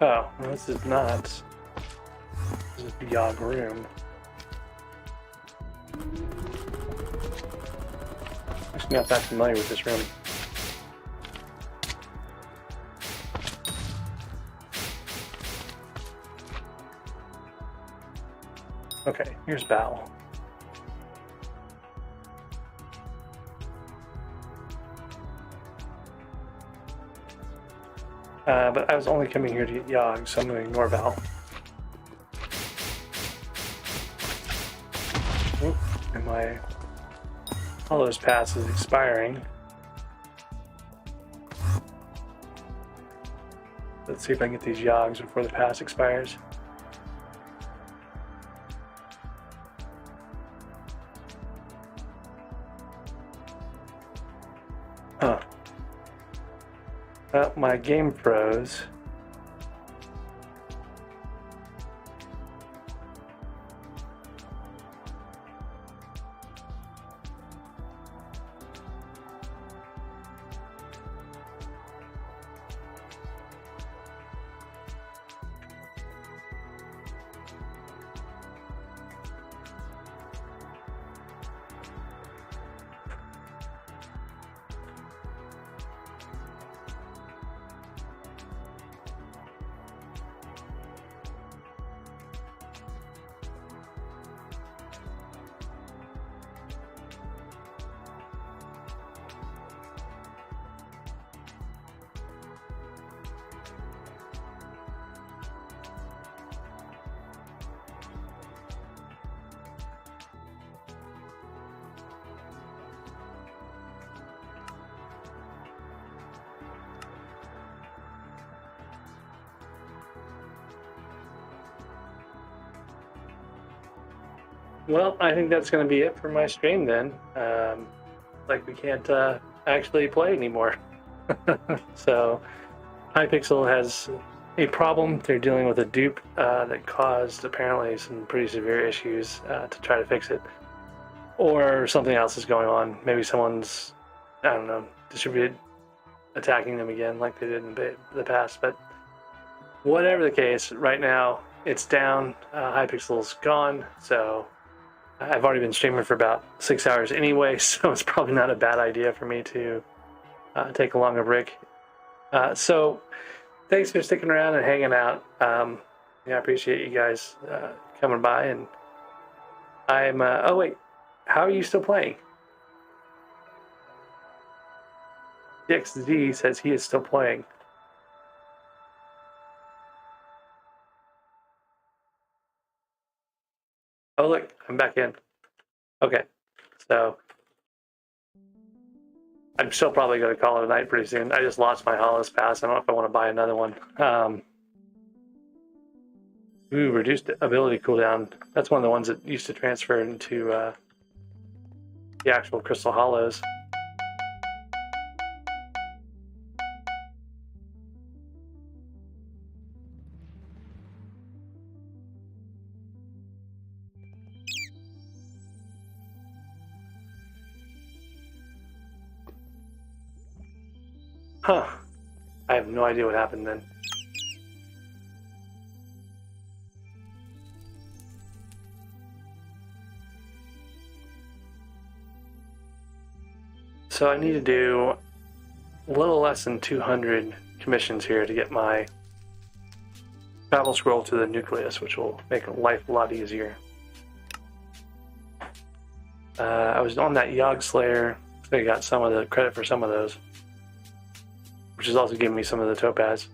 Oh, well, this is not. This is the Yog room. I'm just not that familiar with this room. Okay, here's Bowel. But I was only coming here to get Yog, so I'm going to ignore Bowel. Oop, and my Hollows Pass is expiring. Let's see if I can get these Yogs before the pass expires. Huh. Well, my game froze. Well, I think that's going to be it for my stream then. Like we can't actually play anymore. So Hypixel has a problem. They're dealing with a dupe that caused apparently some pretty severe issues to try to fix it. Or something else is going on. Maybe someone's, I don't know, distributed attacking them again like they did in the past. But whatever the case, right now it's down. Hypixel's gone. So I've already been streaming for about 6 hours anyway, so it's probably not a bad idea for me to take a longer break. So thanks for sticking around and hanging out. I appreciate you guys coming by. And I'm, oh wait, how are you still playing? DXZ says he is still playing. Oh look, I'm back in. Okay, so I'm still probably going to call it a night pretty soon. I just lost my Hollis Pass. I don't know if I want to buy another one. Ooh, reduced ability cooldown. That's one of the ones that used to transfer into the actual Crystal Hollows. Huh. I have no idea what happened then. So I need to do a little less than 200 commissions here to get my travel scroll to the nucleus, which will make life a lot easier. I was on that Yogg Slayer, so I got some of the credit for some of those, which is also giving me some of the topaz.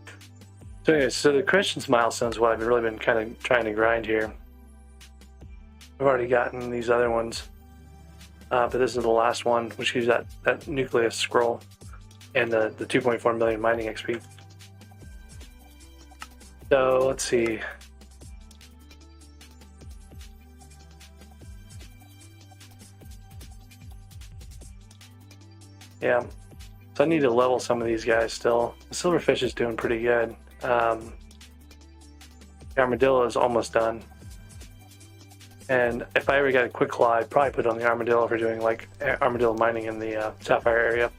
So anyways, so the Christian's milestone is what I've really been kind of trying to grind here. I've already gotten these other ones, but this is the last one, which gives that nucleus scroll and the 2.4 million mining XP. So let's see. Yeah. So I need to level some of these guys still. The silverfish is doing pretty good. The armadillo is almost done. And if I ever got a quick claw, I'd probably put it on the armadillo for doing like armadillo mining in the sapphire area.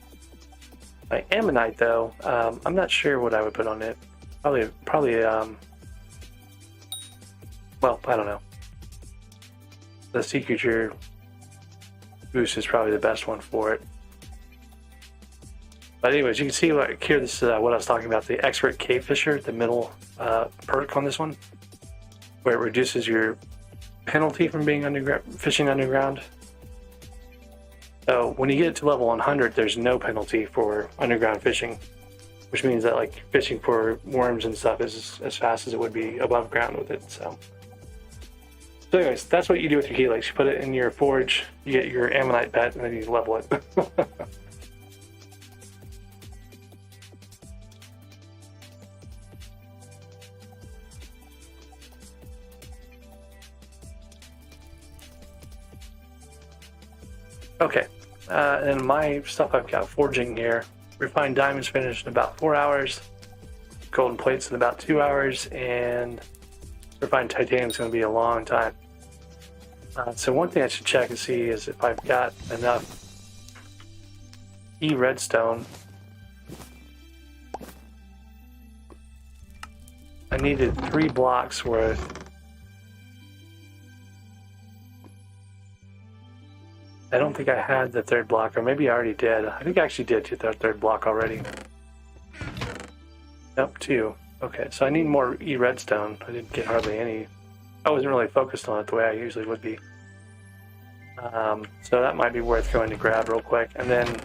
My ammonite though, I'm not sure what I would put on it. Probably well, I don't know. The sea creature boost is probably the best one for it. But anyways, you can see here, this is what I was talking about, the Expert Cave Fisher, the middle perk on this one, where it reduces your penalty from being fishing underground. So when you get to level 100, there's no penalty for underground fishing, which means that like fishing for worms and stuff is as fast as it would be above ground with it. So anyways, that's what you do with your helix. You put it in your forge, you get your ammonite pet, and then you level it. Okay, and my stuff I've got forging here. Refined diamonds finished in about 4 hours. Golden plates in about 2 hours, and refined titanium is going to be a long time. So one thing I should check and see is if I've got enough redstone. I needed 3 blocks worth. I don't think I had the 3rd block, or maybe I already did. I think I actually did the 3rd block already. Nope, 2. Okay, so I need more redstone. I didn't get hardly any. I wasn't really focused on it the way I usually would be. So that might be worth going to grab real quick. And then,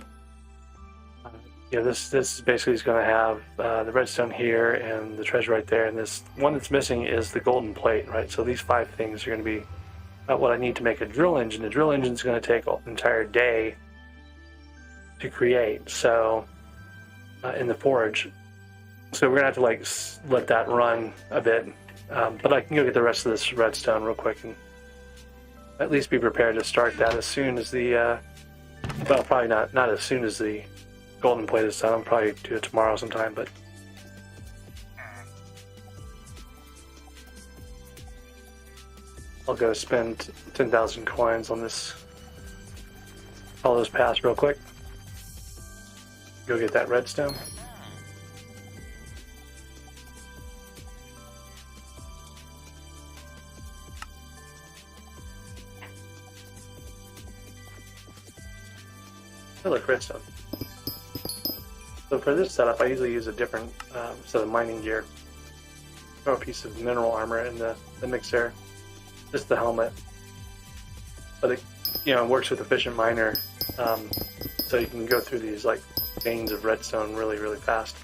yeah, this basically is going to have the redstone here and the treasure right there. And this one that's missing is the golden plate, right? So these 5 things are going to be what I need to make a drill engine. The drill engine is going to take an entire day to create. So in the forge, so we're gonna have to like let that run a bit. But I can go get the rest of this redstone real quick and at least be prepared to start that as soon as the, well, probably not as soon as the golden plate is done. I'll probably do it tomorrow sometime, but I'll go spend 10,000 coins on this, all those paths real quick. Go get that redstone. I like redstone. So for this setup, I usually use a different set of mining gear. Throw a piece of mineral armor in the mix there. Just the helmet. But it, you know, works with Efficient Miner, so you can go through these like veins of redstone really, really fast.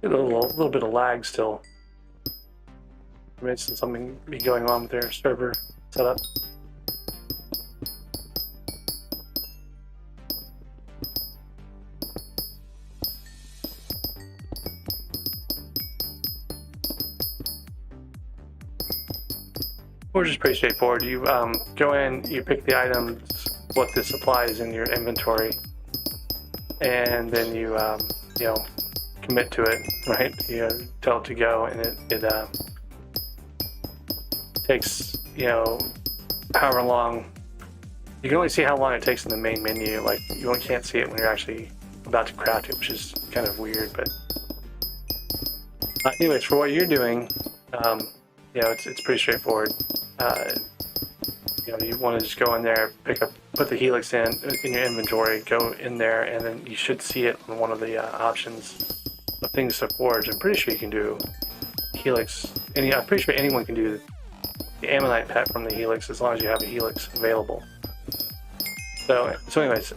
A little bit of lag still. Maybe something be going on with their server setup. Or just pretty straightforward. You go in, you pick the items, what this applies in your inventory, and then you you know, commit to it, right? You tell it to go, and it takes, you know, however long. You can only see how long it takes in the main menu. Like, you can't see it when you're actually about to craft it, which is kind of weird. But anyways, for what you're doing, you know, it's pretty straightforward. You know, you want to just go in there, put the helix in your inventory, go in there, and then you should see it on one of the options of things to forge. I'm pretty sure you can do helix. I'm pretty sure anyone can do the ammonite pet from the helix as long as you have a helix available. So anyways,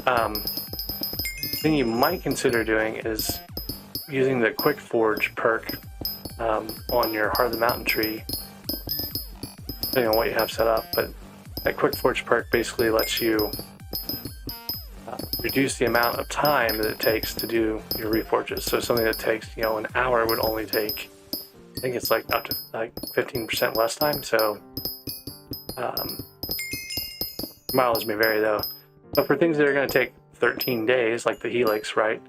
thing you might consider doing is using the quick forge perk on your Heart of the Mountain tree, depending on what you have set up. But that quick forge perk basically lets you reduce the amount of time that it takes to do your reforges. So something that takes, you know, an hour would only take, I think it's like up to like 15% less time. So mileage may vary though. But for things that are going to take 13 days, like the helix, right?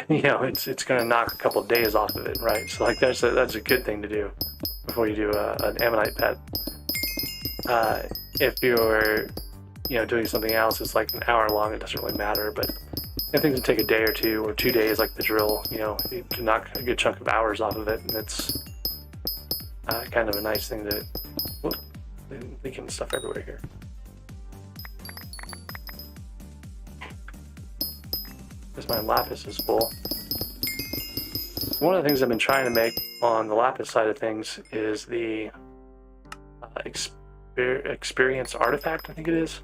You know, it's going to knock a couple of days off of it, right? So like that's a good thing to do before you do an ammonite pet. If you're, you know, doing something else, it's like an hour long. It doesn't really matter. But I think it take a day or 2 days, like the drill. You know, you can knock a good chunk of hours off of it, and it's kind of a nice thing to. Whoop, leaking stuff everywhere here. Because my lapis is full. One of the things I've been trying to make on the lapis side of things is the experience artifact, I think it is.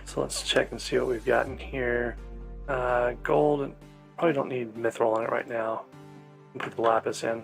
So let's check and see what we've got in here. Gold, and probably don't need mithril on it right now. Put the lapis in.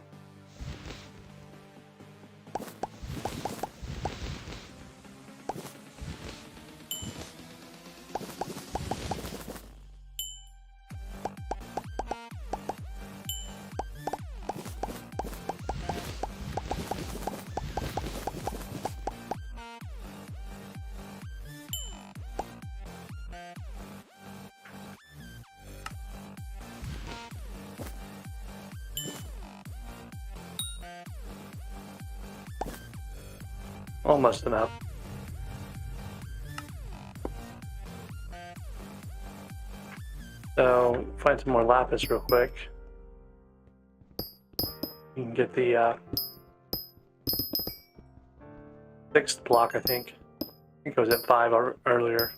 almost enough. So find some more lapis real quick. You can get the 6th block, I think. I think it was at 5 earlier.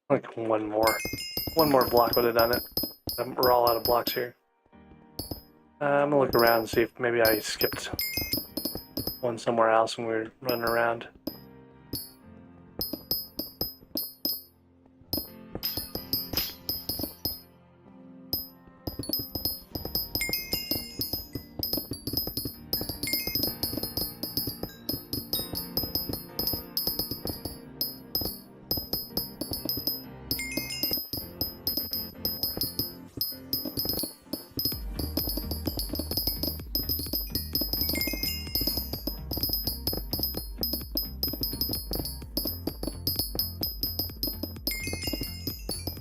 Like one more block would have done it. We're all out of blocks here. I'm gonna look around and see if maybe I skipped one somewhere else when we were running around.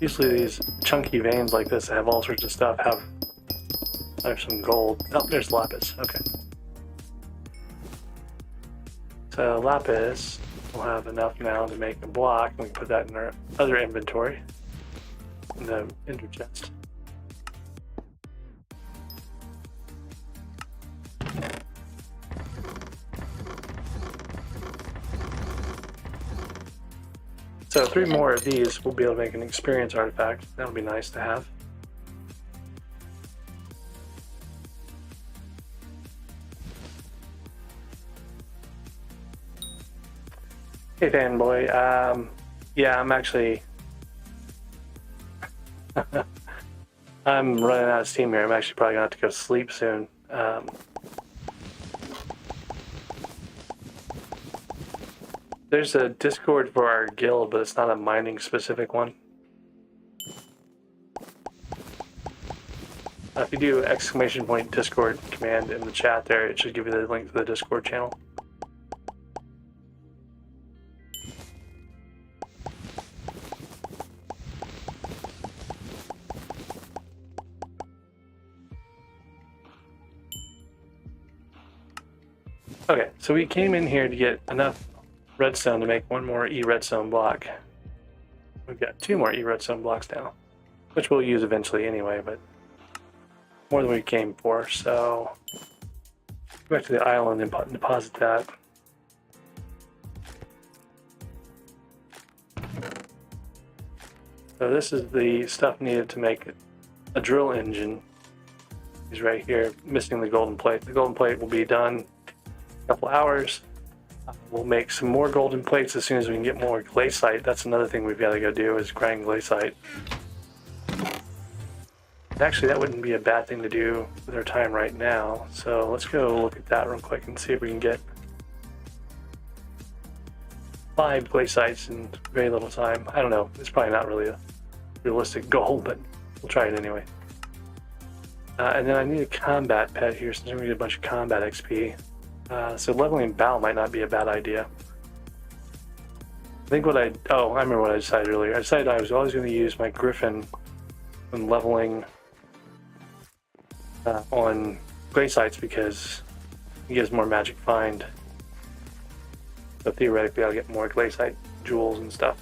Usually these chunky veins like this that have all sorts of stuff there's some gold. Oh, there's lapis. Okay. So lapis, we'll have enough now to make a block. We can put that in our other inventory, in the ender chest. So 3 more of these, we'll be able to make an experience artifact. That'll be nice to have. Hey fanboy, yeah, I'm actually I'm running out of steam here. I'm actually probably gonna have to go sleep soon. There's a Discord for our guild, but it's not a mining specific one. If you do ! Discord command in the chat there, it should give you the link to the Discord channel. Okay, so we came in here to get enough redstone to make 1 more redstone block. We've got 2 more redstone blocks now, which we'll use eventually anyway, but more than we came for. So go back to the island and deposit that. So this is the stuff needed to make a drill engine. Is right here, missing the golden plate. The golden plate will be done in a couple hours. We'll make some more golden plates as soon as we can get more glaciite. That's another thing we've got to go do, is grind glaciite. Actually, that wouldn't be a bad thing to do with our time right now. So let's go look at that real quick and see if we can get 5 glacites in very little time. I don't know. It's probably not really a realistic goal, but we'll try it anyway. And then I need a combat pet here, since we're going to get a bunch of combat XP. So leveling Bow might not be a bad idea. I think I remember what I decided earlier. I decided I was always going to use my Griffin when leveling on glacites, because it gives more magic find. So theoretically I'll get more glaciite jewels and stuff.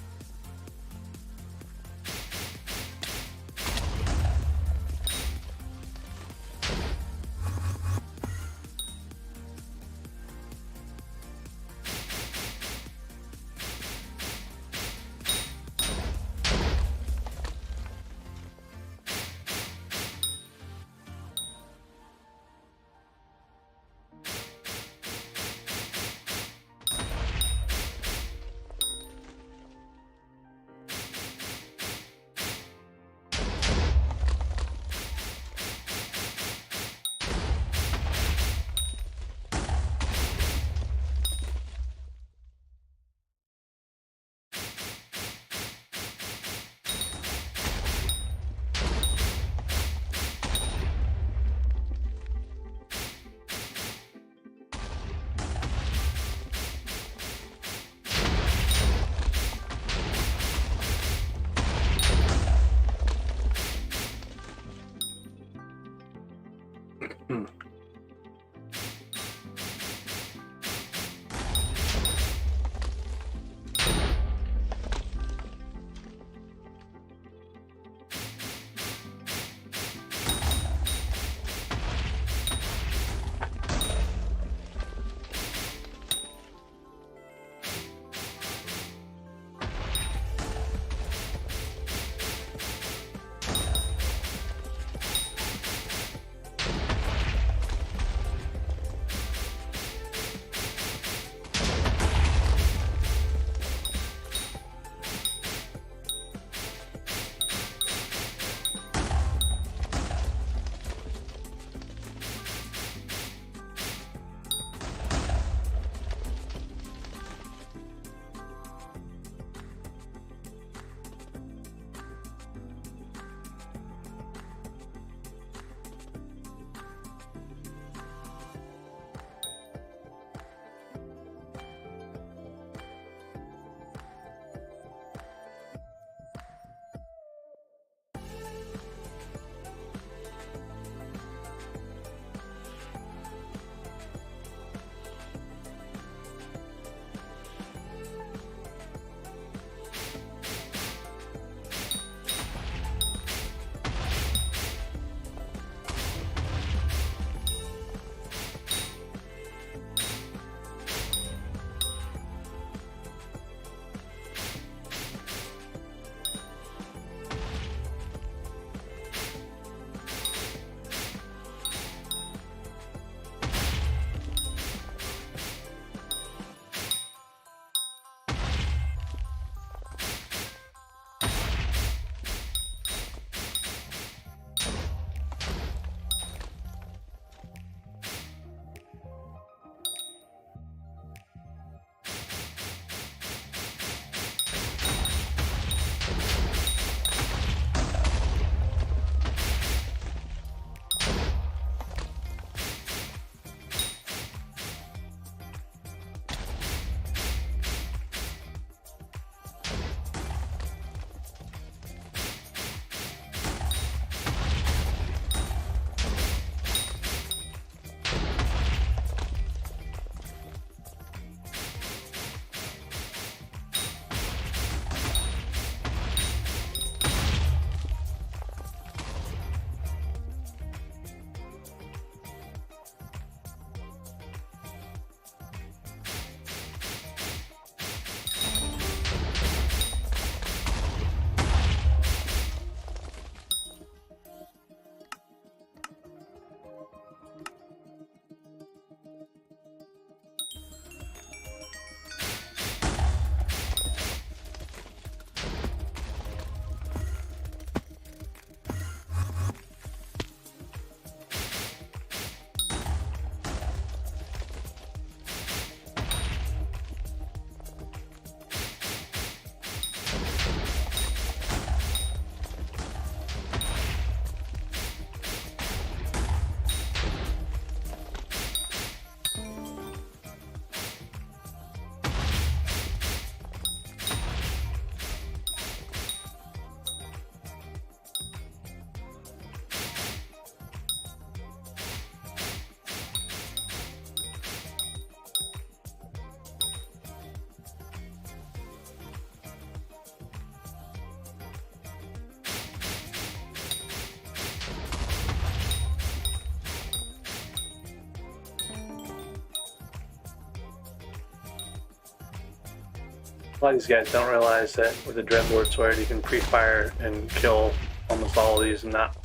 A lot of these guys don't realize that with the Dreadlord sword, you can pre-fire and kill almost all of these and not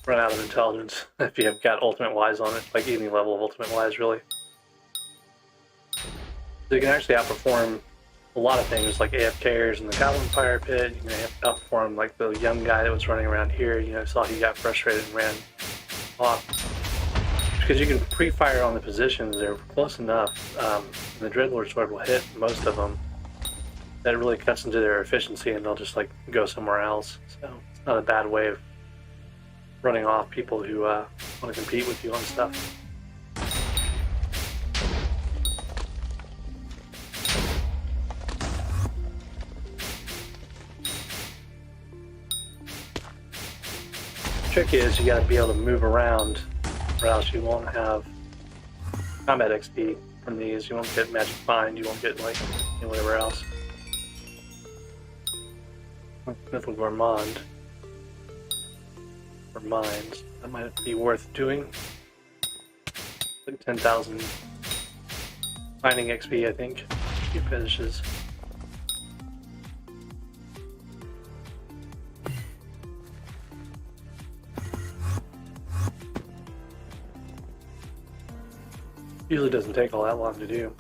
run out of intelligence if you have got ultimate wise on it, like any level of ultimate wise, really. So you can actually outperform a lot of things like AFKers in the Goblin Fire Pit. You can outperform like the young guy that was running around here. You know, saw he got frustrated and ran off. Because you can pre-fire on the positions, they're close enough. And the Dreadlord sword will hit most of them. That really cuts into their efficiency and they'll just like go somewhere else. So it's not a bad way of running off people who want to compete with you on stuff. Trick is you got to be able to move around or else you won't have combat XP from these. You won't get Magic Find, you won't get like whatever else. Mythical Gourmand for mines. That might be worth doing. Like 10,000 mining XP, I think. A few finishes. Usually doesn't take all that long to do.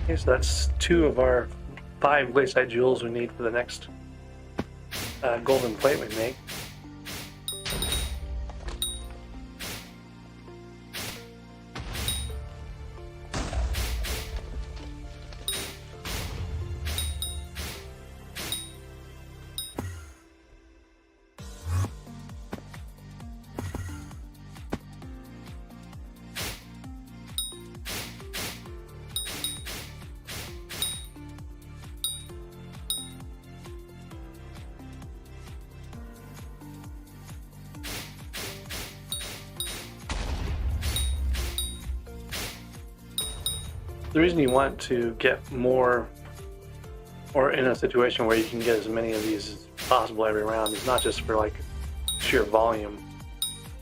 Okay, so that's 2 of our 5 glaciite jewels we need for the next golden plate we make. The reason you want to get more, or in a situation where you can get as many of these as possible every round, is not just for like sheer volume.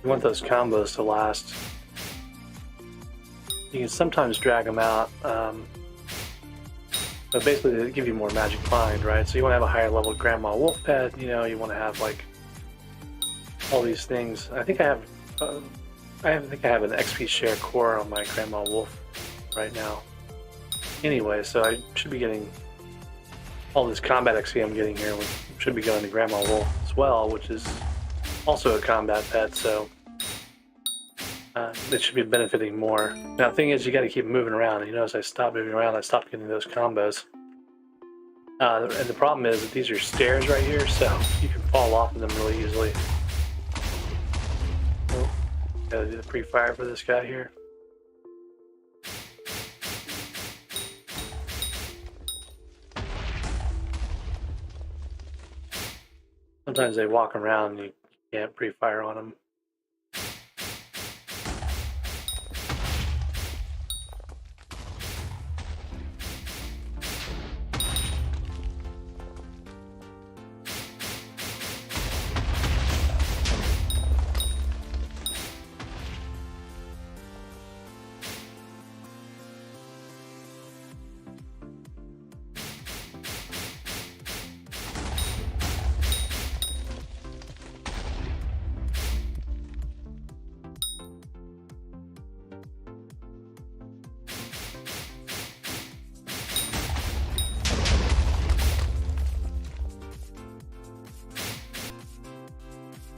You want those combos to last. You can sometimes drag them out, but basically they give you more Magic Find, right? So you want to have a higher level Grandma Wolf Pet, you know, you want to have like all these things. I think I have an XP share core on my Grandma Wolf right now. Anyway, so I should be getting all this combat XP I'm getting here, which should be going to Grandma Wolf as well, which is also a combat pet, so it should be benefiting more. Now, the thing is, you got to keep moving around. You notice I stopped moving around, I stopped getting those combos. And the problem is that these are stairs right here, so you can fall off of them really easily. Oh, gotta do the pre-fire for this guy here. sometimes they walk around and you can't pre-fire on them.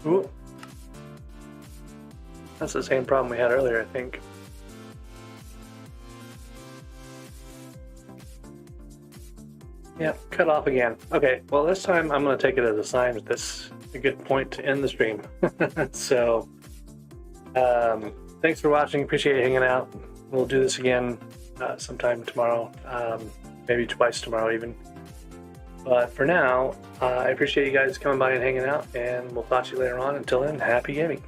Ooh. That's the same problem we had earlier, I think. Yeah, cut off again. Okay, well this time I'm going to take it as a sign that this is a good point to end the stream. So, thanks for watching. Appreciate you hanging out. We'll do this again sometime tomorrow, maybe twice tomorrow even. But for now, I appreciate you guys coming by and hanging out, and we'll talk to you later on. Until then, happy gaming.